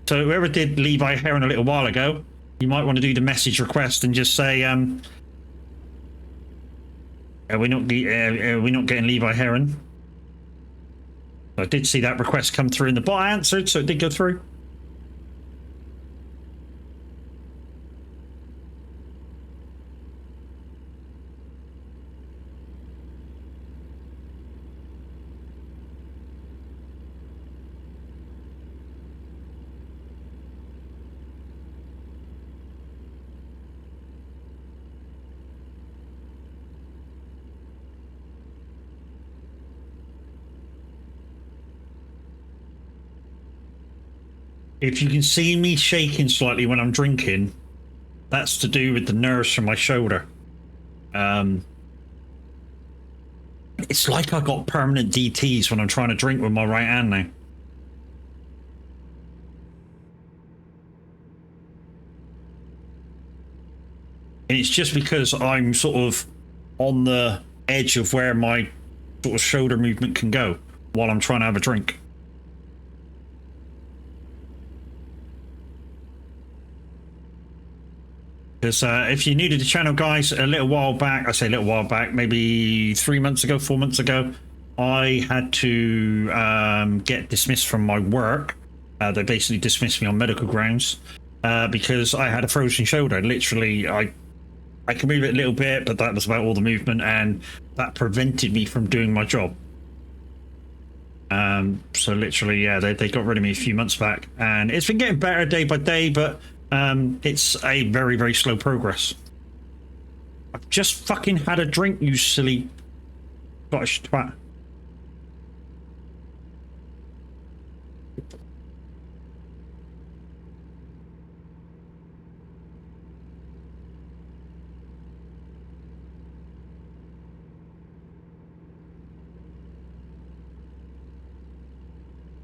So whoever did Levi Heron a little while ago, you might want to do the message request and just say, we're not getting Levi Heron. I did see that request come through and the bot answered, so it did go through. If you can see me shaking slightly when I'm drinking, that's to do with the nerves from my shoulder. It's like I got permanent DTs when I'm trying to drink with my right hand now. And it's just because I'm sort of on the edge of where my sort of shoulder movement can go while I'm trying to have a drink. Because if you're new to the channel, guys, a little while back, I say a little while back, maybe 3 months ago, 4 months ago, I had to get dismissed from my work. They basically dismissed me on medical grounds because I had a frozen shoulder. Literally, I can move it a little bit, but that was about all the movement, and that prevented me from doing my job. So literally, yeah, they got rid of me a few months back, and it's been getting better day by day, but it's a very, very slow progress. I've just fucking had a drink, you silly Scottish twat.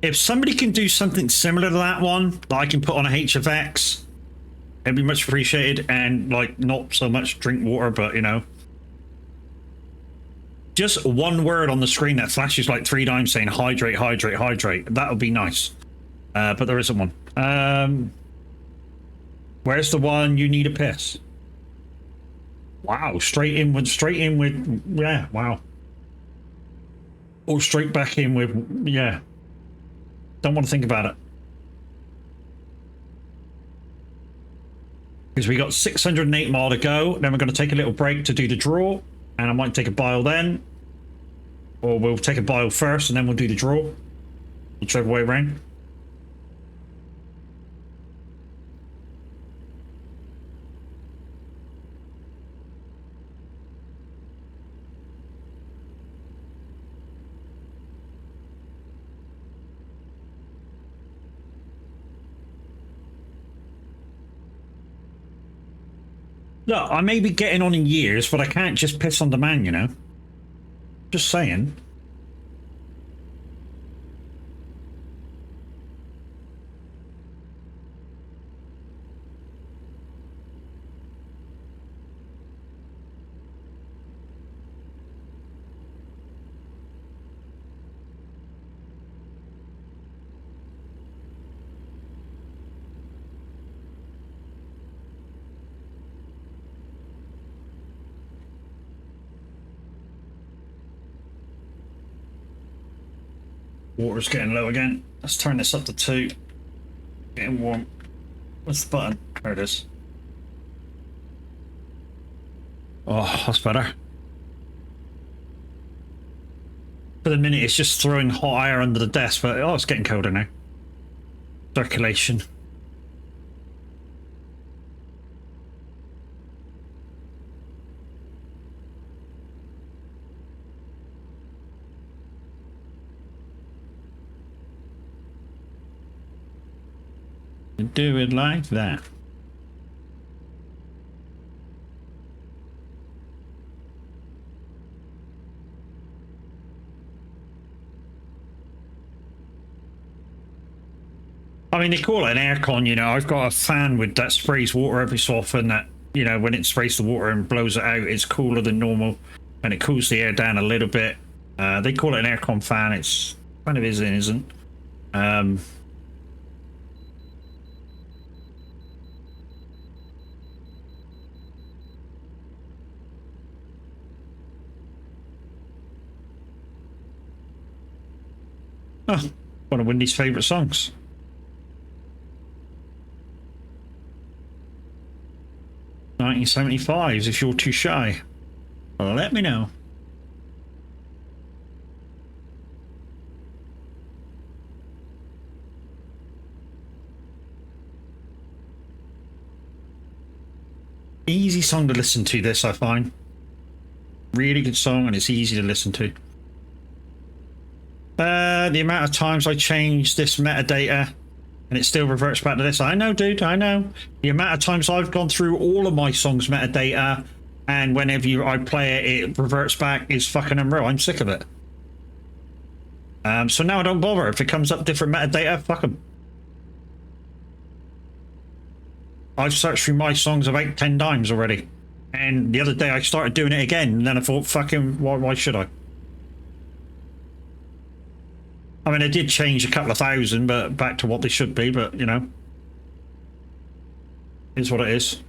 If somebody can do something similar to that one that I can put on a HFX, it'd be much appreciated, and like not so much drink water, but you know, just one word on the screen that flashes like 3 times saying hydrate, hydrate, hydrate. That would be nice. But there isn't one. Where's the one you need a piss? Wow, straight in with, yeah, wow. Or straight back in with, yeah. Don't want to think about it. Because we got 608 mile to go. Then we're going to take a little break to do the draw. And I might take a bile then. Or we'll take a bile first and then we'll do the draw. Whichever way around. Look, I may be getting on in years, but I can't just piss on demand, you know? Just saying. Water's getting low again. Let's turn this up to 2. Getting warm. What's the button? There it is. Oh, that's better. For the minute, it's just throwing hot air under the desk, but oh, it's getting colder now. Circulation. Do it like that. I mean, they call it an aircon, you know. I've got a fan with that sprays water every so often that, you know, when it sprays the water and blows it out, it's cooler than normal and it cools the air down a little bit. They call it an aircon fan. It's kind of is and isn't. Oh, one of Wendy's favourite songs. "1975s, if you're too shy, let me know." Easy song to listen to, this, I find. Really good song, and it's easy to listen to. The amount of times I change this metadata and it still reverts back to this. I know, dude, I know. The amount of times I've gone through all of my songs' metadata and whenever I play it, it reverts back is fucking unreal. I'm sick of it. So now I don't bother. If it comes up different metadata, fuck them. I've searched through my songs about 10 times already. And the other day I started doing it again, and then I thought, fucking, why should I? I mean, I did change a couple of thousand, but back to what they should be, but, you know. Is what it is.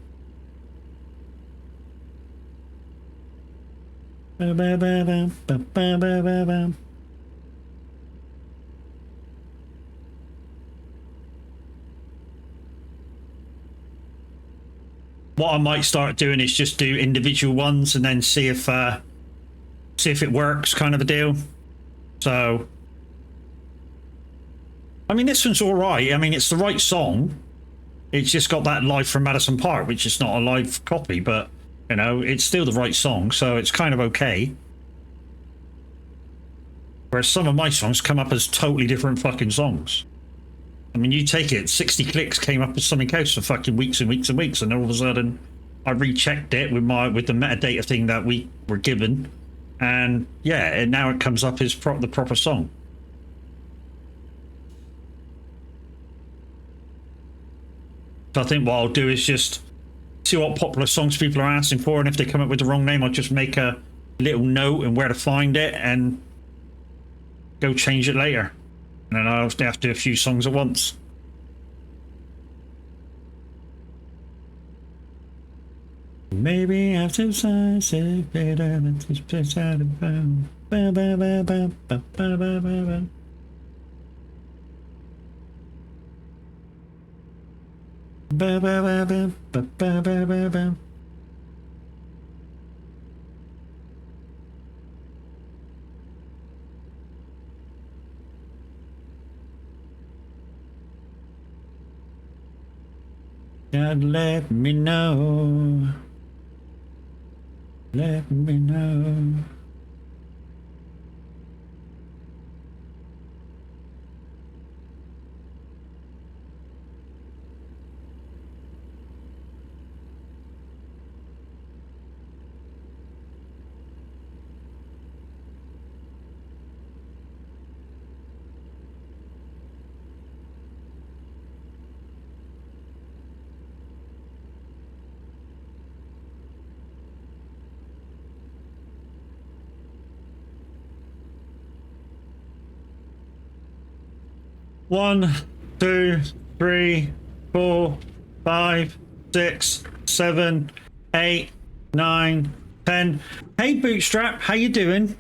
What I might start doing is just do individual ones and then see if it works, kind of a deal. So, I mean, this one's all right. I mean, it's the right song. It's just got that "Live from Madison Park," which is not a live copy, but, you know, it's still the right song, so it's kind of okay. Whereas some of my songs come up as totally different fucking songs. I mean, you take it, 60 clicks came up as something else for fucking weeks and weeks and weeks, and all of a sudden I rechecked it with the metadata thing that we were given, and yeah, and now it comes up as the proper song. So I think what I'll do is just see what popular songs people are asking for, and if they come up with the wrong name, I'll just make a little note and where to find it and go change it later. And then I'll have to do a few songs at once. Maybe after sunset, better than this place out of bound. Ba ba ba ba ba ba ba ba. Ba ba ba ba ba ba ba ba ba. God, let me know. Let me know. One, 2, 3, 4, 5, 6, 7, 8, 9, 10. Hey, Bootstrap, how you doing?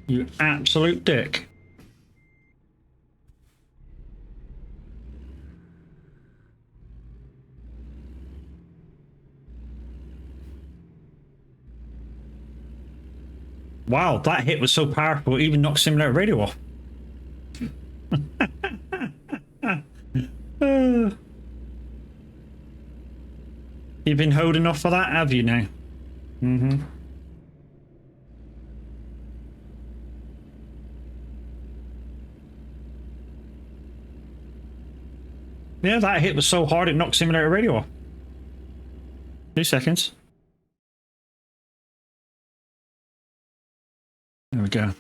You absolute dick. Wow, that hit was so powerful, it even knocked Simulator Radio off. You've been holding off for that, have you now? Mm-hmm. Yeah, that hit was so hard it knocked Simulator Radio off. 2 seconds. There we go.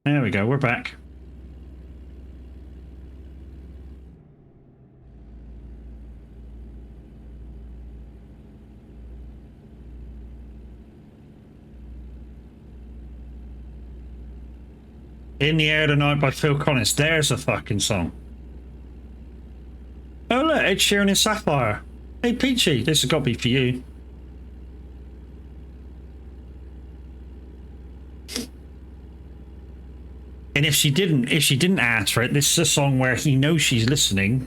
There we go. We're back. In the Air Tonight by Phil Collins. There's a fucking song. Oh look, Ed Sheeran and Sapphire. Hey Peachy, this has got to be for you. And if she didn't ask for it, this is a song where he knows she's listening,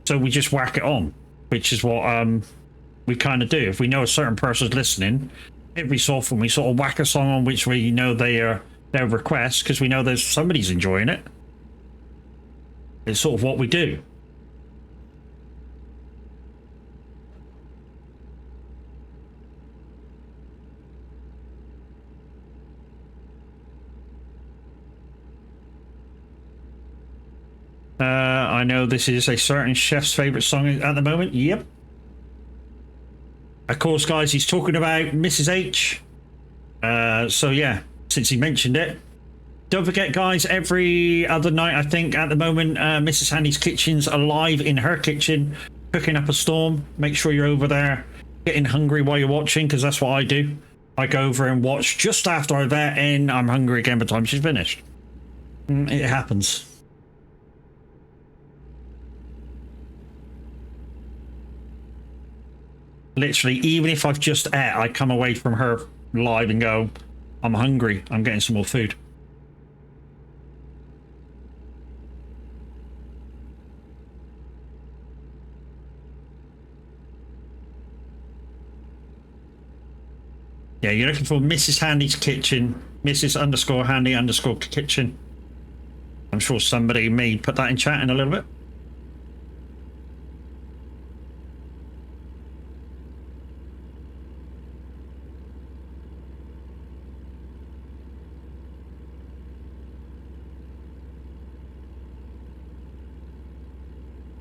so we just whack it on, which is what we kind of do. If we know a certain person's listening, every so often we sort of whack a song on which we know they are their request, because we know there's somebody's enjoying it. It's sort of what we do. I know this is a certain chef's favorite song at the moment. Yep. Of course, guys, he's talking about Mrs. H. So yeah, since he mentioned it, don't forget, guys, every other night, I think, at the moment, Mrs. Handy's kitchen's alive in her kitchen, cooking up a storm. Make sure you're over there getting hungry while you're watching, because that's what I do. I go over and watch just after I've ate, and I'm hungry again by the time she's finished. It happens. Literally, even if I've just ate, I come away from her live and go, I'm hungry, I'm getting some more food. Yeah, you're looking for Mrs. Handy's kitchen, Mrs_Handy_kitchen. I'm sure somebody may put that in chat in a little bit.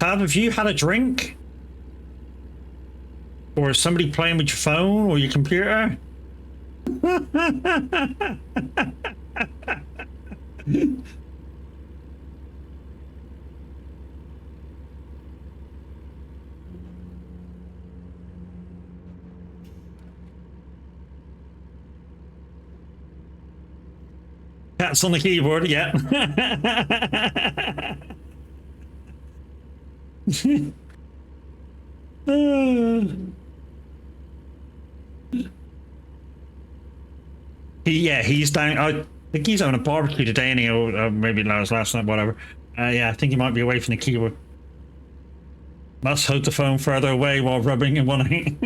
Have you had a drink? Or is somebody playing with your phone or your computer? Cats on the keyboard, yeah. He's down. I think he's having a barbecue today, and or maybe last night, whatever. Yeah, I think he might be away from the keyboard. Must hold the phone further away while rubbing in one eye.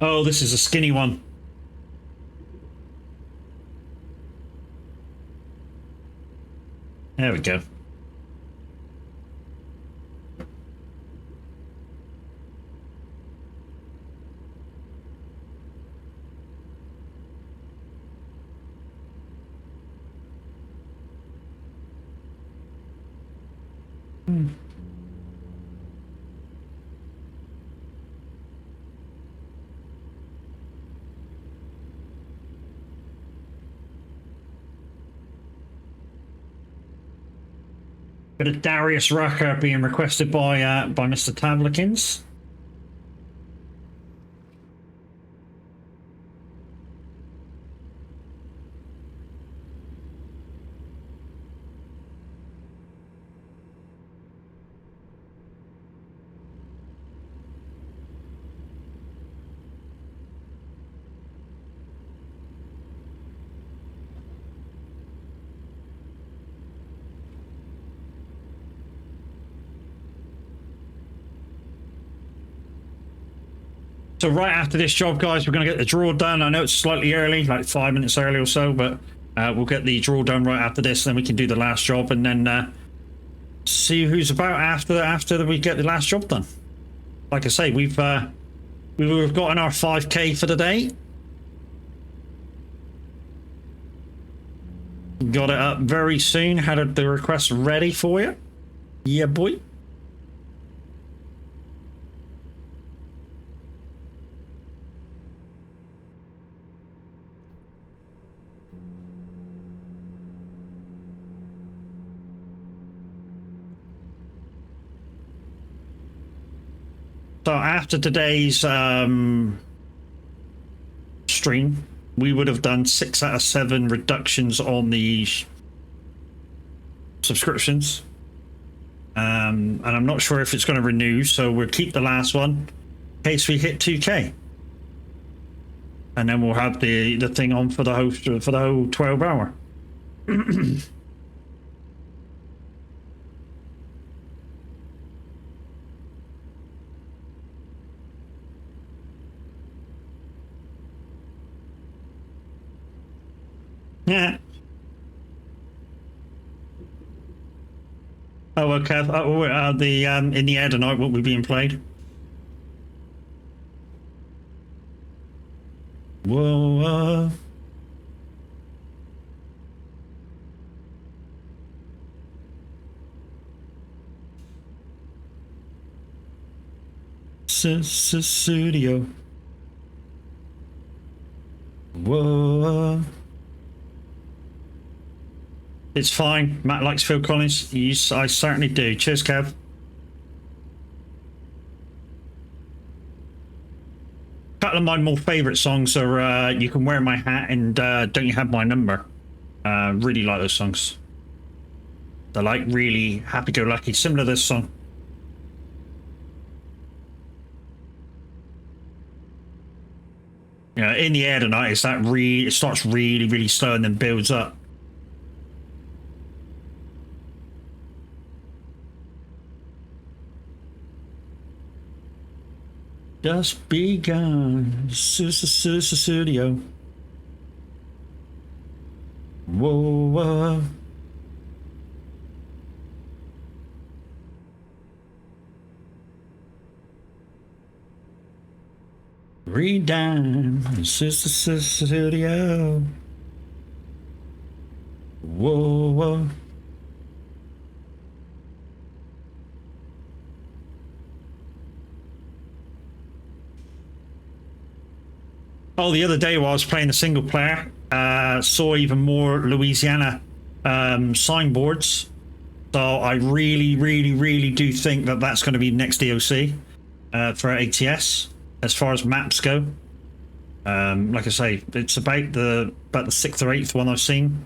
Oh, this is a skinny one. There we go. Bit of Darius Rucker being requested by Mr. Tavlikins. So right after this job, guys, we're going to get the draw done. I know it's slightly early, like 5 minutes early or so, but we'll get the draw done right after this. Then we can do the last job and then see who's about after we get the last job done. Like I say, we've gotten our 5K for the day. Got it up very soon. Had the request ready for you. Yeah, boy. So after today's stream, we would have done 6 out of 7 reductions on the subscriptions. And I'm not sure if it's going to renew, so we'll keep the last one in case we hit 2K. And then we'll have the thing on for the whole 12 hour. Yeah. Oh, okay. The in the air tonight, what will be being played? Whoa. Studio. Whoa. It's fine. Matt likes Phil Collins. Yes, I certainly do. Cheers, Kev. A couple of my more favourite songs are You Can Wear My Hat and Don't You Have My Number. Really like those songs. They're like really happy-go-lucky, similar to this song. You know, in the air tonight, it's that it starts really, really slow and then builds up. Just begun, studio. Whoa, whoa. Read down, studio. Whoa, whoa. Oh, the other day while I was playing the single player, saw even more Louisiana signboards. So I really, really, really do think that that's going to be the next DLC for ATS as far as maps go. Like I say, it's about the 6th or 8th one I've seen.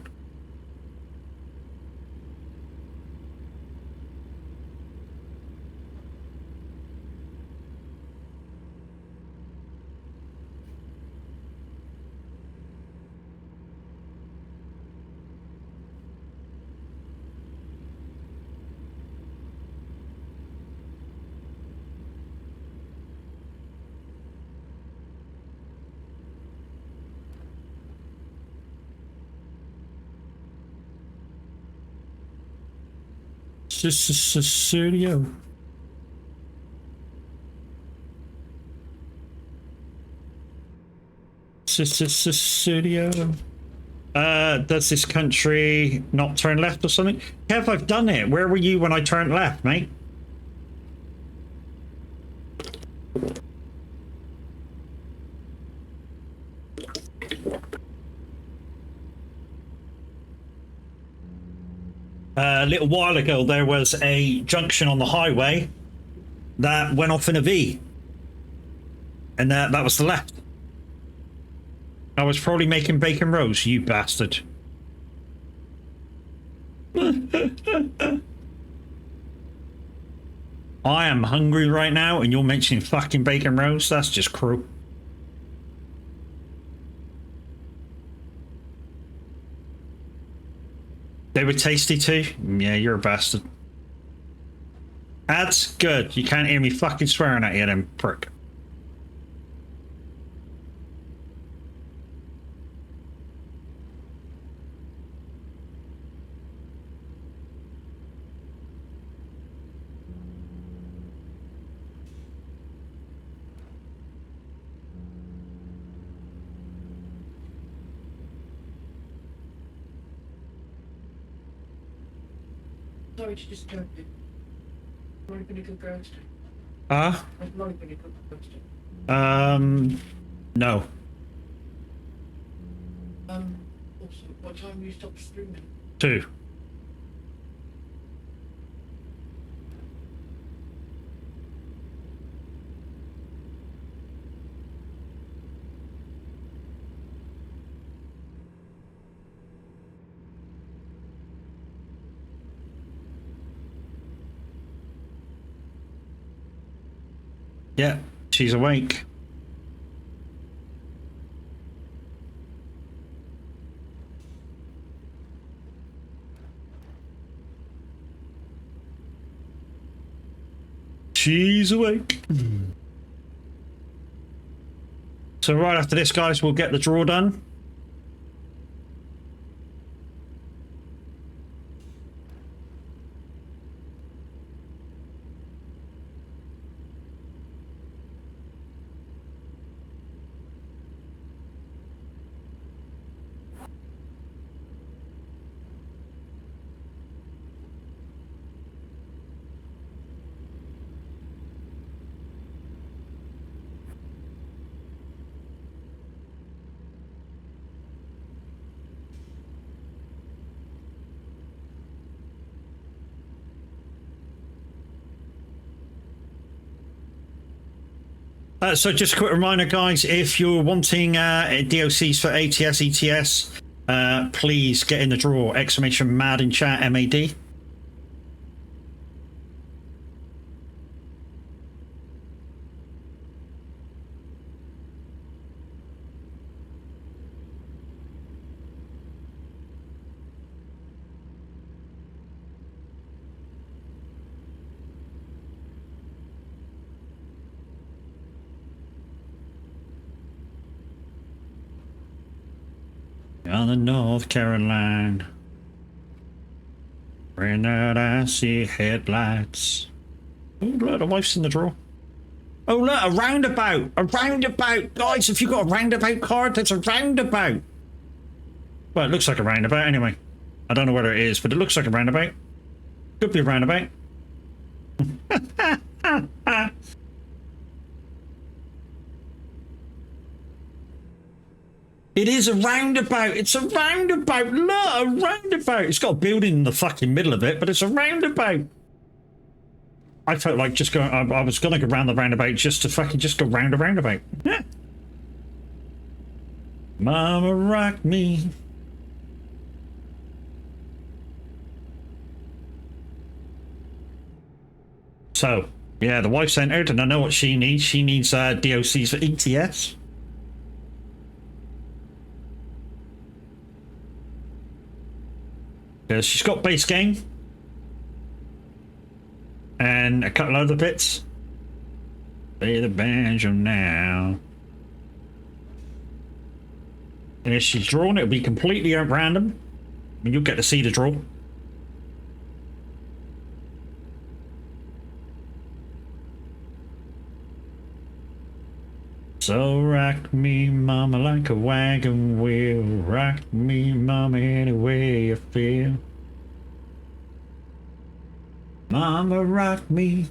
Studio. Studio. Does this country not turn left or something? Kev, I've done it. Where were you when I turned left, mate? A little while ago, there was a junction on the highway that went off in a V. And that was the left. I was probably making bacon roast, you bastard. I am hungry right now, and you're mentioning fucking bacon roast? That's just cruel. They were tasty too? Yeah, you're a bastard. That's good. You can't hear me fucking swearing at you then, prick. Sorry to disturb you. I've been a good girl today. Ah? I've been a good girl today. No. Also, what time do you stop streaming? 2. Yeah, she's awake. She's awake. So right after this, guys, we'll get the draw done. So just a quick reminder, guys, if you're wanting DLCs for ATS, ETS, please get in the draw. Exclamation MAD in chat, MAD. On the North Carolina, when that I see headlights. Oh, look, the wife's in the draw. Oh, look, a roundabout! A roundabout! Guys, if you've got a roundabout card, that's a roundabout! Well, it looks like a roundabout anyway. I don't know whether it is, but it looks like a roundabout. Could be a roundabout. It is a roundabout. It's a roundabout. Look, a roundabout. It's got a building in the fucking middle of it, but it's a roundabout. I felt like just going. I was gonna go round the roundabout just to fucking just go round a roundabout. Yeah. Mama rock me. So yeah, the wife's entered, and I know what she needs. She needs DOCs for ETS. She's got base game and a couple other bits. Play the banjo now. And if she's drawn, it'll be completely at random. I mean, you'll get to see the draw. So rock me, mama, like a wagon wheel. Rock me, mama, any way you feel. Mama, rock me.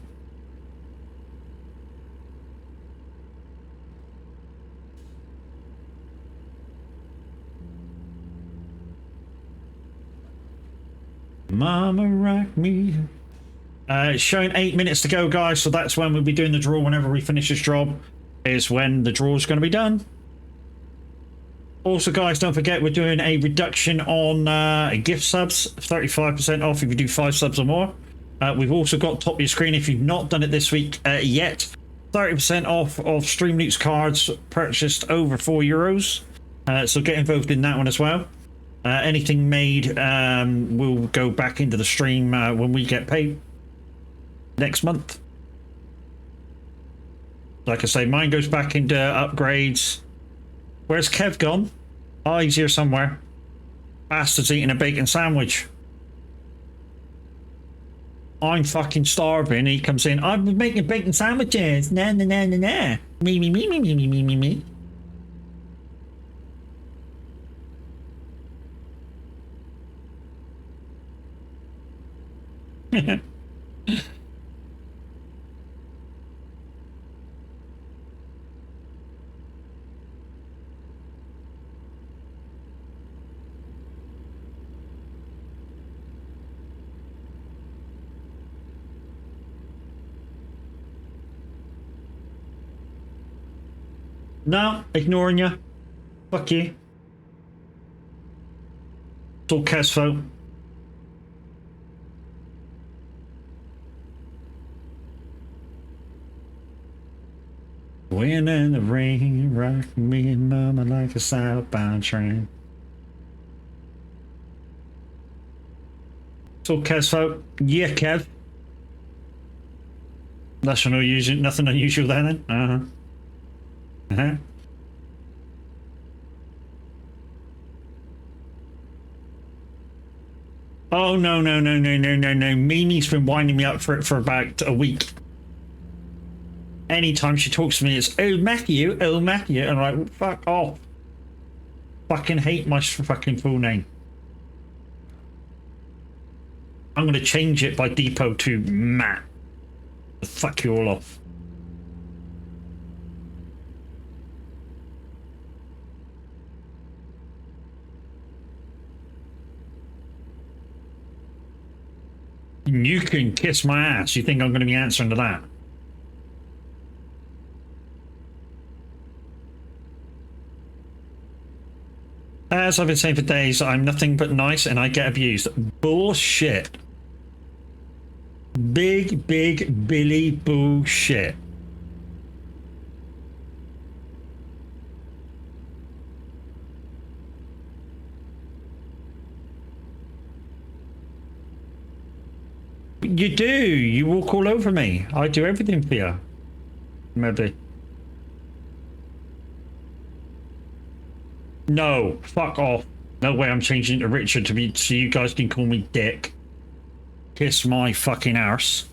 Mama, rock me. It's showing 8 minutes to go, guys, so that's when we'll be doing the draw. Whenever we finish this job is when the draw is going to be done. Also, guys, don't forget we're doing a reduction on gift subs, 35% off if you do 5 subs or more. We've also got top of your screen, if you've not done it this week yet, 30% off of Stream Loots cards purchased over €4. So get involved in that one as well. Anything made will go back into the stream when we get paid next month. Like I say, mine goes back into upgrades. Where's Kev gone? Oh, he's here somewhere. Bastard's eating a bacon sandwich. I'm fucking starving. He comes in. I'm making bacon sandwiches. Nah, nah, nah, nah, nah. Me, me, me, me, me, me, me, me, me. No, ignoring you. Fuck you. It's all Kev's fault. Wind in the rain, rock me and mama like a southbound train. It's all Kev's fault. Yeah, Kev. That's nothing unusual there then? Uh-huh. Uh-huh. Oh, no. Mimi's been winding me up for it for about a week. Anytime she talks to me, it's, oh, Matthew. And I'm like, fuck off. Fucking hate my fucking full name. I'm going to change it by depot to Matt. Fuck you all off. You can kiss my ass. You think I'm going to be answering to that? As I've been saying for days, I'm nothing but nice and I get abused. Bullshit. Big Billy bullshit. You do. You walk all over me. I do everything for you. Maybe. No. Fuck off. No way I'm changing it to Richard to be so you guys can call me Dick. Kiss my fucking arse.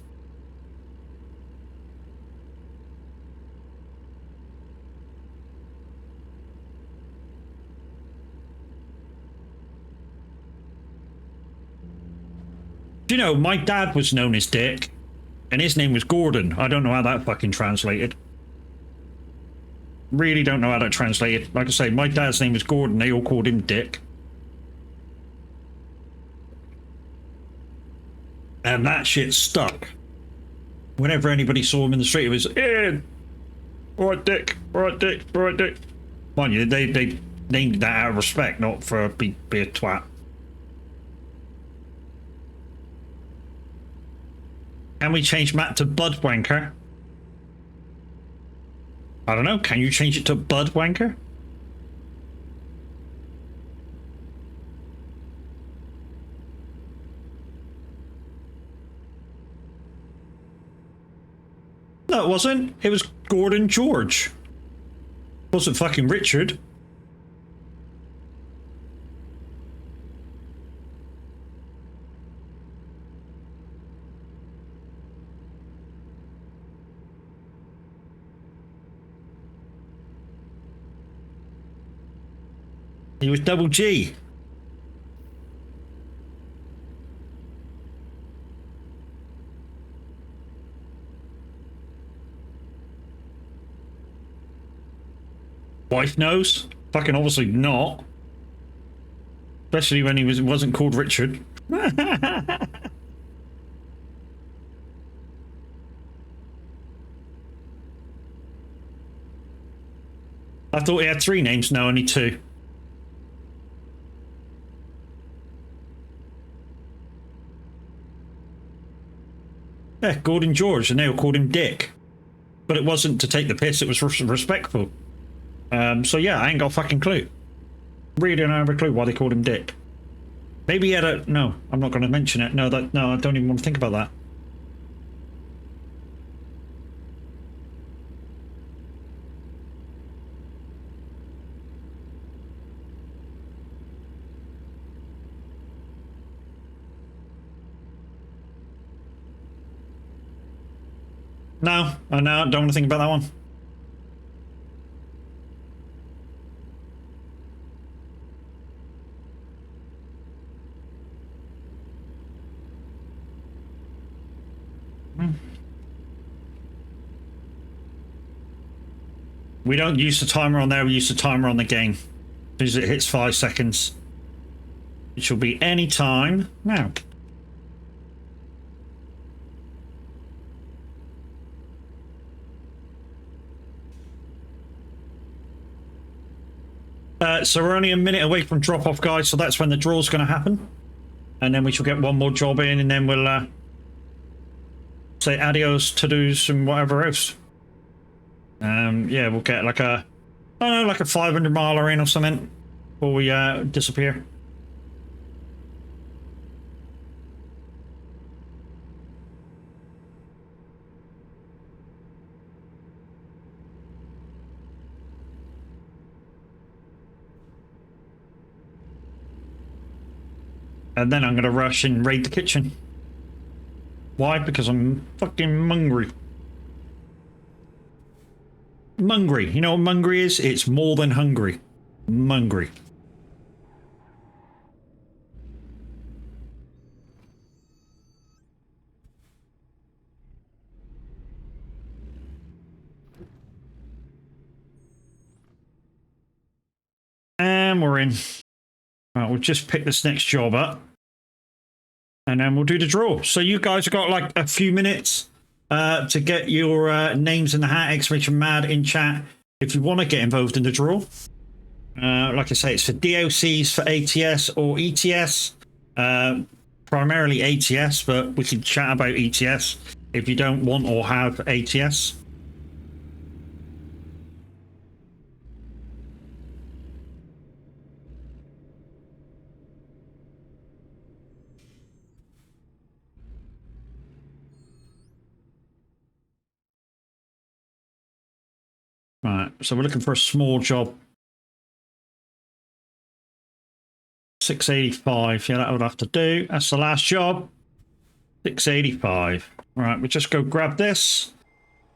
Do you know, my dad was known as Dick, and his name was Gordon. I don't know how that fucking translated. Really don't know how that translated. Like I say, my dad's name was Gordon. They all called him Dick. And that shit stuck. Whenever anybody saw him in the street, it was, Ian! Alright, Dick. Alright, Dick. Alright, Dick. Mind you, they named that out of respect, not for be a twat. Can we change Matt to Bud Wanker? I don't know. Can you change it to Bud Wanker? No, it wasn't. It was Gordon George. It wasn't fucking Richard. He was double G. Wife knows? Fucking obviously not. Especially when he wasn't called Richard. I thought he had 3 names, no, only 2. Yeah, Gordon George, and they all called him Dick. But it wasn't to take the piss, it was respectful. So yeah, I ain't got a fucking clue. Really don't have a clue why they called him Dick. Maybe he had a... No, I'm not going to mention it. No, I don't even want to think about that. No, I don't want to think about that one. We don't use the timer on there, we use the timer on the game. As it hits 5 seconds. It shall be any time now. So we're only a minute away from drop off, guys, so that's when the draw's going to happen. And then we shall get one more job in, and then we'll say adios to do some whatever else. Yeah, we'll get like a, I don't know, like a 500 miler in or something before we disappear. And then I'm going to rush and raid the kitchen. Why? Because I'm fucking hungry. Mungry. You know what mungry is? It's more than hungry. Mungry. And we're in. Right, we'll just pick this next job up. And then we'll do the draw. So you guys have got like a few minutes to get your names in the hat, exclamation mad in chat if you want to get involved in the draw. Like I say, it's for DLCs for ATS or ETS. Primarily ATS, but we can chat about ETS if you don't want or have ATS. Right, so we're looking for a small job. 685, yeah, that would have to do. That's the last job. 685. Right, we'll just go grab this.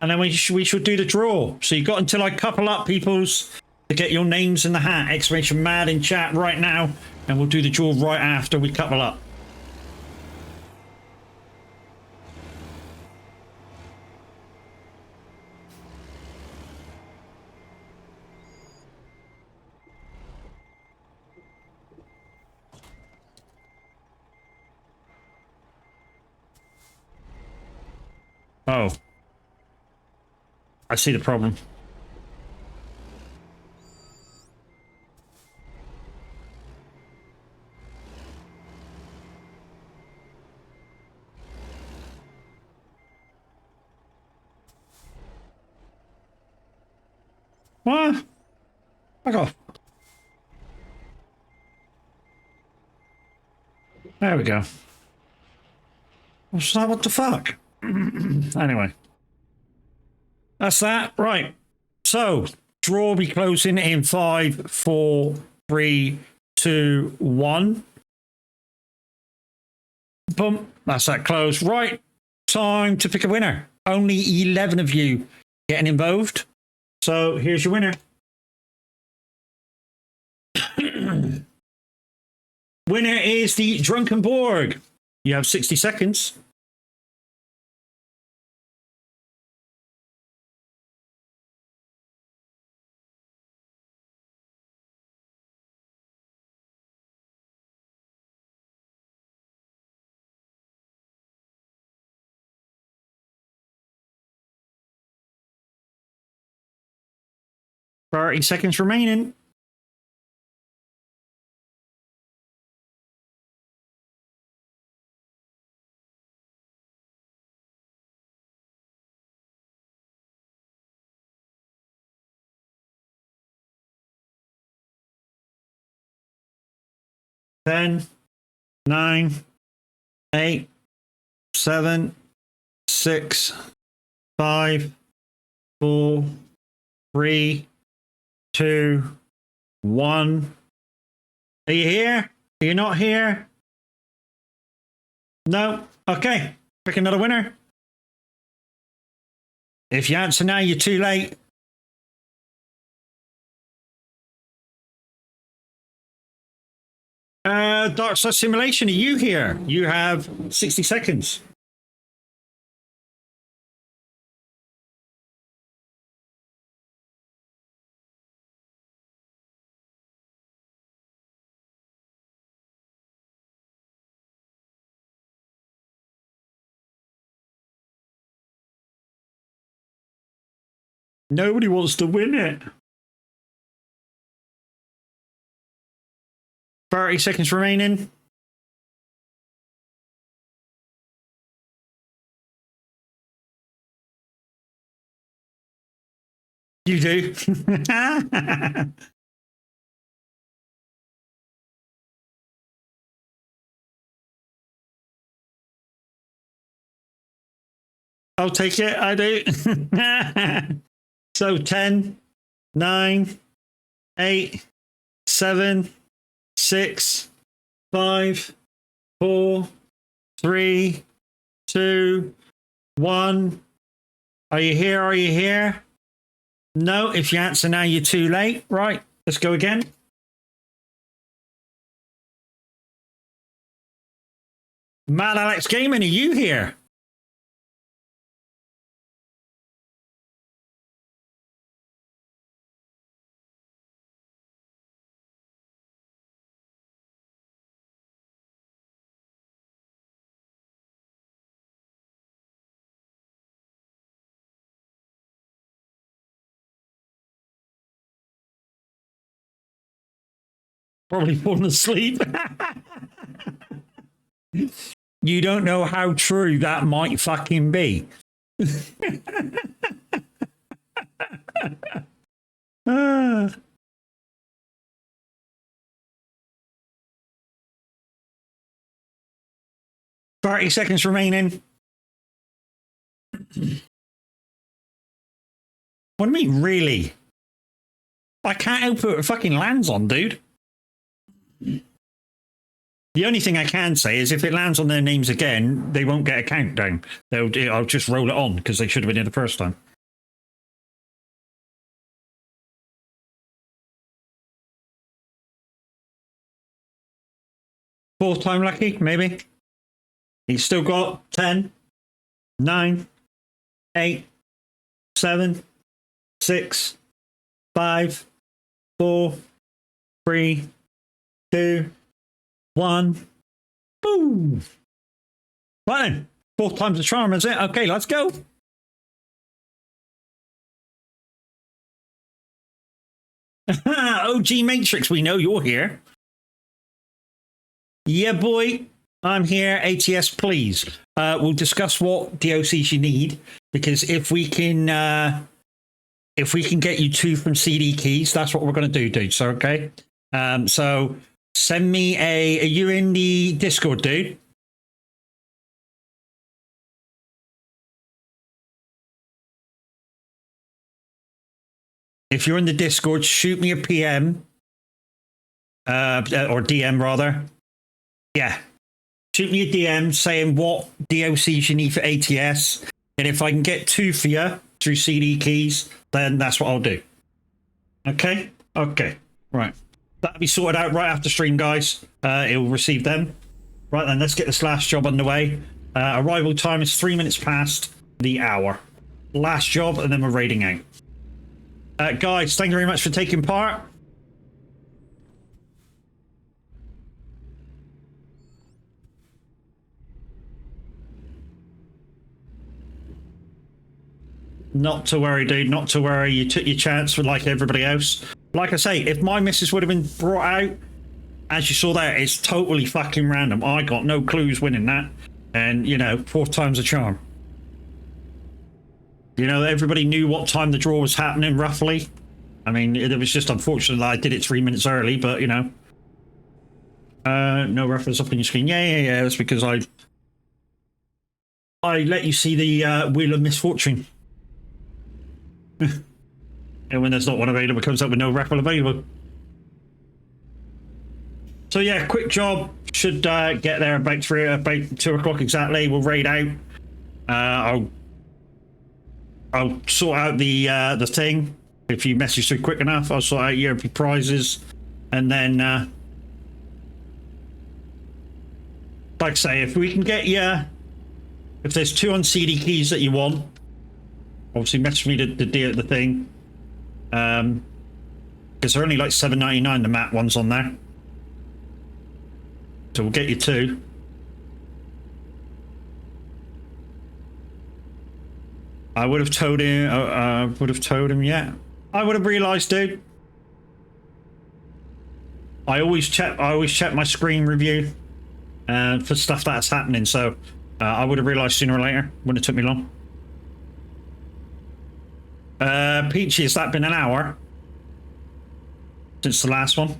And then we should do the draw. So you got until I couple up people's to get your names in the hat. Exclamation mad in chat right now. And we'll do the draw right after we couple up. Oh. I see the problem. What? Fuck off. There we go. What's that? What the fuck? Anyway. That's that. Right. So, draw will be closing in 5, 4, 3, 2, 1. Boom. That's that close. Right. Time to pick a winner. Only 11 of you getting involved. So, here's your winner. Winner is the Drunken Borg. You have 60 seconds. Thirty seconds remaining. Ten, 9, 8, 7, 6, 5, 4, 3, 2, 1. Are you here? Are you not here? No? Okay. Pick another winner. If you answer now, you're too late. Dark Side Simulation, are you here? You have 60 seconds. Nobody wants to win it. 30 seconds remaining. You do. I'll take it. I do. So 10, 9, 8, 7, 6, 5, 4, 3, 2, 1. Are you here? Are you here? No, if you answer now, you're too late. Right, let's go again. Mad Alex Gaming, are you here? Probably falling asleep. You don't know how true that might fucking be. 30 seconds remaining. What do you mean, really? I can't help it fucking lands on, dude. The only thing I can say is if it lands on their names again, they won't get a countdown. I'll just roll it on because they should have been here the first time. Fourth time lucky, maybe. He's still got 10, 9, 8, 7, 6, 5, 4, 3, 2, 1. Boom. Right then. Fourth time's the charm, is it? Okay, let's go. OG Matrix, we know you're here. Yeah, boy. I'm here. ATS, please. We'll discuss what DLCs you need, because if we can get you 2 from CD keys, that's what we're going to do, dude. So, okay. So send me are you in the Discord, dude? If you're in the Discord, shoot me a PM. Or DM, rather. Yeah. Shoot me a DM saying what DLCs you need for ATS. And if I can get 2 for you through CD keys, then that's what I'll do. Okay? Okay. Right. That'll be sorted out right after stream, guys. It will receive them. Right then, let's get this last job underway. Arrival time is 3 minutes past the hour. Last job, and then we're raiding out. Guys, thank you very much for taking part. Not to worry, dude. Not to worry. You took your chance with like everybody else. Like I say, if my missus would have been brought out, as you saw there, it's totally fucking random. I got no clues winning that. And, you know, 4th time's a charm. You know, everybody knew what time the draw was happening, roughly. I mean, it was just unfortunate that I did it 3 minutes early, but, you know. No reference up on your screen. Yeah. That's because I let you see the Wheel of Misfortune. And when there's not one available, it comes up with no raffle available. So yeah, quick job. Should get there about 2 o'clock exactly. We'll raid out. I'll sort out the thing. If you message through quick enough, I'll sort out your prizes, and then like I say, if we can get you, if there's 2 on CD keys that you want, obviously message me the thing. Because they're only like $7.99, the matte ones on there. So we'll get you 2. I would have told him. Would have told him. Yeah, I would have realised, dude. I always check my screen review for stuff that's happening. So I would have realised sooner or later. Wouldn't have took me long. Peachy, has that been an hour since the last one?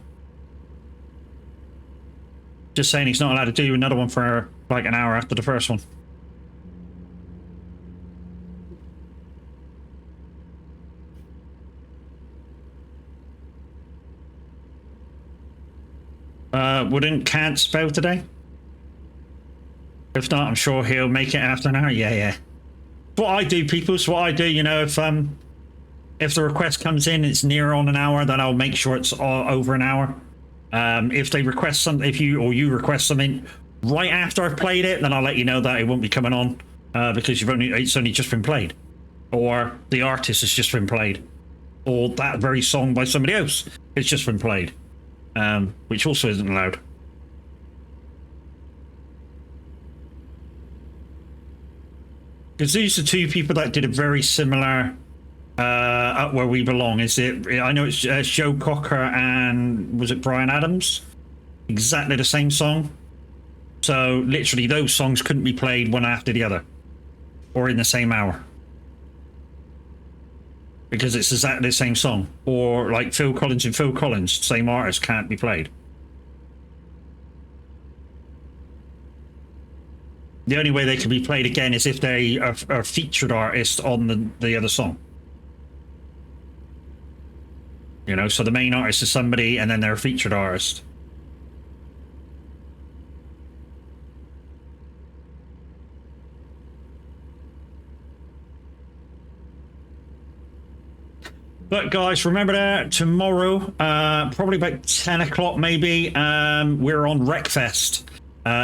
Just saying he's not allowed to do another one for like an hour after the first one. Can't spell today? If not, I'm sure he'll make it after an hour. Yeah. It's what I do, people. It's what I do. You know, if the request comes in, it's near on an hour, then I'll make sure it's over an hour. If they request something, if you request something right after I've played it, then I'll let you know that it won't be coming on because it's only just been played, or the artist has just been played, or that very song by somebody else has just been played, which also isn't allowed. Because these are two people that did a very similar Up Where We Belong. Is it? I know it's Joe Cocker and was it Brian Adams? Exactly the same song. So literally those songs couldn't be played one after the other or in the same hour because it's exactly the same song. Or like Phil Collins and Phil Collins, same artist, can't be played. The only way they can be played again is if they are featured artists on the other song. You know, so the main artist is somebody and then they're a featured artist. But guys, remember that tomorrow, probably about 10 o'clock maybe, we're on Wreckfest.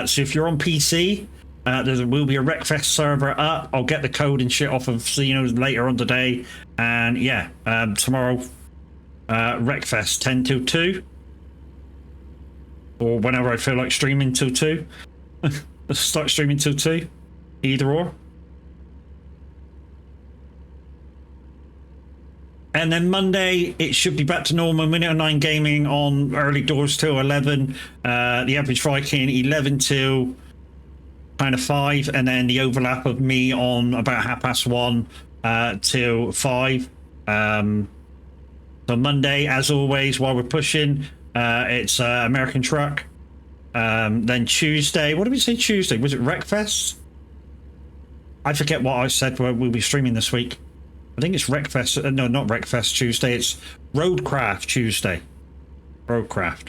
So if you're on PC, there will be a Wreckfest server up. I'll get the code and shit off of Xeno later on today. And yeah, tomorrow, Wreckfest 10 till 2. Or whenever I feel like streaming till 2. Let's start streaming till 2. Either or. And then Monday, it should be back to normal. Minute 9 gaming on early doors till 11. The average Viking 11 till kind of 5, and then the overlap of me on about 1:30 till 5. So Monday, as always, while we're pushing, it's American Truck. Then Tuesday, what did we say Tuesday? Was it Wreckfest? I forget what I said we'll be streaming this week. I think it's Wreckfest. No, not Wreckfest Tuesday. It's Roadcraft Tuesday. Roadcraft.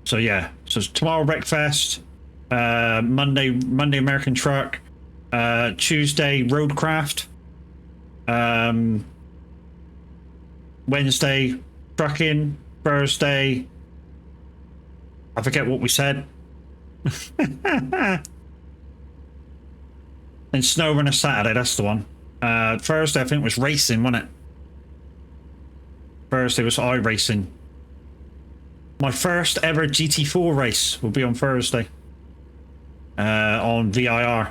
So yeah. So tomorrow Wreckfest. Monday American Truck. Tuesday Roadcraft. Wednesday Trucking. Thursday. I forget what we said. And Snowrunner Saturday, that's the one. Thursday, I think, was racing, wasn't it? Thursday was iRacing. My first ever GT4 race will be on Thursday. On VIR.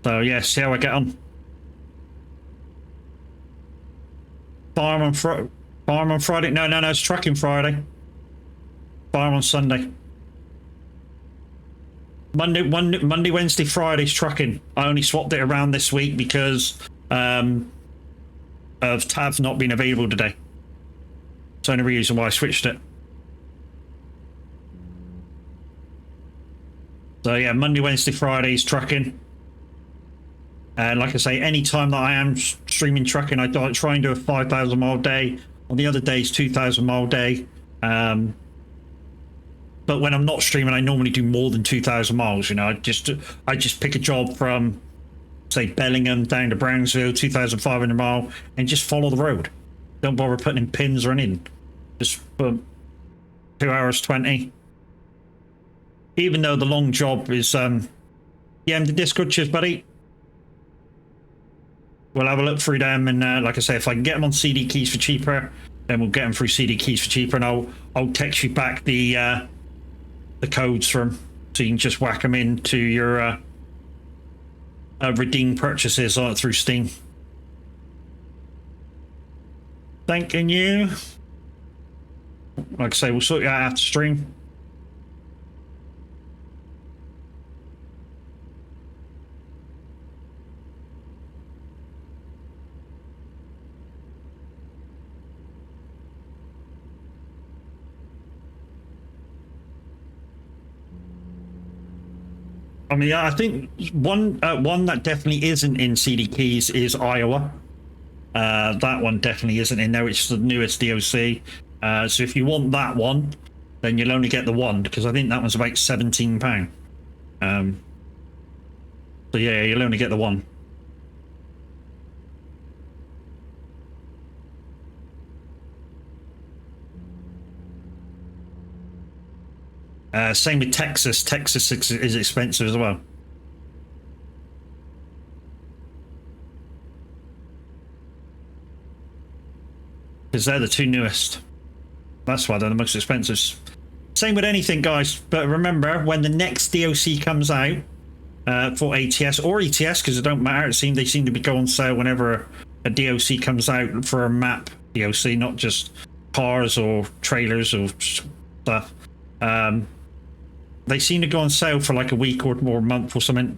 So, yeah, see how I get on. Farm on Friday? No, it's Trucking Friday. Farm on Sunday. Monday, Wednesday, Friday's Trucking. I only swapped it around this week because of Tav not being available today. It's the only reason why I switched it. So yeah, Monday, Wednesday, Friday's Trucking. And like I say, any time that I am streaming Trucking, I try and do a 5,000 mile day. On the other days, 2,000 mile day. But when I'm not streaming, I normally do more than 2,000 miles. You know, I just pick a job from, say, Bellingham down to Brownsville, 2,500 mile, and just follow the road. Don't bother putting in pins or anything. Just 2 hours 20. Even though the long job is, yeah, I'm the Discord, cheers, buddy. We'll have a look through them, and like I say, if I can get them on CD keys for cheaper, then we'll get them through CD keys for cheaper, and I'll text you back the codes from, so you can just whack them into your redeem purchases through Steam. Thanking you. Like I say, we'll sort you out after stream. I mean, I think one that definitely isn't in CD keys is Iowa. That one definitely isn't in there. It's the newest DOC. So if you want that one, then you'll only get the one, because I think that one's about £17. So yeah, you'll only get the one. Same with Texas. Texas is expensive as well. Because they're the two newest. That's why they're the most expensive. Same with anything, guys. But remember, when the next DOC comes out for ATS or ETS, because it don't matter, they seem to be going on sale whenever a DOC comes out for a map DOC, not just cars or trailers or stuff. They seem to go on sale for like a week or more, a month or something.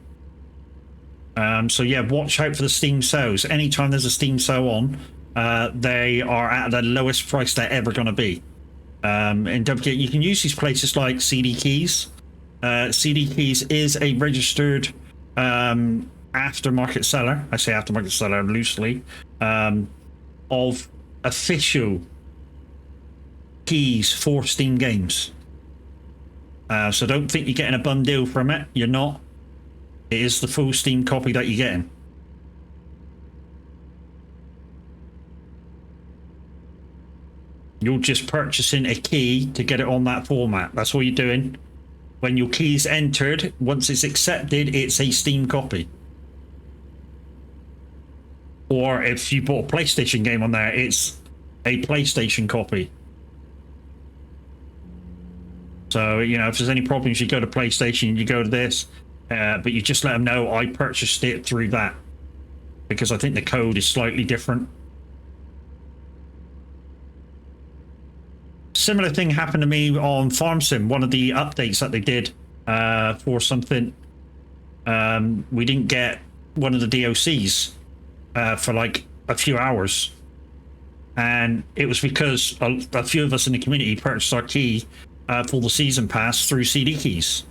So yeah, watch out for the Steam sales. Anytime there's a Steam sale on, they are at the lowest price they're ever going to be. And don't forget, you can use these places like CD Keys. CD Keys is a registered aftermarket seller. I say aftermarket seller loosely, of official keys for Steam games. So don't think you're getting a bum deal from it. You're not. It is the full Steam copy that you're getting. You're just purchasing a key to get it on that format. That's all you're doing. When your key's entered, once it's accepted, it's a Steam copy. Or if you bought a PlayStation game on there, it's a PlayStation copy. So, you know, if there's any problems, you go to PlayStation, you go to this, but you just let them know I purchased it through that, because I think the code is slightly different. Similar thing happened to me on Farm Sim, one of the updates that they did for something. We didn't get one of the DOCs for like a few hours. And it was because a few of us in the community purchased our key for the season pass through CD keys.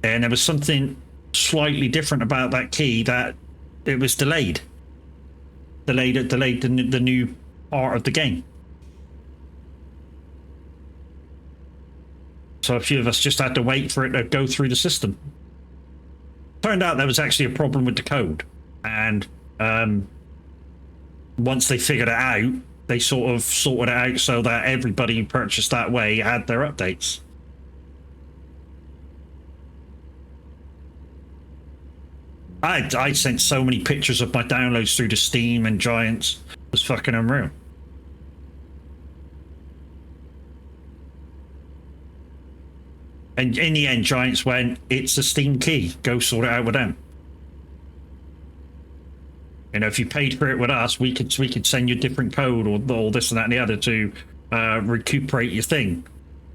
And there was something slightly different about that key, that it was delayed the new part of the game. So a few of us just had to wait for it to go through the system. Turned out there was actually a problem with the code, and once they figured it out, they sort of sorted it out so that everybody who purchased that way had their updates. I sent so many pictures of my downloads through to Steam and Giants. It was fucking unreal. And in the end, Giants went, it's a Steam key. Go sort it out with them. You know, if you paid for it with us, we could send you a different code or this and that and the other to recuperate your thing.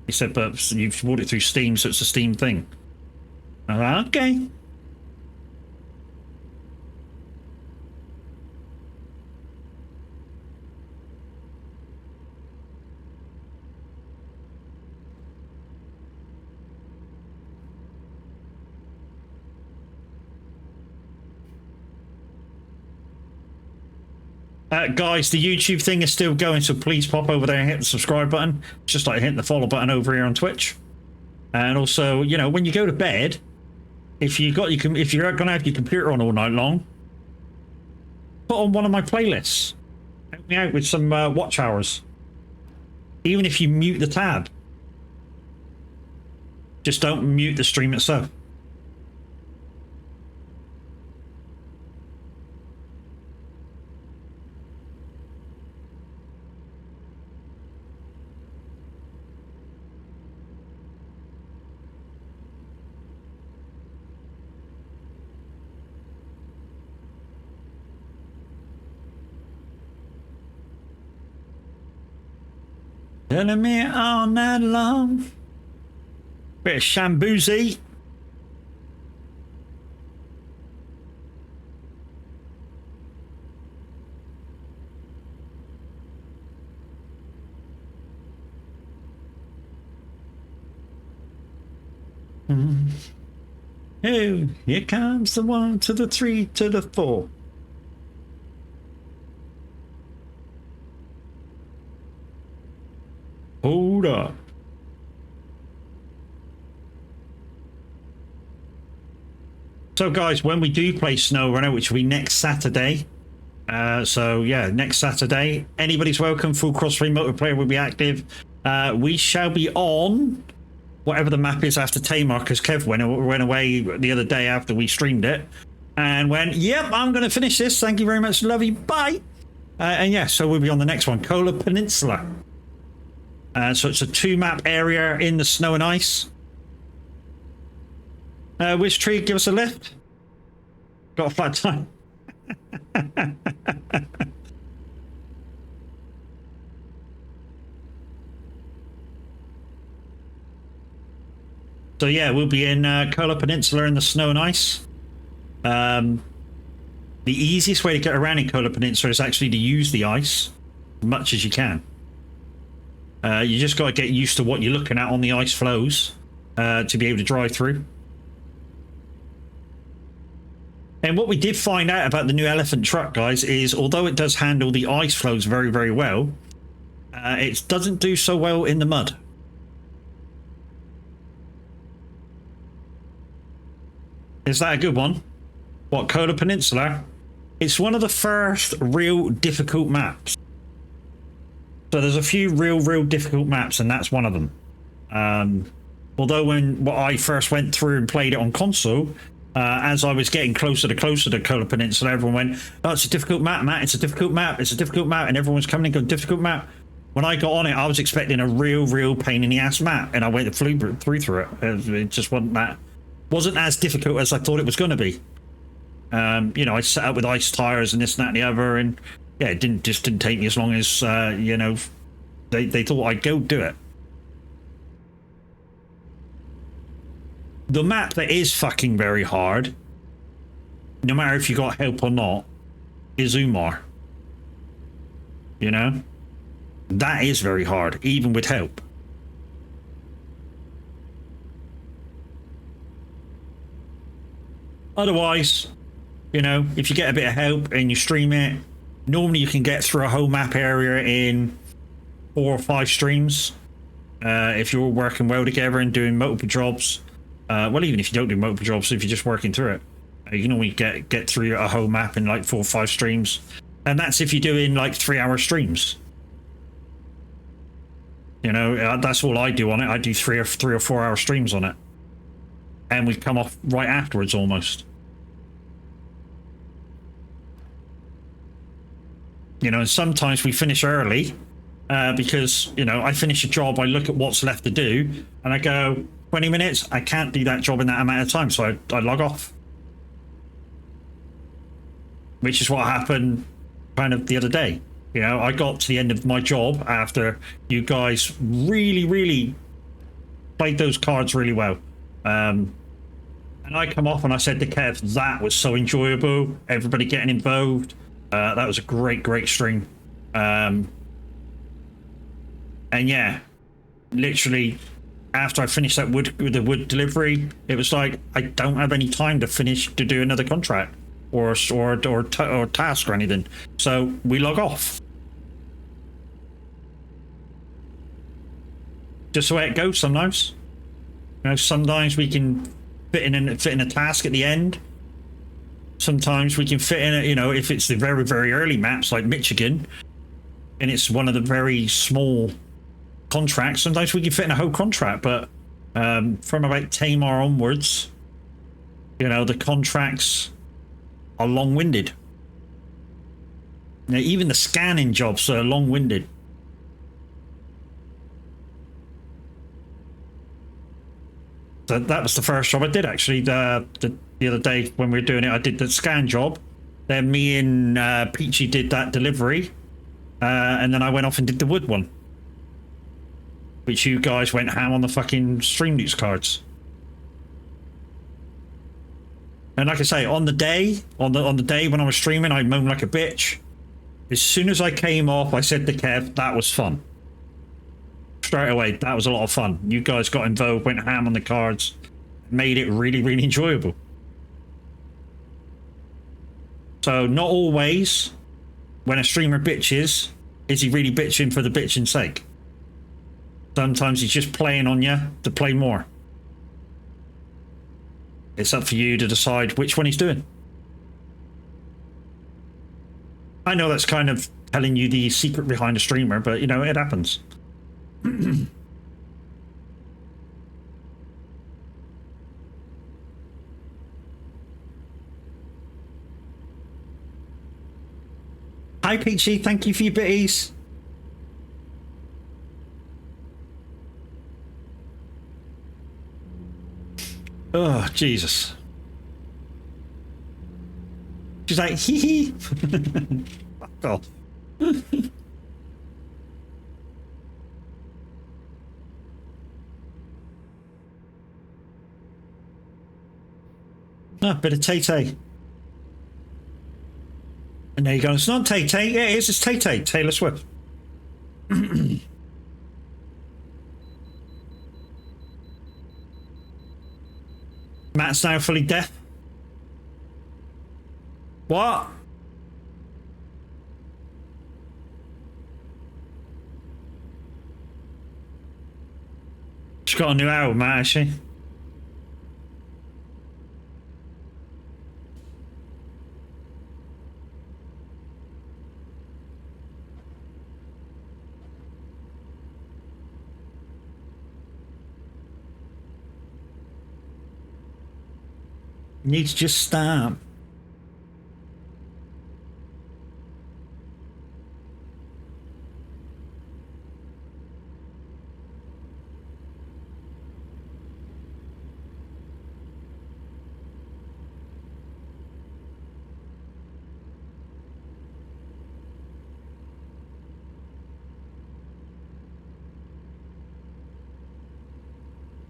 He said, but you've bought it through Steam, so it's a Steam thing. I was like, okay. Guys, the YouTube thing is still going, so please pop over there and hit the subscribe button, just like hitting the follow button over here on Twitch. And also, you know, when you go to bed, if you're going to have your computer on all night long, put on one of my playlists. Help me out with some watch hours. Even if you mute the tab, just don't mute the stream itself. Telling me all night long. Bit of Shambuzi. Oh, here comes the 1 to the 3 to the 4. Hold up. So guys, when we do play SnowRunner, which will be next Saturday, so yeah, next Saturday, anybody's welcome. Full cross-play multiplayer will be active. We shall be on whatever the map is after Tamar, because Kev went away the other day after we streamed it and went, yep, I'm going to finish this. Thank you very much. Love you. Bye. And yeah, so we'll be on the next one, Kola Peninsula. So it's a 2-map area in the snow and ice. Which tree? Give us a lift. Got a flat time. So yeah, we'll be in Kola Peninsula in the snow and ice. The easiest way to get around in Kola Peninsula is actually to use the ice as much as you can. You just got to get used to what you're looking at on the ice flows to be able to drive through. And what we did find out about the new Elephant truck, guys, is although it does handle the ice flows very, very well, it doesn't do so well in the mud. Is that a good one? What, Kola Peninsula? It's one of the first real difficult maps. So there's a few real difficult maps, and that's one of them. Although when I first went through and played it on console, as I was getting closer to Kola Peninsula, everyone went, oh, it's a difficult map, Matt. It's a difficult map. It's a difficult map. And everyone's coming and going, difficult map. When I got on it, I was expecting a real pain in the ass map. And I went through it. It just wasn't as difficult as I thought it was going to be. You know, I set up with ice tires and this and that and the other. And yeah, it didn't take me as long as, you know, they thought I'd go do it. The map that is fucking very hard, no matter if you got help or not, is Umar. You know? That is very hard, even with help. Otherwise, you know, if you get a bit of help and you stream it, normally you can get through a whole map area in 4 or 5 streams. If you're all working well together and doing multiple jobs. Well, even if you don't do multiple jobs, if you're just working through it, you can only get through a whole map in like 4 or 5 streams. And that's if you're doing like 3-hour streams. You know, that's all I do on it. I do 3 or 4 hour streams on it. And we come off right afterwards almost. You know, and sometimes we finish early because, you know, I finish a job, I look at what's left to do, and I go, 20 minutes, I can't do that job in that amount of time, so I log off. Which is what happened kind of the other day. You know, I got to the end of my job after you guys really played those cards really well. And I come off and I said to Kev, that was so enjoyable, everybody getting involved. That was a great stream. And yeah, literally after I finished that wood delivery, it was like I don't have any time to do another contract or task or anything. So we log off. Just the way it goes sometimes. You know, sometimes we can fit in a task at the end. Sometimes we can fit in it, you know, if it's the very early maps like Michigan and it's one of the very small contracts, sometimes we can fit in a whole contract, but from about Tamar onwards, you know, the contracts are long-winded. Now, even the scanning jobs are long-winded. So that was the first job I did, actually. The other day when we were doing it, I did the scan job. Then me and Peachy did that delivery. And then I went off and did the wood one. which you guys went ham on the fucking Stream Loots cards. And like I say, on the day when I was streaming, I moaned like a bitch. As soon as I came off, I said to Kev, that was fun. Straight away, that was a lot of fun. You guys got involved, went ham on the cards, made it really, really enjoyable. So not always, when a streamer bitches, is he really bitching for the bitching sake. Sometimes he's just playing on you to play more. It's up for you to decide which one he's doing. I know that's kind of telling you the secret behind a streamer, but you know, it happens. Hi Peachy, thank you for your bitties. Oh, Jesus. She's like, hee hee. Fuck off. Ah, bit of Tay-Tay. And there you go. It's not Tay-Tay. Yeah, it is. It's Tay-Tay. Taylor Swift. Matt's now fully deaf. What? She's got a new album, Matt, has she? You need to just stop.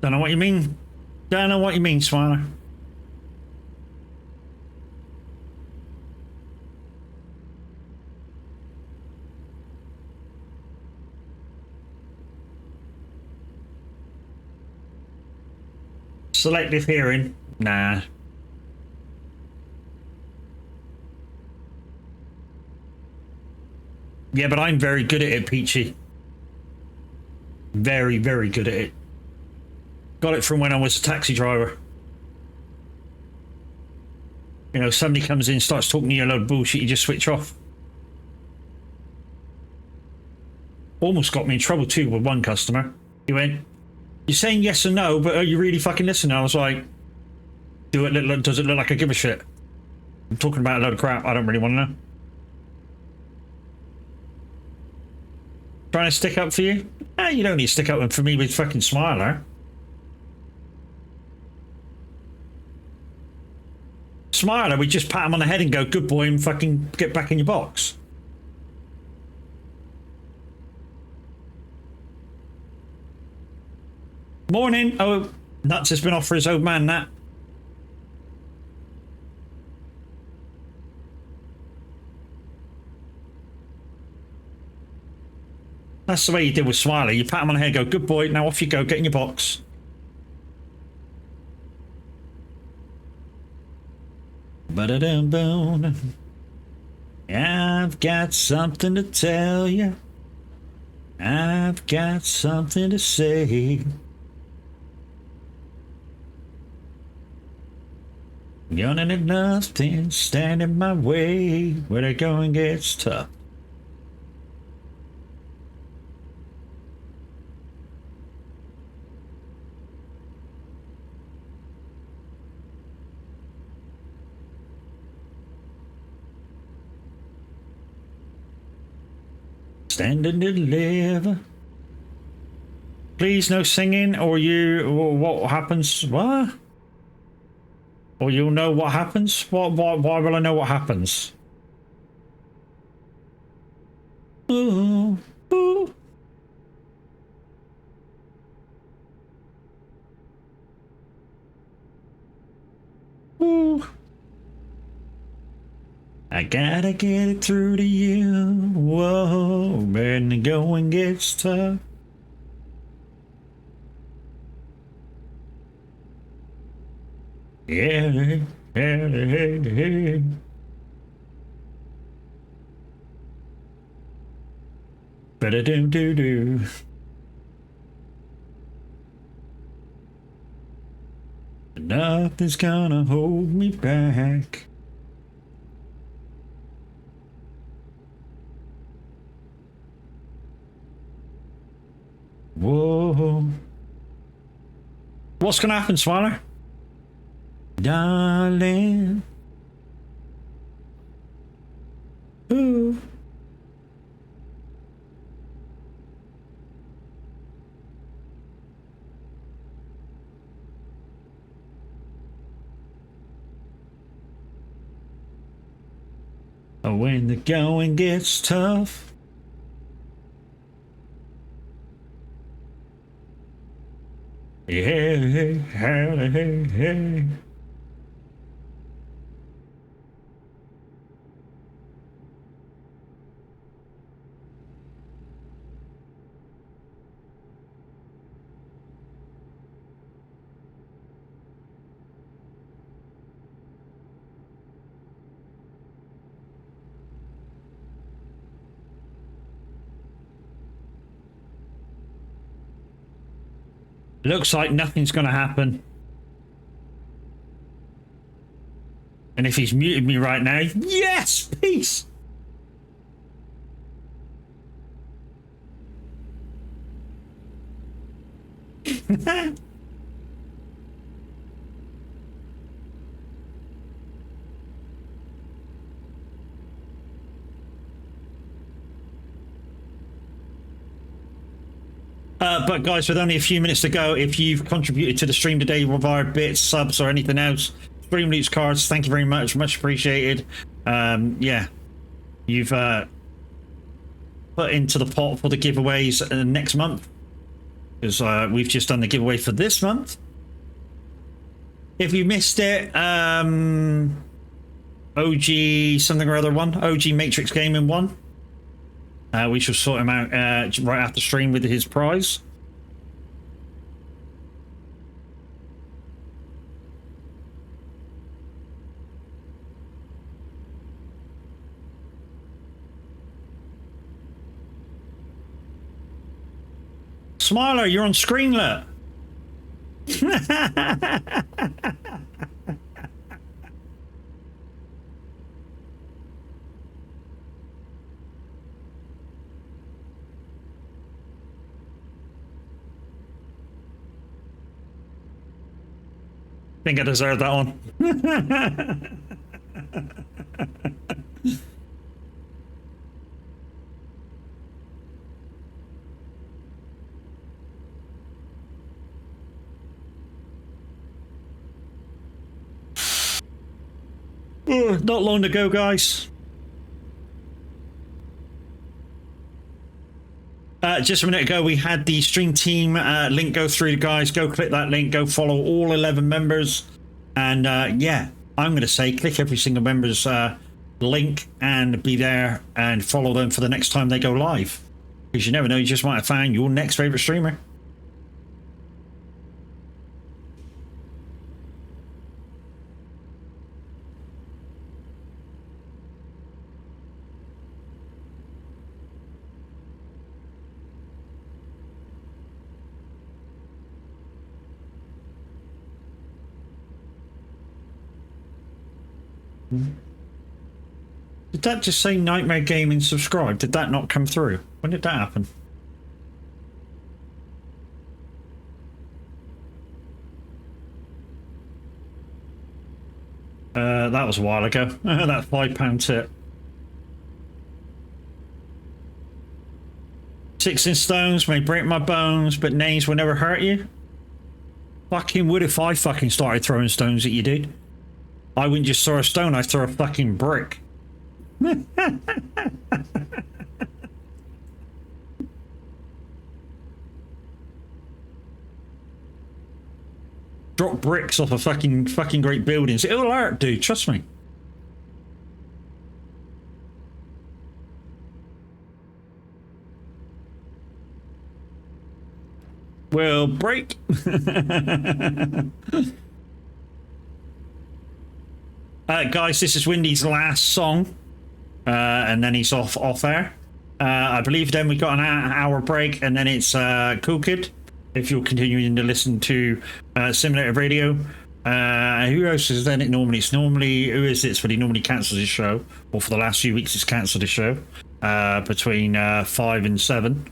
Don't know what you mean. Don't know what you mean, Swanner. Selective hearing? Nah. Yeah, but I'm very good at it, Peachy. Very, very good at it. Got it from when I was a taxi driver. You know, somebody comes in, starts talking to you a load of bullshit, you just switch off. Almost got me in trouble too with one customer. He went, "You're saying yes and no, but are you really fucking listening?" I was like, does it look like I give a shit? I'm talking about a load of crap I don't really want to know. Trying to stick up for you? Ah, you don't need to stick up for me with fucking Smiler. Smiler, we just pat him on the head and go, "Good boy," and fucking get back in your box. Morning. Oh, Nuts has been off for his old man, Nat. That's the way you did with Smiley. You pat him on the head, go, "Good boy, now off you go, get in your box." Ba-da-dum-boom. I've got something to tell you. I've got something to say. Gonna need nothing stand in my way where the going gets tough. Stand and deliver. Please no singing or what happens? What? Or you'll know what happens? Why will I know what happens? Ooh, ooh. I gotta get it through to you. Whoa, when the going gets tough. Yeah, yeah. Ba-da-do-do-do. Nothing's gonna hold me back. Whoa. What's gonna happen, Smiler? Darling. Ooh. When the going gets tough. Yeah, hey, hey. Looks like nothing's going to happen. And if he's muted me right now, yes, peace. But guys, with only a few minutes to go, if you've contributed to the stream today with our bits, subs, or anything else, stream loots cards, thank you very much, much appreciated. Yeah, you've put into the pot for the giveaways next month, because we've just done the giveaway for this month. If you missed it, OG something or other one, OG Matrix Gaming one. We shall sort him out right after stream with his prize. Smiler, you're on screenlet. Think I deserve that one. Not long to go, guys. Just a minute ago, we had the stream team link go through. Guys, go click that link, go follow all 11 members. And yeah, I'm going to say click every single member's link and be there and follow them for the next time they go live. Because you never know, you just might have found your next favorite streamer. Did that just say Nightmare Gaming subscribe? Did that not come through? When did that happen? That was a while ago. That £5 tip. 6 in stones may break my bones, but names will never hurt you. Fucking would if I fucking started throwing stones at you, dude. I wouldn't just throw a stone, I'd throw a fucking brick. Drop bricks off of fucking great buildings. It'll hurt, dude, trust me. will break. Guys, this is Windy's last song, and then he's off air. I believe then we got an hour break, and then it's Cool Kid. If you're continuing to listen to Simulator Radio, who else is then? It normally who is it? But he normally cancels his show, or for the last few weeks he's cancelled his show between 5 and 7.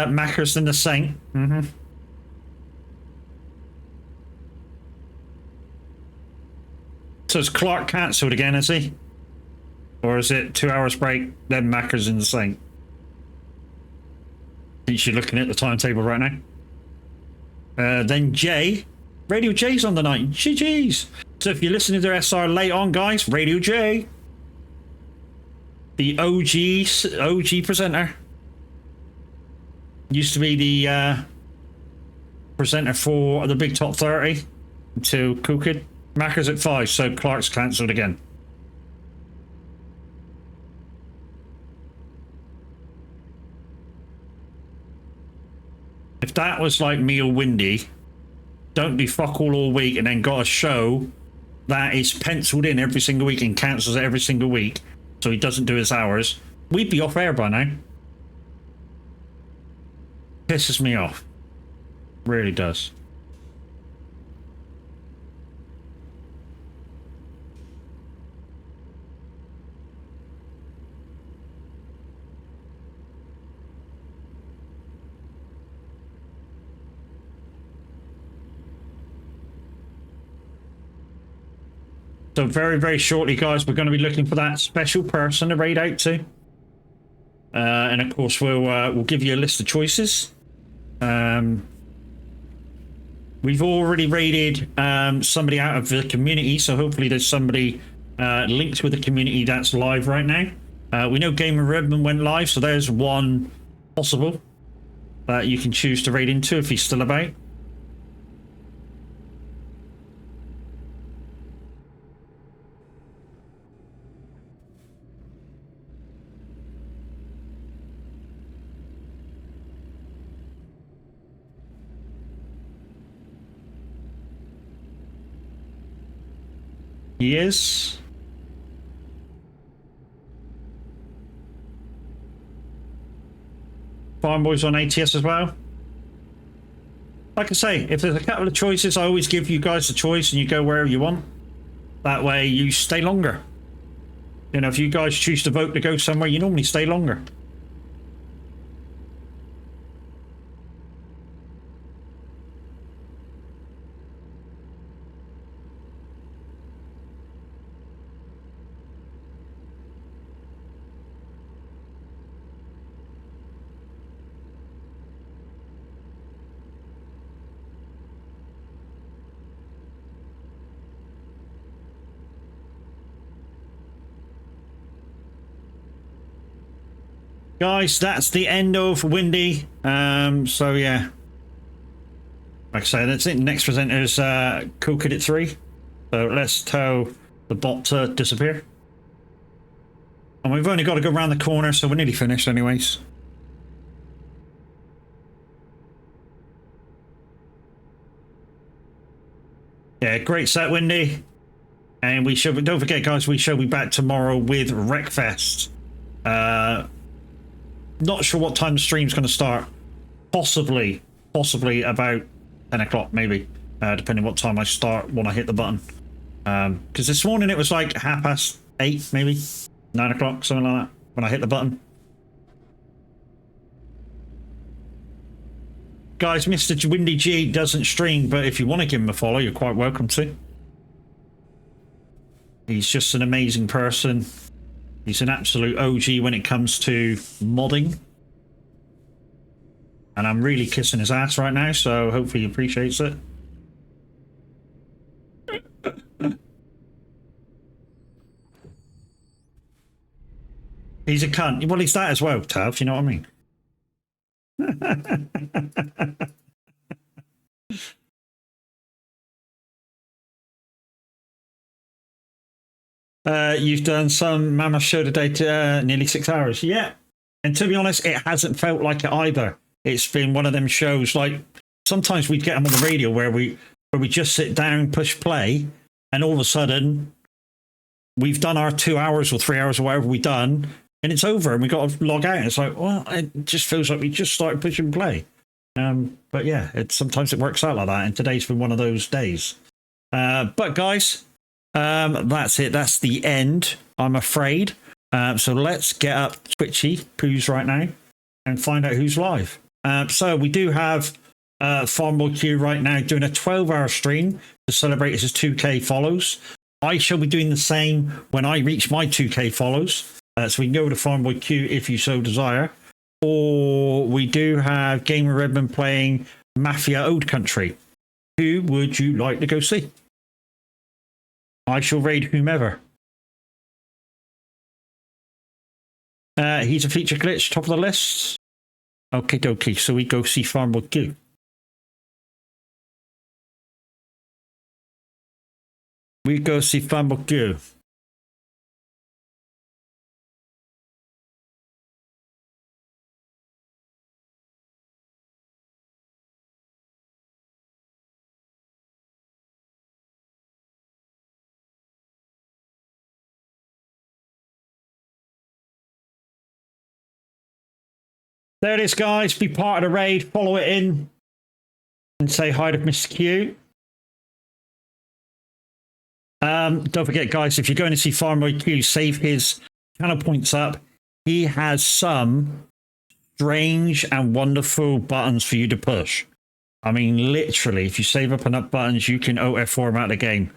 Macker's and the Saint. So is Clark cancelled again, is he? Or is it 2 hours break, then Macker's and the Saint? I think you're looking at the timetable right now. Then Jay. Radio J's on the night. GG's. So if you're listening to SR late on, guys, Radio J. The OG presenter. Used to be the presenter for the Big Top 30 until Cool Kid. Macker's at 5, so Clark's cancelled again. If that was like me or Windy, don't do fuck all week and then got a show that is penciled in every single week and cancels it every single week, so he doesn't do his hours, we'd be off air by now. Pisses me off. Really does. So very, very shortly, guys, we're going to be looking for that special person to raid out to. And of course, we'll give you a list of choices. We've already raided somebody out of the community, so hopefully there's somebody linked with the community that's live right now. We know Gamer Redman went live, so there's one possible that you can choose to raid into if he's still about. He is. Farm Boys on ATS as well. Like I say, if there's a couple of choices, I always give you guys the choice and you go wherever you want. That way you stay longer. You know, if you guys choose to vote to go somewhere, you normally stay longer. Guys, that's the end of Windy. So yeah, like I say, that's it. Next presenter is Cool Kid at 3. So let's tell the bot to disappear. And we've only got to go around the corner, so we're nearly finished anyways. Yeah, great set, Windy. And we should, don't forget, guys, we shall be back tomorrow with Wreckfest. Not sure what time the stream's going to start. Possibly about 10 o'clock, maybe. Depending what time I start when I hit the button. Because this morning it was like 8:30, maybe 9 o'clock, something like that, when I hit the button. Guys, Mr. Windy G doesn't stream, but if you want to give him a follow, you're quite welcome to. He's just an amazing person. He's an absolute OG when it comes to modding. And I'm really kissing his ass right now, so hopefully he appreciates it. He's a cunt. Well, he's that as well, Tav, you know what I mean? You've done some mammoth show today to nearly 6 hours. Yeah. And to be honest, it hasn't felt like it either. It's been one of them shows like sometimes we'd get them on the radio where we just sit down, push play, and all of a sudden we've done our 2 hours or 3 hours or whatever we've done, and it's over and we got to log out. And it's like, well, it just feels like we just started pushing play. But yeah, sometimes it works out like that. And today's been one of those days. But guys, that's it. That's the end, I'm afraid. So let's get up Twitchy Poos right now and find out who's live. So we do have Farmboy Q right now doing a 12-hour stream to celebrate his 2K follows. I shall be doing the same when I reach my 2K follows. So we can go to Farmboy Q if you so desire. Or we do have Gamer Redmond playing Mafia Old Country. Who would you like to go see? I shall raid whomever. He's a feature glitch, top of the list. Okay, dokie. So we go see Farmboy Q. We go see Farmboy Q. There it is, guys. Be part of the raid. Follow it in. And say hi to Mr. Q. Don't forget, guys, if you're going to see Farmboy Q, save his channel points up. He has some strange and wonderful buttons for you to push. I mean, literally, if you save up enough buttons, you can OF4 him out of the game.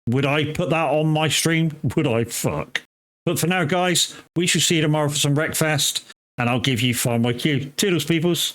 Would I put that on my stream? Would I? Fuck. But for now, guys, we shall see you tomorrow for some Wreckfest. And I'll give you Farmboy Q. Toodles, peoples.